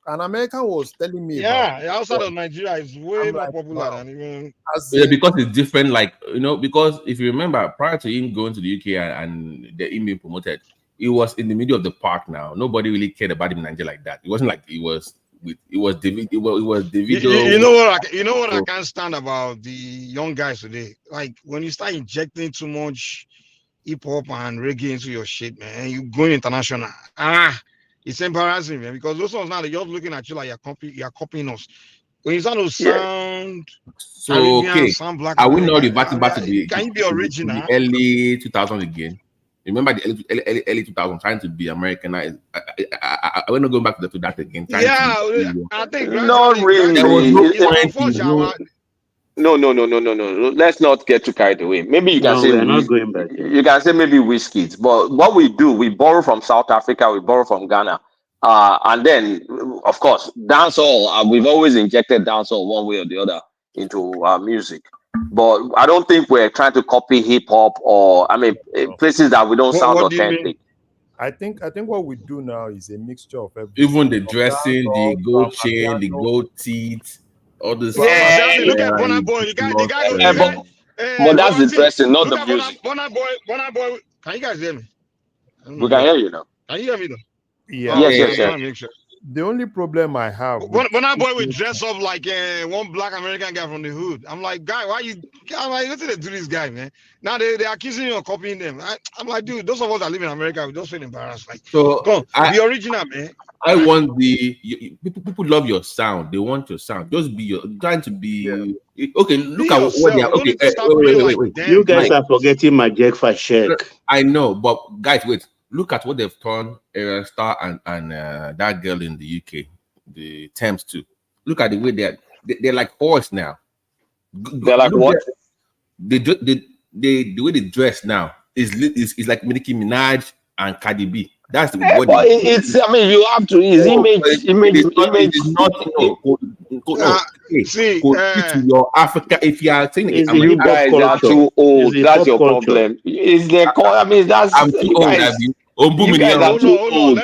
An American was telling me about yeah, outside of Nigeria, it's way I'm more like, popular wow. than even. As yeah, in, because it's different. Like because if you remember, prior to him going to the UK and him being promoted, he was in the middle of the park. Now nobody really cared about him in Nigeria like that. It wasn't like it was David. It was Davido. You know what I can't stand about the young guys today. Like when you start injecting too much hip hop and reggae into your shit, man, and you going international. It's embarrassing, man, because those ones now they're just looking at you like you're copying us. When you start to sound So Caribbean, okay, sound Black are we not American, reverting back to can you be original? the early 2000s again? Remember the early 2000s trying to be Americanized? We're not going back to that again. I think Not really. There was no point No. Let's not get too carried away. Maybe you can No, say we are not going back. you can say maybe whiskey, but what we do, we borrow from South Africa, we borrow from Ghana, and then of course dancehall. We've always injected dancehall one way or the other into our music, but I don't think we're trying to copy hip hop or places that we don't sound authentic. I think what we do now is a mixture of everything. Even the dressing, the gold chain, the gold teeth, all this. Yeah, exactly. Look at Burna Boy. The guy but that's the dressing, not the music. Burna Boy. Can you guys hear me? We can hear you now. Can you hear me though? Yeah. Yes. The only problem I have, Burna Boy would dress up like one black American guy from the hood. I'm like, guy, why you? I'm like, what did they do this guy, man? Now they're accusing you of copying them. I'm like, dude, those of us that live in America, we just feel embarrassed. Like, so come on, be original, man. I want people love your sound. They want your sound. Just be trying to be okay. Look at what they are. Okay, wait. You guys are forgetting my Jack for check. I know, but guys, wait. Look at what they've done. Aaron Star and that girl in the UK, the Thames too. Look at the way they're like horse now. They're like what? The way they dress now is like Nicki Minaj and Cardi B. That's the body. But it's. I mean, you have to. His image. It is not. See, to your Africa. If you are saying you guys are too old. That's your problem. Is the? I mean, that's. I'm too old. You guys are too old.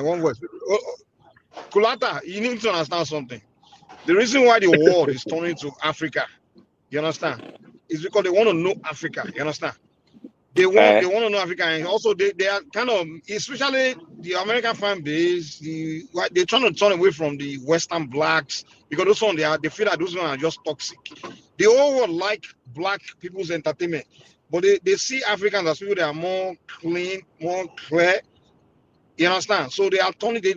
One voice. Kulata, you need to understand something. The reason why the world is turning to Africa, you understand, is because they want to know Africa. You understand? They want to know Africa, and also they are kind of, especially the American fan base, they're trying to turn away from the Western blacks because those ones they feel that those ones are just toxic. The whole world like black people's entertainment, but they see Africans as people that are more clean, more clear. You understand? So they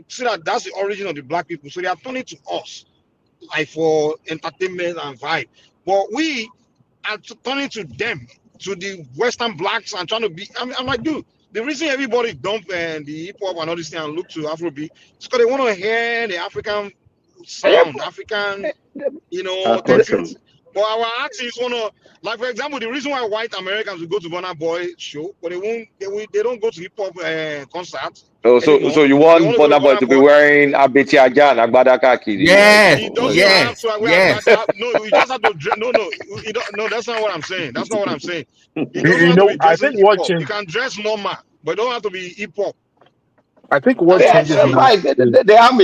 see that that's the origin of the black people. So they are turning to us, like for entertainment and vibe. But we are turning to them, to the Western blacks, and trying to be. I'm like, dude, the reason everybody dump and the hip hop and all this thing and look to Afrobeat is because they want to hear the African sound, African, things. But our artists want to, like for example, the reason why white Americans will go to Burna Boy show, but they don't go to hip hop concerts. Oh, so you want Burna Boy to be wearing Abeti Aja and Agbada Kaki? Yes. He doesn't have to wear Agbada. No, he just have to dress. No, that's not what I'm saying. That's not what I'm saying. He doesn't have to be dressing hip hop. You can dress normal, but don't have to be hip hop. I think what changes they have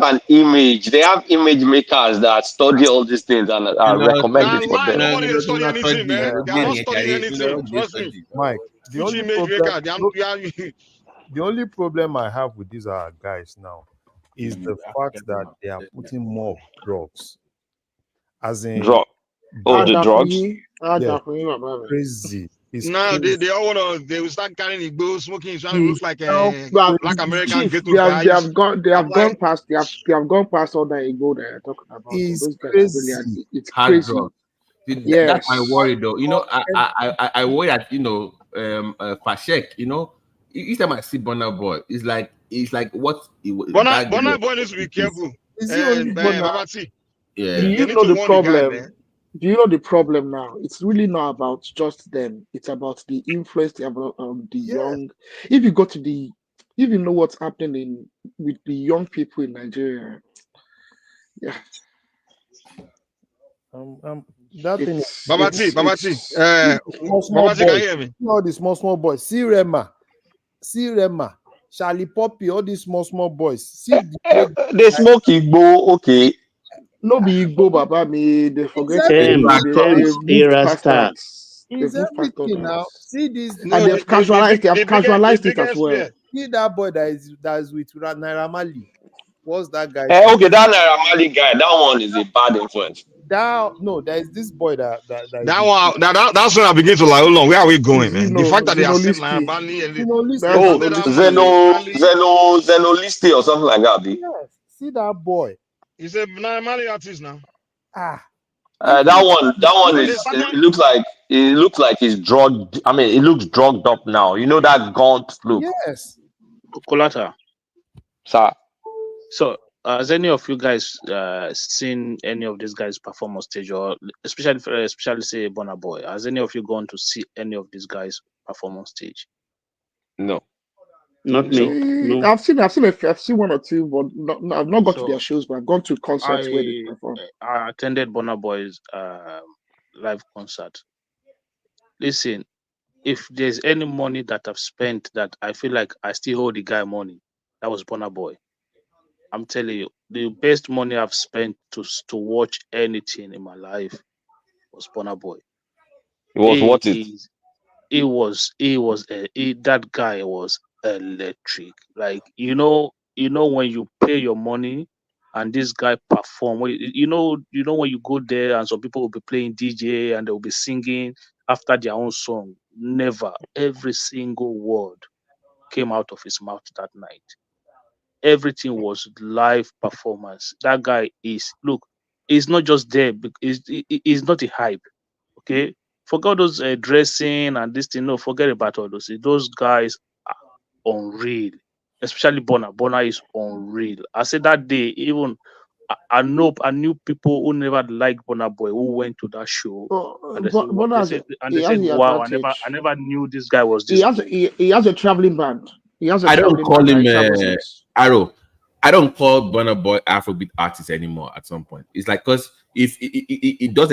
an image. They have image makers that study all these things and recommend it for them. Nobody is studying anything, man. They are not studying anything. Trust me. Mike, the only problem I have with these guys now is the fact that they are putting more drugs. As in the drugs. Yeah, crazy. Now they all wanna they will start carrying Igbo, smoking, trying to look like a black American Chief, ghetto they guys. have gone past all that ego that you're talking about. So It's those guys are really crazy. it's Hard crazy. drugs. Yes. That's my worry, though. You know, I worry that Fashek. You know, each time I see Burna Boy, it's like what Burna Boy needs to be careful. Is he only Burna? Babati. Yeah. Do you need know to the warn the guy, problem? man. Do you know the problem now? It's really not about just them. It's about the influence they have on the young. If you go to the, if you know what's happening with the young people in Nigeria, yeah. That thing It's Babati. small Babati, can boys. you hear me? All the small boys. See Rema, Charlie Poppy, all these small boys. See they smoke Igbo, okay. No be Igbo, Baba. Me, they forget Thames moved era past star. that. They've It's moved past all everything now. that. See this, And they've casualized. They have casualized it as well. See that boy that is with Naira Marley. What's that guy? Okay, that Naira Marley guy, that one is a bad influence. There is this boy that's when I begin to like, hold on, where are we going, man? The fact that they accept Zeno Naira Marley and Zenoliste or something like that. Yes, see that boy. He's a Naira Marley artist now. That one is it looks like he's drugged. I mean, it looks drugged up now. You know that gaunt look. Yes. Kolata. Sir. So, has any of you guys seen any of these guys perform on stage, or especially say Burna Boy? Has any of you gone to see any of these guys perform on stage? No. Not me. No. I've seen one or two, but I've not gone to their shows, but I've gone to concerts where they perform. I attended Burna Boy's live concert. Listen, if there's any money that I've spent that I feel like I still owe the guy money, that was Burna Boy. I'm telling you, the best money I've spent to watch anything in my life was Burna Boy. It was worth it. That guy was electric. Like you know when you pay your money and this guy perform. You know when you go there and some people will be playing DJ and they will be singing after their own song. Never, every single word came out of his mouth that night. Everything was live performance. That guy he's not just there. He's not a hype. Okay, forget those dressing and this thing. No, forget about all those. Those guys are unreal. Especially Burna. Burna is unreal. I said that day, even I knew people who never liked Burna Boy who went to that show. And they said, wow, I never knew this guy was this. He has a traveling band. I don't call him Arrow. I don't call Burna Boy Afrobeat artist anymore. At some point, it's like because if it does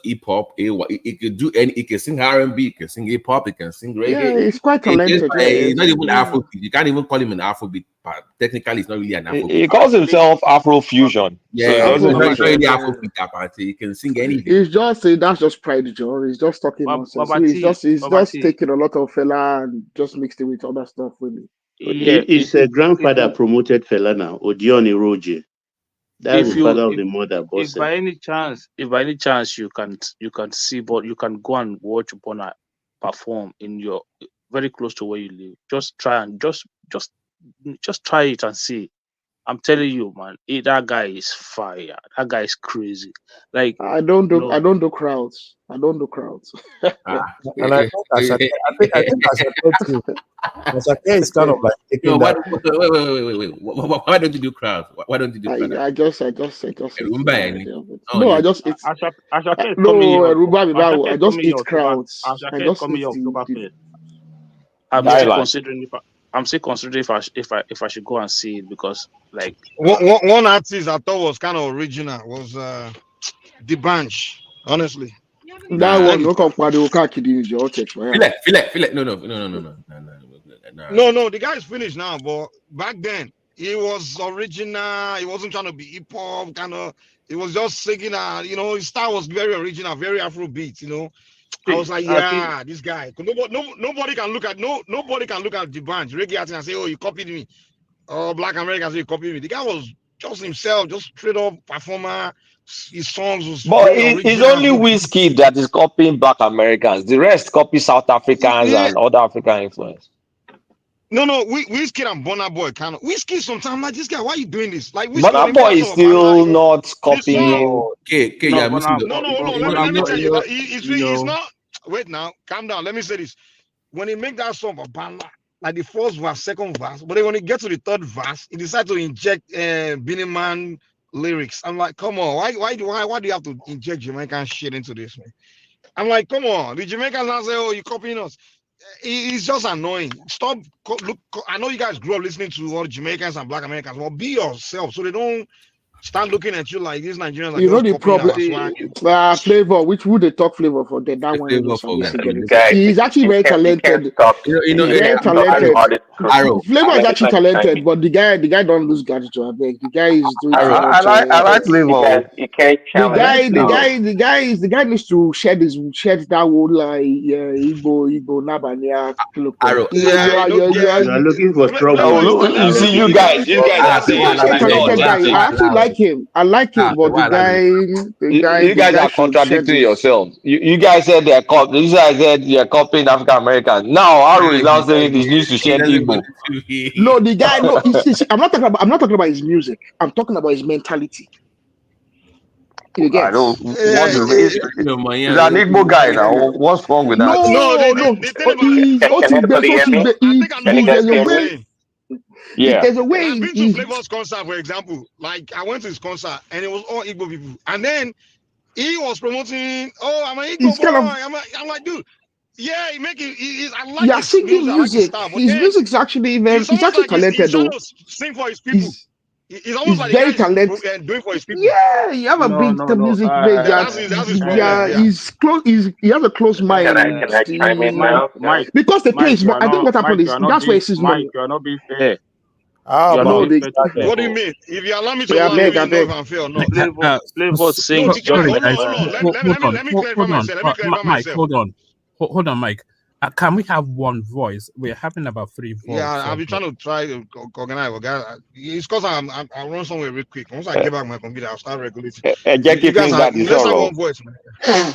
hip hop, it could do any. It can sing R&B, it can sing hip hop, it can sing reggae. Yeah, he's quite talented. He's not even Afrobeat. You can't even call him an Afrobeat. Technically, it's not really an Afrobeat. He calls himself Afrofusion. Yeah, so it's not really Afrobeat apparently. He can sing anything. He's just that's just pride, John. He's just talking nonsense. He's just taking a lot of fella and just mixed it with other stuff, really. Yeah, it's a grandfather promoted fella now, Odion Iroje. That's the father of the mother. If by any chance you can see, but you can go and watch Burna perform in your very close to where you live. Just try and just try it and see. I'm telling you, man, that guy is fire. That guy is crazy. Like I don't do crowds. And I think Asake is kind of like taking that. Wait. Why don't you do crowds? Why don't you do crowds? I just no, I just eat crowds. I'm still considering if I should go and see it because like one artist I thought was kind of original was The Branch, honestly. That one no come for the Feel it. No, the guy is finished now, but back then he was original. He wasn't trying to be hip hop kind of. He was just singing. His style was very original, very Afrobeat. I was like, this guy. Nobody can look at The Branch reggae artist and say, oh, you copied me. Or Black Americans say you copied me. The guy was just himself, just straight up performer, his songs was But very it's original, only good Whiskey beats. that is copying Black Americans. The rest copy South Africans Yeah. and other African influence. No, Whiskey and Burna Boy kind of Whiskey. Sometimes like this guy, why are you doing this? Like Whiskey when Burna he made Boy that is song about still like not the song. copying. You're missing No, hold on. Let me tell you. It's not. Wait now, calm down. Let me say this. When he make that song of Bala, like the first verse, second verse, but then when he gets to the third verse, he decides to inject Beenie Man lyrics. I'm like, come on, why do you have to inject Jamaican shit into this, man? I'm like, come on, the Jamaicans now say, oh, you copying us. It's just annoying. Stop. Look, I know you guys grew up listening to all Jamaicans and Black Americans. Well, be yourself so they don't start looking at you like these Nigerians are You know just the copying problem. our swag. Flavor, which would they talk flavor for that one? You know, Flavor some for used to them. get it. Guy, He's actually you very can't talented. stop. He's You very know, talented. Artist Arrow. Flavor is Like, actually talented, but the guy don't lose gratitude. I beg. The guy is doing too I, much. I like Flavor. you can't The challenge. guy, the guy needs to shed that whole like Igbo Nabania look. Arrow. You are looking for Oh, trouble. look, you see, you guys are He's saying actually a talented guy. nothing. I actually like him. But You guys are should shed contradicting his. yourselves. You guys said you guys said you're copying African Americans. Now Arrow is now saying he needs to He shed doesn't go Igbo. to No, the guy. No, I'm not talking about his music. I'm talking about his mentality. You I get? don't. What is he's an Igbo guy now? What's wrong with that? No. The thing about Can anybody hear me? Can you guys There's a hear way. me? Yeah. There's a And I've way. been to Flavor's concert, for example. Like I went to his concert and it was all Igbo people. And then he was promoting, oh, I'm an Igbo He's boy. kind of. I'm like, dude, yeah, I like Yeah, his singing music, I like his music. style. But His then music's actually very. it's He's almost actually like he's talented trying though. to sing for his people. It's almost He's like the guy very is talented. doing for his people. Yeah, you have a big the music base. That's his problem. Yeah, he's close. He has a close mind. Can I chime in now? Because they play. I think what happened is that's where he sees money. You are not being fair. How You are not No, about being they. fair to What do you Flavor. mean? If you allow me to Yeah, land, let I me know if beg. I'm fair or not. Flavor No, sings the guy, just hold like on. Let me clarify myself. Let me clarify Mike, myself. hold on, Mike. Can we have one voice? We're having about 3 voices. Yeah, I'll be trying to try to organize. It's because I run somewhere real quick. Once I get back my computer, I'll start regulating. Jackie You guys Prince are Daddy, let's have sorrow. one voice, man.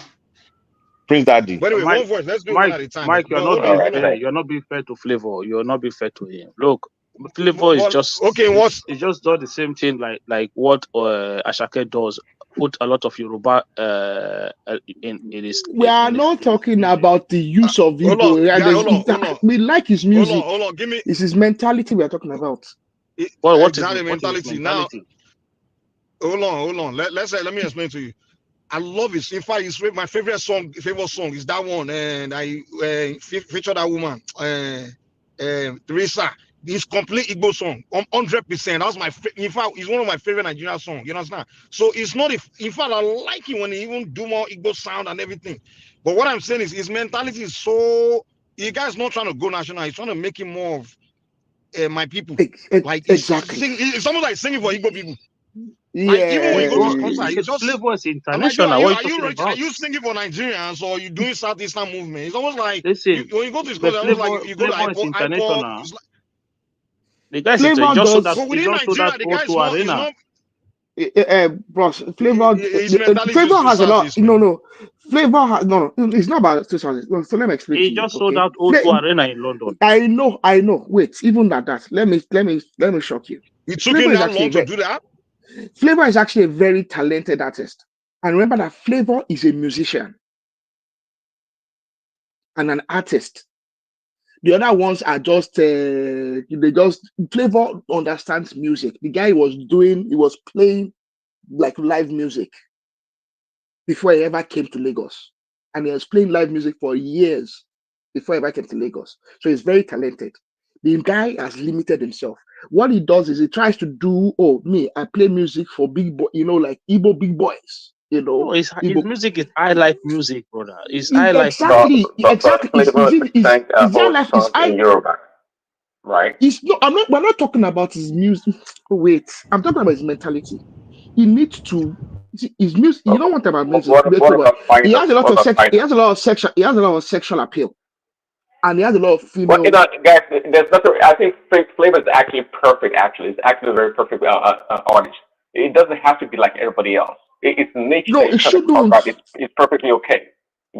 Prince Daddy. But anyway, one voice. Let's do one at a time. Mike, you're But not hold being on. fair. You're not being fair to Flavor. You're not being fair to him. Look, Flavor is just okay. What's it's just done the same thing like what Ashake does. Put a lot of Yoruba in his. We are not talking about the use of hold Igbo. on, guy, hold on. We like his music. Hold on. Give me. It's his mentality we are talking about. What is Exactly mentality? Now, hold on. Let me explain to you. I love it. In fact, it's my favorite song is that one, and I feature that woman, Teresa. This complete Igbo song, 100%. That's in fact, it's one of my favorite Nigerian songs. You understand? So it's not in fact, I like it when he even do more Igbo sound and everything. But what I'm saying is his mentality is so. You guys not trying to go national. He's trying to make him more of my people. Like exactly. It's almost like singing for Igbo people. Yeah. Like even when you go to his concert, it's just Flavor is I'm like, yo, international. are you singing for Nigerians or are you doing Southeastern movement? It's almost like Listen, when you go to his concert, it's like you go to international. IPOP. The guys Flavor just does. so Within that Nigeria, the guy is not. Flavor has a lot. No. Flavor has no. It's not about 2000. So let me explain. He just sold out O2 Arena in London. I know. Wait, even at that, let me shock you. It took him that long to do that. Flavor is actually a very talented artist, and remember that Flavor is a musician and an artist. The other ones are just Flavor understands music. The guy was playing like live music before he ever came to Lagos, and he was playing live music for years before he ever came to Lagos. So he's very talented. The guy has limited himself. What he does is he tries to do, I play music for big boy, like Igbo big boys. No, his music is high life music, brother. It's high life. Exactly. Is their life is in Yoruba, right? We're not talking about his music. Wait, I'm talking about his mentality. He needs to his music. You don't want about music. He has a lot of sexual appeal, and he has a lot of female. Well, guys, there's nothing. I think Flavor is actually perfect. Actually, it's actually a very perfect artist. It doesn't have to be like everybody else. It's nature No, that you're it trying to cover shouldn't. up. It's perfectly okay.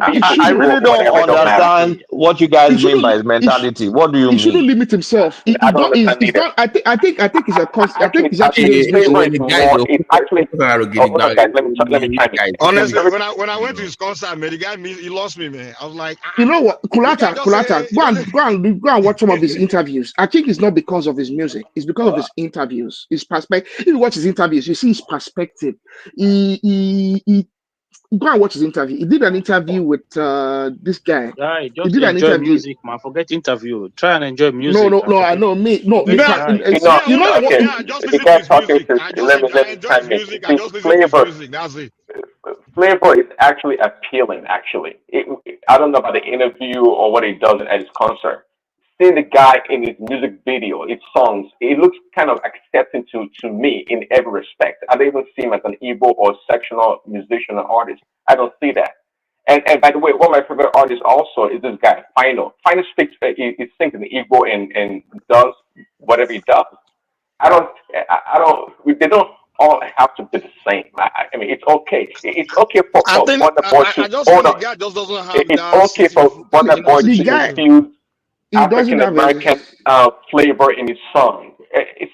Be It I evil, really shouldn't. don't whatever, it don't matter. understand what you guys mean by his mentality. What do you He shouldn't mean? limit himself. I don't understand It's either. not. I think it's a I think Actually, it's actually a flavor music. is more. It's actually. Oh, hold on, guys. Let me chime in. Honestly, Every, when I went to his concert, man, the guy he lost me, man. I was like, You know what, the guy just say, Go and watch some of his interviews. I think it's not because of his music; it's because of his interviews, his perspective. If you watch his interviews, you see his perspective. He go and watch his interview. He did an interview with this guy. Guy, He just did an enjoy interview. music, man. Forget interview. Try and enjoy No, music. no, And no. I forget, know me. No, forget me. the Frank, guy. you know what? okay. I just The listen to guy his talking music. to. Let I me enjoy chime his in. music. I See, just listen to his flavor. music. That's it. Flavor is actually appealing. Actually, I don't know about the interview or what he does at his concert. Seeing the guy in his music video, his songs, it looks kind of accepting to me in every respect. I don't even see him as an Igbo or sectional musician or artist. I don't see that. And by the way, one of my favorite artists also is this guy, Final. Final speaks, he sings in Igbo and does whatever he does. I don't. They don't all have to be the same. I mean, it's okay. It's okay for I think Burna Boy to I just hold think the on. guy just doesn't have It's that okay for Burna Boy the to guy. infuse He doesn't African have a. American flavor in his song.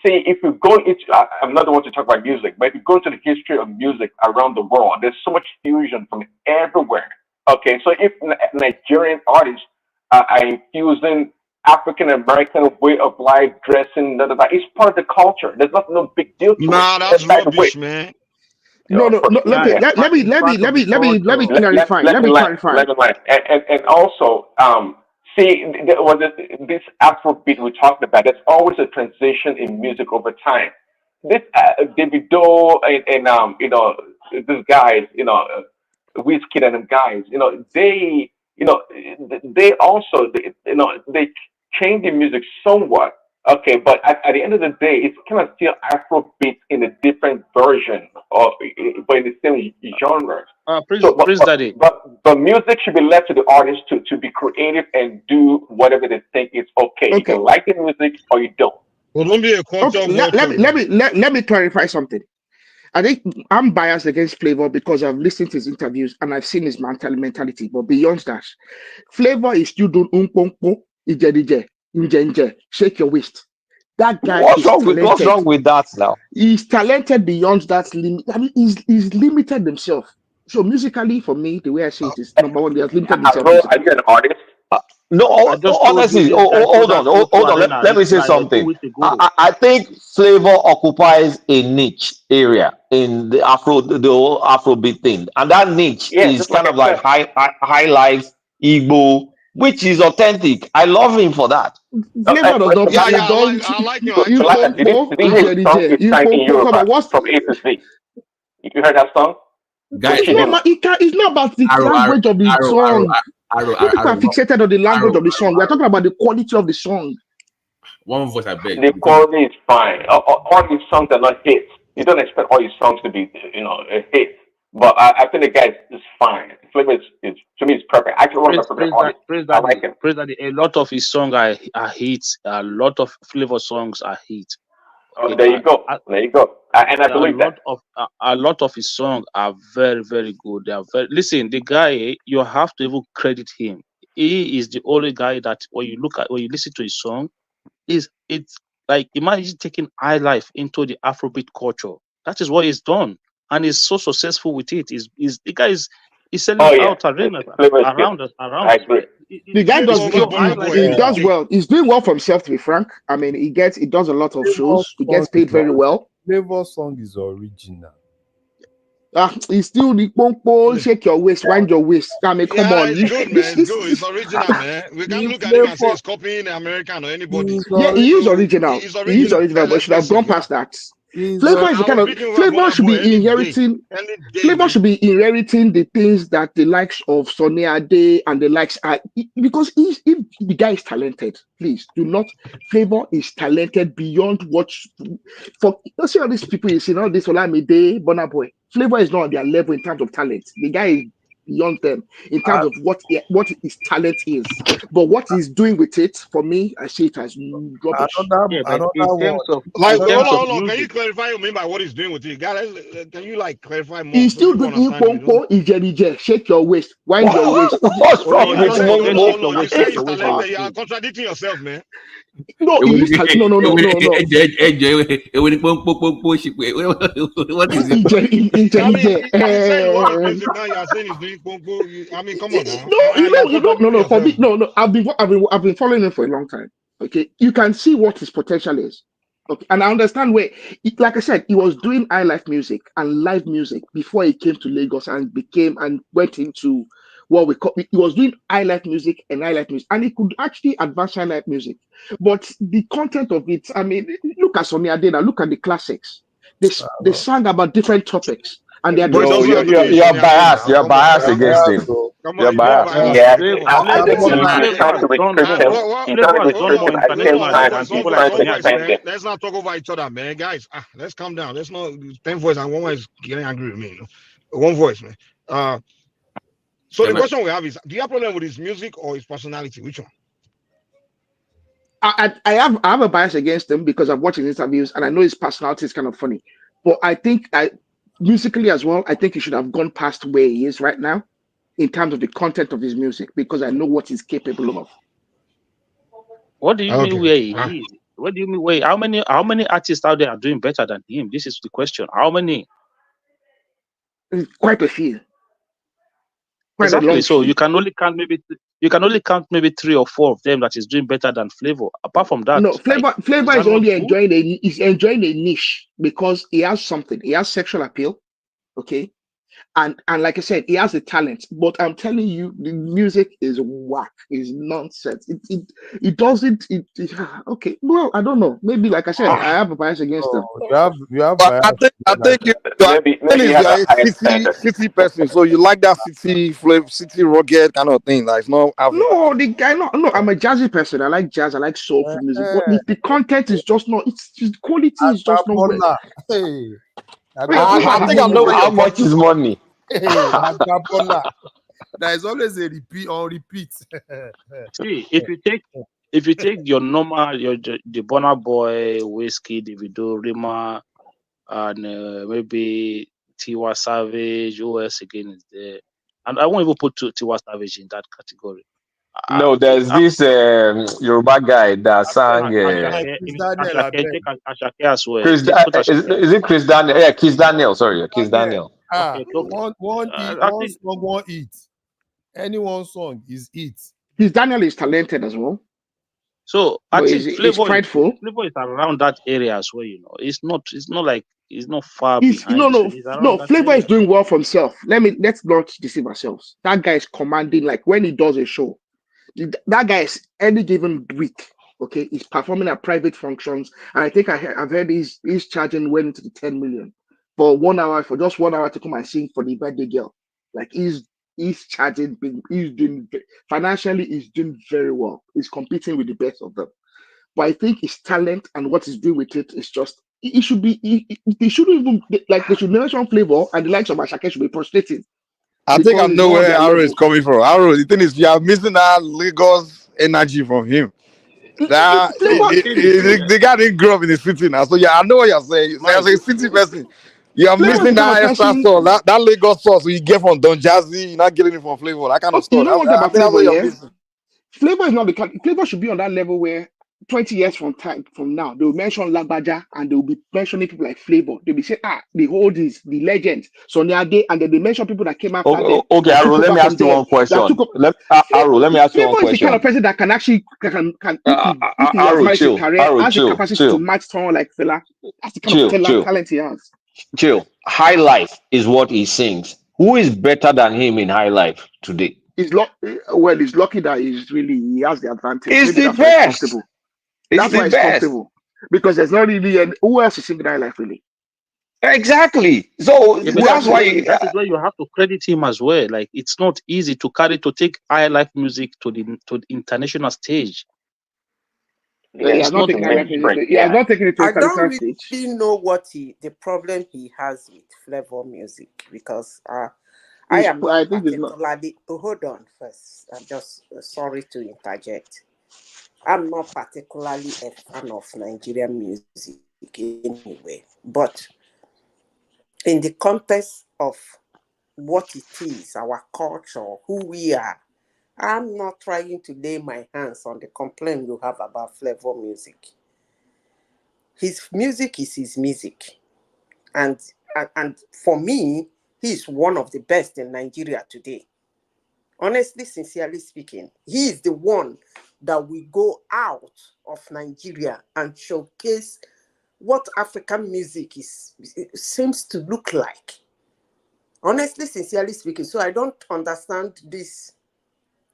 See, if you go into, I'm not the one to talk about music, but if you go into the history of music around the world, there's so much fusion from everywhere. Okay, so if Nigerian artists are infusing African American way of life, dressing, it's part of the culture. There's no big deal to it. Nah, that's And by the way, rubbish, man. No, no, no. Yeah, it's part, it's part of the Let me culture. clarify. let Let me me land. clarify. Let me land. And also, see, there was this Afrobeat we talked about. There's always a transition in music over time. This Davido and these guys, Wizkid and them guys, they also they change the music somewhat. Okay, but at the end of the day, it's kind of still Afrobeat in a different version, or but in the same genre. So, Prince Daddy. but music should be left to the artist to be creative and do whatever they think is okay. You can like the music or you don't. Well, don't be a culture vulture. Let me clarify something. I think I'm biased against Flavor because I've listened to his interviews and I've seen his mentality. But beyond that, Flavor is still doing shake your waist. That guy is talented. What's wrong with that now? He's talented beyond that limit. I mean, he's limited himself. So musically, for me, the way I see it is number one, he has limited himself. Are you an artist? No, I just told honestly, you this guy hold on, sold hold on. Arena Let me say something. 2 weeks ago. I think flavor occupies a niche area in the whole Afrobeat thing, and that niche Yeah, is just like kind I of like said. high life Igbo, which is authentic. I love him for that. Flavor does not. Yeah, He does. I like him You actually. pump, Did you hear the song he sang in come on. Yoruba What's from A to Z? You heard that song? But it's not about the language of the song. You people are fixated on the language of the song. We are talking about the quality of the song. One voice, I beg. The quality is fine. All his songs are not hits. You don't expect all his songs to be, a hit. But I think the guy is fine. Flavor is to me is perfect. Actually, one of my favorite artists. I like him. Praise Daddy. A lot of his songs are hits. A lot of Flavor songs are hits. Oh, there you go. There you go. And I believe that. A lot of his songs are very, very good. They are listen, the guy, you have to even credit him. He is the only guy that when you listen to his song, it's like imagine taking high life into the Afrobeat culture. That is what he's done, and he's so successful with it. The guy is selling out around us. I agree. The guy does well. He's doing well for himself, to be frank. I mean, he does a lot of shows. He gets paid very well. Flavor song is original. He's still the pompo, shake your waist, wind your waist. I mean, come on. It's good, man. It's good. It's original, man. We can't look at him and say it's copying American or anybody. Yeah, he is original. He is original, but should have gone past that. Flavor is the kind of Flavor should be inheriting. Flavor should be inheriting the things that the likes of Sonny Ade and the likes are, because if the guy is talented, please do not. Flavor is talented beyond what. For let's see all these people you see, all this Olamide, Burna Boy. Flavor is not on their level in terms of talent. The guy beyond them in terms of what his talent is. But what he's doing with it, for me, I see it as rubbish. Yeah, but in terms of Like, in terms of hold on. Can you music, clarify what you mean by what he's doing with it? Guys, can you like clarify more He's so still people doing understand? Ije, shake your waist, wind your waist. What's Hold wrong on, you with said, Hold hold on, on. hold on. You said he's talented. You are contradicting yourself, man. No, he is talent. No. What is it? I mean, you said you work with music now. You are saying he's doing pompo. I mean, come on now. No. For me, no. I've been following him for a long time. Okay, you can see what his potential is. Okay, and I understand where, like I said, he was doing high life music and live music before he came to Lagos and went into what we call. He was doing high life music, and he could actually advance high life music. But the content of it, I mean, look at Sonny Adena, look at the classics. They sang about different topics, and they But it bro, doesn't have to be you're Sonny Ade biased. now. You're Come on. biased against him. Come on, You're he's not biased. biased. Yeah, Come on. I think Flavor he's trying to be Christian. He's trying to be Christian at the same time. He's trying to defend Man. them. Let's not talk over each other, man. Guys, let's calm down. Let's not 10 voice and one is getting angry with me. You know? One voice, man. So the question we have is: do you have a problem with his music or his personality? Which one? I have a bias against him because I've watched his interviews and I know his personality is kind of funny. But I think musically as well, I think he should have gone past where he is right now in terms of the content of his music because I know what he's capable of. What do you mean where he is? What do you mean where? How many artists out there are doing better than him? This is the question. How many? Quite a few. Exactly. So you can only count maybe 3 or 4 of them that is doing better than Flavor. Apart from that, No, Flavor is only enjoying a niche because he has something. He has sexual appeal, okay, and like I said, he has the talent. But I'm telling you, the music is whack. Is nonsense. It doesn't. Okay. Well, I don't know. Maybe like I said, I have a bias against him. You have but I think you are a city person, so you like that city flavor, city rugged kind of thing. Like it's not No, the guy. No. I'm a jazzy person. I like jazz. I like soulful music. But the content is just not. It's the quality is just not good. Hey, I think I know how much is money. Hey, there is always a repeat on repeat. See, if you take your normal the Burna Boy, Whiskey, Davido, Rima, and maybe Tiwa Savage, who else again is there? And I won't even put Tiwa Savage in that category. No, there's this Yoruba guy that sang. Ashake as well. Is it Chris Daniel? Yeah, Chris Daniel. Sorry, Chris Daniel. One song, one hit. Any one song is it. His Daniel is talented as well. So I think Flavor is around that area as well. You know, it's not like he's not far behind. Flavor area. is doing well for himself. Let's not deceive ourselves. That guy is commanding. Like when he does a show, that guy is any given week. Okay, he's performing at private functions, and I think I've heard he's charging well into the 10 million for 1 hour, for just 1 hour to come and sing for the birthday girl. Like he's charging, he's doing financially, he's doing very well. He's competing with the best of them. But I think his talent and what he's doing with it is just he shouldn't even like they should mention Flavor and the likes of Ashake should be frustrated. I think I know where Arrow is coming from. Arrow, the thing is, you are missing that Lagos energy from him. That the guy didn't grow up in the city now, so yeah, I know what you're saying. As a city person, you are missing that extra sauce, that Lagos sauce you get from Don Jazzy. You're not getting it from Flavor, that kind of stuff. You know what about Flavor? Yeah, Flavor is not the kind. Flavor should be on that level where 20 years from now, they will mention Lagbaja and they will be mentioning people like Flavor. They'll be saying, the oldies, the legends, Sonny Ade, and then they mention people that came after them. Okay, Aro, let me ask you one question. Aro, let me ask you one question. Flavor is the kind of person that can actually if he has managed his career, has the capacity to match someone like Fela. That's the kind of talent he has. Chill. High Life is what he sings. Who is better than him in High Life today? He's lucky that he has the advantage. He's the best. That's why it's comfortable because there's not really who else is singing High Life really. Exactly. So that's why that is why you have to credit him as well. Like it's not easy to take High Life music to the international stage. He has not taken it to the international stage. I don't really know what the problem he has with Flavor music because I am I not think it's not. particularly. Oh, hold on first. I'm just sorry to interject. I'm not particularly a fan of Nigerian music anyway, but in the context of what it is, our culture, who we are, I'm not trying to lay my hands on the complaint you have about flavor music. His music is his music, and for me, he's one of the best in Nigeria today. Honestly, sincerely speaking, he is the one that will go out of Nigeria and showcase what African music seems to look like. Honestly, sincerely speaking, so I don't understand this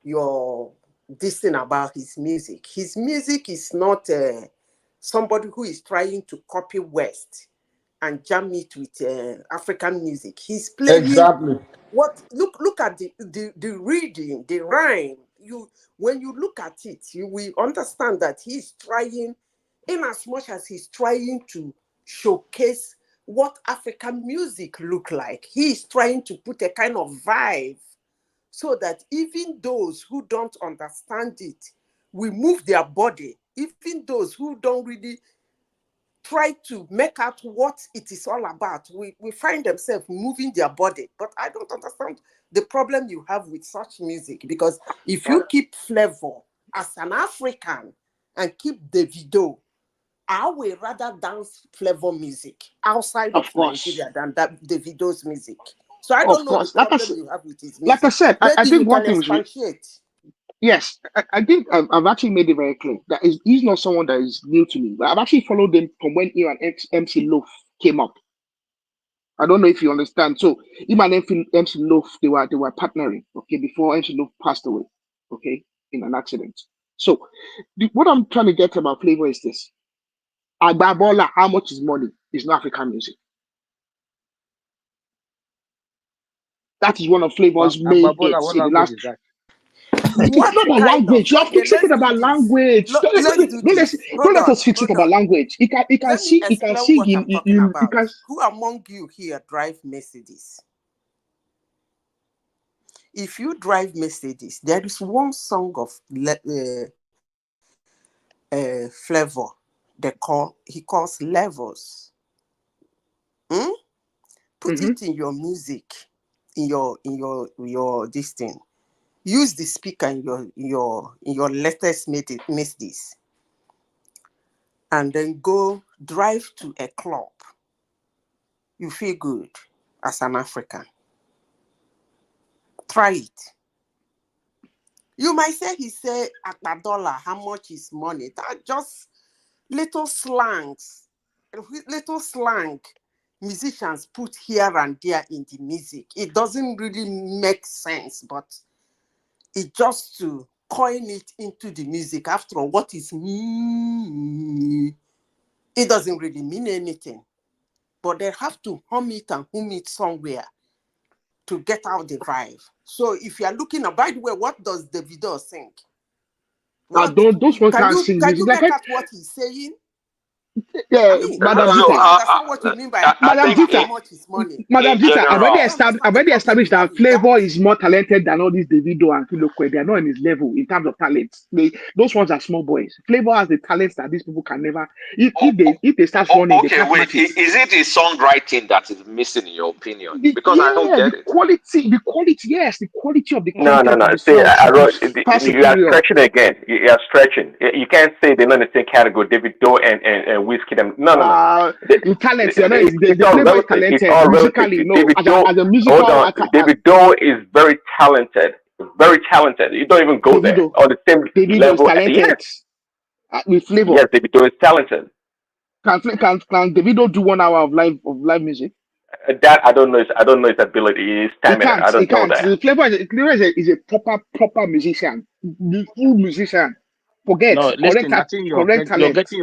thing about his music. His music is not somebody who is trying to copy West and jam it with African music. He's playing what look at the reading, the rhyme. When you look at it, you will understand that he's trying, in as much as he's trying to showcase what African music look like. He's trying to put a kind of vibe so that even those who don't understand it will move their body. Even those who don't really try to make out what it is all about, we find themselves moving their body. But I don't understand the problem you have with such music, because if you keep flavor as an African and keep Davido, I will rather dance flavor music outside of Nigeria than that Davido's music. So I don't know the problem you have with his music. Like I said, I Maybe think you one can thing is expatiate. yes. I think I've actually made it very clear that he's not someone that is new to me. But I've actually followed him from when he and MC Loaf came up. I don't know if you understand. So him and MC Loaf, they were partnering, okay, before MC Loaf passed away, okay, in an accident. So what I'm trying to get about flavor is this. Okpebholo, how much is money? Is not African music. That is one of Flavor's main Okpebholo, hits what in the language last. is that? It is What not about kind of? language. You are Okay, fixated let's do about this. language. Let's do this. Don't Hold let on, us fixate hold about on. language. He can Let me explain sing what I'm talking in about. Who among you here drive Mercedes? If you drive Mercedes, there is one song of Flavor he calls levels. Put it in your music, in your this thing. Use the speaker in your latest Mercedes, and then go drive to a club. You feel good as an African. Try it. You might say he said $1, how much is money? That just little slang musicians put here and there in the music. It doesn't really make sense, but it just to coin it into the music. After all, what is it doesn't really mean anything. But they have to hum it somewhere to get out the vibe. So if you are looking at, by the way, what does Davido sing? those ones can't sing Can music. you Like make out what he's saying? yeah, I mean, Madam I Dita. don't understand what you mean by Madam $1, how Dita. much is money? Madam Dita, I've I don't understand the already problem established you have that with that. Flavor is more talented than all these Davido and Kilokwe. They are not in his level in terms of talent. Those ones are small boys. Flavor has the talents that these people can never. If they start running, they Okay, can't wait. match it. Is it his songwriting that is missing in your opinion? Because I don't Yeah, get it. the quality, yes, the quality of the No, no, content no. of the See, song should pass you are superior. stretching again. You are stretching. You can't say they're not in the same category. David Doe and Whiskey. No, no, no. In talent, they're not. It's The all Flavor is relative. It's talented all relative. musically. No, David as Doe. a Hold musical, on. David Doe is very talented. Very talented. You don't even go there on the same Davido is level. Yes, talented with Flavor. yes. David Doe is talented. Can Davido do 1 hour of live music? That I don't know. I don't know his ability. His He stamina. can't. I He don't know can't. that. Flavor is a proper musician, the full musician. Forget No, listen. I think correct you're talent. getting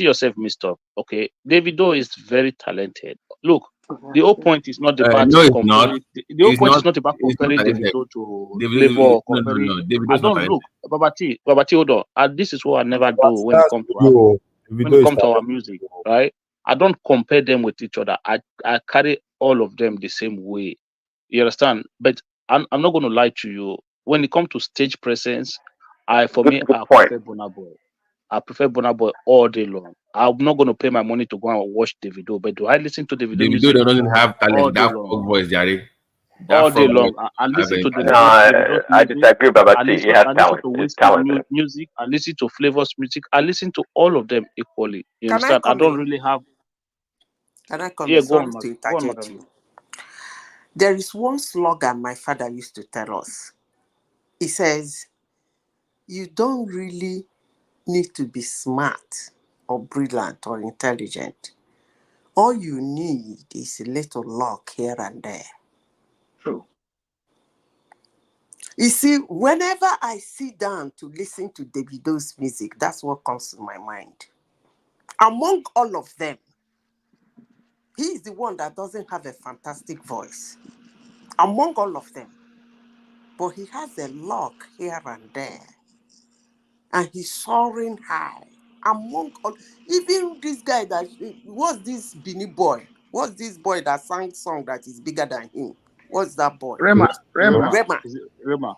yourself mixed up. Okay, Davido is very talented. Look, the whole point is not about No, it's not. comparing. The whole It's point not. is not about It's not comparing talented. Davido to David, Flavor or no, no, comparing. no. David I is not don't look, talented. Babati, hold on. And this is what I never do But when it that's comes to video. when it Video is comes to our talented. music, right? I don't compare them with each other. I carry all of them the same way. You understand? But I'm not going to lie to you. When it comes to stage presence, I Good point. prefer Burna Boy. I prefer Burna Boy all day long. I'm not going to pay my money to go and watch Davido, but do I listen to Davido Davido music doesn't have all talent. day That long? frog voice, Jare. That All day frog voice. long. I listen to No, Davido's I music. disagree, Babati. He has I listen talent. to He's Whiskey's talented. music. I listen to Flavor's music. I listen to all of them equally. You Can I understand? I come don't in? really have. Can I come Yeah, in? go Sorry on, to go on, interject madam. you. There is one slogan my father used to tell us. He says, you don't really need to be smart or brilliant or intelligent. All you need is a little luck here and there. True. You see, whenever I sit down to listen to Davido's music, that's what comes to my mind. Among all of them, he is the one that doesn't have a fantastic voice. Among all of them. But he has a luck here and there. And he's soaring high. Among all, even this guy that, what's this Beanie boy? What's this boy that sang song that is bigger than him? What's that boy? Rema. Rema. Is it Rema?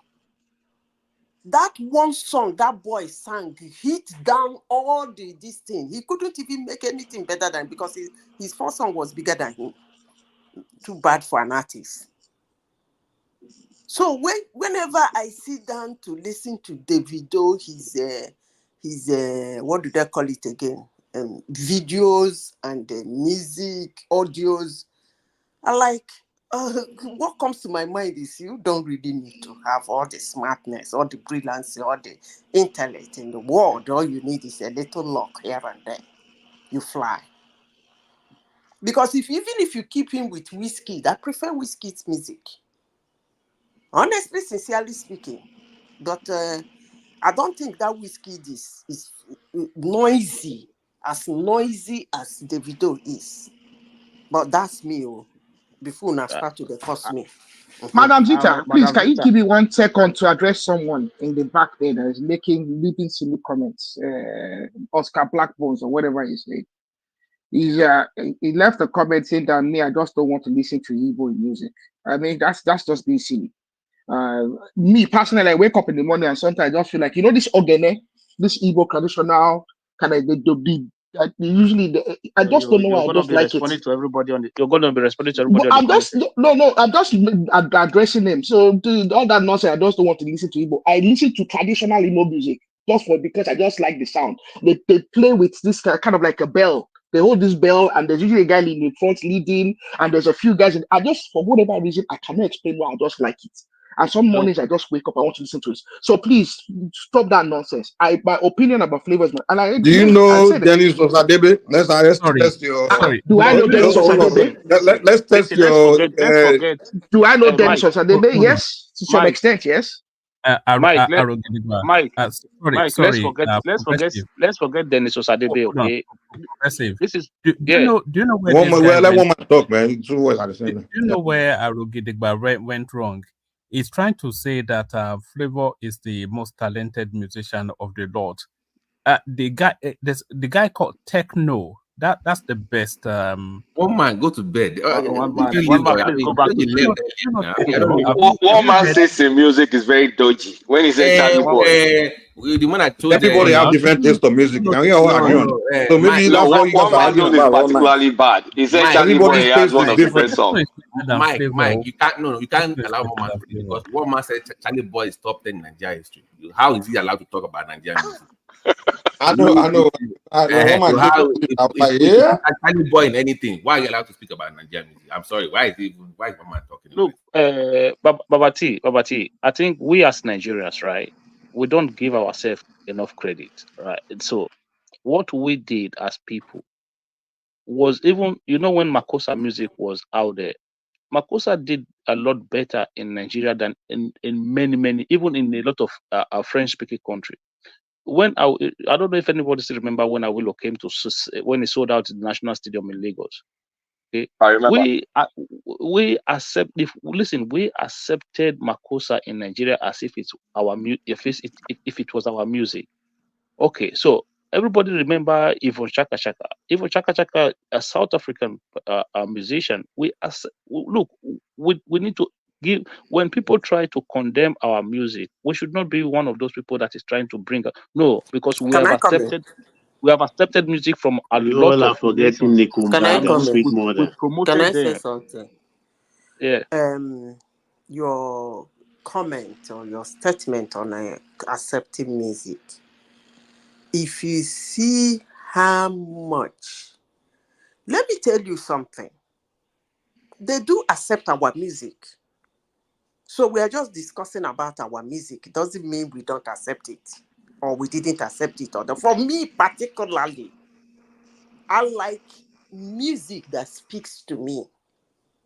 That one song that boy sang hit down all this thing. He couldn't even make anything better than, because his first song was bigger than him. Too bad for an artist. So whenever I sit down to listen to Davido, his what do they call it again? Videos and music, audios, I like. What comes to my mind is you don't really need to have all the smartness, all the brilliance, all the intellect in the world. All you need is a little luck here and there. You fly. Because even if you keep him with Whiskey, I prefer Whiskey's music. Honestly, sincerely speaking. But I don't think that Whiskey is noisy as Davido is. But that's me. Before now start to cost me. Madam Zita, please, Madam can you Zita. give me 1 second to address someone in the back there that is leaving silly comments? Oscar Blackbones or whatever his name. He left a comment saying that me, I just don't want to listen to Igbo music. I mean, that's just being silly. Me personally, I wake up in the morning and sometimes I just feel like, this ogene, this Igbo traditional kind of I just don't know You're why I gonna just be like it. responding to everybody on the. You're gonna be responding to But everybody on the I'm comment just section. no, I'm just addressing them. So all that nonsense, I just don't want to listen to Igbo. I listen to traditional Igbo music because I just like the sound. They play with this kind of like a bell. They hold this bell, and there's usually a guy in the front leading, and there's a few guys. I just, for whatever reason, I cannot explain why I just like it. And some mornings I just wake up, I want to listen to it. So please stop that nonsense. My opinion about flavors, and Do you know Dennis Osadebe? Let's test your. Do I know Dennis Hold on. Osadebe? Let's test Listen, let's your. forget. Do I know Dennis Mike. Osadebe? Yes, to some Mike. extent, yes. Mike, Mike, Mike, let's forget Dennis Osadebe, okay? Progressive. This is Do you know where One this man, guy let went? one man talk, man. Two words at the same Do time. you know where Arogidigba went wrong? He's trying to say that Flavor is the most talented musician of the lot. The guy called Techno. That's the best. One man, go to bed. one man, please go back to You sleep. One man says the music is very dodgy when he said Charlie Boy. The man I told everybody have different taste of music. Can we all agree on that? So maybe that's what you guys One are man's arguing own is about all night. particularly bad. He said Charlie Boy Everybody's has taste one is of the different. best songs. Mike, you can't allow one man to do it because one man said Charlie Boy is top 10 in Nigeria history. How is he allowed to talk about Nigerian music? I know. One man So yeah. Charlie Boy in anything. Why are you allowed to speak about Nigerian music? I'm sorry. Why is one man talking? Look, Babati, I think we as Nigerians, right, we don't give ourselves enough credit, right? So what we did as people was, even, when Makosa music was out there, Makosa did a lot better in Nigeria than in many, even in a lot of French-speaking country. When I don't know if anybody still remember when Awilo came to, when he sold out the National Stadium in Lagos. Okay, I remember. We accepted Makosa in Nigeria as if it's our if it was our music. Okay, so Everybody remember Yvonne Chaka Chaka. Yvonne Chaka Chaka, a South African musician. Look, we need to give, when people try to condemn our music, we should not be one of those people that is trying to bring no, because we Can have I come in? accepted music from a You lot all are of forgetting nations, Can I Nikumbaga, and come in? sweet we mother. Can I promoted say them. something? Yeah. Your comment or your statement on accepting music. If you see how much, let me tell you something. They do accept our music. So we are just discussing about our music. It doesn't mean we don't accept it or we didn't accept it. For me particularly, I like music that speaks to me.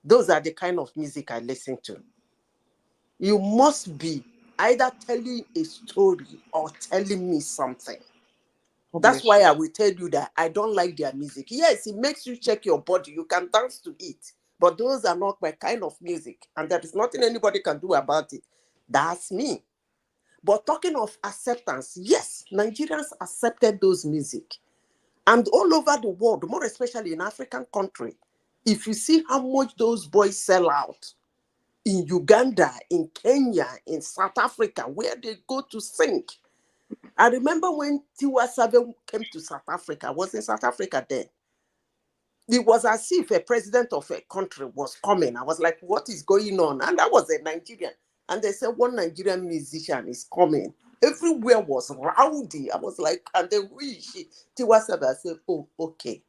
Those are the kind of music I listen to. You must be either telling a story or telling me something. That's why I will tell you that I don't like their music. Yes, it makes you check your body. You can dance to it. But those are not my kind of music. And there is nothing anybody can do about it. That's me. But talking of acceptance, yes, Nigerians accepted those music. And all over the world, more especially in African country, if you see how much those boys sell out in Uganda, in Kenya, in South Africa, where they go to sing. I remember when Tiwa Savage came to South Africa, I was in South Africa then. It was as if a president of a country was coming. I was like, what is going on? And I was a Nigerian. And they said, one Nigerian musician is coming. Everywhere was rowdy. I was like, and then Tiwa Savage said, oh, okay.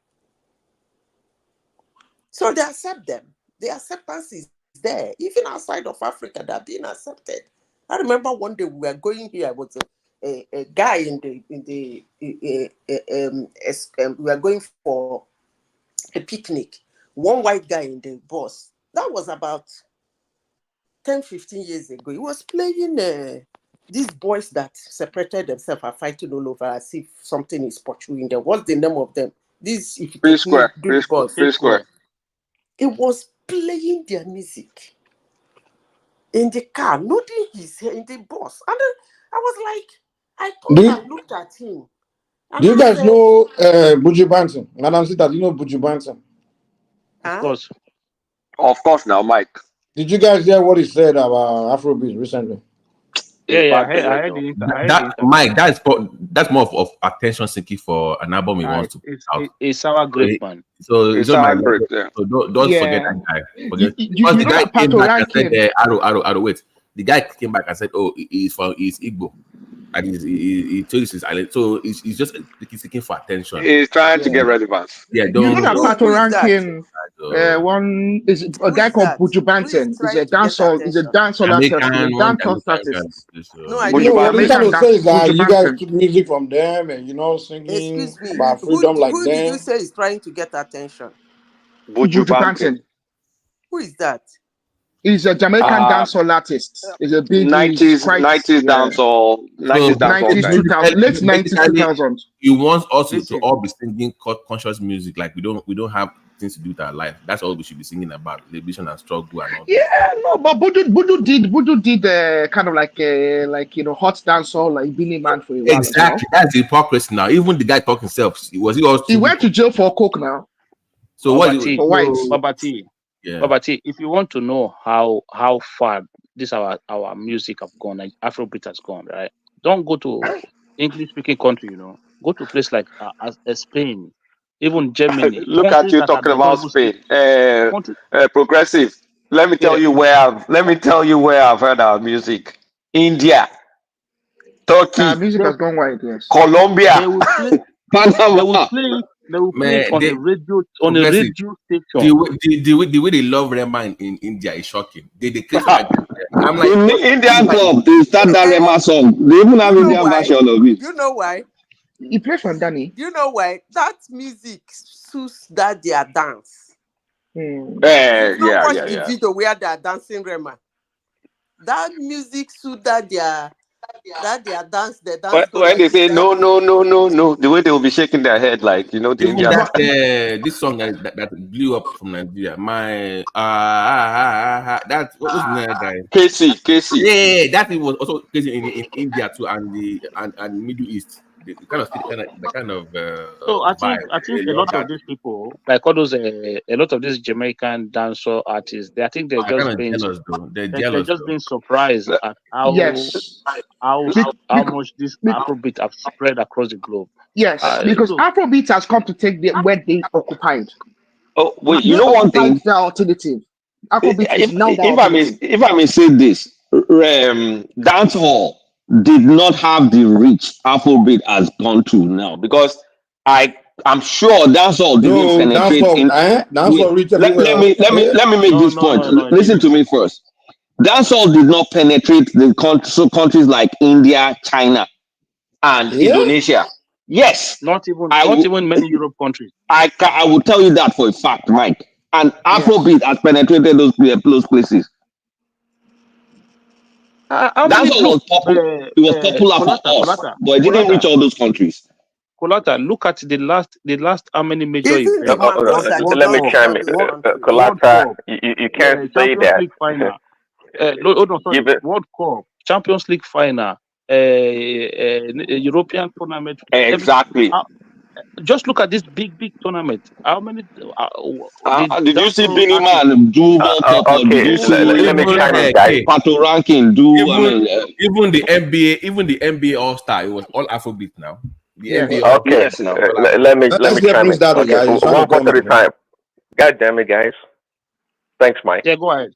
So they accept them. The acceptance is there. Even outside of Africa, they're being accepted. I remember one day we were going here. I was a guy we were going for a picnic. One white guy in the bus. That was about 10, 15 years ago. He was playing these boys that separated themselves are fighting all over as if something is pursuing them. What's the name of them? These if you good boys. It was playing their music in the car, nodding his head in the bus. And then I was like, I thought I looked at him. Do you guys know Buju Banton? Madam Sita, do you know Buju Banton? Of course. Of course now, Mike. Did you guys hear what he said about Afrobeat recently? Yeah, I heard the Mike, that's more of attention seeking for an album he wants to put out. It's sour grape, man. So it's not my grape, yeah. So don't forget that guy. You the guy know came back and Patoranking. said, Arrow, wait. The guy came back and said, oh, he's Igbo. And he told his island. So he's just seeking for attention. He's trying to get relevance. Yeah, You know that Patoranking, one is a guy called Buju Banton. He's a dancehall artist. Dancehall artist. No, what he's trying to say is that you guys took music from them and singing about freedom like who them. Did you say is trying to get attention? Buju Banton. Who is that? He's a Jamaican dancehall artist. He's a big 90s dancehall, 90s dancehall guy. Late 90s, 2000. He wants us to all be singing conscious music. Like we don't have things to do with our life. That's all we should be singing about: liberation and struggle and all. Yeah, no, but Buju did kind of like hot dancehall like Billy Man for a while. Exactly, that's the hypocrisy now. Even the guy talking himself, he went to jail for coke now. So Babati, yeah. Babati, if you want to know how far this our music have gone, like Afrobeat has gone, right? Don't go to English speaking country, go to place like Spain, even Germany. Look at you talking about Spain. Progressive. Let me tell you where I've heard our music. India, Turkey, music has gone wide, yes. Colombia. They will play it on a radio station. The way they love Rema in India is shocking. They create like I'm like in the Indian club, they start that Rema song. They even have Indian version of it. You know why? He plays from Danny. You know why? That music suits that their dance. Watch the video where they are dancing Rema. That music suits that their dance. The dance. When they say no, the way they will be shaking their head like the Indian. This song that blew up from Nigeria. My that what was the name guy? Casey. Yeah, that was also Casey in India too and Middle East. the kind of So I vibe think they a love lot of that. these people, like all those a lot of these Jamaican dancehall artists, I think they're They're kind just of being jealous though. They're they're jealous just though. being surprised at Yes. how Be- how bec- much this bec- Afrobeat have spread across the globe. yes, because Look, Afrobeat has come to take where they occupied. Oh wait, you They know one occupied thing. the alternative. Afrobeat is now the If alternative. I may say this, dancehall did not have the reach Afrobeat has gone to now because I'm sure dancehall didn't No, penetrate in. that's what reach Let everywhere. me Eh? make this point. no, it Listen didn't. to me first. Dancehall did not penetrate the countries like India, China, and Yeah? Indonesia. Yes, Not even I not w- even many Europe countries. I will tell you that for a fact, Mike. And Yes. Afrobeat has penetrated those places. How many Dancehall look was popular. It was popular for us, but it didn't reach all those countries. Kolata, look at the last how many major Even the events? Marxist Let me don't reach chime all in. those countries. World Colata, Cup, you can't say Champions that. League final. No, hold on, sorry. Even World Cup, Champions League final, European tournament. Exactly. Just look at this big tournament. How many did Did you see dancehall Billy artists? Man do World Cup, or did okay, you see let me chime in, guys. Pato Ranking do? Even the NBA All-Star, it was all Afrobeat now. The Yes. NBA All-Star, Okay, Yes, now. let me Let's hear chime Prince in. Daddy, Okay, guy. He's trying to one at a comment, man. time. God damn it, guys. Thanks, Mike. Yeah, go ahead.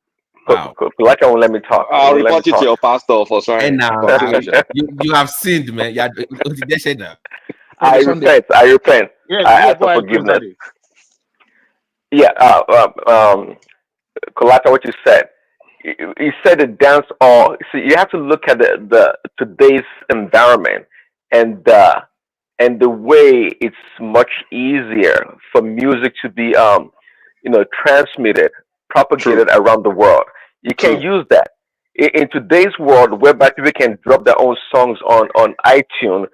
wow. Like I won't let me talk. I'll Let me report it to talk. your pastor for And now continuation. you have sinned, man. Did they say that? I Sunday. repent. I repent. Yeah, I ask go for ahead, Prince forgiveness. Daddy. Yeah. Colata, what you said. You said the dance all. So you have to look at the today's environment and the way it's much easier for music to be transmitted, True, propagated around the world. You can true. use that in today's world, whereby people can drop their own songs on iTunes.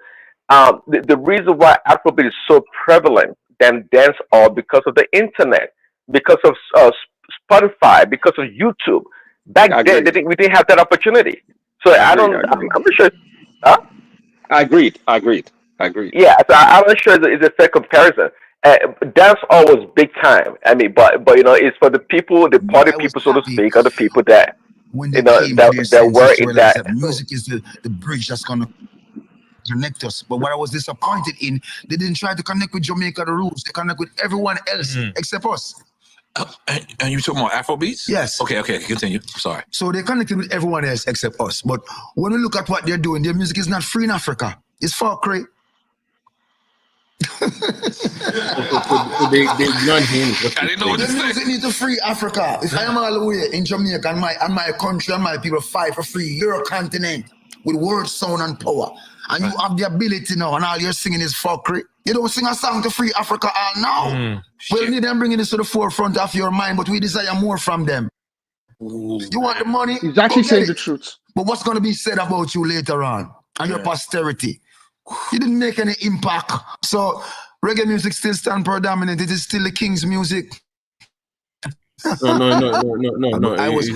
The reason why Afrobeat is so prevalent than dance all because of the internet, because of Spotify, because of YouTube. Back then, Agreed. we didn't have that opportunity. So I Agreed. don't. Agreed. I'm not sure. Huh? Agreed. Agreed. Agreed. Yeah, so I'm not sure it's a fair comparison. Dance all was big time. I mean, but it's for the people, the But party I was people, so to happy speak, or the people that when they came to their that were senses to in realize that. that music is the bridge that's gonna connect us. But what I was disappointed in, they didn't try to connect with Jamaica the roots. They connect with everyone else except us. And you talking about Afrobeats? Yes. Okay, continue. Sorry. So they connected with everyone else except us. But when we look at what they're doing, their music is not free in Africa. It's for crazy. So they ignored him. What I he's didn't know what to The say. music needs to free Africa. If I am all the way in Jamaica and my country and my people fight for free your continent with word, sound, and power, and you have the ability now, and all you're singing is fuckery. You don't sing a song to free Africa all now. Well, need them bringing this to the forefront of your mind, but we desire more from them. You want the money? He's actually Go get saying the it. truth. But what's going to be said about you later on and your posterity? You didn't make any impact. So reggae music still stands predominant. It is still the king's music. No. I was.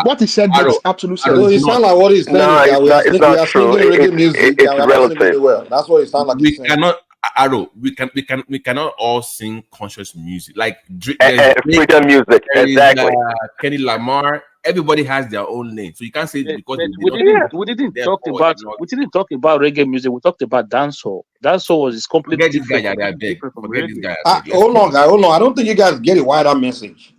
What he said makes absolute sense. So it sounds like what he's saying No, is that it's not we are true. singing reggae music It's that we are not singing relative. it well. That's what it sounds like We he's saying. cannot, Arrow. We cannot all sing conscious music. Like there's Drake, Freedom music, there is exactly. Kenny Lamar. Everybody has their own lane, so you can't say it's because But they we didn't don't. talk about reggae music. We talked about dancehall. Dancehall was completely Forget this guy. different from Forget this reggae. guy. Hold on, guy. Hold on. I don't think you guys get it. Why that message?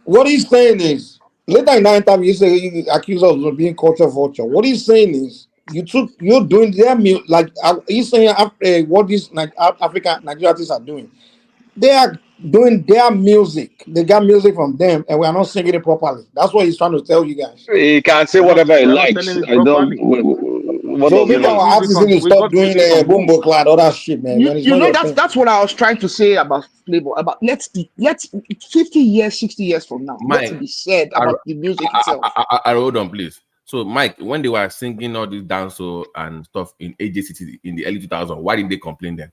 What he's saying is, later in that time, you say you accuse us of being culture vulture. What he's saying is, you're doing their music, like he's saying what these African Nigerian artists are doing. They are doing their music. They got music from them, and we are not singing it properly. That's what he's trying to tell you guys. He can say whatever he We're not likes. selling it I don't. properly. What So does it maybe our matter? artists need to stop doing boombo clad, all that shit, man. When it's You not know your that's thing. what I was trying to say about Flavor. About let's 50 years, 60 years from now, Mike, what be said about the music itself. Hold on, please. So, Mike, when they were singing all this dancehall and stuff in AJ City in the early 2000s, why didn't they complain then?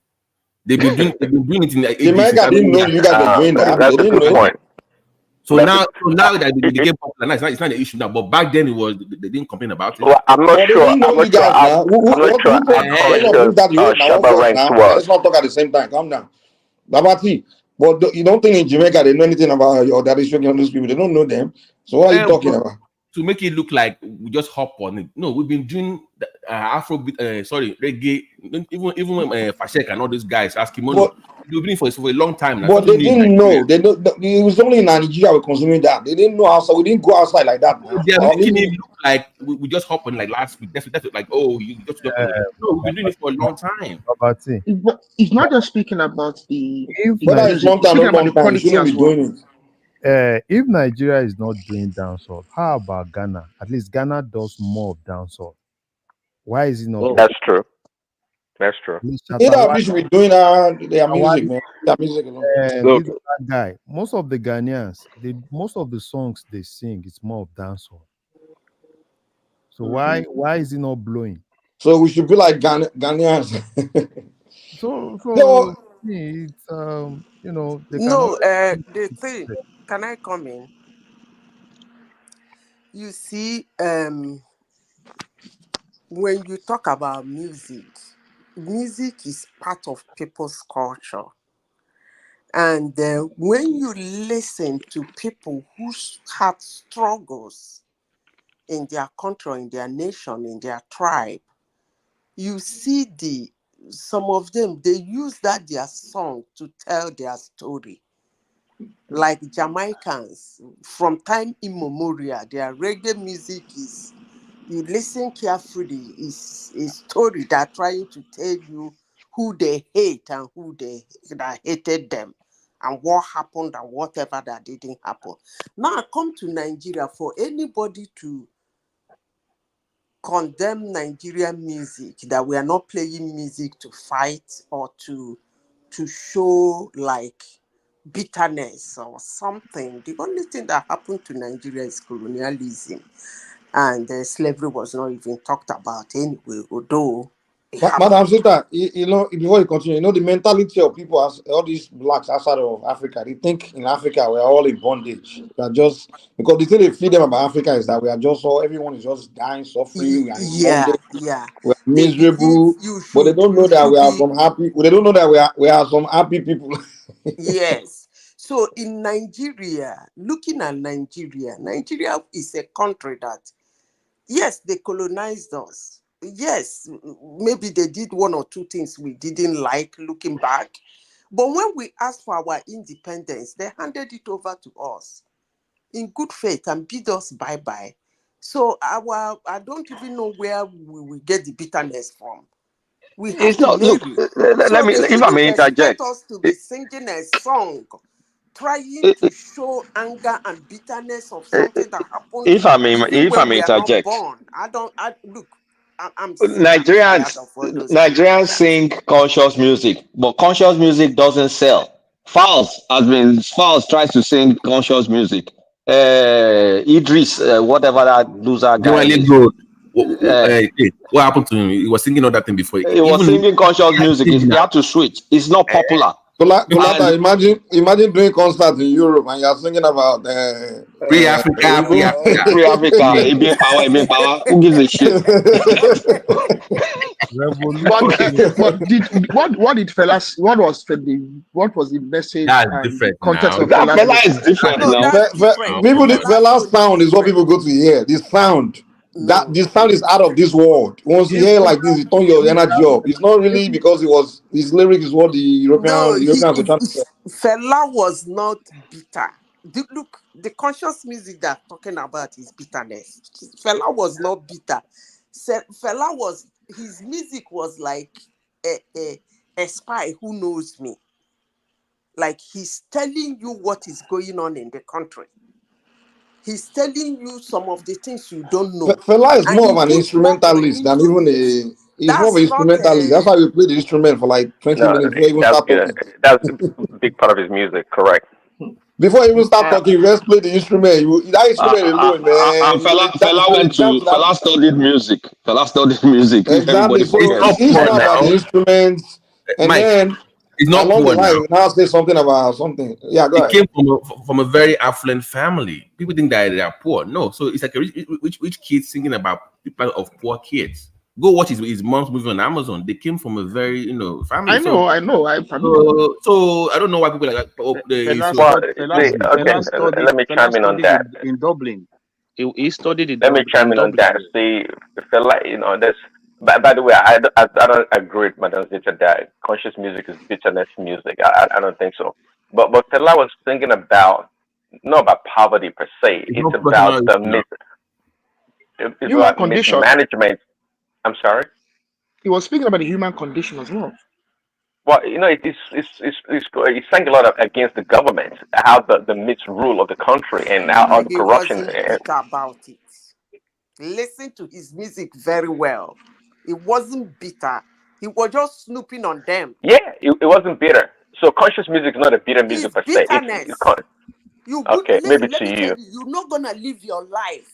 They've been doing it in the AJ Jamaica City. didn't know you guys were doing that. That's They a didn't good know. point. So now that they became popular, now it's not an issue now. But back then they didn't complain about it. Well, I'm not But they sure. didn't know you guys now. I'm not sure how Who conscious that you now? One Shaba first Ranks now. was. Let's not talk at the same time. Calm down. Babati. But you don't think in Jamaica they know anything about your daddy showing on those people? They don't know them. So what are you talking about? To make it look like we just hop on it. No, we've been doing Afrobeat, reggae, even Fashek and all those guys, Askimono. We've been for a long time now. But they didn't know. They don't. It was only in Nigeria we consuming that. They didn't know outside. We didn't go outside like that. Now. They're making it look like we just hop on like last week. That's like, oh, you just on it. No, we've been doing it for a long time. It's not just speaking about the whether it's long time or long time, you shouldn't be doing it. If Nigeria is not doing dancehall, how about Ghana? At least Ghana does more of dancehall. Why is it not? That's true. That's true. Either we should be doing their music, man. Their music alone. This guy, most of the Ghanaians, most of the songs they sing is more of dancehall. So why is it not blowing? So we should be like Ghanaians. So it's the thing. Can I come in? You see, when you talk about music is part of people's culture. And when you listen to people who have struggles in their country, in their nation, in their tribe, you see some of them, they use their song to tell their story. Like Jamaicans, from time immemorial, their reggae music is, you listen carefully, is a story that trying to tell you who they hate and who that hated them and what happened and whatever that didn't happen. Now I come to Nigeria, for anybody to condemn Nigerian music, that we are not playing music to fight or to show like bitterness or something. The only thing that happened to Nigeria is colonialism, and slavery was not even talked about anyway, although Madam Sita, before you continue, the mentality of people, all these blacks outside of Africa, they think in Africa we are all in bondage. We are just, because the thing they feed them about Africa is that we are just everyone is just dying, suffering, we are in bondage, we are miserable, but they don't know that we are some happy. They don't know that we are some happy people. Yes. So in Nigeria, looking at Nigeria is a country that, yes, they colonized us. Yes, maybe they did one or two things we didn't like looking back. But when we asked for our independence, they handed it over to us in good faith and bid us bye-bye. So I don't even know where we will get the bitterness from. We have It's to not. nail Look, it. let me. If I may interject, us to be singing a song, trying to show anger and bitterness of something that happened. If I may interject, born. I'm sick and tired of all those Nigerians sing conscious music, but conscious music doesn't sell. Fowls tries to sing conscious music. Idris, whatever that loser guy is. What happened to him? He was singing all that thing before. He was singing conscious music. He had to switch. It's not popular. Kolata, imagine doing concerts in Europe and you're singing about Free Africa, free Africa, Ibin power. Who gives a shit? What was the message? That's different. Context of that fella is different now. The Fela's sound is what people go to hear. This sound. This sound is out of this world. Once you hear like this, you turn your energy up. It's not really because his lyrics is what the Europeans are trying to say. Fela was not bitter. Look, the conscious music they're talking about is bitterness. Fela was not bitter. His music was like a spy who knows me. Like he's telling you what is going on in the country. He's telling you some of the things you don't know. Fela is more of an instrumentalist than even he's more of an instrumentalist. That's why we play the instrument for like 20 minutes before even start talking. That's a big part of his music, correct. Before you even start talking, you just play the instrument. That instrument alone, man. Fela studied music. Exactly. So it's not about the instruments. And then It's not along the poor line, now. you now say something about something. Yeah, go It ahead. came from a very affluent family. People think that they are poor. No, so it's like a rich kid singing about people of poor kids. Go watch his mom's movie on Amazon. They came from a very family. I know. I know. So I don't know why people like Fela so Well, okay, let me chime in on studied that. in Dublin. He studied Let me chime in in on that. Dublin. See, Fela, this. By the way, I don't agree with Madam Zita that conscious music is bitterness music. I don't think so. But Fela was thinking about not about poverty per se. it's It's not personal about issue the now. it's Human about condition. mismanagement. I'm sorry. He was speaking about the human condition as well. Well, it's saying a lot against the government, how the misrule of the country and how the He corruption. wasn't bitter about it. Listen to his music very well. It wasn't bitter. He was just snooping on them. Yeah, it wasn't bitter. So conscious music is not a bitter music It's per se. bitterness. Okay, maybe Listen, let to me tell you. you, you're not gonna live your life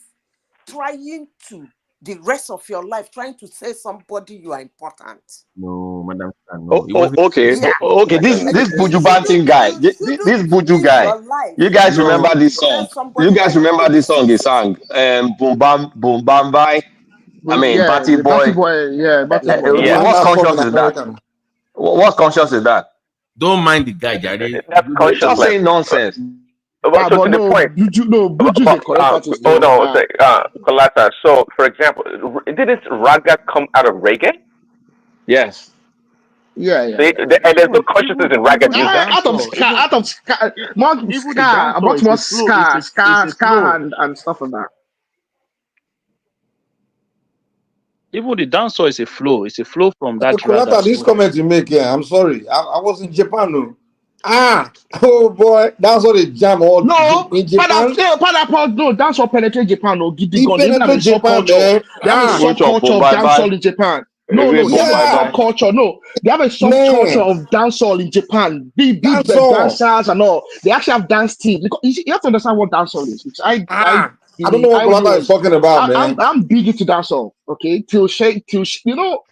trying to the rest of your life trying to say somebody you are important. No, Madam, no. It Oh, wasn't. okay, Yeah. Okay. I don't know. This You Buju shouldn't Banton guy, you this shouldn't Buju live guy. your life You guys trying remember No. to this tell song? You somebody guys that you remember don't this song he exist. sang? Boom Bam Bye. I mean, Yeah, Batty the Batty Boy. Boy. Yeah, Batty Boy. They Yeah, sang What's that song conscious in is that? American. What's conscious is that? Don't mind the guy, Jare. that's You're just consciousness. saying nonsense. So But to the no, point. Buju is a correct artist Hold though. on, Colata. So, for example, didn't raga come out of reggae? Yes. Yeah. See, and there's no consciousness in raga Even the music. Out of ska, more even the ska, dancehall about is more a flow. It's a flow. and stuff like that. Even the dancehall is a flow. It's a flow from that Kulata, ragas this culture. comment you make here, I'm sorry. I was in Japan. No. Oh boy, that's what they jam all No, in Japan. pineapple, no, dancehall penetrate Japan, no, Gidi He Gun. They even have a penetrate Japan, subculture. man. They have a Which one? Boom subculture of Bye Bye. dancehall in Japan. Is it No, they Boom have a Bye Yeah, Bye? subculture. No, they have a subculture man. of dancehall in Japan. Big That's all. dancers and all. They actually have dance teams. Because you have to understand what dancehall is. Which I don't know what Kulata is talking about, man. I'm big into dancehall. Okay, till Shiloh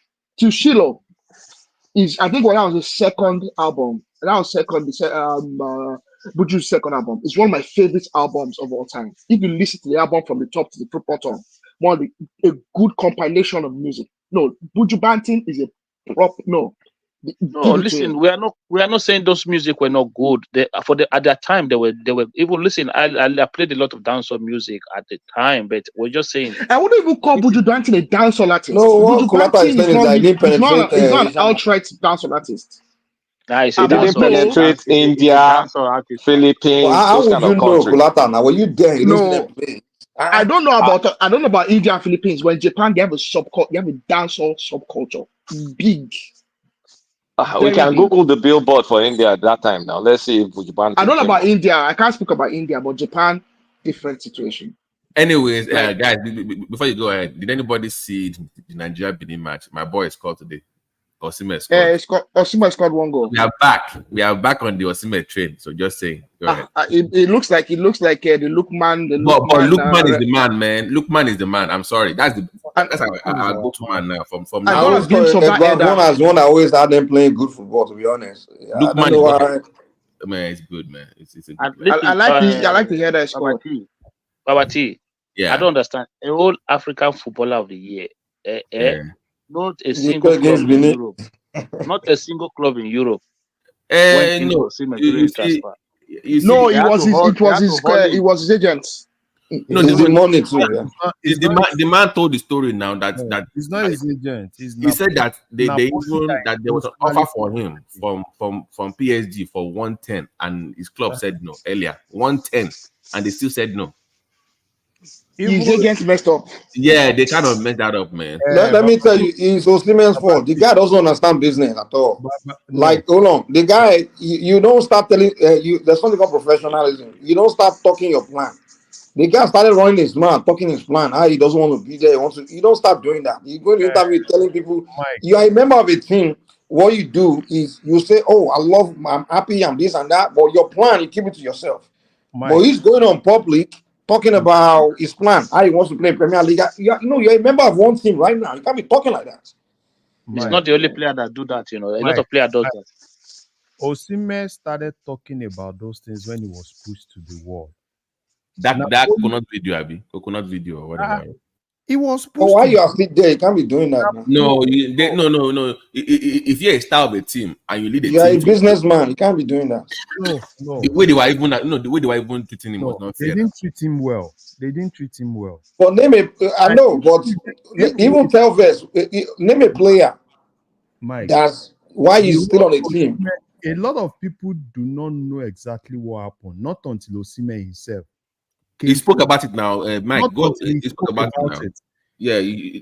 is I think that was the second album. That was Buju's second album. It's one of my favorite albums of all time. If you listen to the album from the top to the bottom, a good compilation of music. No, Buju Banton is a prop. No, No, give it to listen, him. we are not saying those music were not good. At that time they were even listen. I played a lot of dancehall music at the time, but we're just saying I wouldn't even call Buju Banton a dancehall artist. No, what Buju Kulata is Banton is saying is not that he didn't penetrate he's not an Asian market. outright dancehall artist. it's a He didn't dancehall. penetrate He's a India, dancehall artist. But Philippines, how those would kind you of know, countries. Kulata? Now, when you there, you didn't see them No, play. I don't know about India and Philippines. When Japan, they have a subculture, they have a dancehall subculture. Big, We very can big. Google the billboard for India at that time now. Let's see if Buju I Banton don't know came about up. India. I can't speak about India, but Japan, different situation. Anyways, Like, guys, before you go ahead, did anybody see the Nigeria Benin match? My boy is called today. Osimhen scored. Osimhen scored one goal. We are back. We are back on the Osimhen train. So just saying. Go ahead. It looks like the Lookman. But Lookman is the man, man. Lookman is the man. I'm sorry. That's our go-to man now. From I now got on. a glimpse of that Edward One as one that always had them playing good football, to be honest. I don't Lookman know is why. man. It's good, man. It's a good And player. listen, I like to hear that score. Babati, Yeah. I don't understand. A whole African footballer of the year, Yeah. not a You single play against club in Benin. Europe. Not a single club in Europe went in No. for Osimhen You during see, transfer. No, They it had was to hold it was his agent. no, It's the money too. Yeah. the man told the story now that it's not his agent. he said that they even that there was an offer personality. for him from PSG for 110 and his club said no earlier 110 and they still said no. His agent messed up. Yeah, they kind of messed that up, man. Let me tell you, it's Osimhen's fault. The guy doesn't understand business at all. Like, hold on, the guy, you don't start telling there's something called professionalism. You don't start talking your plan. The guy started running his mouth, talking his plan. How he doesn't want to be there. You don't start doing that. You go to interview telling people you are a member of a team. What you do is you say, "Oh, I'm happy, I'm this and that," but your plan, you keep it to yourself. But he's going on public talking about his plan, how he wants to play Premier League. You're a member of one team right now. You can't be talking like that. He's not the only player that do that. A lot of players do that. Osimhen started talking about those things when he was pushed to the wall. That coconut video, Abi, coconut video or whatever. He was But pushed. why you are still there? You can't be doing that now. No, no. If you're a star of a team and you lead a You are team, a businessman. You can't be doing that. No. the way they were even treating him was not They fair. didn't treat him well. But name a, I know, but even tell Vest, name a player. Mike, That's why he's still on the team. A lot of people do not know exactly what happened. Not until Osimhen himself. He spoke about it now, Mike. He spoke about it now. Yeah, you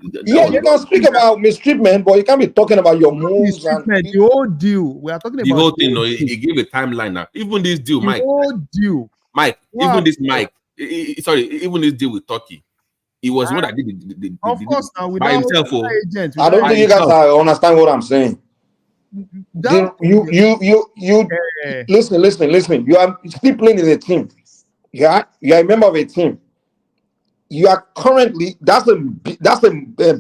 can speak about mistreatment, but you can't be talking about your moves and the whole deal. We are talking the about whole thing. No, he gave a timeline now. Even this deal, Mike. Whole deal. Mike. Even this Mike. Even this deal with Turkey. It was one that did of course now by himself. Agent, I don't think you guys understand what I'm saying. Listen. You are still playing in a team. You are a member of a team. You are currently that's a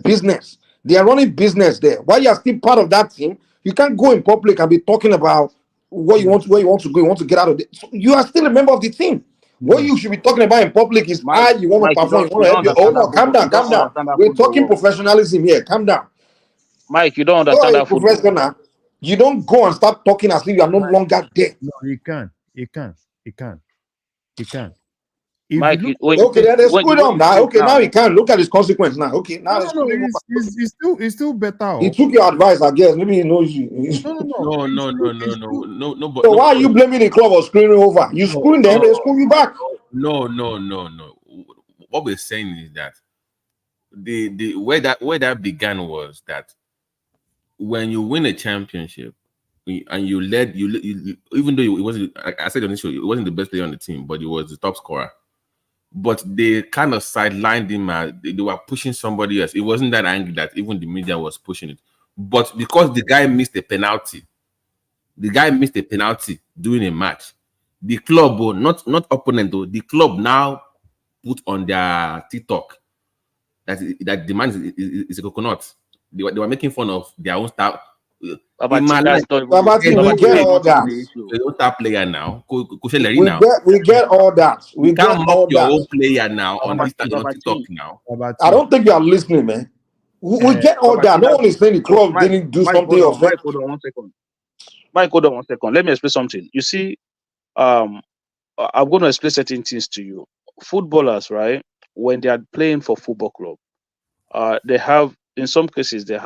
business. They are running business there. While you are still part of that team, you can't go in public and be talking about where you want to go. You want to get out of it. So you are still a member of the team. What you should be talking about in public is how you want to perform. Calm down. We're talking professionalism here. Calm down. Mike, you don't understand that professional. You don't go and start talking as if you are no longer there. No, he can. Mike, okay, then screw him now. Okay, now he can look at his consequence now. Okay, now he's still better. He took your advice, I guess. Maybe he knows you. No. So why are you blaming the club or screwing over? You screwing them, they screw you back. No. What we're saying is that the where that began was that when you win a championship and you even though it wasn't, I said on the show, it wasn't the best player on the team, but he was the top scorer. But they kind of sidelined him. They were pushing somebody else. It wasn't that angry that even the media was pushing it. But because the guy missed a penalty during a match, the club, not opponent, though, the club now put on their TikTok that the man is a coconut. They were making fun of their own staff. We get all that. The own star player now. We get all that. We can't get mock all your that. own player now on TikTok now. I don't think you are listening, man. We get all that. No one is saying the club didn't do something of that. Hold on one second. Let me explain something. You see, I'm going to explain certain things to you. Footballers, right? When they are playing for football club, they have, in some cases, they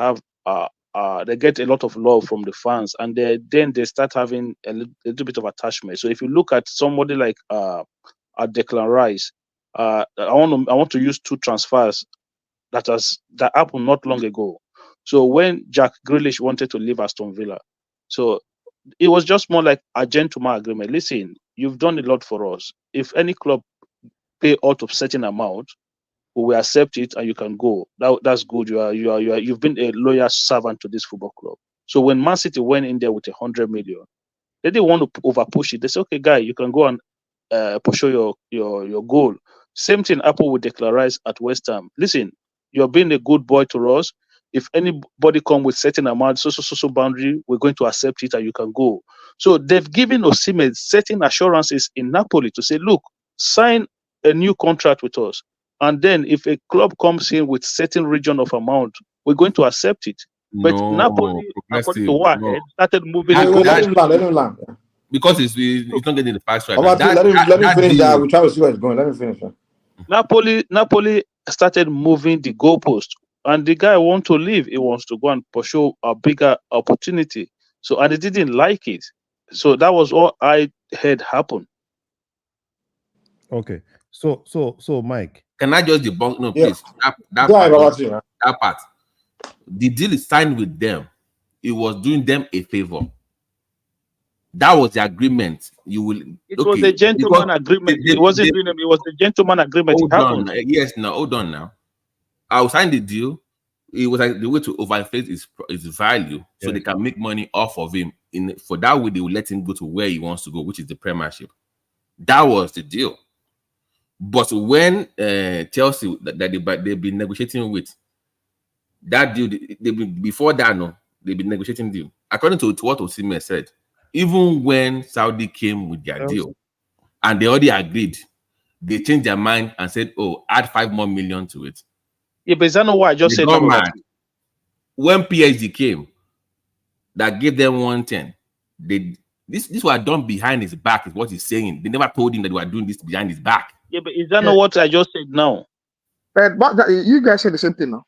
get a lot of love from the fans, and then they start having a little bit of attachment. So if you look at somebody like Declan Rice, I want to use two transfers that happened not long ago. So when Jack Grealish wanted to leave Aston Villa, so it was just more like a gentleman agreement. Listen, you've done a lot for us. If any club pay out of certain amount, we will accept it and you can go. That's good. You've been a loyal servant to this football club. So when Man City went in there with 100 million, they didn't want to over push it. They said, okay, guy, you can go and pursue your goal. Same thing happened with Declan Rice at West Ham. Listen, you're being a good boy to us. If anybody come with certain amount, so boundary, we're going to accept it and you can go. So they've given Osimhen certain assurances in Napoli to say, look, sign a new contract with us. And then if a club comes in with certain region of amount, we're going to accept it. But Napoli, according to what, started moving. Let him land. Because it's not getting the facts right. Let him finish that. We're trying to see where it's going. Let him finish. Napoli started moving the goalpost, and the guy wants to leave. He wants to go and pursue a bigger opportunity. So, and he didn't like it. So that was all I heard happen. Okay. So Mike. Can I just debunk? No, yeah. Please. That part. The deal is signed with them. It was doing them a favor. That was the agreement. It was a gentleman agreement. It wasn't doing them. It was a gentleman agreement. Hold on. Yes, now hold on now. I will sign the deal. It was like the way to overinflate his value, so they can make money off of him. For that way, they will let him go to where he wants to go, which is the Premiership. That was the deal. But when Chelsea that they've been negotiating with, that deal, before that, they've been negotiating deal. According to what Osimhen said, even when Saudi came with their deal and they already agreed, they changed their mind and said, "Oh, add 5 more million to it." Yeah, but is that not what I just said? When PSG came, that gave them 110. This was done behind his back, is what he's saying. They never told him that they were doing this behind his back. Yeah, but is that not what I just said now? But you guys said the same thing now.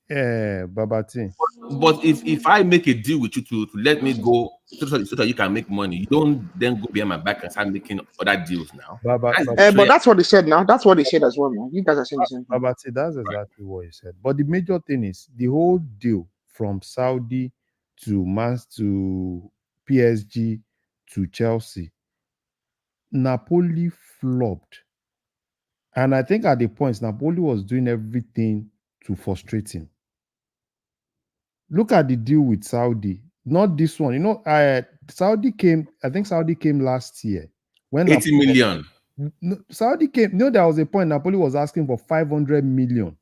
Yeah, Babati. But if I make a deal with you to let me go so that you can make money, you don't then go behind my back and start making other deals now. But that's what they said now. That's what they said as well, man. You guys are saying the same thing. Babati, that's exactly what he said. But the major thing is the whole deal from Saudi to PSG to Chelsea, Napoli flopped. And I think at the points, Napoli was doing everything to frustrate him. Look at the deal with Saudi. Not this one. You know, Saudi came last year. When 80 million. Saudi came. You know, there was a point Napoli was asking for 500 million.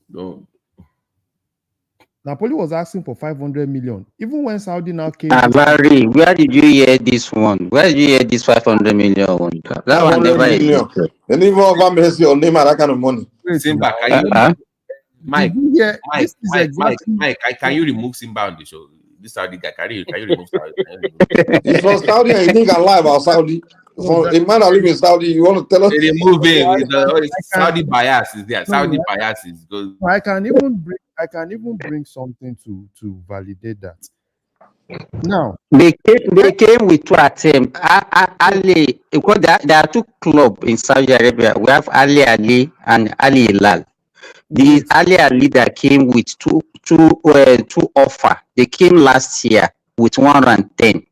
No. Napoli was asking for 500 million. Even when Saudi now came. Rivalry, where did you hear this one? Where did you hear this 500 million one? That one never existed. And even over Messi or Neymar, that kind of money. Simba, Mike, can you remove Simba on the show? This Saudi guy, can you remove Saudi? He's from Saudi and you think I lie about Saudi. For a man that live in Saudi, you want to tell us? They remove him. Saudi bias is there. Saudi bias is good. I can even bring something to validate that. Now they came with two attempts. Ali, because there are two clubs in Saudi Arabia. We have Ali and Ali Hilal. The Ali that came with two offer. They came last year with 110.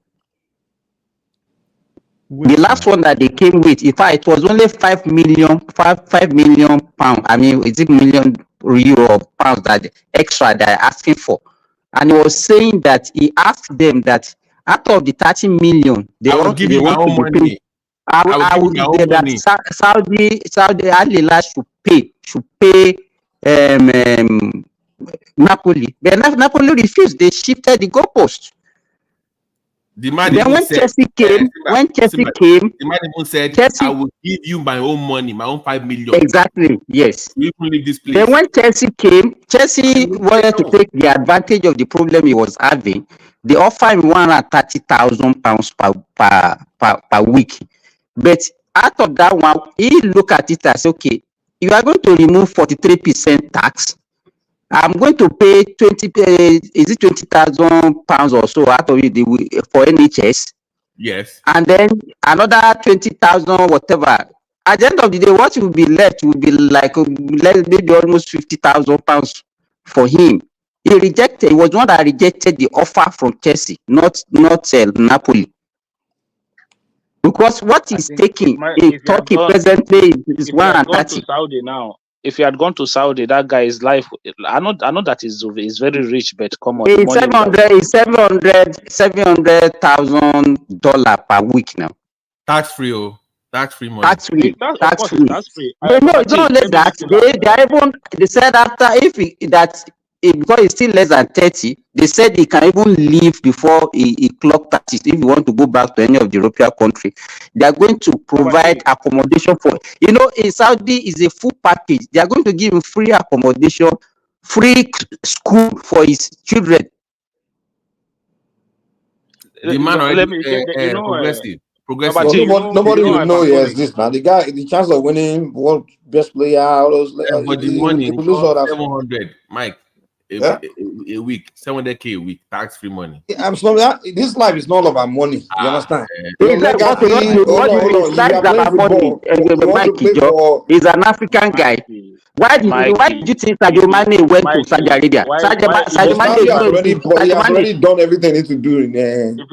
The last one that they came with, in fact, it was only 5 million pounds. I mean, is it million euro or pounds that extra that they're asking for? And he was saying that he asked them that out of the 30 million, they will give you my own money. I will give them that Saudi Al should pay Napoli. But Napoli refused. They shifted the goalpost. The man then when Chelsea came, the man even said, I will give you my own money, my own 5 million. Exactly, yes. You can leave this place. Then when Chelsea came, Chelsea wanted to take the advantage of the problem he was having. They offered him £130,000 per week. But out of that one, he looked at it as, okay, you are going to remove 43% tax. I'm going to pay 20,000 pounds or so out of it for NHS. Yes. And then another 20,000, whatever. At the end of the day, what will be left will be like maybe almost 50,000 pounds for him. He was one that rejected the offer from Chelsea, not Napoli. Because what he's taking in Turkey presently is 130. Saudi now. If you had gone to Saudi, that guy's life. I know that is very rich, but come on, it's $700,000 per week now. Tax free money. Tax free. Tax free. But no, it's not only that. They said after because it's still less than 30, they said he can even leave before he clocked 30 if you want to go back to any of the European countries. They are going to provide accommodation for, in Saudi is a full package. They are going to give him free accommodation, free school for his children. The man already progressive. Nobody will know he exists now. The guy, the chance of winning world best player, all those. But the money, 700, Mike. A week, 700K a week, tax-free money. I'm sorry, this life is not all about money. You understand? He's an African guy. Why did you think Sadio Mane went to Saudi Arabia? Sadio Mane has already done everything he needs to do.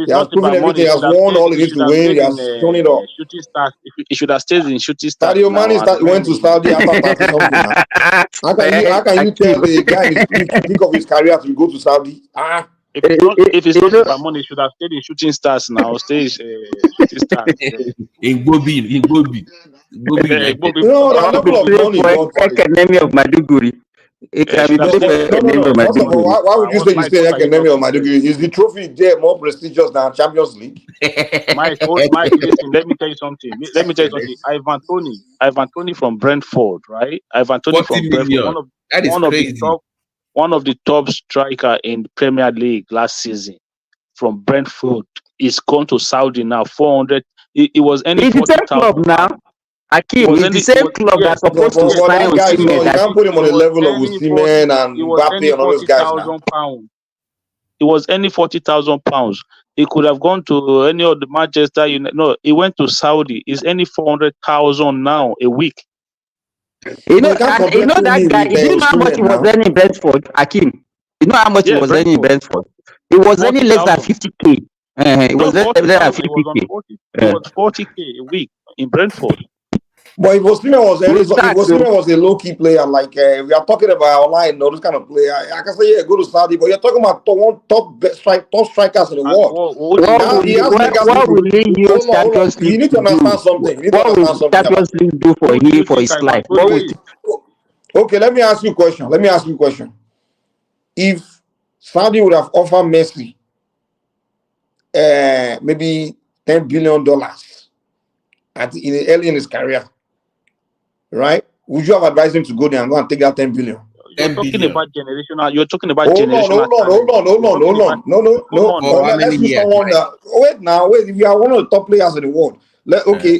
He has proven everything. He has won all he needs to win. He has shown it all. Shooting stars. He should have stayed in shooting stars. Sadio Mane went to Saudi after 30 something. How can you tell the guy in his peak of his career to go to Saudi? If it's not about money, he should have stayed in shooting stars now. Stay shooting stars. In Gobi. No, a level of money. Academy of Maduguri. It can be No, played for no. First of all, why would you say you say Academy of Maiduguri? Is the trophy there more prestigious than Champions League? Mike, listen, let me tell you something. Let me tell you something. Ivan Tony from Brentford, right? Ivan Tony 40 from Brentford, million. That is crazy. one of the top striker in the Premier League last season from Brentford is gone to Saudi now. 400. It was any It's the same 40,000 club now. It Akim, was it's the same club yes, that's supposed to But sign that guy is Osimhen. not. You can't put him on the level of any Osimhen and it was Mbappe any and all those guys now. £40,000. It was any £40,000. He could have gone to any of the Manchester United. No, he went to Saudi. It's any 400,000 now a week. You know, you can't and you compare know that Kuni guy. with Do you know how much Osimhen he was now. earning in Brentford, Akim? You know how much he Yeah, was earning in Brentford. Brentford? It was earning less than 40,000. 50K. It No, was less than 40,000. It was on 50K. 40. It was 40K a week in Brentford. But if Osimhen was Who's that, if Osimhen was a low key player, like we are talking about online, no, this kind of player, I can say yeah, go to Saudi. But you're talking about one top strikers in the world. What will he use Hold on. Champions You League need to to do? understand something. You need to What understand will something about. Champions League do for Who do you him for think his Ivan life? Tony What will is? Okay, let me ask you a question. If Saudi would have offered Messi maybe $10 billion early in his career, right? Would you have advised him to go there and go and take that 10 billion? You're talking about generational. You're talking about Hold on. No. For how many Let's use years? someone that. Wait. If you are one of the top players in the world, okay.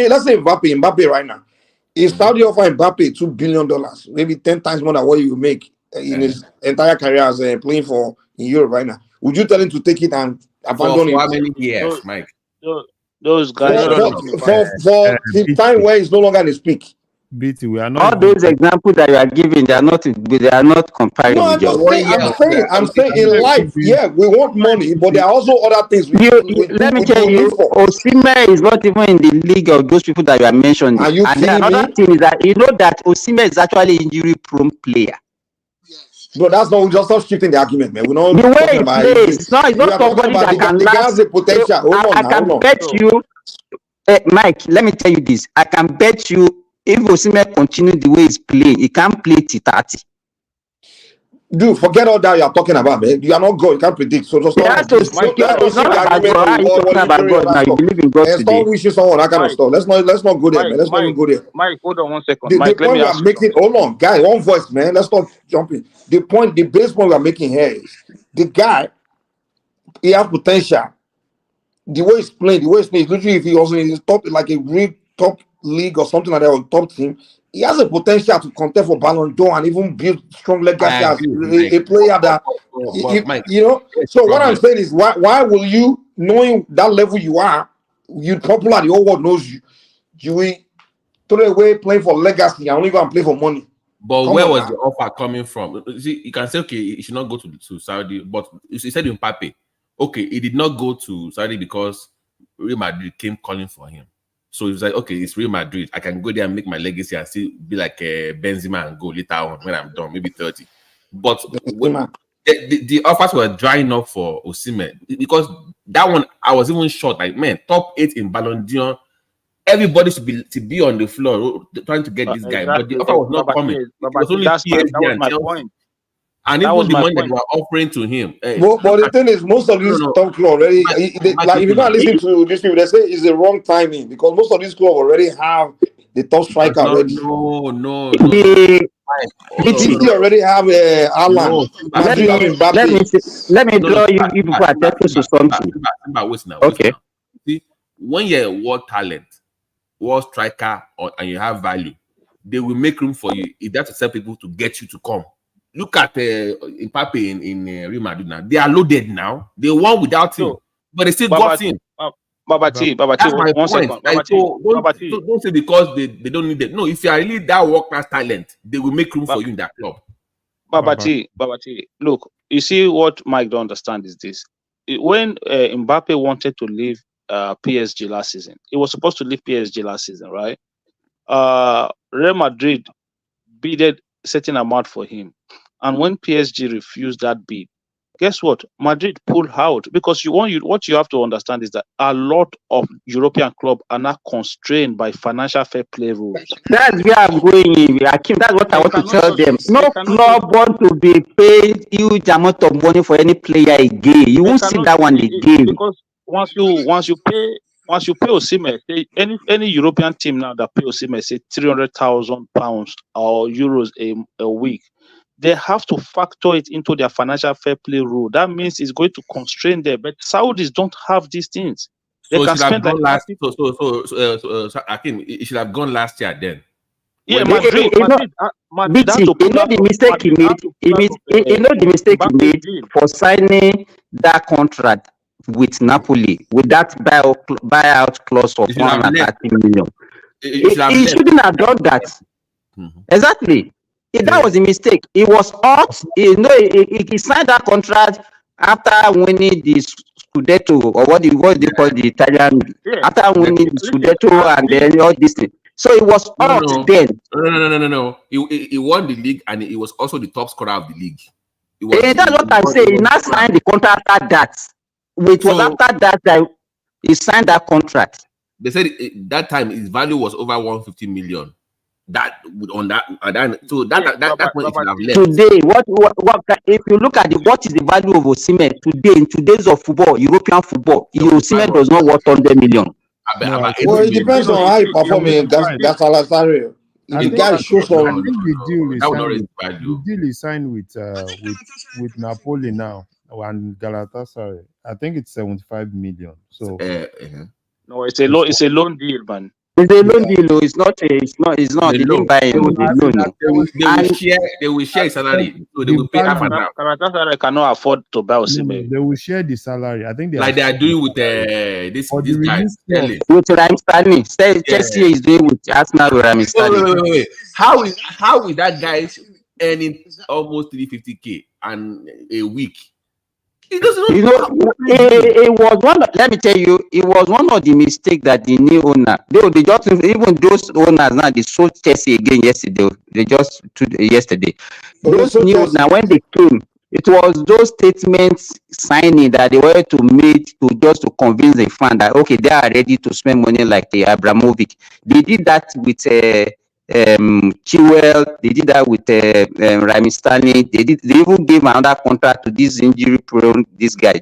Let's say Mbappe right now. If Saudi offer Mbappe $2 billion, maybe 10 times more than what he will make in his entire career as playing for in Europe right now, would you tell him to take it and abandon For it? how many years, Mike? Those guys For the BT, time where he's no longer in his peak. BT, we are not all even those examples that you are giving, they are not No, comparable. I'm just For 1 saying. year, I'm saying in life, yeah, we want money, but there are also other things we Let me we tell you, live for. Osimhen is not even in the league of those people that you are mentioning. Are you And then kidding another me? thing is that you know that Osimhen is actually injury-prone player. But that's not, we just stop shifting the argument, man. We're not The way talking he about plays, it. it's We not are talking somebody about that can the guy has last. the potential. Hold I can on. bet you, Mike, let me tell you this. I can bet you if Osimhen continue the way he's playing, he can play till 30. Dude, forget all that you are talking about, man. You are not God. You can't predict. So just He stop. has to secure. Let's not It's shift not the about argument God. How to are you talking what about injury God and that now? You stuff. believe in God And today. stop wishing someone that kind of stuff. Let's not go there, man. Let's not even go there. Mike, hold on 1 second. The Mike, let point me we are ask you making, something. hold on, guy, one voice, man. Let's not jump in. The base point we are making here is the guy, he has potential. The way he's playing, literally if he was in his top, like a real top league or something like that, or top team, he has a potential to contest for Ballon d'Or and even build strong legacy I as agree with Mike. a player that, But Mike, you know. here's So the what I'm problem. saying is, why will you, knowing that level you are, you popular, the whole world knows you, you will throw away playing for legacy and only go and play for money? But Come where on was now. the offer coming from? You see, you can say, okay, he should not go to Saudi, but you said Mbappe. Okay, he did not go to Saudi because Real Madrid came calling for him. So he was like, okay, it's Real Madrid. I can go there and make my legacy and still be like Benzema and go later on when I'm done, maybe 30. But the offers were drying up for Osimhen because that one, I was even shocked. Like, man, top 8 in Ballon d'Or. Everybody should be on the floor trying to get this guy, but the Exactly. offer was not coming. It was only That PSG was and my Chelsea, point. and That even was the my money that point. they were offering to him. But the thing is, most of these top clubs already, like if you go and listen to these people, they say it's the wrong timing because most of these clubs already have the top striker already. No. City already have Alan. Madrid have Mbappe. Let me draw you people attention to something. Wait now. Okay. See, when you're a world talent, world striker, and you have value, they will make room for you. If that's to sell people to get you to come. Look at Mbappe in Real Madrid now. They are loaded now. They won without him, but they still got him. Babati, That's my 1 point. second. Like, so don't say because they don't need it. No, if you are really that world class talent, they will make room for you in that club. Babati, look, you see what Mike don't understand is this. When Mbappe wanted to leave PSG last season, he was supposed to leave PSG last season, right? Real Madrid bidded certain amount for him. And when PSG refused that bid, guess what? Madrid pulled out because what you have to understand is that a lot of European clubs are now constrained by financial fair play rules. That's where I'm going in, Akim. That's what I want to tell them. No club want to be paid huge amount of money for any player again. You won't see that one again. Because once you pay Osimhen, any European team now that pay Osimhen say £300,000 or euros a week, they have to factor it into their financial fair play rule. That means it's going to constrain them. But Saudis don't have these things. They So can it should have spend gone like last. So Akim, it should have gone last year then. yeah, When Madrid had to pull out the of- mistake he Madrid made. had to pull out of, The mistake he Mbappe's made deal. for signing that contract with Napoli with that buyout clause of It should have left. 130 million. It should have He left. shouldn't have done that. Exactly. That was a mistake. It was hot. He signed that contract after winning the Scudetto, or what do you call the Italian? Yeah. After winning the Scudetto and then all this thing. So it was hot then. No. He won the league and he was also the top scorer of the league. That's what I say. He now signed the contract after that. After that he signed that contract. They said that time his value was over 150 million. That point it should have left. Today, what if you look at what is the value of Osimhen today in today's of football, European football? Osimhen does not worth 100 million. Well, it depends on how you perform in Galatasaray. If the guy shows some, the deal is signed with Napoli now and Galatasaray. I think it's 75 million. So no, it's a loan deal, man. It's a loan deal. It's not. They didn't buy him with the loan. They will share salary, so they will pay half and half. Galatasaray cannot afford to buy Osimhen. They will share the salary. I think they are doing with this guy. With Raheem Sterling. Chelsea is doing with Arsenal with Raheem Sterling. Wait. How is that guy earning almost 350K and a week? It was one. Let me tell you, it was one of the mistakes that the new owner. They just even those owners now they sold Chelsea again yesterday. Yesterday. Those new owners when they came, it was those statements signing that they wanted to make to convince the fan that okay they are ready to spend money like the Abramovich. They did that with Chilwell, they did that with Raheem Sterling. They even gave another contract to this injury prone this guy,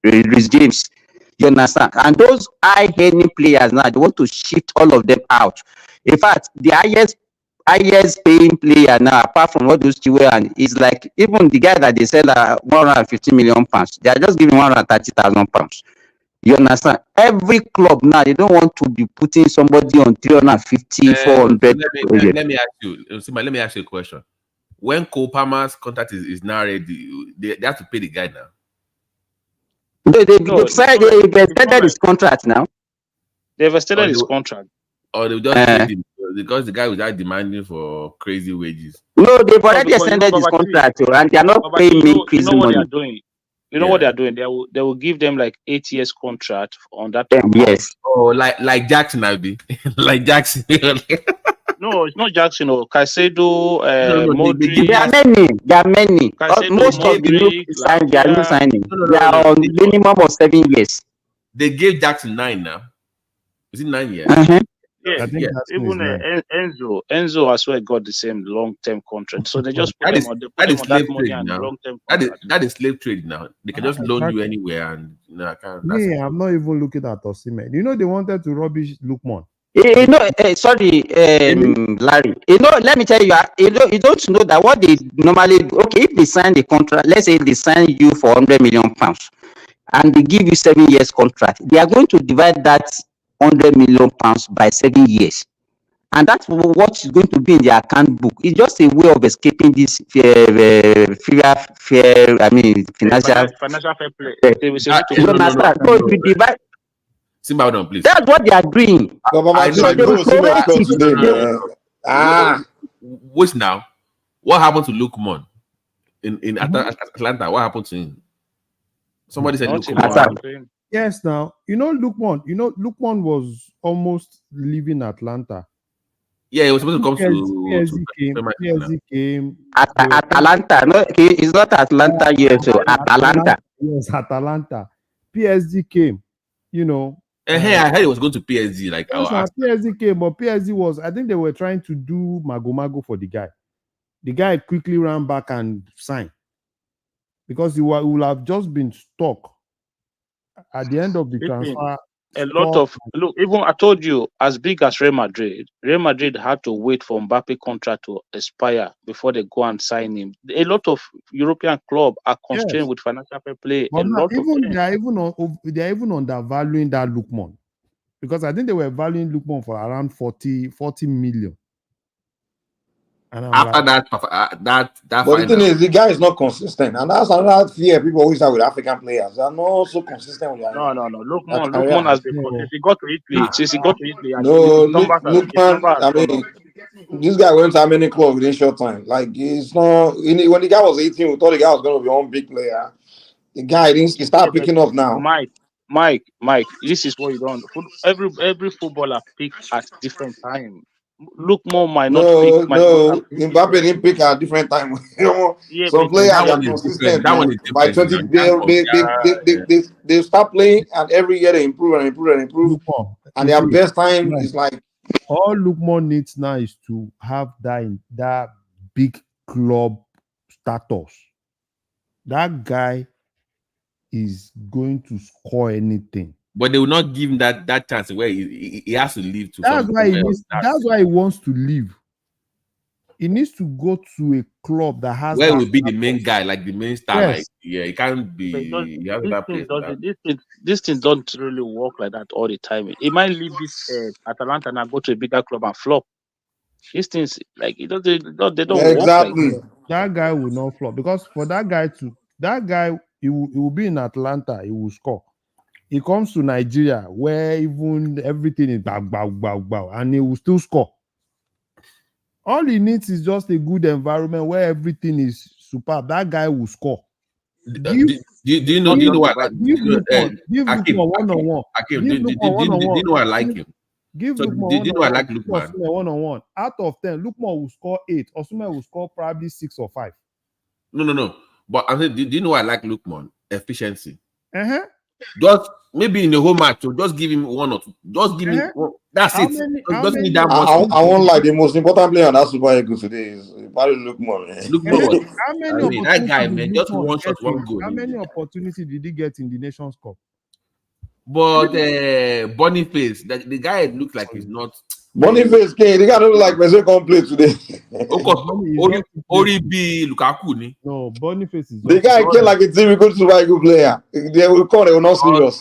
Reece James. You understand? And those high-earning players now they want to shift all of them out. In fact, the highest paying player now, apart from all those Chilwell, and is like even the guy that they sell at 150 million pounds, they are just giving 130,000 pounds. You understand? Every club now, they don't want to be putting somebody on 350, 400. Let me ask you a question. When Cole Palmer's contract is now ready, they have to pay the guy now. They've extended his contract now. They've extended his contract. Or they just paid him because the guy was out demanding for crazy wages. No, they've already extended his contract and they are not paying me crazy money. You know what they are doing? They will give them like 8 years contract on that. Yes. Oh, like Jackson, I'll be like Jackson. No, it's not Jackson or Caicedo. Modric. There are many. Caicedo, Most of the new they are new signing. They are on minimum of 7 years. They gave Jackson 9 now. Is it 9 years? Yeah, even Enzo as well got the same long-term contract. So they just put them on that money and long-term contract. That is slave trade now. They can just loan you anywhere and I can't. I'm not even looking at Osimhen. They wanted to rubbish Lookman. Sorry, Larry. Let me tell you. You don't know that what they normally if they sign the contract, let's say they sign you for 100 million pounds, and they give you 7 years contract, they are going to divide that 100 million pounds by 7 years, and that's what is going to be in the account book. It's just a way of escaping this financial fair play. They will say you understand? So if you divide. Simba, hold on, please. That's what they are doing. Wait now. What happened to Lookman in Atlanta? What happened to him? Somebody said Lookman. Yes, now Lookman was almost leaving Atlanta. Yeah, he was supposed to come PSG came. Atalanta. No, it's not Atlanta yet. So Atalanta. Yes, Atalanta. PSG came, you know. Hey, I heard it was going to PSG. Like Yes, PSG came, but PSG was, I think they were trying to do mago for the guy. The guy quickly ran back and signed because he will have just been stuck at the end of the transfer. A lot of look, even I told you, as big as Real Madrid had to wait for Mbappe contract to expire before they go and sign him. A lot of European clubs are constrained with financial fair play. But a lot of them. they are even undervaluing that Lookman, because I think they were valuing Lookman for around 40 million. And after like, that but the thing is, the guy is not consistent, and that's another fear people always have with African players. They are not so consistent with their No. Lookman has been since he got to Italy. No, Lookman. I mean, this guy went to how many clubs within short time? Like, it's not. When the guy was 18, we thought the guy was going to be one big player. The guy didn't. He started picking up now. Mike. This is what you don't. Every footballer pick at different time. Lookman might not pick. Mbappe didn't pick at different time. Yeah, some players are consistent. That one is by different. 20, they start playing, and every year they improve and improve and improve. And their best time is like. All Lookman needs now is to have that big club status. That guy is going to score anything. But they will not give him that chance where he has to leave to. That's why he wants to leave. He needs to go to a club that has. Where will be the main guy, like the main star? Yes. Like, yeah, he can't be. He has that place. This thing don't really work like that all the time. He might leave this Atalanta and go to a bigger club and flop. These things, like they don't work exactly. like that guy will not flop, because for that guy he will be in Atlanta, he will score. He comes to Nigeria where even everything is bow, and he will still score. All he needs is just a good environment where everything is superb. That guy will score. Do you know what? Give Lookman one-on-one. Do you know I like him? Give Lookman one-on-one. Out of 10, Lookman will score 8. Osimhen will score probably 6 or 5. No. But I mean, do you know I like Lookman? Efficiency. Just maybe in a whole match, so just give him one or two. Just give me one. That's it. Just need that much. I won't like the most important player on that Super Eagles today is probably Lookman. Lookman, that guy, man, just one shot, one goal. How many opportunities did he get in the Nations Cup? But Boniface, the guy looks like he's not. Boniface, the guy don't like Messi can play today. Of course, Oribi Lukaku. No, Boniface is. The guy came like a team good Super Eagles player. They will call. They will not serious.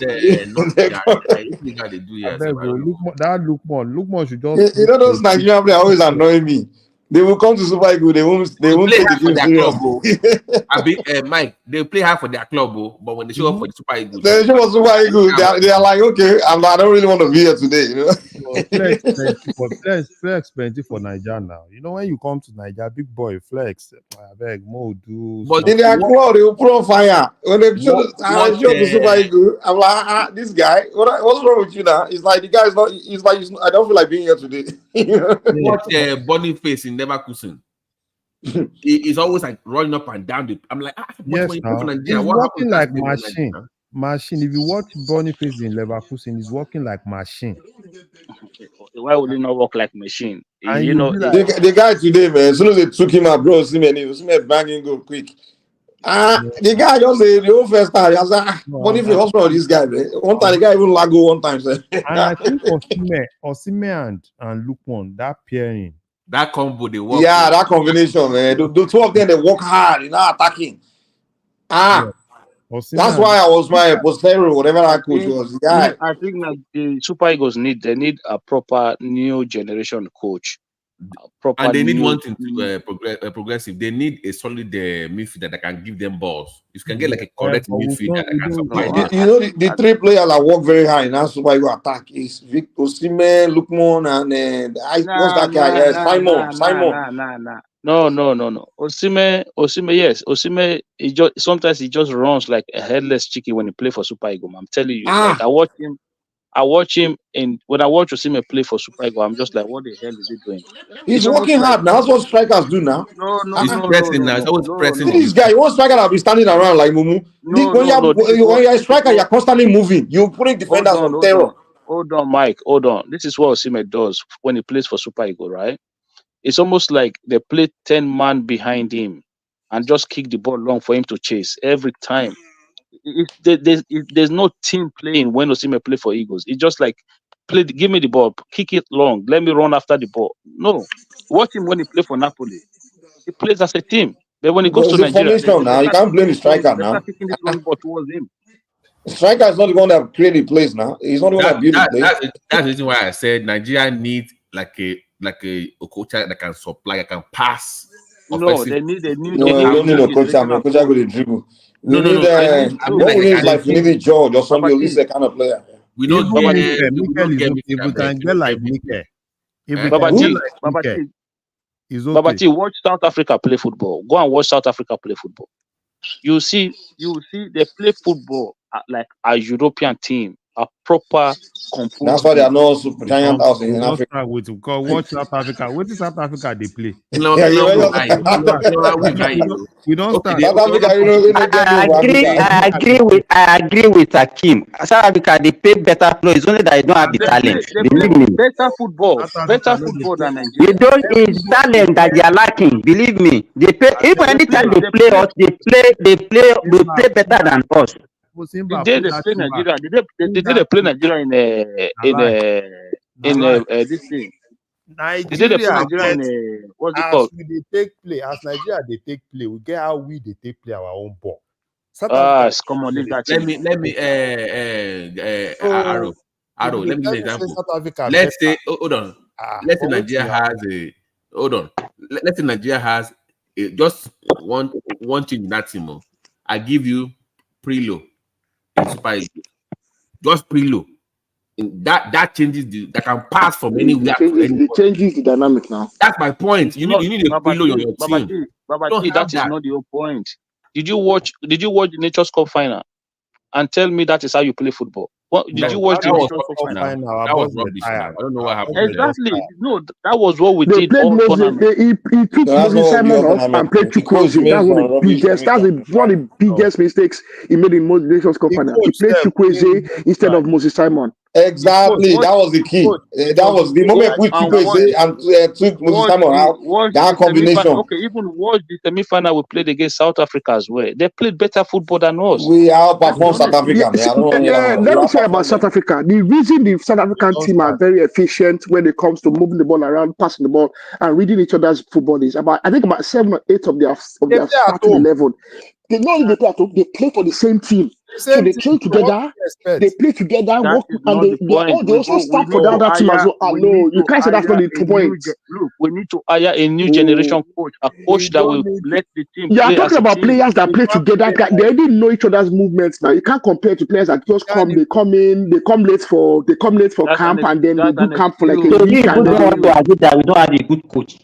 Lookman should just. You know those Nigerian players always annoy me. They will come to Super Eagles. They won't take the game serious. Mike, they play hard for their club, but when they show up for the Super Eagles, they show up Super Eagles. They are like, okay, I don't really want to be here today. You know, flex expensive for Nigeria now. You know, when you come to Nigeria, big boy flex. I beg more do. But in their club, they will put on fire when they show the Super Eagles. I'm like, this guy, what's wrong with you now? It's like the guy is not. It's like I don't feel like being here today. Watch Boniface in Leverkusen. He's always like running up and down. I'm like, yes, he's walking like machine. If you watch Boniface in Leverkusen, he's walking like machine. Why would he not walk like machine? And you know, the guy today, man. As soon as they took him out, bro, see me banging go quick. The guy just the whole first time. I was like, Boniface, what's wrong with this guy, man? One time the guy even lago one time. And I think Osimhen and Lookman, that pairing. That combo, they work. Yeah, that combination, man. The two of them, they work hard, attacking. That's why I was my posterior, whatever that coach was. Yeah. I think that the Super Eagles need a proper new generation coach. And they need one thing to progressive. They need a solid midfielder that can give them balls. You can get like a correct midfielder that can supply them. You know, the three players that work very high in that Super Eagles attack is Victor Osimhen, Lookman, and what's that guy? Simon. No. Osimhen, yes. Osimhen, sometimes he just runs like a headless chicken when he plays for Super Eagles. I'm telling you, like I watch him. I watch him when I watch Osimhen play for Super Eagles, I'm just like, what the hell is he doing? He's It's almost working like hard now. That's what strikers do now. It's pressing now. It's always pressing. See this guy, you want striker that be standing around like Mumu. When you're a striker, you're constantly moving. You're putting defenders on terror. Hold on, Mike. Hold on. This is what Osimhen does when he plays for Super Eagles, right? It's almost like they play 10 man behind him and just kick the ball long for him to chase every time. There's no team playing when Osimhen play for Eagles. It's just like, give me the ball, kick it long, let me run after the ball. No. Watch him when he play for Napoli. He plays as a team. But when he goes to Nigeria, now. You can't blame the striker now. Kicking this long ball towards him. The striker is not the one that created the place now. He's not the one that built the place. That's the reason why I said Nigeria needs like a coach that can supply, that can pass. No, they need a new. No, you don't need a coach. I mean, coach with a dribble. We need what we need is like we need a George or somebody, at least a kind of player. We don't get if we can get like Mike. Babati, watch South Africa play football. Go and watch South Africa play football. You see they play football like a European team, a proper composed. That's why they are not super giant house in Africa. Watch South Africa. What is South Africa they play? We don't start. I agree with Hakim. South Africa they pay better flow. It's only that they don't have the talent. Believe me. Better football than Nigeria. You don't is talent that they are lacking. Believe me. They pay even anytime they play us, they play better than us. Did they play Nigeria? Did they play Nigeria in this thing? Nigeria what's it called? They take play as Nigeria they take play. We get how they take play our own ball. Come on, let me Arrow. Let me give an example. Let's say hold on. Let's say Nigeria has just one team in that team. I give you Prelo in Super Eagles. Just Prelo. That changes that can pass from anywhere. It changes the dynamic now. That's my point. You need a Prelo on your team. That is not the whole point. Did you watch the Nations Cup final and tell me that is how you play football? Did you watch the Nations Cup final? That was rubbish. I don't know what happened. Exactly. No, that was what we did. He took Moses Simon off and played Chukwueze. That's one of the biggest mistakes he made in Nations Cup final. He played Chukwueze instead of Moses Simon. Exactly, that was the key. That was the moment we took Moses Simon out. That combination. Okay, even watch the semi-final we played against South Africa as well. They played better football than us. We outperformed South Africa. Let me say about South Africa. The reason the South African team are very efficient when it comes to moving the ball around, passing the ball, and reading each other's football is about 7 or 8 of their starting 11. They not only play at home, they play for the same team. So they train together, they play together, work, and they also start for the other team as well. No, you can't say that's not the point. Look, we need to hire a new generation coach, a coach that will let the team. You are talking about players that play together. They already know each other's movements now. You can't compare to players that just come. They come late for camp, and then they do camp for like a week. And then we don't have a good coach.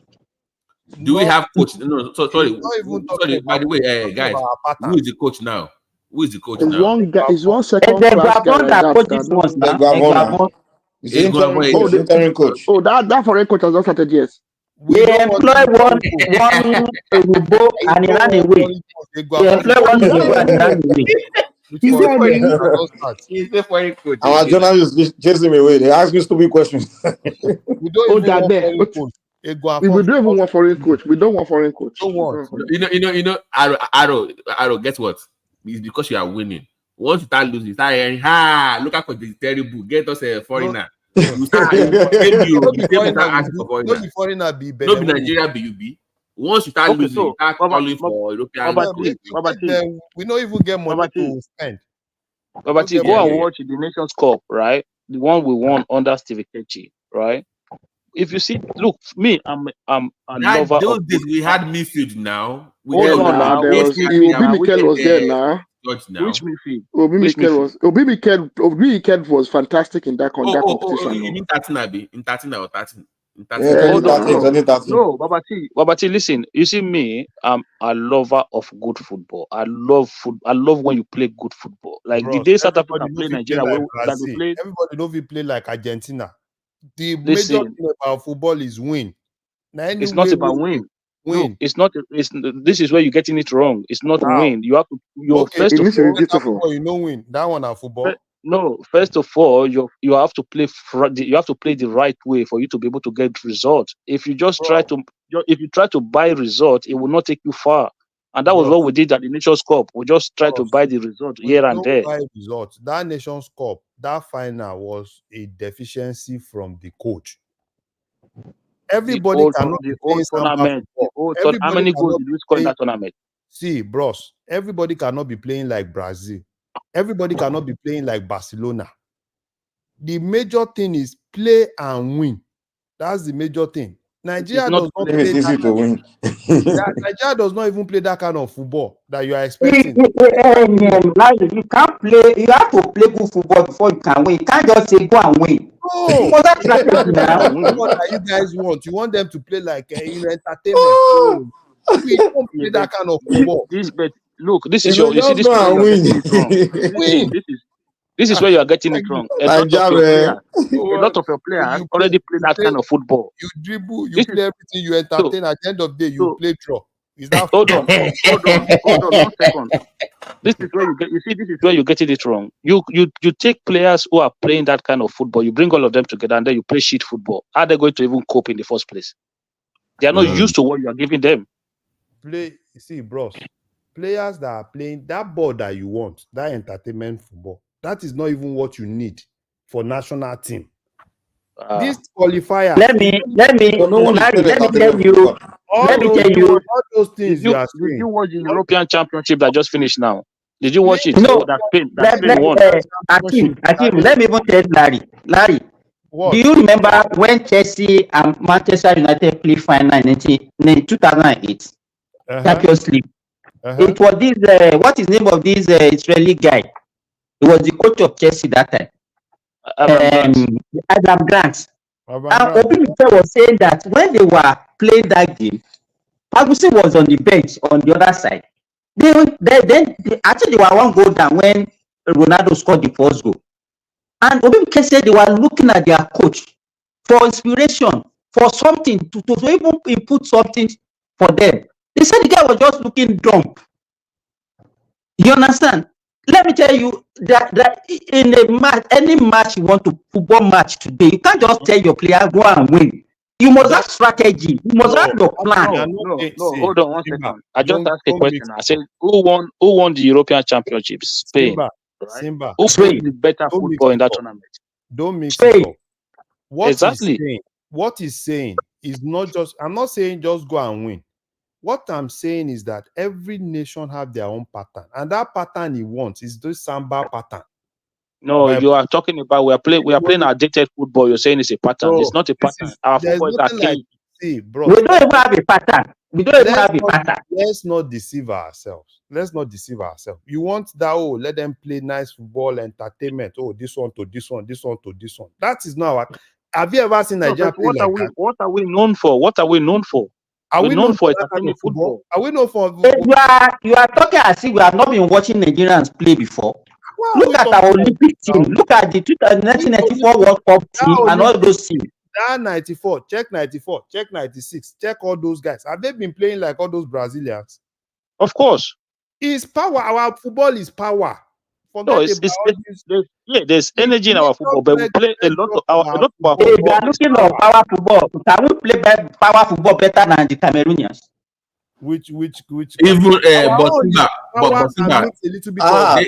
Do we have coach? No, sorry. By the way, guys, who is the coach now? Who is the coach now? Is one second class guy. He's interim coach. Oh, that foreign coach has not started yet. They employ one Ubo and he ran away. They employ one Ubo and he ran away. He's the foreign coach. Our journalists chasing me away. They ask me stupid questions. We don't even want foreign coach. We don't want foreign coach. Don't want. Arrow, guess what? It's because you are winning. Once you start losing, you start hearing, look at this terrible. Get us a foreigner. You start foreigner be better. No, be Nigeria BUB. Once you start losing, you start calling for European. We don't even get money to spend. Go and watch the Nations Cup, right? The one we won under Steve Kechi, right? If you see, look, me, I'm a lover. Those days we had midfield now. Obi Mikel was there now. Which midfield? Obi Mikel was fantastic in that competition. You mean 13 or 13? 2013, no, Babati, listen. You see me, I'm a lover of good football. I love I love when you play good football. Like the Bros, day South Africa everybody know play if you play Nigeria, like that we Brazil. play. Everybody know if you play like Argentina. The major Listen, thing about football is win. Now, it's not about win. No, it's not. This is where you're getting it wrong. It's not win. You have to. Okay, First of all, football, you know win. That one are football. No, first of all, you have to play. You have to play the right way for you to be able to get results. If you just try to buy results, it will not take you far. And that was what we did at the Nations Cup. We just tried to buy the result here and there. Buy results. That Nations Cup, that final was a deficiency from the coach. Everybody cannot be playing tournament. How many goals did we score in that tournament? See, bros, everybody cannot be playing like Brazil. Everybody cannot be playing like Barcelona. The major thing is play and win. That's the major thing. Nigeria does not play easy to win. Nigeria does not even play that kind of football that you are expecting. You can't play. You have to play good football before you can win. You can't just say go and win. No, that's what you guys want. You want them to play like entertainment. We don't play that kind of football. This is your. You see, this is where you are getting it wrong. This is where you are getting it wrong. A lot of your players already play that kind of football. You dribble, you play everything, you entertain. At the end of the day, you play draw. Is that hold on 1 second. This is where you get. You see, this is where you're getting it wrong. You take players who are playing that kind of football, you bring all of them together, and then you play shit football. How are they going to even cope in the first place? They are not used to what you are giving them. See, bros, players that are playing that ball that you want, that entertainment football, that is not even what you need for national team. This qualifier. Let me tell you. All those things you are saying. Did you watch the European Championship that just finished now? Did you watch it? No. That Spain won. Akim, let me even tell Larry. What? Do you remember when Chelsea and Manchester United played final in 2008 Champions League? It was this. What is the name of this Israeli guy? He was the coach of Chelsea that time. Adam Grant. And Okpebholo was saying that when they were playing that game, Pagusi was on the bench on the other side. Actually, they were one goal down when Ronaldo scored the first goal. And Okpebholo said they were looking at their coach for inspiration, for something, to even input something for them. They said the guy was just looking dumb. You understand? Let me tell you that in a match, any match you want to football match today, you can't just tell your player go and win. You must have strategy. You must have your plan. No, hold on 1 second. I just asked a question. I said, who won the European Championships? Spain. Simba. Who played the better football in that tournament? Don't mix it up. Exactly. What he's saying is not just. I'm not saying just go and win. What I'm saying is that every nation have their own pattern, and that pattern he wants is this Samba pattern. No, you are talking about we are playing outdated football. You're saying it's a pattern. It's not a pattern. Our football is archaic. Bro, we don't even have a pattern. Let's not deceive ourselves. You want that? Oh, let them play nice football, entertainment. Oh, this one to this one, this one to this one. That is not our. Have you ever seen Nigeria play like that? What are we known for? Are we known for entertaining football? Are we known for? You are talking as if we have not been watching Nigerians play before. Look at our Olympic team. Look at the 1994 World Cup team and all those teams. That 94, check 94, check 96, check all those guys. Have they been playing like all those Brazilians? Of course. It's power. Our football is power. There's energy in our football, but we play a lot of our football. If you are looking at power football, can we play power football better than the Cameroonians? Which even but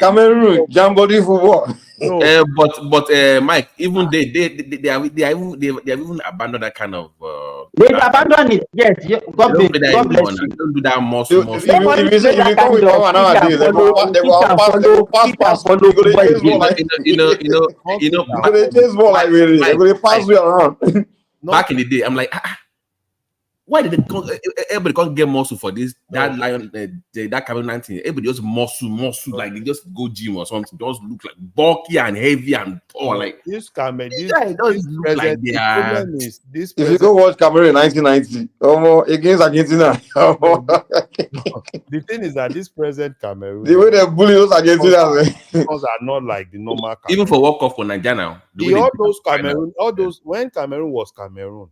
Cameroon Jambody football. But Mike, even they have even abandoned that kind of. They abandoned it. Yes. God bless you. Don't do that more. If you come with power nowadays, they will pass. You know, they chase ball like really. They will pass you around. Back in the day, I'm like, Why did everybody can't get muscle for this? That lion, that Cameroon 19, everybody just muscle, like they just go gym or something. Just look like bulky and heavy and tall. Like this guy doesn't look like they are. problem is this. If you go watch Cameroon in 1990, against Argentina, the thing is that this present Cameroon, the way they bully those Argentinians, are not like the normal Cameroon. Even for World Cup for Nigeria now, all those Cameroon, all those when Cameroon was Cameroon,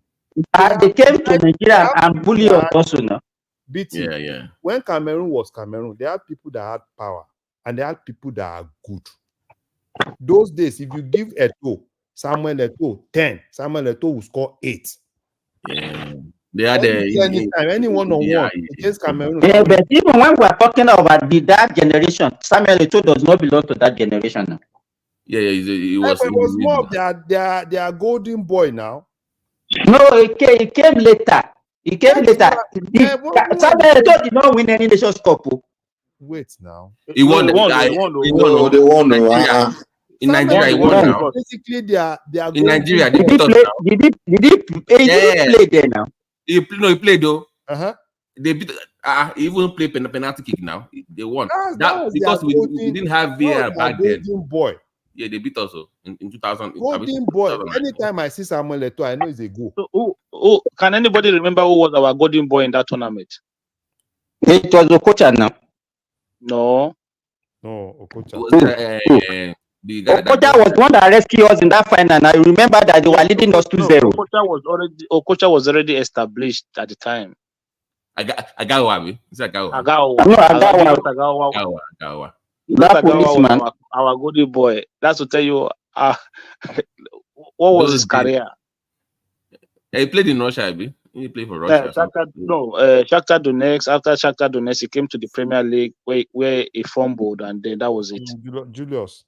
they came to Nigeria and bully us also now. BT, yeah. When Cameroon was Cameroon, there are people that had power and there are people that are good. Those days, if you give Eto'o, Samuel Eto'o 10, Samuel Eto'o will score 8. Yeah. They are anytime, any one-on-one against Cameroon. Yeah, but even when we are talking about that generation, Samuel Eto'o does not belong to that generation now. Yeah, he was. It was more of their golden boy now. No, he came later. Samuel Eto'o did not win any Nations Cup. Wait now. He won. They won. In Nigeria, he won now. Basically, they are in Nigeria. Did he play there now? He played though. Uh-huh. They beat. He even play penalty kick now. They won. That because we didn't have VAR back then. Boy. Yeah, they beat us in 2000. Golden boy. Anytime I see Samuel Eto'o, I know it's a goal. So, can anybody remember who was our golden boy in that tournament? It was Okocha now. No, Okocha. Okocha was the one that rescued us in that final. I remember that they were leading us 2-0. Okocha was already established at the time. Agawa. Is that Agawa? Agawa. That policeman, our golden boy. That's to tell you, what was his career? He played in Russia, He played for Russia. Shakhtar Donetsk. After Shakhtar Donetsk, he came to the Premier League where he fumbled, and then that was it. Julius.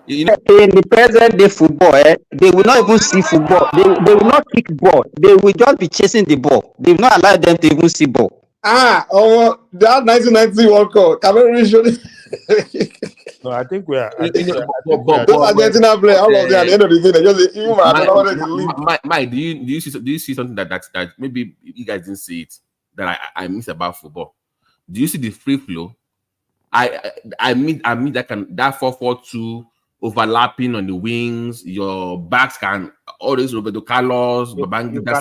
In the present day football, they will not even see football. They will not kick ball. They will just be chasing the ball. They will not allow them to even see ball. That 1990 World Cup, Cameroon usually. No, I think we are. Those Argentina players, all of them at the end of the day, they just even Mike, do you see something that maybe you guys didn't see it that I miss about football? Do you see the free flow? I mean that 4-4-2 overlapping on the wings. Your backs can always Roberto Carlos, Babangida.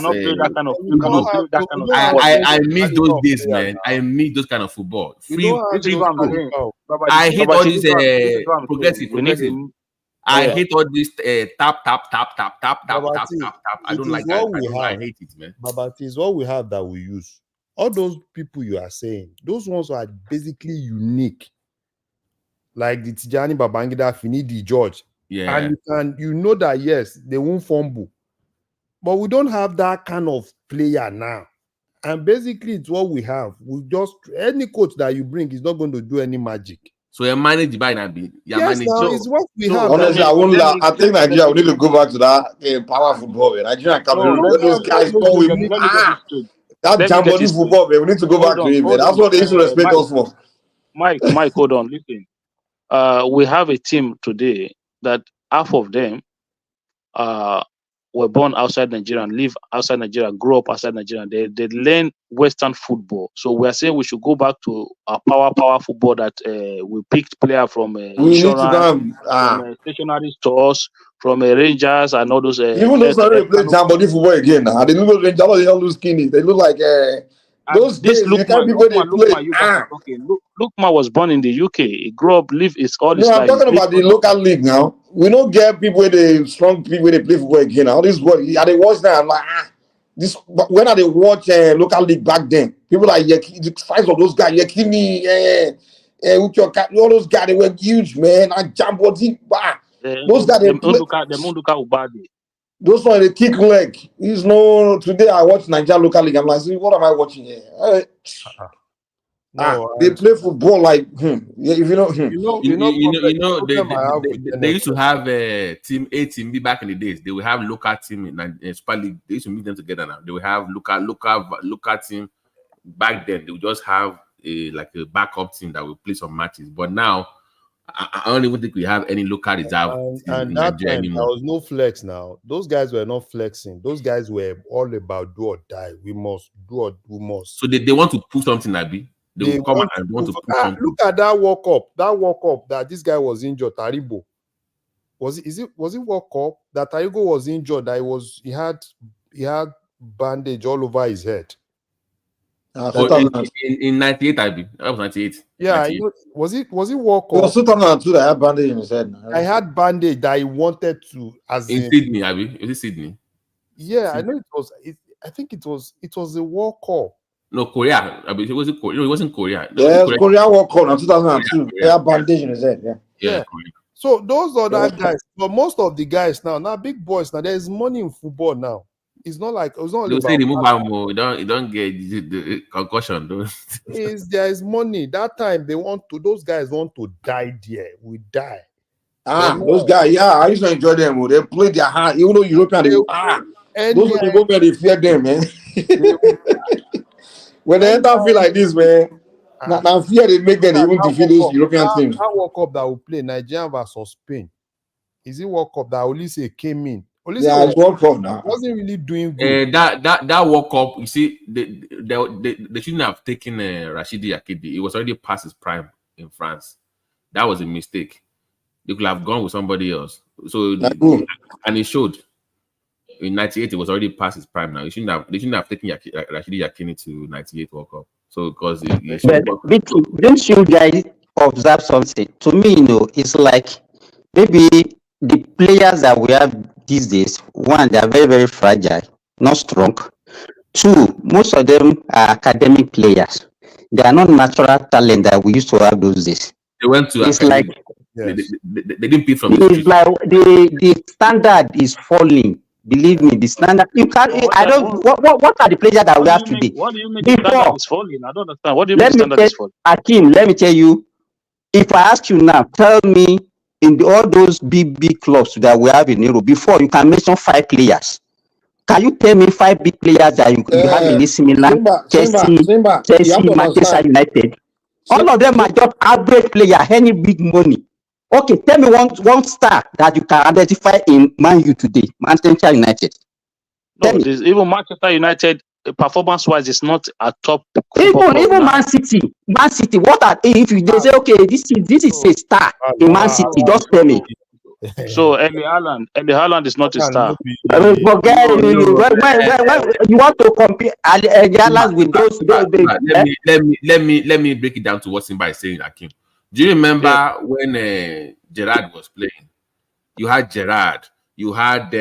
I miss those days, man. I miss those kind of football. I hate all this progressive. I hate all this tap. I don't like that. I hate it, man. But it is what we have that we use. All those people you are saying, those ones are basically unique. Like the Tijani Babangida, Finidi George. Yeah. And you know that, yes, they won't fumble. But we don't have that kind of player now. And basically, it's what we have. Any coach that you bring is not going to do any magic. So you're managed by Nabi. Yes, it's what we have. Honestly, I think Nigeria will need to go back to that power football. Nigeria and Cameroon, those guys go with that Jambodi football, we need to go back to it. That's what they used to respect us for. Mike, hold on, listen. We have a team today that half of them were born outside Nigeria and live outside Nigeria, grew up outside Nigeria. They learn Western football. So we are saying we should go back to our power football that we picked player from insurance, from stationary stores, from Rangers and all those. Even those that play Jambodi football again now. They look like Rangers, they all look skinny. They look like those days. Lukman was born in the UK. He grew up, lived his all his life. I'm talking about the local league now. We don't get people with the strong people they play football again. All this work, they watch now. I'm like, this. When are they watch local league back then? People like the size of those guys, Yakini, all those guys, they were huge, man. And Jambodi, those guys, those ones they kick leg. Today I watch Nigeria local league. I'm like, what am I watching here? They play football like if you know they used to have team A, team B back in the days. They will have local team in Super League. They used to meet them together now. They will have local team. Back then they would just have a backup team that will play some matches. But now I don't even think we have any local reserve And in that Nigeria time there anymore. was no flex. Now those guys were not flexing. Those guys were all about do or die. We must do or we must. So they want to push something, Abi. They will come and want to push something. Look at that walk up. That walk up that this guy was injured. Taribo. Was it walk up that Taribo was injured? That he had bandage all over his head. In 98, Abi. That was 98. Yeah, 98. was it walk It up? was 2002 that I had bandage in his head. I had bandage that he wanted to, as in Sydney, Abi. Is it Sydney? Yeah, Sydney. I know it was. I think it was a walk up. No, Korea. I mean, it wasn't Korea. No, it wasn't Korea. Yeah, Korea walk up in 2002. He had bandage in his head. Yeah. So those other guys, but most of the guys now big boys now. There is money in football now. It's not like it's not. They'll say they move out more. You don't get the concussion. There is money. That time those guys want to die there. We die. Those guys, I used to enjoy them. They play their hand, even though European, those European, they fear them, man. When they enter feel like this, man, now fear they make them even defeat those European teams. That World Cup that will play Nigeria versus Spain. Is it World Cup that Olise came in? Yeah, it's World Cup now. Wasn't really doing good. That World Cup, you see, they shouldn't have taken Rashidi Yakidi. He was already past his prime in France. That was a mistake. They could have gone with somebody else. So and it showed. In 98, it was already past his prime now. They shouldn't have taken Rashidi Yakini to 98 World Cup. So because don't you guys observe something? To me, it's like maybe the players that we have these days, one, they are very, very fragile, not strong. Two, most of them are academic players. They are not natural talent that we used to have those days. They went to it's like they didn't pick from it's like the standard is falling. Believe me, the standard you can't. I don't. What are the players that we have today? What do you mean the standard is falling? I don't understand. What do you mean the standard is falling? Akim, let me tell you. If I ask you now, tell me in all those big clubs that we have in Europe, before you can mention 5 players. Can you tell me 5 big players that you have in AC Milan, Chelsea, Manchester United? All of them are just average player, any big money. Okay, tell me one star that you can identify in Man U today, Manchester United. No, even Manchester United, performance-wise, is not a top. Even Man City. What are if they say okay, this is a star in Man City? Just tell me. So Erling Haaland is not a star. I mean, forget when you want to compare Haaland with those. Let me break it down to what Simba is saying, Akim. Do you remember when Gerrard was playing? You had Gerrard, you had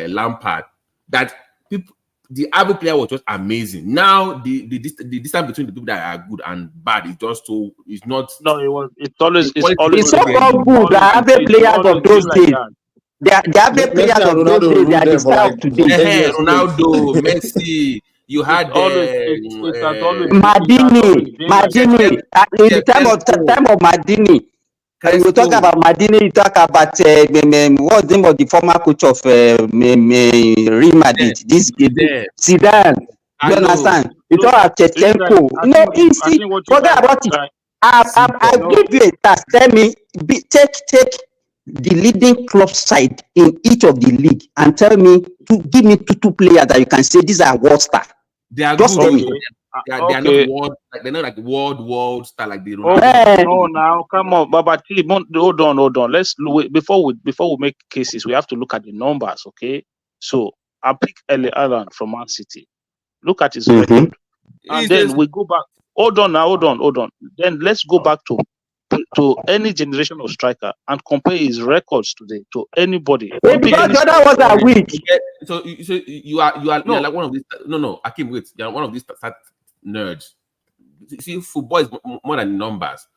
Lampard. That people, the average player was just amazing. Now the distance between the people that are good and bad is just so it's not. No, it's always so good. The average players of those days. The average players of those days, they are the star of today. Ronaldo, Messi. You had Madini. In the time of Madini, when you talk about Madini, you talk about what's the name of the former coach of Real Madrid? This Zidane. You understand? You talk about Chechenko. Forget about it. I give you a task. Tell me, take the leading club side in each of the league and tell me give me two players that you can say these are world stars. They are just good. They are not world, like they're not like world star like the Ronaldo. No, now come on, Baba. Hold on. Let's before we make cases, we have to look at the numbers. Okay, so I pick Erling Haaland from Man City. Look at his record, and then we go back. Hold on. Then let's go back to any generation of striker and compare his records today to anybody. Because the other ones are weak. So you are like one of these. No, Akim, wait. You are one of these nerds. See, football is more than numbers.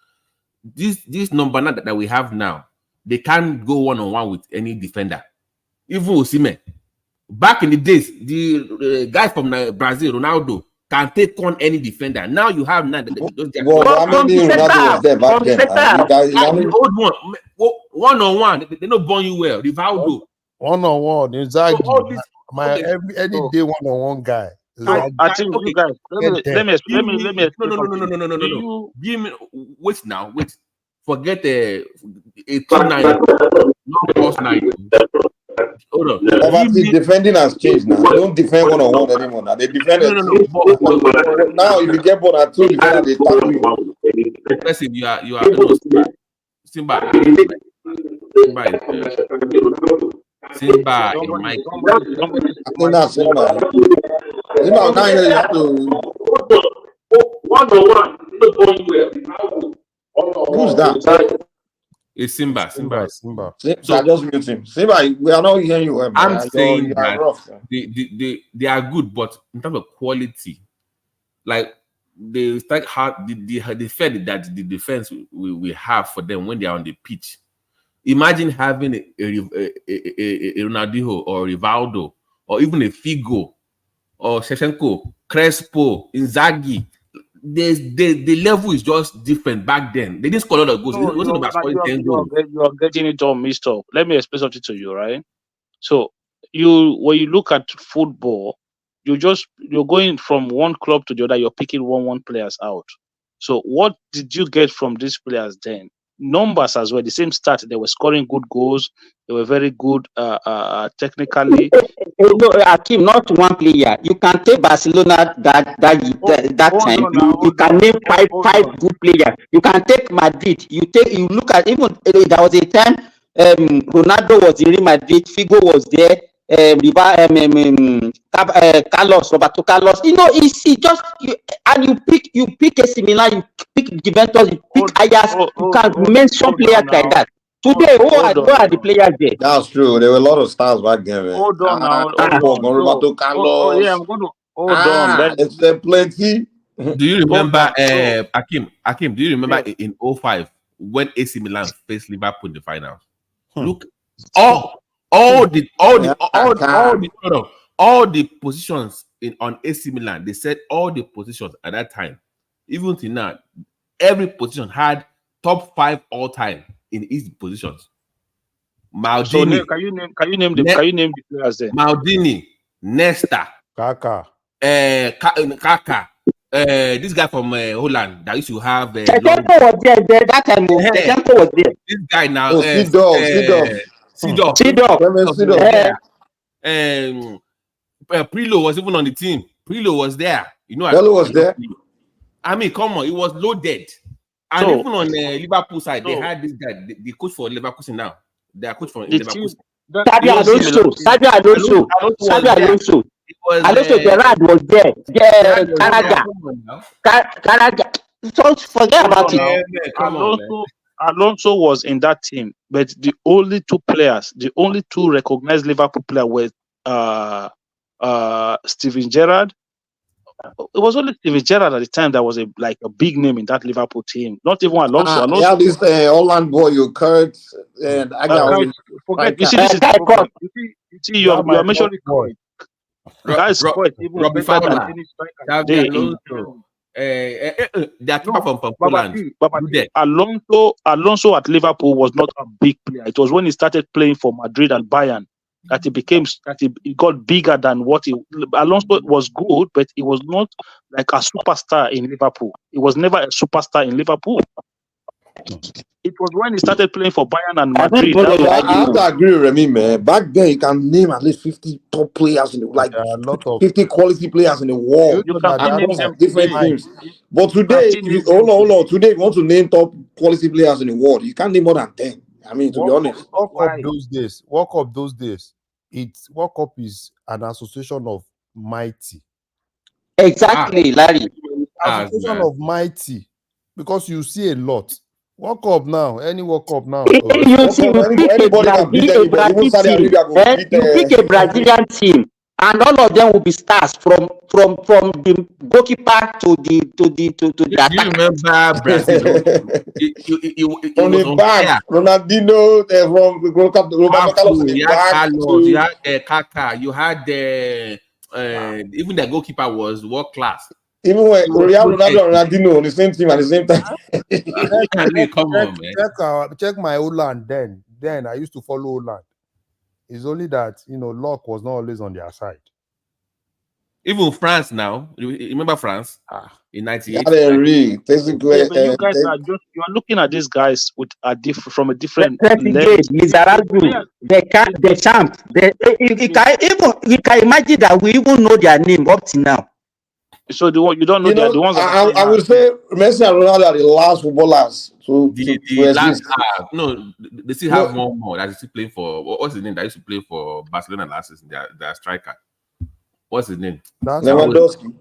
This number that we have now, they can't go one-on-one with any defender. Even Osimhen. Back in the days, the guy from Brazil, Ronaldo, can take on any defender. Now you have none. One-on-one, they don't burn you well. Rivaldo. One-on-one, exactly. Any day one-on-one guy. I think you guys. Let me explain. No. Give me wait. forget a 2-9, not +9. Hold on. But see, defending has changed now. They don't defend one-on-one anymore. Now they defend a two. Now if you get ball at two defenders, they tackle you. Impressive. You are no Simba. Simba is Simba in my. I think that's Simba. Simba can't hear you. Have to. Who's that? It's Simba. Simba, just mute him. Simba, we are not hearing you. Well, I'm saying you that are rough. they are good, but in terms of quality, like they start hard. They fed that the defense we have for them when they are on the pitch. Imagine having a Ronaldinho or Rivaldo or even a Figo or Shevchenko, Crespo, Inzaghi. The level is just different back then. They didn't score a lot of goals. No, It wasn't about scoring 10 goals. you are getting it all mixed up. Let me explain something to you, right? So when you look at football, you're going from one club to the other. You're picking one players out. So what did you get from these players then? Numbers as well. The same start. They were scoring good goals. They were very good technically. No, Akim, not one player. You can take Barcelona that time. You can name five good players. You can take Madrid. You look at even there was a time Ronaldo was in Real Madrid. Figo was there. Roberto Carlos. You know, it's just you pick a similar. You pick Juventus. You pick Ajax. You can mention players like that. Today, who are the players there? That's true. There were a lot of stars back then. Man. Hold on now. Roberto Carlos. I'm going to hold on. It's plenty. Do you remember, Akim? Do you remember in 05 when AC Milan faced Liverpool in the finals? Look, all the positions on AC Milan. They said all the positions at that time, even till now, every position had top 5 all time in each positions. Maldini. So can you name the players there? Maldini, Nesta, Kaka. Kaka. This guy from Holland that used to have Shevchenko was there that time. Shevchenko was there. This guy now. Sidorf. Prilo was even on the team. Prilo was there. You know, Prilo was there. I mean, come on, it was loaded. And even on the Liverpool side, they had this guy, the coach for Leverkusen now. They are coach for Leverkusen. Sabio Alonso. Alonso Gerrard was there. Karaja. Don't forget about it. Alonso was in that team, but the only two recognized Liverpool players were Steven Gerrard. It was only Steven Gerrard at the time that was a big name in that Liverpool team. Not even Alonso. Yeah, this Holland boy, you CERTS, and I got forget. You see, this is the problem. You see, you are mentioning boy. Guys, even better than any striker. They are people from Poland. Alonso at Liverpool was not a big player. It was when he started playing for Madrid and Bayern that he got bigger than Alonso was good, but he was not like a superstar in Liverpool. He was never a superstar in Liverpool. It was when he started playing for Bayern and Madrid. I have to agree with Remy, man. Back then, you can name at least 50 top players in the 50 quality players in the world. You can name them different teams. But today, hold on. Today, if you want to name top quality players in the world, you can't name more than 10. I mean, to be honest. World Cup those days. World Cup is an association of mighty. Exactly, Larry. Association of mighty, because you see a lot. World Cup now, any World Cup now. You pick a Brazilian team, and all of them will be stars from the goalkeeper to the attack. You remember Brazil? On the back, Ronaldinho from Roberto Carlos. You had Carlos, you had Kaka, you had even the goalkeeper was world class. Even when Ronaldo and Ronaldinho on the same team at the same time. Come on, man. Check my Holland then. Then I used to follow Holland. It's only that, luck was not always on their side. Even France now, you remember France in '98? Yeah, but you guys are looking at these guys with a from a different lens. They can't, they champ. You can imagine that we even know their name up to now. So you don't know the ones that I would say Messi and Ronaldo are the last footballers to last exist. no, they still have one more that is still playing for. What's his name? That used to play for Barcelona last season. Their striker. What's his name? Lewandowski.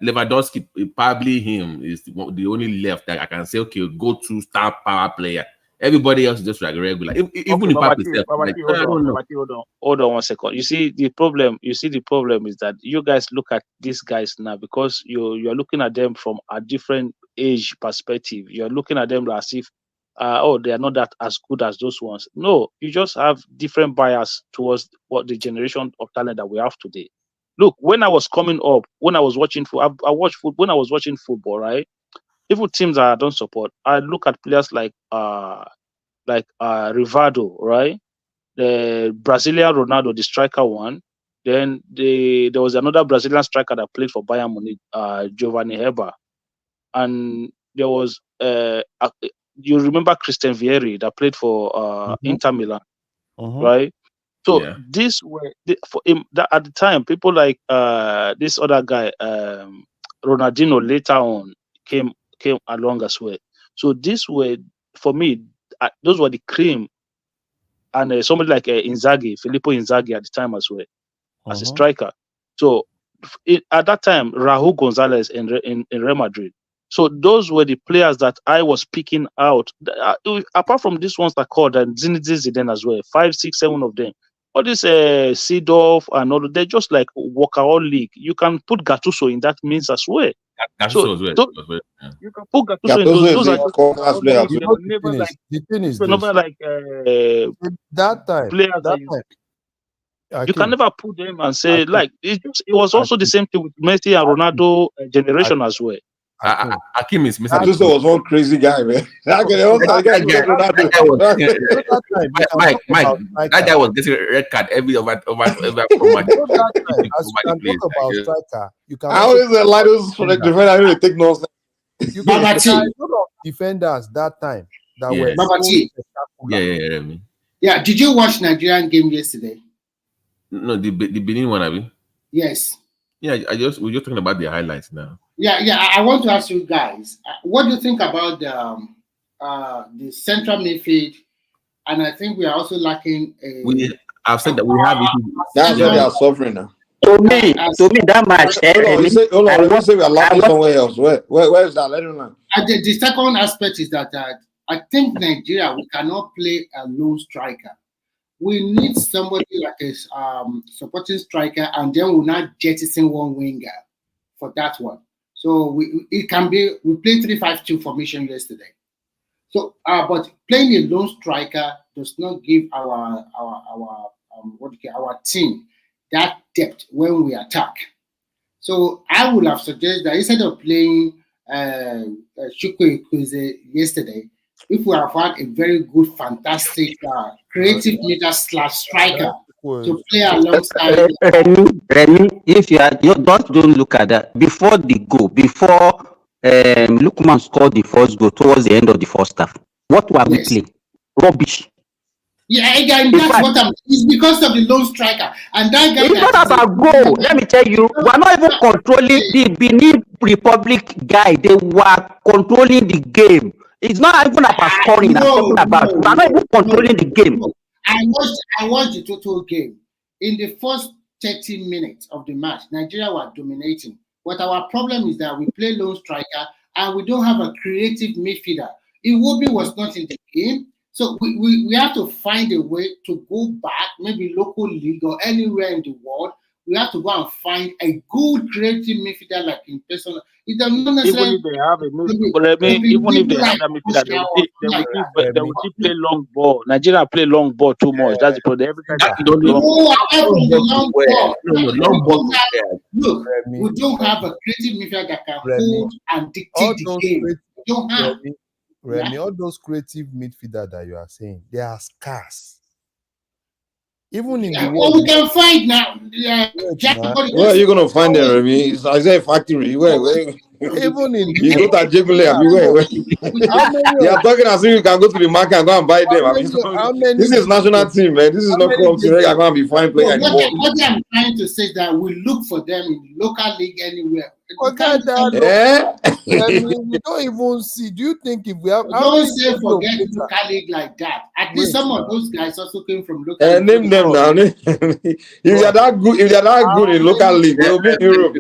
Lewandowski. Probably him is the only left that I can say, okay, go to star power player. Everybody else is just like regular. Even in Pape itself, hold on 1 second. You see the problem is that you guys look at these guys now because you're looking at them from a different age perspective. You're looking at them as if they are not that as good as those ones. No, you just have different bias towards what the generation of talent that we have today. Look, when I was coming up, when I was watching when I was watching football, right? Even teams that I don't support, I look at players like Rivaldo, right? The Brazilian Ronaldo, the striker one. Then there was another Brazilian striker that played for Bayern Munich, Giovanni Heber. And there was you remember Christian Vieri that played for Inter Milan, right? So this were for him at the time. People like this other guy, Ronaldinho, later on came along as well. So this were, for me, those were the cream, and somebody like Inzaghi, Filippo Inzaghi at the time as well, as a striker. So at that time, Raúl González in Real Madrid. So those were the players that I was picking out. Apart from these ones that called and Zinedine Zidane as well, 5, 6, 7 of them. All this Seedorf and all, they're just like workaholic. You can put Gattuso in that means as well. Gattuso as well. You can put Gattuso in those are just the thing is never like that time players that you can never put them and say like it was also the same thing with Messi and Ronaldo generation as well. Akim is missing. Gattuso was one crazy guy, man. Mike, that guy was getting red card every over As you can talk about striker, you can. How is the Lions for the defender? I take nonsense. You can a lot of defenders that time that were. Yeah. Did you watch Nigerian game yesterday? No, the Benin one, have you? Yes. Yeah, we're just talking about the highlights now. Yeah. I want to ask you guys, what do you think about the central midfield? And I think we are also lacking. I've said that we have issues. That's why they are suffering now. To me, that match. Hold on, let me say we are lacking somewhere else. Where is that? Let me know. The second aspect is that I think Nigeria, we cannot play a lone striker. We need somebody like a supporting striker, and then we'll not jettison one winger for that one. So it can be, we played 3-5-2 formation yesterday. So, but playing a lone striker does not give our team that depth when we attack. So I would have suggested that instead of playing Chukwu Ekuze yesterday, if we have had a very good, fantastic, creative leader / striker to play alongside. Remy, if you don't look at that before the goal, before Lukman scored the first goal towards the end of the first half. What were we playing? Rubbish. Yeah, again, that's what I'm. It's because of the lone striker, and that guy. It's not about goal. Let me tell you, we're not even controlling the Benin Republic guy. They were controlling the game. It's not even about scoring. I'm talking about. We're not even controlling the game. I watched the total game. In the first 30 minutes of the match, Nigeria were dominating. But our problem is that we play lone striker and we don't have a creative midfielder. Iwobi was not in the game. So we have to find a way to go back, maybe local league or anywhere in the world. We have to go and find a good creative midfielder like in person. It does not necessarily. Even if they have a midfielder, even if they have a midfielder, they will still play long ball. Nigeria play long ball too much. That's the problem. Every time long ball. Look, we don't have a creative midfielder that can hold and dictate the game. We don't have. Remy, all those creative midfielders that you are saying, they are scarce. Even in the Well, we can find now. Where are you gonna find them, Remy? It's Isaiah Factory. Where? Even in You go to Ajibule, I mean, where? They are talking as if you can go to the market and go and buy them. I mean, this is national team, man. This is not club team. They are going to be fine playing in the world. What I'm trying to say is that we look for them in the local league anywhere. Forget that. We don't even see. Do you think if we have? Don't say forget local league like that. At least some of those guys also came from local league. Name them now. If they are that good, in local league, they will be in Europe.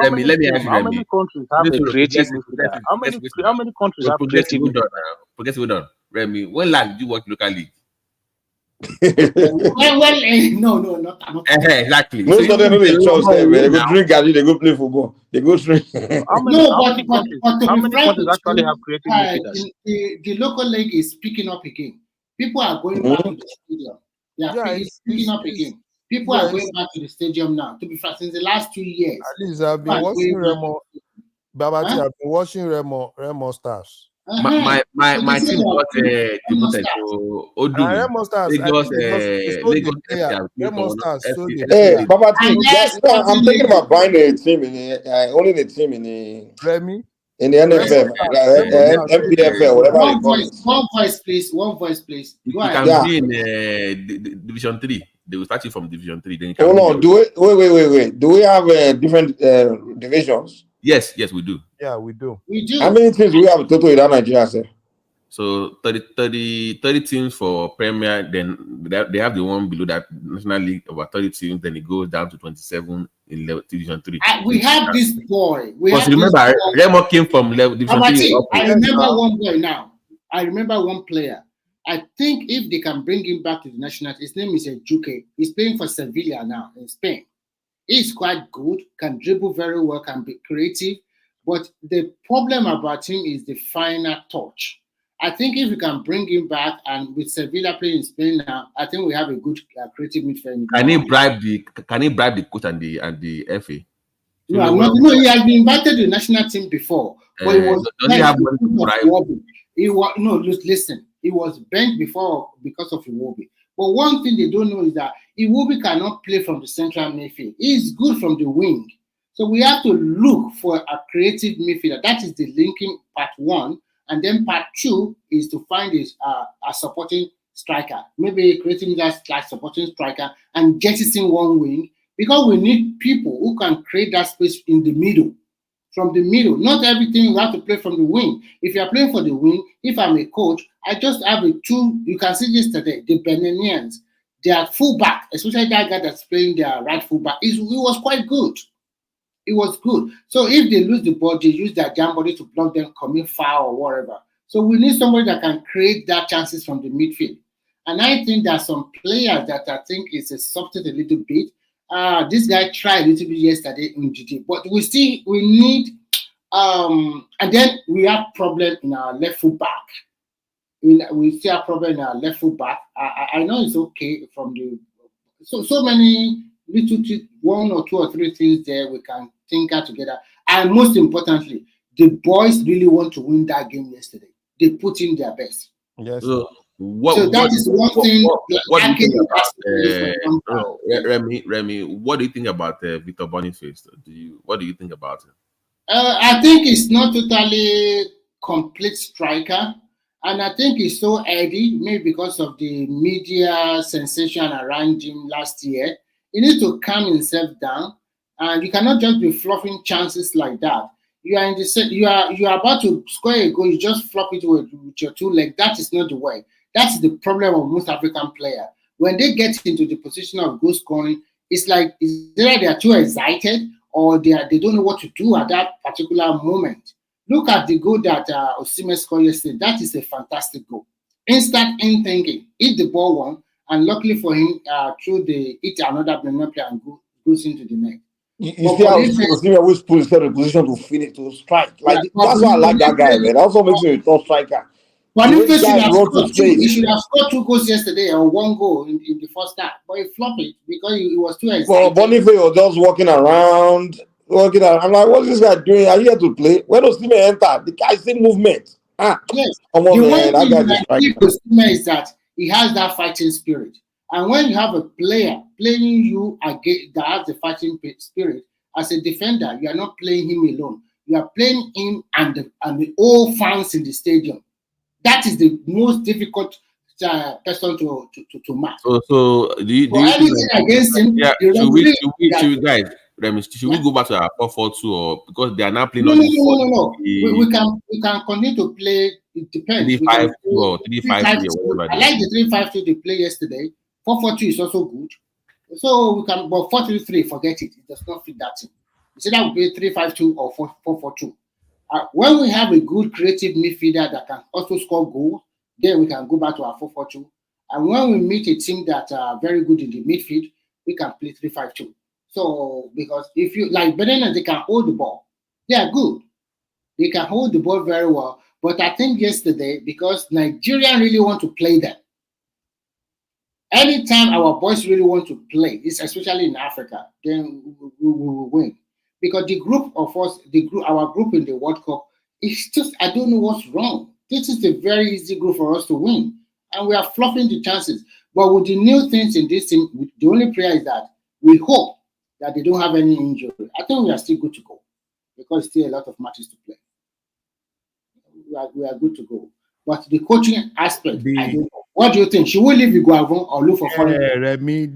Remy, let me ask how many countries have a creative midfielder? How many countries have creative midfielder? Forget it done. Remy, when last did you work local league? No, not exactly. Most of them know they trust them. They go drink and they go play football. They go drink. But to be frank, actually have creative midfielders? The local league is picking up again. People are going back to the stadium. It's picking up again. People are going back to the stadium now. To be frank, since the last 2 years. At least I've been watching Remo. Babati, I've been watching Remo Stars. My team got demoted to Odu. Hey, Babati, I'm thinking about buying a team owning a team in the Remy. In the NFF, MPFL, whatever they call it. One voice, please. You can be in Division 3. They will start you from Division 3. Then you can wait. Do we have different divisions? Yes, we do. Yeah, we do. How many teams do we have total in Nigeria, sir? So 30 teams for Premier. Then they have the one below that National League, about 30 teams. Then it goes down to 27 in Division 3. We have this boy. Remember, Remo came from Division 3. I remember one boy now. I remember one player. I think if they can bring him back to the national, his name is Ajure. He's playing for Sevilla now in Spain. He's quite good, can dribble very well, can be creative. But the problem about him is the final touch. I think if we can bring him back, and with Sevilla playing in Spain now, I think we have a good creative midfield. Can he bribe the coach and the FA? No, he has been invited to the national team before. But he was listen, he was benched before because of Iwobi. But one thing they don't know is that Iwobi cannot play from the central midfield. He is good from the wing. So we have to look for a creative midfielder. That is the linking part one. And then part two is to find a supporting striker. Maybe a creative midfielder / supporting striker and jettison one wing. Because we need people who can create that space in the middle. From the middle. Not everything you have to play from the wing. If you are playing for the wing, if I'm a coach, I just have a two. You can see yesterday, the Beninans, their fullback, especially that guy that's playing their right fullback, he was quite good. It was good. So if they lose the ball, they use their jam body to block them, commit foul or whatever. So we need somebody that can create that chances from the midfield. And I think there are some players that I think is a substitute a little bit. This guy tried a little bit yesterday in GD, but we need and then we have problem in our left full back. We still have problem in our left full back. I know it's okay from the so many little one or two or three things there we can think out together. And most importantly, the boys really want to win that game yesterday. They put in their best. Yes. So that is one thing. Remy, what do you think about Victor Boniface? What do you think about him? I think he's not totally complete striker, and I think he's so early, maybe because of the media sensation around him last year. He needs to calm himself down, and you cannot just be fluffing chances like that. You are in the you are about to score a goal, you just flop it with your two legs. That is not the way. That's the problem of most African players. When they get into the position of goal scoring, it's like either they are too excited or they don't know what to do at that particular moment. Look at the goal that Osimhen scored yesterday. That is a fantastic goal. Instant in thinking, hit the ball one, and luckily for him, hit another player and goes into the net. You see how Osimhen always puts himself in a position to finish, to strike. Like that's why I like that guy, man. That's what makes him a top striker. Boniface should have scored 2 goals yesterday or 1 goal in the first half, but he flopped it because he was too excited. Well, Boniface was just walking around. I'm like, what is this guy doing? Are you here to play? When does Osimhen enter? The guy's in movement. Yes. Come on, man. That guy's a striker. Osimhen is that he has that fighting spirit. And when you have a player playing you against that has the fighting spirit, as a defender, you are not playing him alone. You are playing him and the old fans in the stadium. That is the most difficult person to match. So do you think anything against him? Yeah, should we guys? Should we go back to our 4-4-2 or because they are now playing No. all this? We can continue to play. It depends. 3-5-2 or 3-5-3 or whatever. I like the 3-5-2 they played yesterday. 4-4-2 is also good. So we can, but 4-3-3, forget it. It does not fit that team. You see that we play 3-5-2 or 4-4-2. When we have a good creative midfielder that can also score goals, then we can go back to our 4-4-2. And when we meet a team that are very good in the midfield, we can play 3-5-2. So, because if you like Benin, they can hold the ball. They are good. They can hold the ball very well. But I think yesterday, because Nigerian really want to play them, anytime our boys really want to play, especially in Africa, then we will win. Because the group of us, our group in the World Cup, it's just, I don't know what's wrong. This is a very easy group for us to win. And we are fluffing the chances. But with the new things in this team, the only prayer is that we hope that they don't have any injury. I think we are still good to go because still a lot of matches to play. We are good to go. But the coaching aspect, I don't know. What do you think? Should we leave Iguavon or look for foreign? Remy,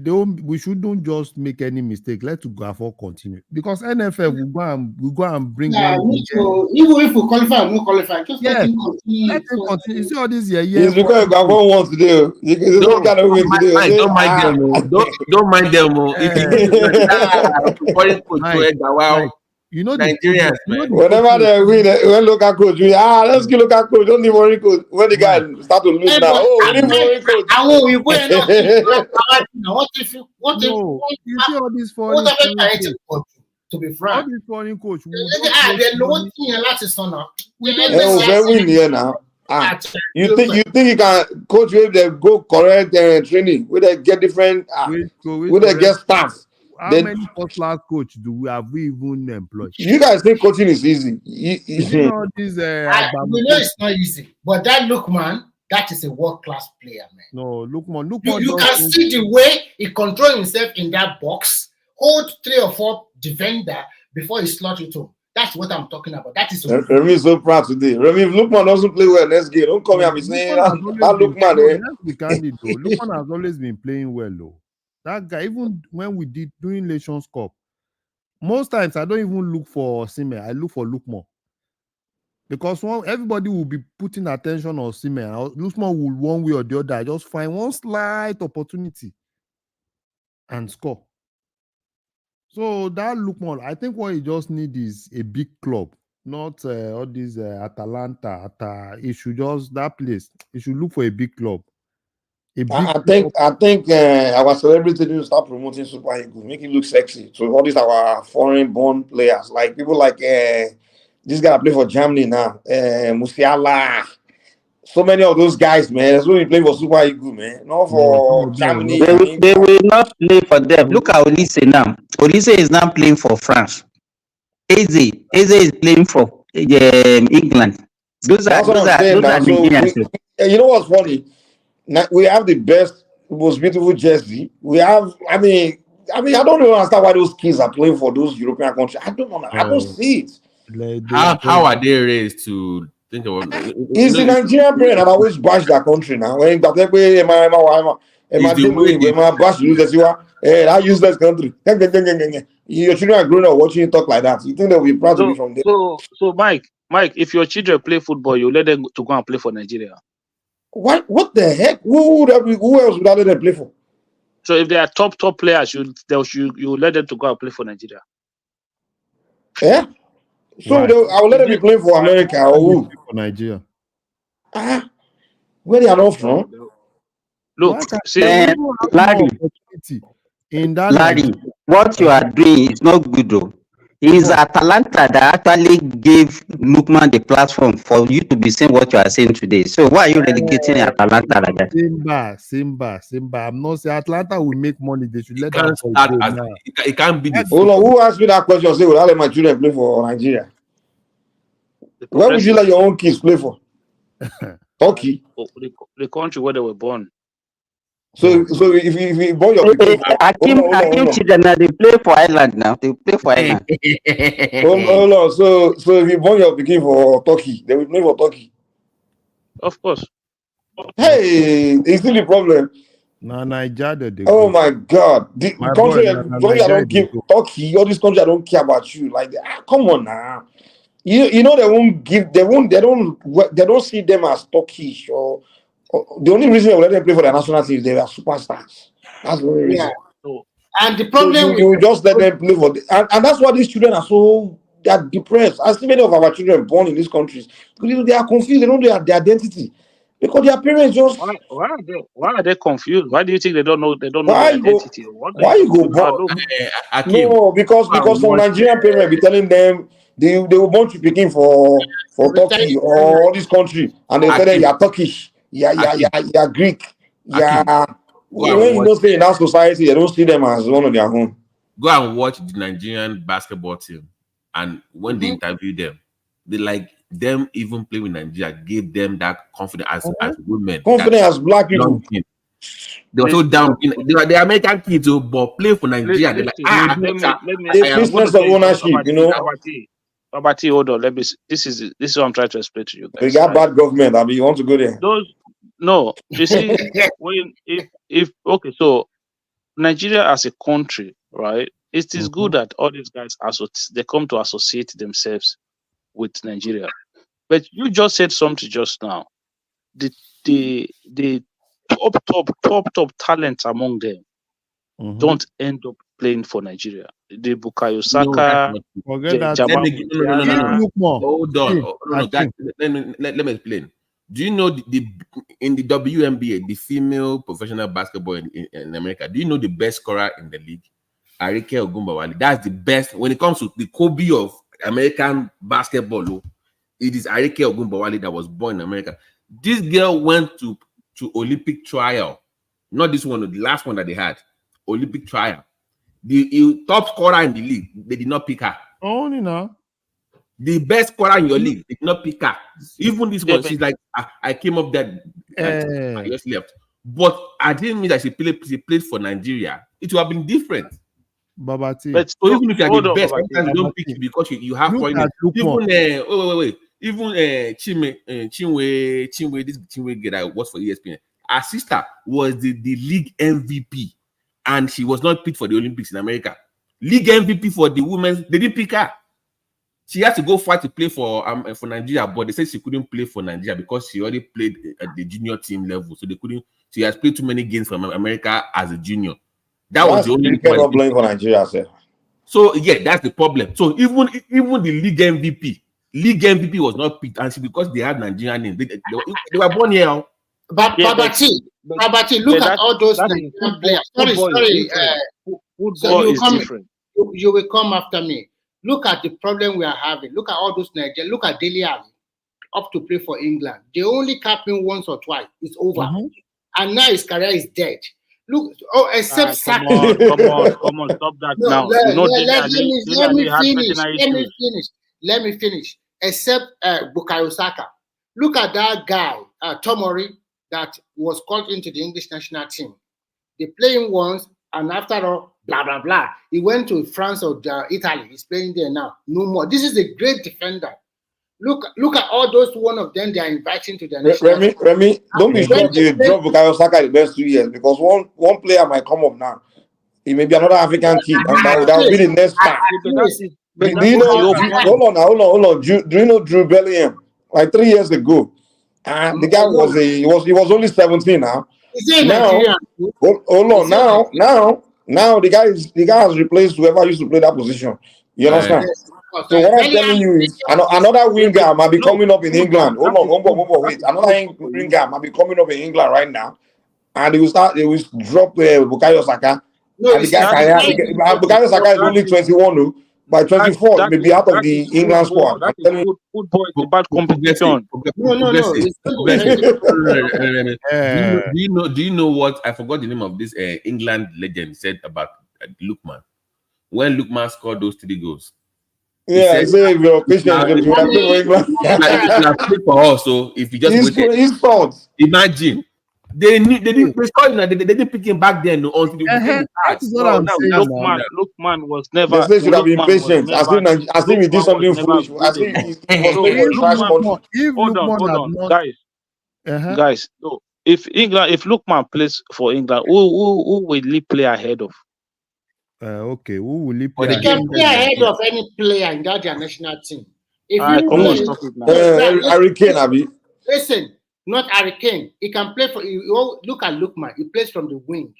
we shouldn't just make any mistake. Let Iguavon continue because NFL will go and bring. Yeah, even if we qualify or no qualify, just let him continue. Let him continue. You see all this It's because Iguavon wants to do. Don't mind them. Don't mind them. You know Nigerians, man. Whenever they win, when local coach win, let's get local coach. Don't need worry coach. When the guy start to lose now, we need worry coach. What if you see all this foreign coach? To be frank, all this foreign coach. We don't win here now. You think you can coach where they go correct training, where they get different, where they get staff. How many first-class coach we even employed? You guys think coaching is easy? We know it's not easy, but that Lookman, that is a world-class player, man. No, Lookman. You can see the way he controls himself in that box, hold 3 or 4 defender before he slot it home. That's what I'm talking about. That is. Remy is so proud today. Remy, if Lookman doesn't play well next game, don't come here and be saying that Lookman. Let's be candid, though. Lookman has always been playing well, though. That guy, even when we did doing Nations Cup, most times I don't even look for Osimhen, I look for Lookman. Because everybody will be putting attention on Osimhen. Lookman will one way or the other just find one slight opportunity and score. So that Lookman, I think what he just needs is a big club, not all these Atalanta. He should just that place. He should look for a big club. I think our celebrity need to start promoting Super Eagles, make it look sexy. So all these our foreign-born players, like people like this guy play for Germany now, Musiala. So many of those guys, man. That's when we play for Super Eagles, man. Not for Germany. They will not play for them. Look at Olise now. Olise is now playing for France. Eze is playing for England. Those are Nigerians. You know what's funny? We have the best, most beautiful jersey. We have, I mean, I don't even understand why those kids are playing for those European countries. I don't know. I don't see it. How are they raised to think about it? It's the Nigerian brain and I always bash that country now. When that useless country. Your children are growing up watching you talk like that. You think they'll be proud to be from there? So Mike, if your children play football, you let them to go and play for Nigeria. What the heck? Who else would I let them play for? So if they are top players, you let them to go and play for Nigeria. Yeah. So I will let them be playing for America or who? For Nigeria. Where they are not from? Look, see, Larry, what you are doing is not good, though. It is Atalanta that actually gave Lookman the platform for you to be saying what you are saying today. So why are you relegating Atalanta like that? Simba. I'm not saying Atlanta will make money. They should let them start. It can't be the. Hold on, who asked me that question? Say, will I let my children play for Nigeria? Where would you let your own kids play for? Turkey. The country where they were born. So if you born your pikin for Hakim children now they play for Ireland now. They play for Ireland. hold on. So if you born your pikin for Turkey, they will play for Turkey. Of course. Hey, is this the problem? Now Nigeria they Oh go. my God, the My boy, country, na country I Nigeria don't they give go. Turkey. All these countries I don't care about you. Like, come on now. You know they won't give. They don't see them as Turkish or the only reason they will let them play for their national team is they are superstars. That's the only Yeah. reason. So And the So problem with you just let them play for and that's why these children are so depressed. I see many of our children born in these countries because they are confused. They don't know their identity because their parents just why are they confused? Why do you think they don't know why their you go identity? What are you why you go confused about? born? Akim, No, because go and some watch. Nigerian parents be telling them they will born to picking for Turkey or all this country and they tell them Akim, you're Turkish, Akim, you're Greek, Akim, go when and you watch. don't stay in that society, they don't see them as one of their own. Go and watch the Nigerian basketball team, and when they interview them, they like them even playing with Nigeria gave them that confidence as women. Confident as black Young people. team. They were so down. They were the American kids who but play for Nigeria. They're like, Listen, The I am. I'm going to business tell of you something, ownership, you know. Abati, hold on. This is what I'm trying to explain to you We guys, got right? bad government. I mean, you want to go there? No, you see, if okay, so Nigeria as a country, right? It is good that all these guys they come to associate themselves with Nigeria. But you just said something just now. The top talent among them don't end up playing for Nigeria. The Bukayo Saka, Forget that. Let Jamal me Musiala. Hold on. No, guys, let me explain. Do you know in the WNBA, the female professional basketball in America, do you know the best scorer in the league? Arike Ogunbowale. That's the best when it comes to the Kobe of American basketball. It is Arike Ogunbowale that was born in America. This girl went to Olympic trial, not this one, the last one that they had, Olympic trial. The top scorer in the league, they did not pick her. Only now. The best scorer in your league, they did not pick her. Even this one, she's like, I came up there and I just left. But I didn't mean that she played for Nigeria. It would have been different. Babati. But so even if you're the best, sometimes you don't pick you because you have foreign. Even wait. Even Chinwe, this Chinwe girl that works for ESPN, her sister was the league MVP, and she was not picked for the Olympics in America. League MVP for the women, they didn't pick her. She had to go fight to play for Nigeria, but they said she couldn't play for Nigeria because she already played at the junior team level, so they couldn't. She has played too many games for America as a junior. That was the only reason. Not playing for Nigeria, sir. So yeah, that's the problem. So even the league MVP was not picked, and because they had Nigerian names, they were born here. Babati, look at all those Nigerian players. Sorry. Football is different. You will come after me. Look at the problem we are having. Look at all those Nigerians. Look at Dele Alli, up to play for England. They only cap him once or twice. It's over. And now his career is dead. Look, except Saka. Come on, stop that now. Let me finish. Except Bukayo Saka. Look at that guy, Tomori, that was called into the English national team. They play him once, and after all, blah, blah, blah. He went to France or Italy. He's playing there now. No more. This is a great defender. Look at all those one of them they are inviting to their national team. Remy, don't be sure they drop Bukayo Saka the best 2 years because one player might come up now. He may be another African kid, and that will be the next star. Hold on. Do you know Drew Bellingham? Like 3 years ago, the guy was only 17 now. Hold on. Now the guy has replaced whoever used to play that position. You understand? So what I'm telling you is another winger might be coming up in England. Hold on, wait. Another winger might be coming up in England right now, and they will drop Bukayo Saka. And Bukayo Saka is only 21, though. By 24, he may be out of the England squad. Football is about competition. Do you know what? I forgot the name of this England legend said about Lookman. When Lookman scored those 3 goals. Yeah, he said if you're patient, you have played for England. For us, so if you just wait, his fault. Imagine They didn't they didn't pick him back then until they became the That cards. is what No, I'm now we saying have now. Lookman was They never. say should have been Lookman was patient. never. As if he did Lookman was something never foolish. As good if enough. he was No, playing for a trash Lookman. country. If Lookman Hold had on, not, guys. No, if Lookman plays for England, who will he play ahead of? okay, who will he But play He against? can play ahead of any player in that their national team. If I you come on, play, stop it now. Harry Kane, Abi. Listen, not Harry Kane. He can play for. Look at Lookman. He plays from the wing,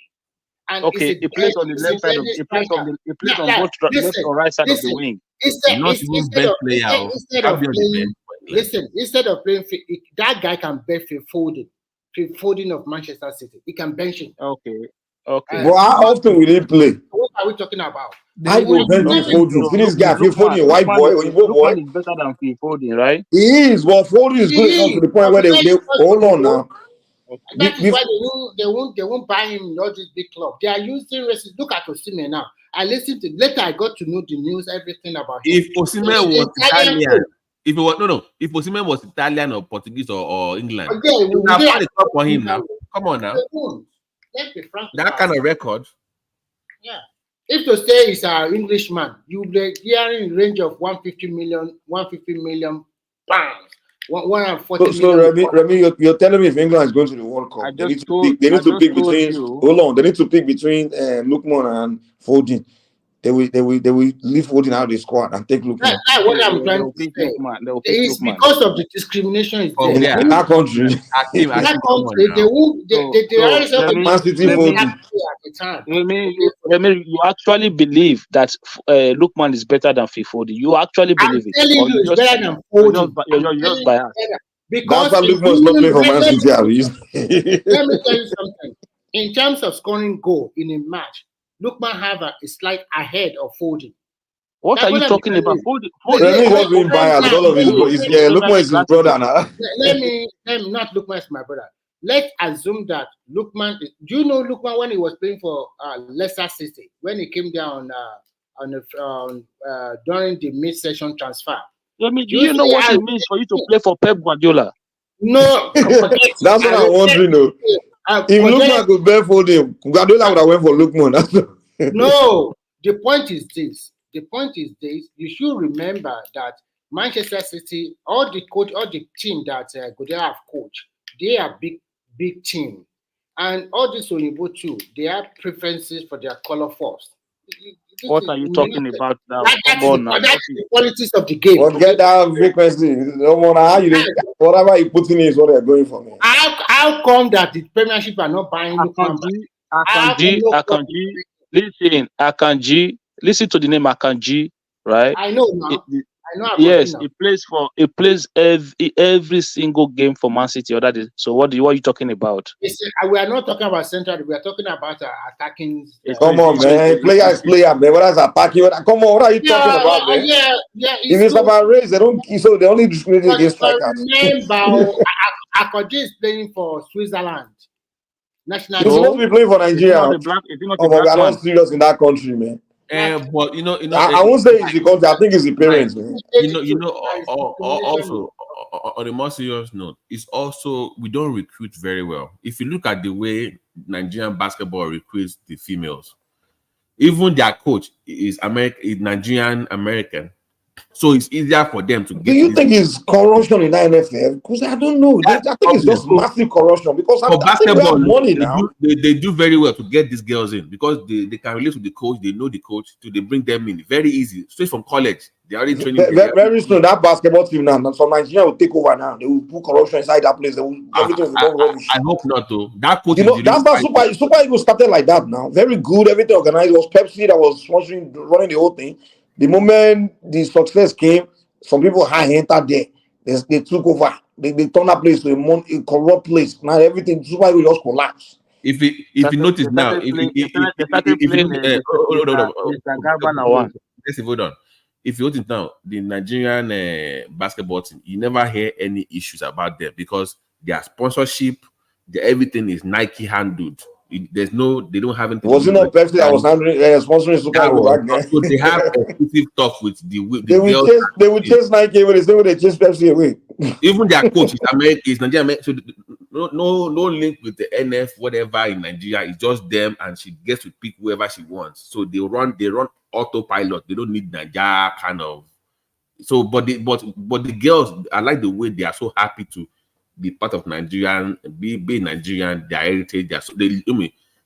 and Okay, he plays on the left side of. He plays on both left or right side of the wing. Not even best player. Instead of playing, instead of playing, that guy can bench Phil Foden of Manchester City. He can bench him. Okay. But how often will he play? What are we talking about? I go bench Phil Foden. See this guy, Phil Foden, white boy, Oyibo boy. Lookman is better than Phil Foden, right? He is, but Foden is good enough to the point where they hold on now. That is why they won't buy him in all these big clubs. They are using races. Look at Osimhen now. I listened to later. I got to know the news, everything about him. If Osimhen was Italian, if Osimhen was Italian or Portuguese or England, you would have found a club for him now. Come on now. Let's be frank. That kind of record. Yeah. If to say he's an Englishman, you'll be hearing range of 150 million pounds. 140 so Remy, you're telling me if England is going to the World Cup, they need to pick between. Hold on, they need to pick between Lookman and Foden. They will leave Foden out of the squad and take Lookman. That's what I'm trying to say. It's because of the discrimination is there. In that country. They you actually believe that Lookman is better than Phil Foden. You actually believe it. I'm telling you, it's better than Foden. You're just biased. Because that's why Lookman is not playing for Man City. Let me tell you something. In terms of scoring goal in a match, Lookman have a slight ahead of Foden. What are you talking about? Foden was being biased. All of his Lookman is his brother now. Let me not Lookman is my brother. Let's assume that Lookman. Do you know Lookman when he was playing for Leicester City when he came down during the mid-session transfer? Do you know what it means for you to play for Pep Guardiola? No, that's what I'm wondering though. If Lookman could bear for him, Guardiola would have went for Lookman. No, the point is this. You should remember that Manchester City, all the team that Guardiola have coached, they are big team, and all this Oyinbo too. They have preferences for their color first. What are you talking about now? That's the qualities of the game. Forget that frequency. Whatever you put in is what they're going for. How come that the Premiership are not buying Akanji, listen to the name Akanji, right? I know now. Yes, he plays every single game for Man City. So what are you talking about? We are not talking about central. We are talking about attacking. Come on, man. Player is player, man. What is attacking? Come on, what are you talking about, man? If it's about race, they don't. So they only discriminate against strikers. Remember, Akanji is playing for Switzerland. National. He's supposed to be playing for Nigeria. We are not serious in that country, man. But I won't say it's the country. I think it's the parents, man. Also on a more serious note, it's also we don't recruit very well. If you look at the way Nigerian basketball recruits the females, even their coach is Nigerian American, so it's easier for them to get. Do you think it's corruption in NFF? Because I don't know. I think it's just massive corruption. Because for basketball, money now. They do very well to get these girls in because they can relate to the coach. They know the coach, so they bring them in very easy, straight from college. They already training. Very soon, that basketball team now, so Nigeria will take over now. They will put corruption inside that place. They will, everything will go rubbish. I hope not, though. That coach, that's not Super Eagles started like that now. Very good, everything organized. It was Pepsi that was sponsoring, running the whole thing. The moment the success came, some people had entered there. They took over. They turned that place to a corrupt place. Now everything Super Eagles just collapsed. If you notice now, if you notice now, the Nigerian basketball team, you never hear any issues about them because their sponsorship, everything is Nike handled. They don't have anything. Was it not Pepsi that was sponsoring Super Eagles back then? So they have exclusive talk with the they would chase Nike away the same way they chase Pepsi away. Even their coach is Nigerian. So no link with the NF whatever in Nigeria. It's just them, and she gets to pick whoever she wants. So they run autopilot. They don't need Nigeria kind of. So, but the girls, I like the way they are so happy to be part of Nigerian, be Nigerian, their heritage.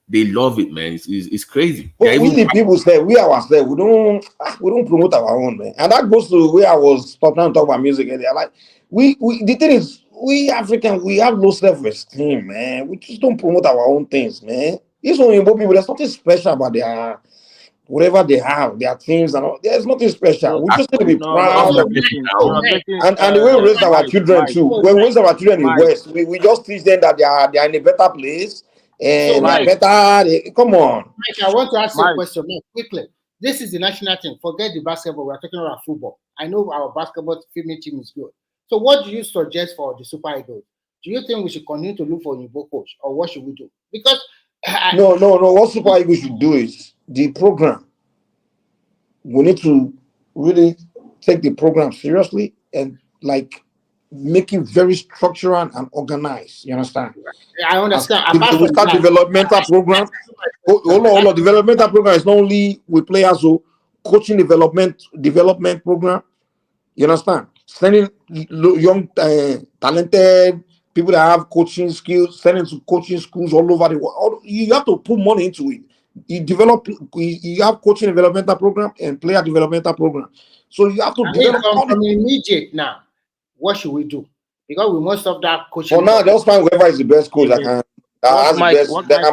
They love it, man. It's crazy. But we the people say we ourselves we don't promote our own, man, and that goes to where I was trying to talk about music earlier. Like we the thing is, we Africans, we have low self-esteem, man. We just don't promote our own things, man. These Oyinbo people, there's nothing special about their whatever they have, their teams and all. There's nothing special. We just need to be proud of it. And the way we raise our children too. When we raise our children in the West, we just teach them that they are in a better place and they're better. Come on. Mike, I want to ask you a question quickly. This is the national team. Forget the basketball. We're talking about football. I know our basketball female team is good. So what do you suggest for the Super Eagles? Do you think we should continue to look for a new coach, or what should we do? Because no. What Super Eagles should do is the program. We need to really take the program seriously and like make it very structured and organized. You understand? I understand. We start developmental program. Hold on. Developmental program is not only with players, so coaching development program. You understand? Sending young, talented people that have coaching skills, sending to coaching schools all over the world. You have to put money into it. You have coaching developmental program and player developmental program. So you have to develop from immediate now. What should we do? Because we must have that coaching. For now, just find whoever is the best coach that can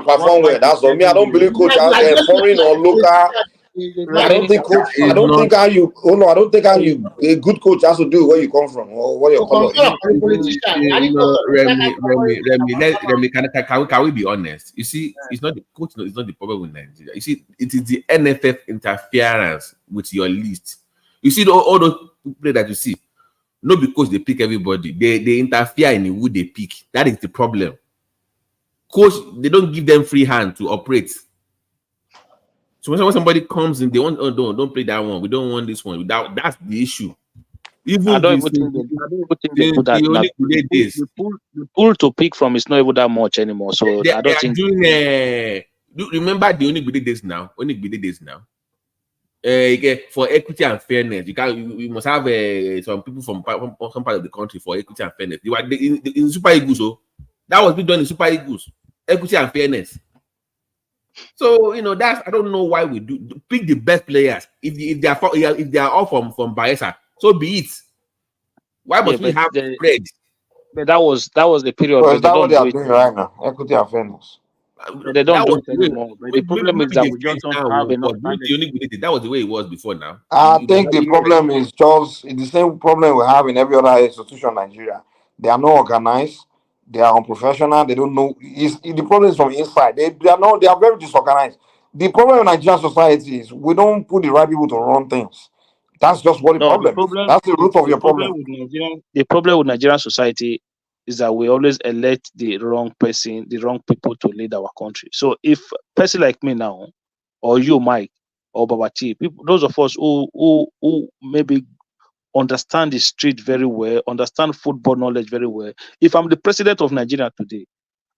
perform well. That's all. Me, I don't believe coach as foreign or local. I don't think coach. I don't think how you. Oh no, I don't think how you. A good coach has to do where you come from or what your color. Remy, can we be honest? You see, it's not the coach. It's not the problem with Nigeria. You see, it is the NFF interference with your list. You see, all those players that you see, not because they pick everybody. They interfere in who they pick. That is the problem. Coach, they don't give them free hand to operate. So when somebody comes in, they want, don't play that one. We don't want this one. That's the issue. Even I don't even think they put that. The pool to pick from is not even that much anymore. So I don't think. Remember the only good days now. For equity and fairness, you must have some people from some part of the country for equity and fairness. You are in Super Eagles, so that was being done in Super Eagles. Equity and fairness. So that's I don't know why we do pick the best players if they are all from Bayelsa. So be it. Why must we have spread? But that was the period. Well, that's what they are doing right now. Equity and fairness. They don't do it anymore. But the problem is that we just don't have enough. That was the way it was before now. I think the problem is just the same problem we have in every other institution in Nigeria. They are not organized. They are unprofessional. They don't know. The problem is from inside. They are very disorganized. The problem in Nigerian society is we don't put the right people to run things. That's just what the problem is. That's the root of your problem. The problem with Nigerian society is that we always elect the wrong person, the wrong people to lead our country. So if a person like me now, or you, Mike, or Babati, people, those of us who maybe understand the street very well, understand football knowledge very well. If I'm the president of Nigeria today,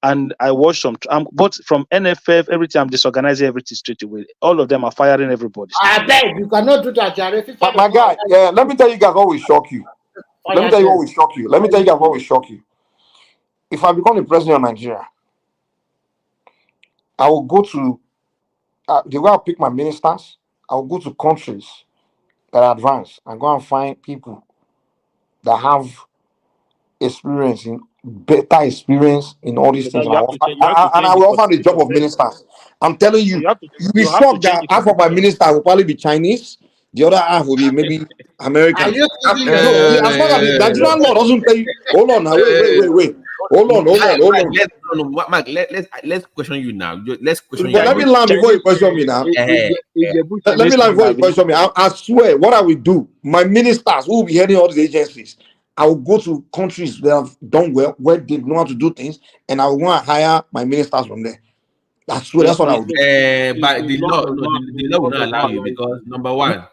and I watch but from NFF, every time disorganizing everything straight away, all of them are firing everybody. I beg you cannot do that, Jared. My guy, let me tell you guys what will shock you. Let me tell you what will shock you. If I become the president of Nigeria, I will go to the way I pick my ministers. I will go to countries that are advanced and go and find people that have better experience in all these things. And I will offer the job of ministers. I'm telling you, you'll be shocked that half of my ministers will probably be Chinese. The other half will be maybe American. Nigerian law doesn't tell you. Hold on now. Wait. Hold on. Mark, let's question you now. Let's question you. But let me land before you question me now. Let me land before you question me. I swear, what I will do, my ministers who will be heading all these agencies, I will go to countries that have done well, where they know how to do things, and I will want to hire my ministers from there. I swear, that's what I will do. But the law will not allow you because number one,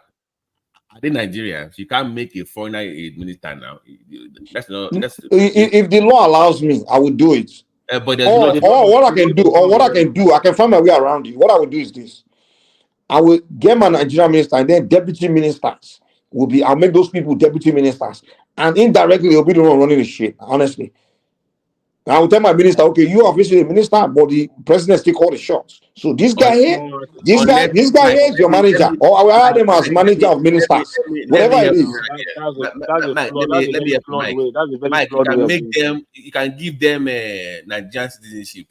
Are they Nigerians? You can't make a foreigner a minister now. That's not. That's If the law allows me, I will do it. but there's Or not. what I can do, I can find my way around it. What I will do is this: I will get my Nigerian minister, and then deputy ministers will be. I'll make those people deputy ministers, and indirectly they'll be the one running the shit. Honestly, I will tell my minister, okay, you are officially a minister, but the president still call the shots. So this guy here, this guy here is your manager, or I will hire them as manager of ministers, whatever it is. Let me help Mike. Mike, you can make them. You can give them Nigerian citizenship.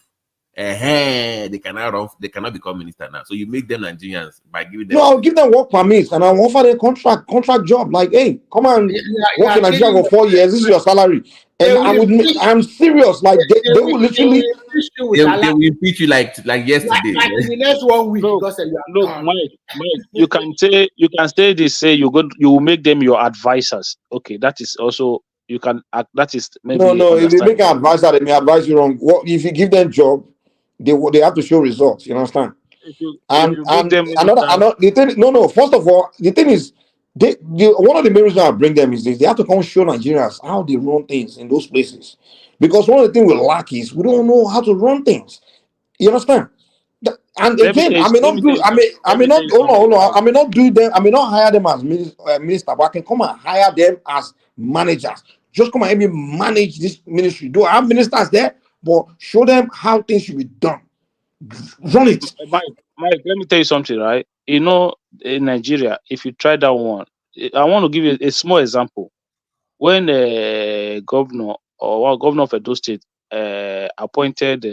They cannot become minister now. So you make them Nigerians by giving them. No, I'll give them work permits and I'll offer them contract job. Like, hey, come on, work in Nigeria for 4 years. This is your salary. And I'm serious. Like they will literally. They will impeach you like yesterday. Like in the next 1 week. Look, Mike, you can say this. Say you will make them your advisors. Okay, that is also you can. That is maybe. No. If they make an advisor, they may advise you wrong. What if you give them job? They have to show results. You understand? The thing. No. First of all, the thing is, one of the main reasons I bring them is this: they have to come show Nigerians how they run things in those places. Because one of the things we lack is we don't know how to run things. You understand? And again, I may not hire them as minister, but I can come and hire them as managers. Just come and help me manage this ministry. Do I have ministers there? But show them how things should be done. Run it. Mike, let me tell you something, right? You know, in Nigeria, if you try that one, I want to give you a small example. When a governor of Edo State appointed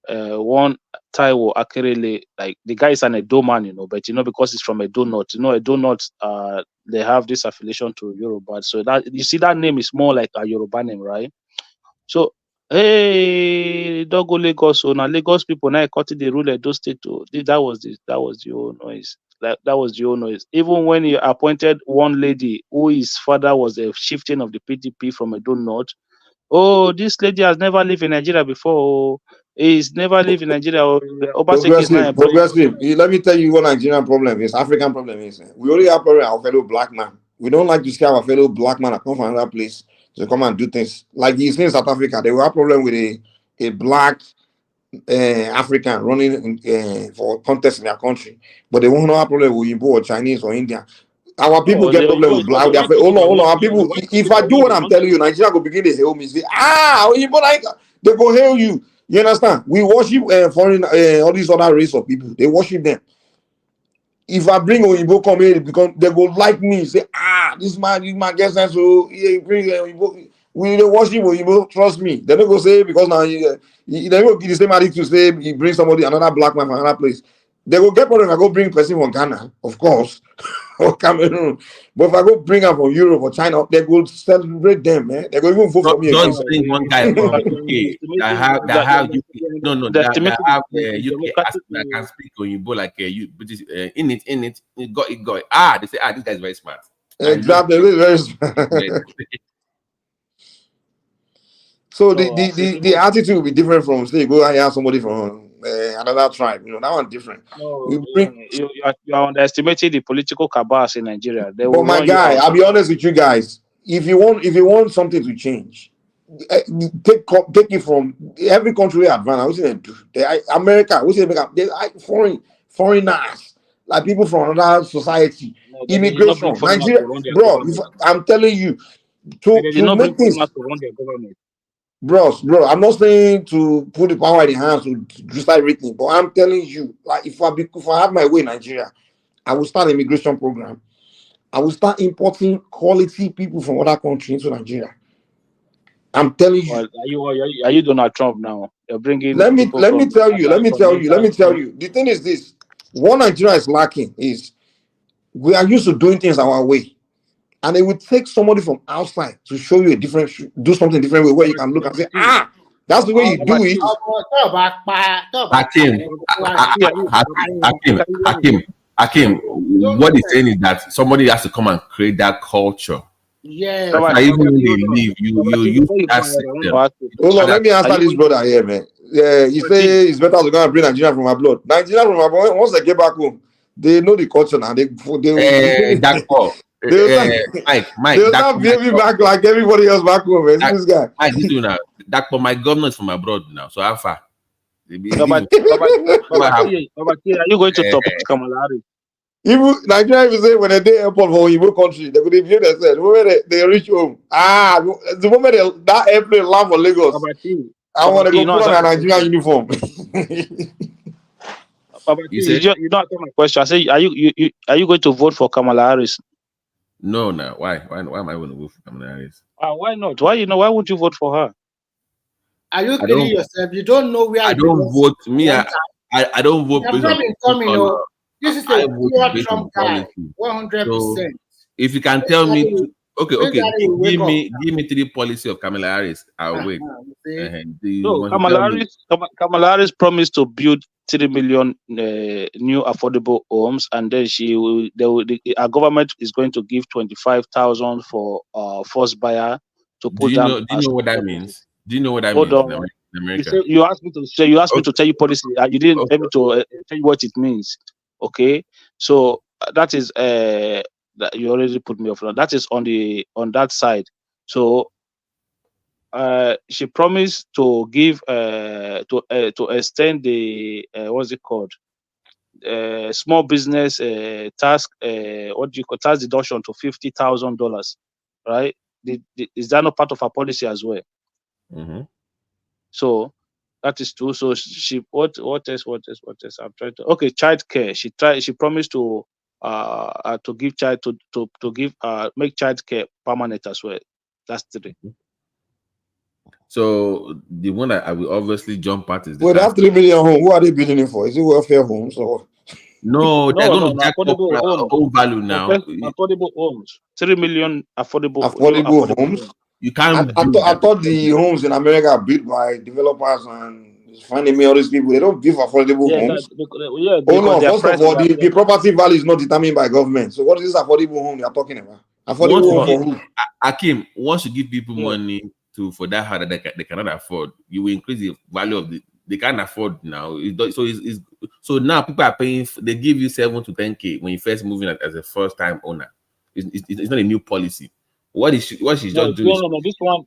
one Taiwo Akerele, like the guy is an Edo man, but because he's from Edo North, Edo North, they have this affiliation to Yoruba. So that you see that name is more like a Yoruba name, right? So hey, don't go Lagos. So now Lagos people now cut the rule Edo State. That was the old noise. That was the old noise. Even when he appointed one lady who his father was a chieftain of the PDP from Edo North. Oh, this lady has never lived in Nigeria before. He's never lived in Nigeria. Progressive. Let me tell you what Nigerian problem is. African problem is. We only have problem with our fellow black man. We don't like to see our fellow black man come from another place to come and do things. Like you see in South Africa, they will have problem with a black African running for contest in their country, but they won't have problem with Igbo or Chinese or Indian. Our people get problem with black. Hold on. Our people, if I do what I'm telling you, Nigeria will begin to hail me. Say, they go hail you. You understand? We worship foreign, all these other race of people. They worship them. If I bring Oyibo come here, because they go like me. Say, this man gets sense. So bring Oyibo. We don't worship Oyibo. Trust me. They don't go say because now they go give the same attitude to say he bring somebody another black man from another place. They will get problem if I go bring person from Ghana, of course, or Cameroon. But if I go bring them from Europe or China, they will celebrate them, man. They go even vote for me. Don't bring one guy from UK that have UK. That can speak Oyinbo like you, but in it got. They say this guy is very smart. Exactly, very smart. So the attitude will be different from say go hire somebody from another tribe. That one's different. You are underestimating the political cabals in Nigeria. But my guy, I'll be honest with you guys. If you want something to change, take it from every country advance. America, foreigners, like people from another society, immigration, Nigeria, bro. I'm telling you, to make things. Bro, I'm not saying to put the power in the hands to decide everything, but I'm telling you, like if I have my way in Nigeria, I will start an immigration program. I will start importing quality people from other countries into Nigeria. I'm telling you. Are you Donald Trump now? You're bringing. Let me tell you. The thing is this: what Nigeria is lacking is we are used to doing things our way. And it would take somebody from outside to show you do something different way where you can look and say, that's the way you do it. Hakim, what he's saying is that somebody has to come and create that culture. Yeah. Even when they leave, you use that system. Hold on, let me answer this brother here, man. Yeah, he say it's better to go and bring Nigeria from abroad. Nigeria from abroad, once they get back home, They know the culture now. They Dakpo. they'll not Mike, they'll Dakpo, not behave me back like everybody else back home. Man. See this guy. Mike, listen now. Dakpo, my governor is from abroad now. So how far? Babati, are you going to top Kamala Harris? Even Nigeria, if you say when they airport for Igbo country, they could behave themselves. The moment they reach home, the moment that airplane land for Lagos, I want to go put on a Nigerian uniform. You don't answer my question. I say, are you going to vote for Kamala Harris? No. Why am I going to vote for Kamala Harris? Why not? Why would you vote for her? Are you kidding yourself? You don't know where I don't vote. Me, I don't vote based on. This is a pure Trump guy, 100%. So if you can tell me, okay, give me 3 policy of Kamala Harris, I'll wait. Kamala Harris promised to build 3 million new affordable homes, and then our government is going to give 25,000 for first buyer to put down. Do you know what that means? Do you know what that means in America? You asked me to tell you policy. You didn't tell me to tell you what it means. Okay, so that is that you already put me off. That is on that side. So she promised to give to extend the what's it called, small business tax tax deduction to $50,000, right? Is that not part of her policy as well? Mm-hmm. So that is true. So she what else? I'm trying to child care. She promised to give make child care permanent as well. That's 3. So the one that I will obviously jump at is the that 3 million home. Who are they building it for? Is it welfare homes or? No, they're going to jack up old value now. Affordable homes, 3 million affordable homes. You can't. I thought the homes in America are built by developers and finding me all these people. They don't build affordable homes. First of all, the property value is not determined by government. So what is this affordable home they are talking about? Affordable home for who? Akim, once you give people money for that house that they cannot afford, you will increase the value of they can't afford now. So now people are paying. They give you 7 to 10K when you first move in as a first time owner. It's not a new policy. What she's just doing? No.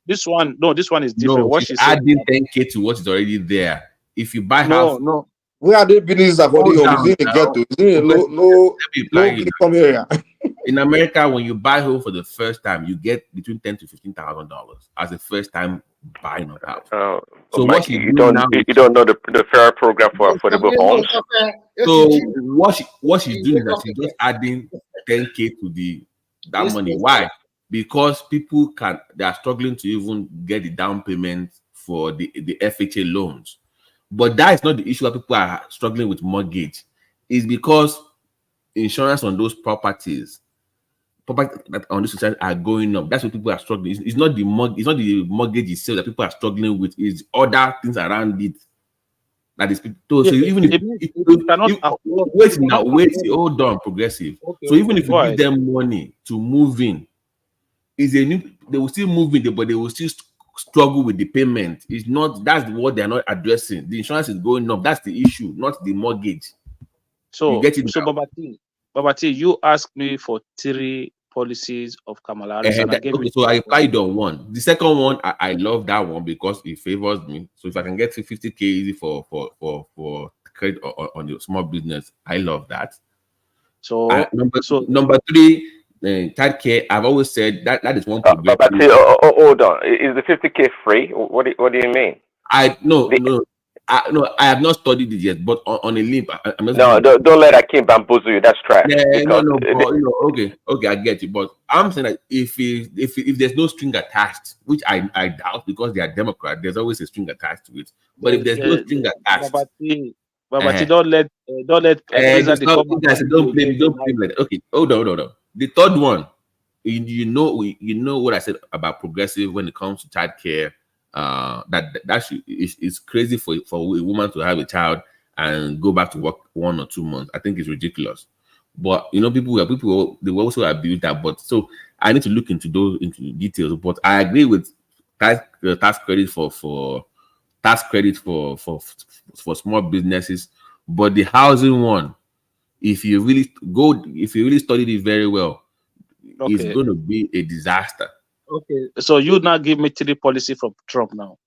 This one is different. No, she's adding 10K to what is already there. If you buy house, where are they building this affordable home? Is it in a ghetto? Is it in low income area? In America, when you buy home for the first time, you get between $10,000 to $15,000 as a first time buying a house. So Mike, you don't know the fair program for affordable homes. So what she's doing is that she's just adding 10K to that money. Why? Because people they are struggling to even get the down payment for the FHA loans. But that is not the issue that people are struggling with mortgage. It's because insurance on those properties that on this society are going up. That's what people are struggling. It's not the mortgage itself that people are struggling with. It's other things around it. That is, so even hold on, progressive. So even if you give them money to move in, they will still move in, but they will still struggle with the payment. It's not that's what they're not addressing. The insurance is going up. That's the issue, not the mortgage. So you get it. So Babati, you asked me for 3 policies of Kamala Harris. So I replied on 1. The second one, I love that one because it favors me. So if I can get 50K easy for credit on your small business, I love that. So number 3. Child care, I've always said that is one problem. But hold on, is the 50K free? What do you mean? I have not studied it yet, but on a limp, don't let Akim bamboozle you. That's trash. Okay, I get you. But I'm saying that if there's no string attached, which I doubt because they are Democrat, there's always a string attached to it. But if there's no string attached, Babati, don't let don't blame like that. Okay, hold on. The third one, you know what I said about progressive when it comes to child care. That is crazy for a woman to have a child and go back to work 1 or 2 months. I think it's ridiculous. But people they will also abuse that. But so I need to look into details. But I agree with tax credit for small businesses. But the housing one, if you really studied it very well, it's Okay. going to be a disaster. Okay. So you now give me 3 policy from Trump now.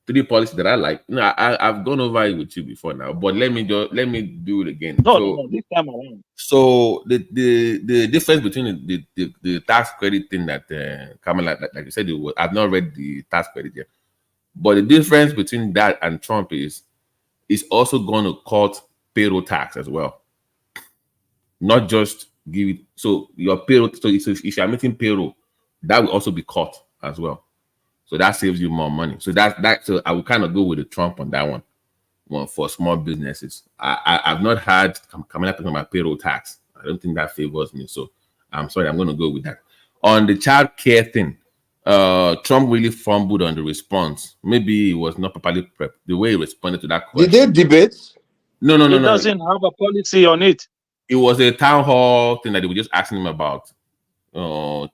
3 policies that I like. No, I've gone over it with you before now, but let me do it again. No, this time around. So the difference between the tax credit thing that Kamala, like you said, I've not read the tax credit yet, but the difference between that and Trump is also going to cut payroll tax as well, not just give it. So your payroll. So if you're making payroll, that will also be cut as well. So that saves you more money. So that. So I will kind of go with the Trump on that one. Well, for small businesses, I've not had Kamala talking about payroll tax. I don't think that favors me. So I'm sorry, I'm going to go with that. On the child care thing, Trump really fumbled on the response. Maybe he was not properly prepped. The way he responded to that question. Did they debate? No. He doesn't have a policy on it. It was a town hall thing that they were just asking him about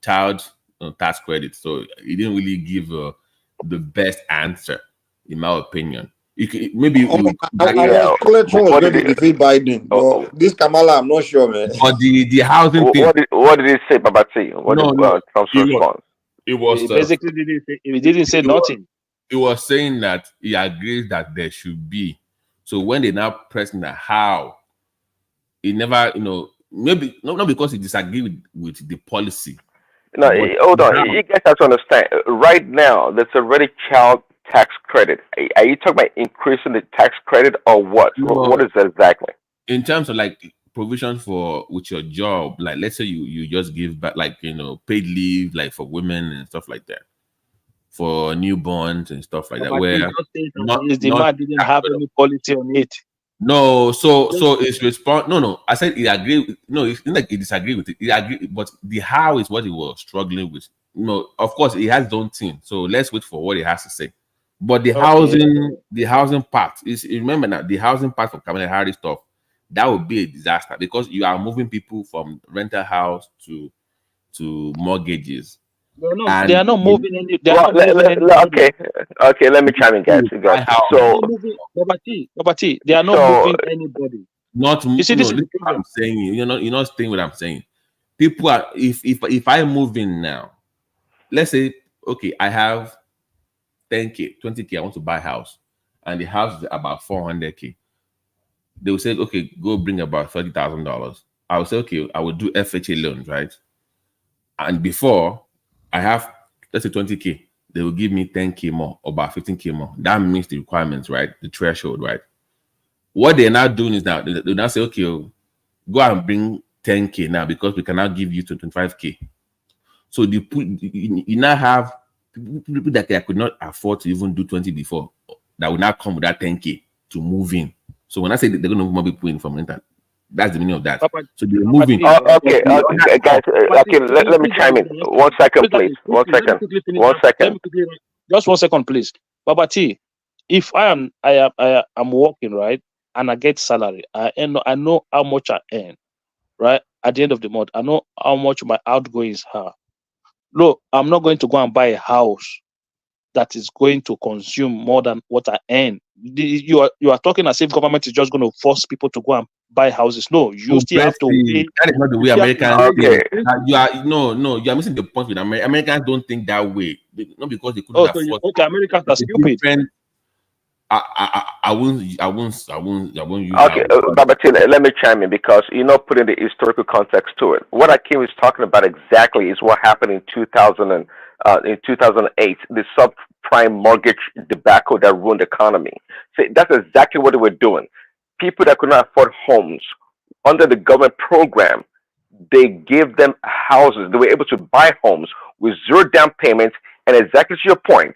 child tax credit. So he didn't really give the best answer, in my opinion. Maybe I was going to defeat Biden, but this Kamala, I'm not sure, man. But the housing thing. What did he say, Babati? What did Trump's response? It was He basically didn't say nothing. It was saying that he agrees that there should be. So when they now pressing the how, he never, maybe not because he disagreed with the policy. No, hold on. You guys have to understand. Right now, there's already child tax credit. Are you talking about increasing the tax credit or what? What is that exactly? In terms of like provision for with your job, like let's say you just give back like paid leave like for women and stuff like that, for newborns and stuff like that. Where the man didn't have any policy on it. No, so it's response. No, I said he agreed. No, it's not like he disagreed with it. He agreed, but the how is what he was struggling with. Of course, he has his own thing. So let's wait for what he has to say. But the housing part is, remember now, the housing part for Kamala Harris stuff, that would be a disaster because you are moving people from rental house to mortgages. They are not moving any. Okay. Let me chime in, guys. So, Babati, they are not moving anybody. You see, this is what I'm saying. You're not saying what I'm saying. People are. If I move in now, let's say, okay, I have 10K, 20K. I want to buy a house, and the house is about 400K. They will say, okay, go bring about $30,000. I will say, okay, I will do FHA loans, right? And before I have, let's say 20K, they will give me 10K more or about 15K more. That means the requirements, right? The threshold, right? What they're now doing is now they now say, okay, go and bring 10K now because we cannot give you 25K. So you now have people that they could not afford to even do 20 before that will now come with that 10K to move in. So when I say they're going to move more people in from rental, that's the meaning of that. So they're moving. Okay, guys. Okay, let me chime in. 1 second, please. 1 second. 1 second. Just 1 second, please. Babati, if I'm working, right, and I get salary, I know how much I earn, right? At the end of the month, I know how much my outgoings are. Look, I'm not going to go and buy a house that is going to consume more than what I earn. You are talking as if government is just going to force people to go and buy houses. No, you still have to pay. That is not the way Americans think. You are missing the point with Americans. Americans don't think that way. Not because they couldn't afford. Okay, Americans are stupid. I won't use. Okay, Babatil, let me chime in because you're not putting the historical context to it. What Akim is talking about exactly is what happened in 2008, the subprime mortgage debacle that ruined the economy. So that's exactly what they were doing. People that could not afford homes under the government program, they gave them houses. They were able to buy homes with 0 down payments. And exactly to your point,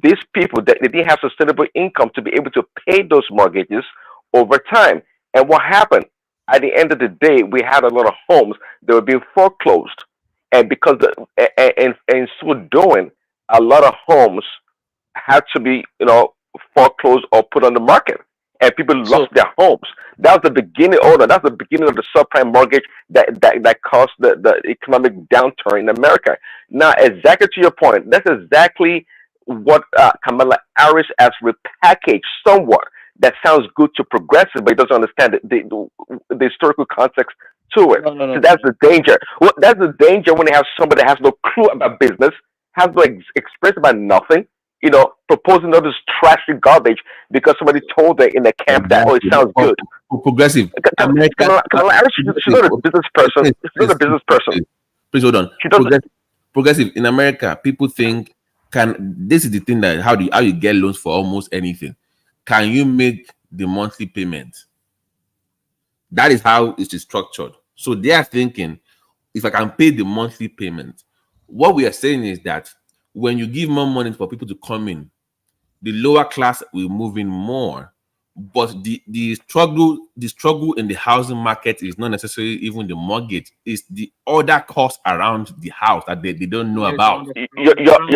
these people that they didn't have sustainable income to be able to pay those mortgages over time. And what happened at the end of the day, we had a lot of homes that were being foreclosed, and because in so doing, a lot of homes had to be foreclosed or put on the market, and people lost their homes. That was the beginning. That's the beginning of the subprime mortgage that caused the economic downturn in America. Now, exactly to your point, that's exactly what Kamala Harris has repackaged somewhat. that sounds good to progressive, but it doesn't understand the historical context to it. So that's the danger. Well, that's the danger when they have somebody that has no clue about business, has no experience about nothing, proposing all this trashy garbage because somebody told her in the camp that, oh, it sounds good. Progressive. America. She's not a business person. She's not a business person. Please hold on. Progressive in America, people think this is the thing that how you get loans for almost anything. Can you make the monthly payment? That is how it is structured. So they are thinking, if I can pay the monthly payment, what we are saying is that when you give more money for people to come in, the lower class will move in more. But the struggle in the housing market is not necessarily even the mortgage, it's the other costs around the house that they don't know about. You're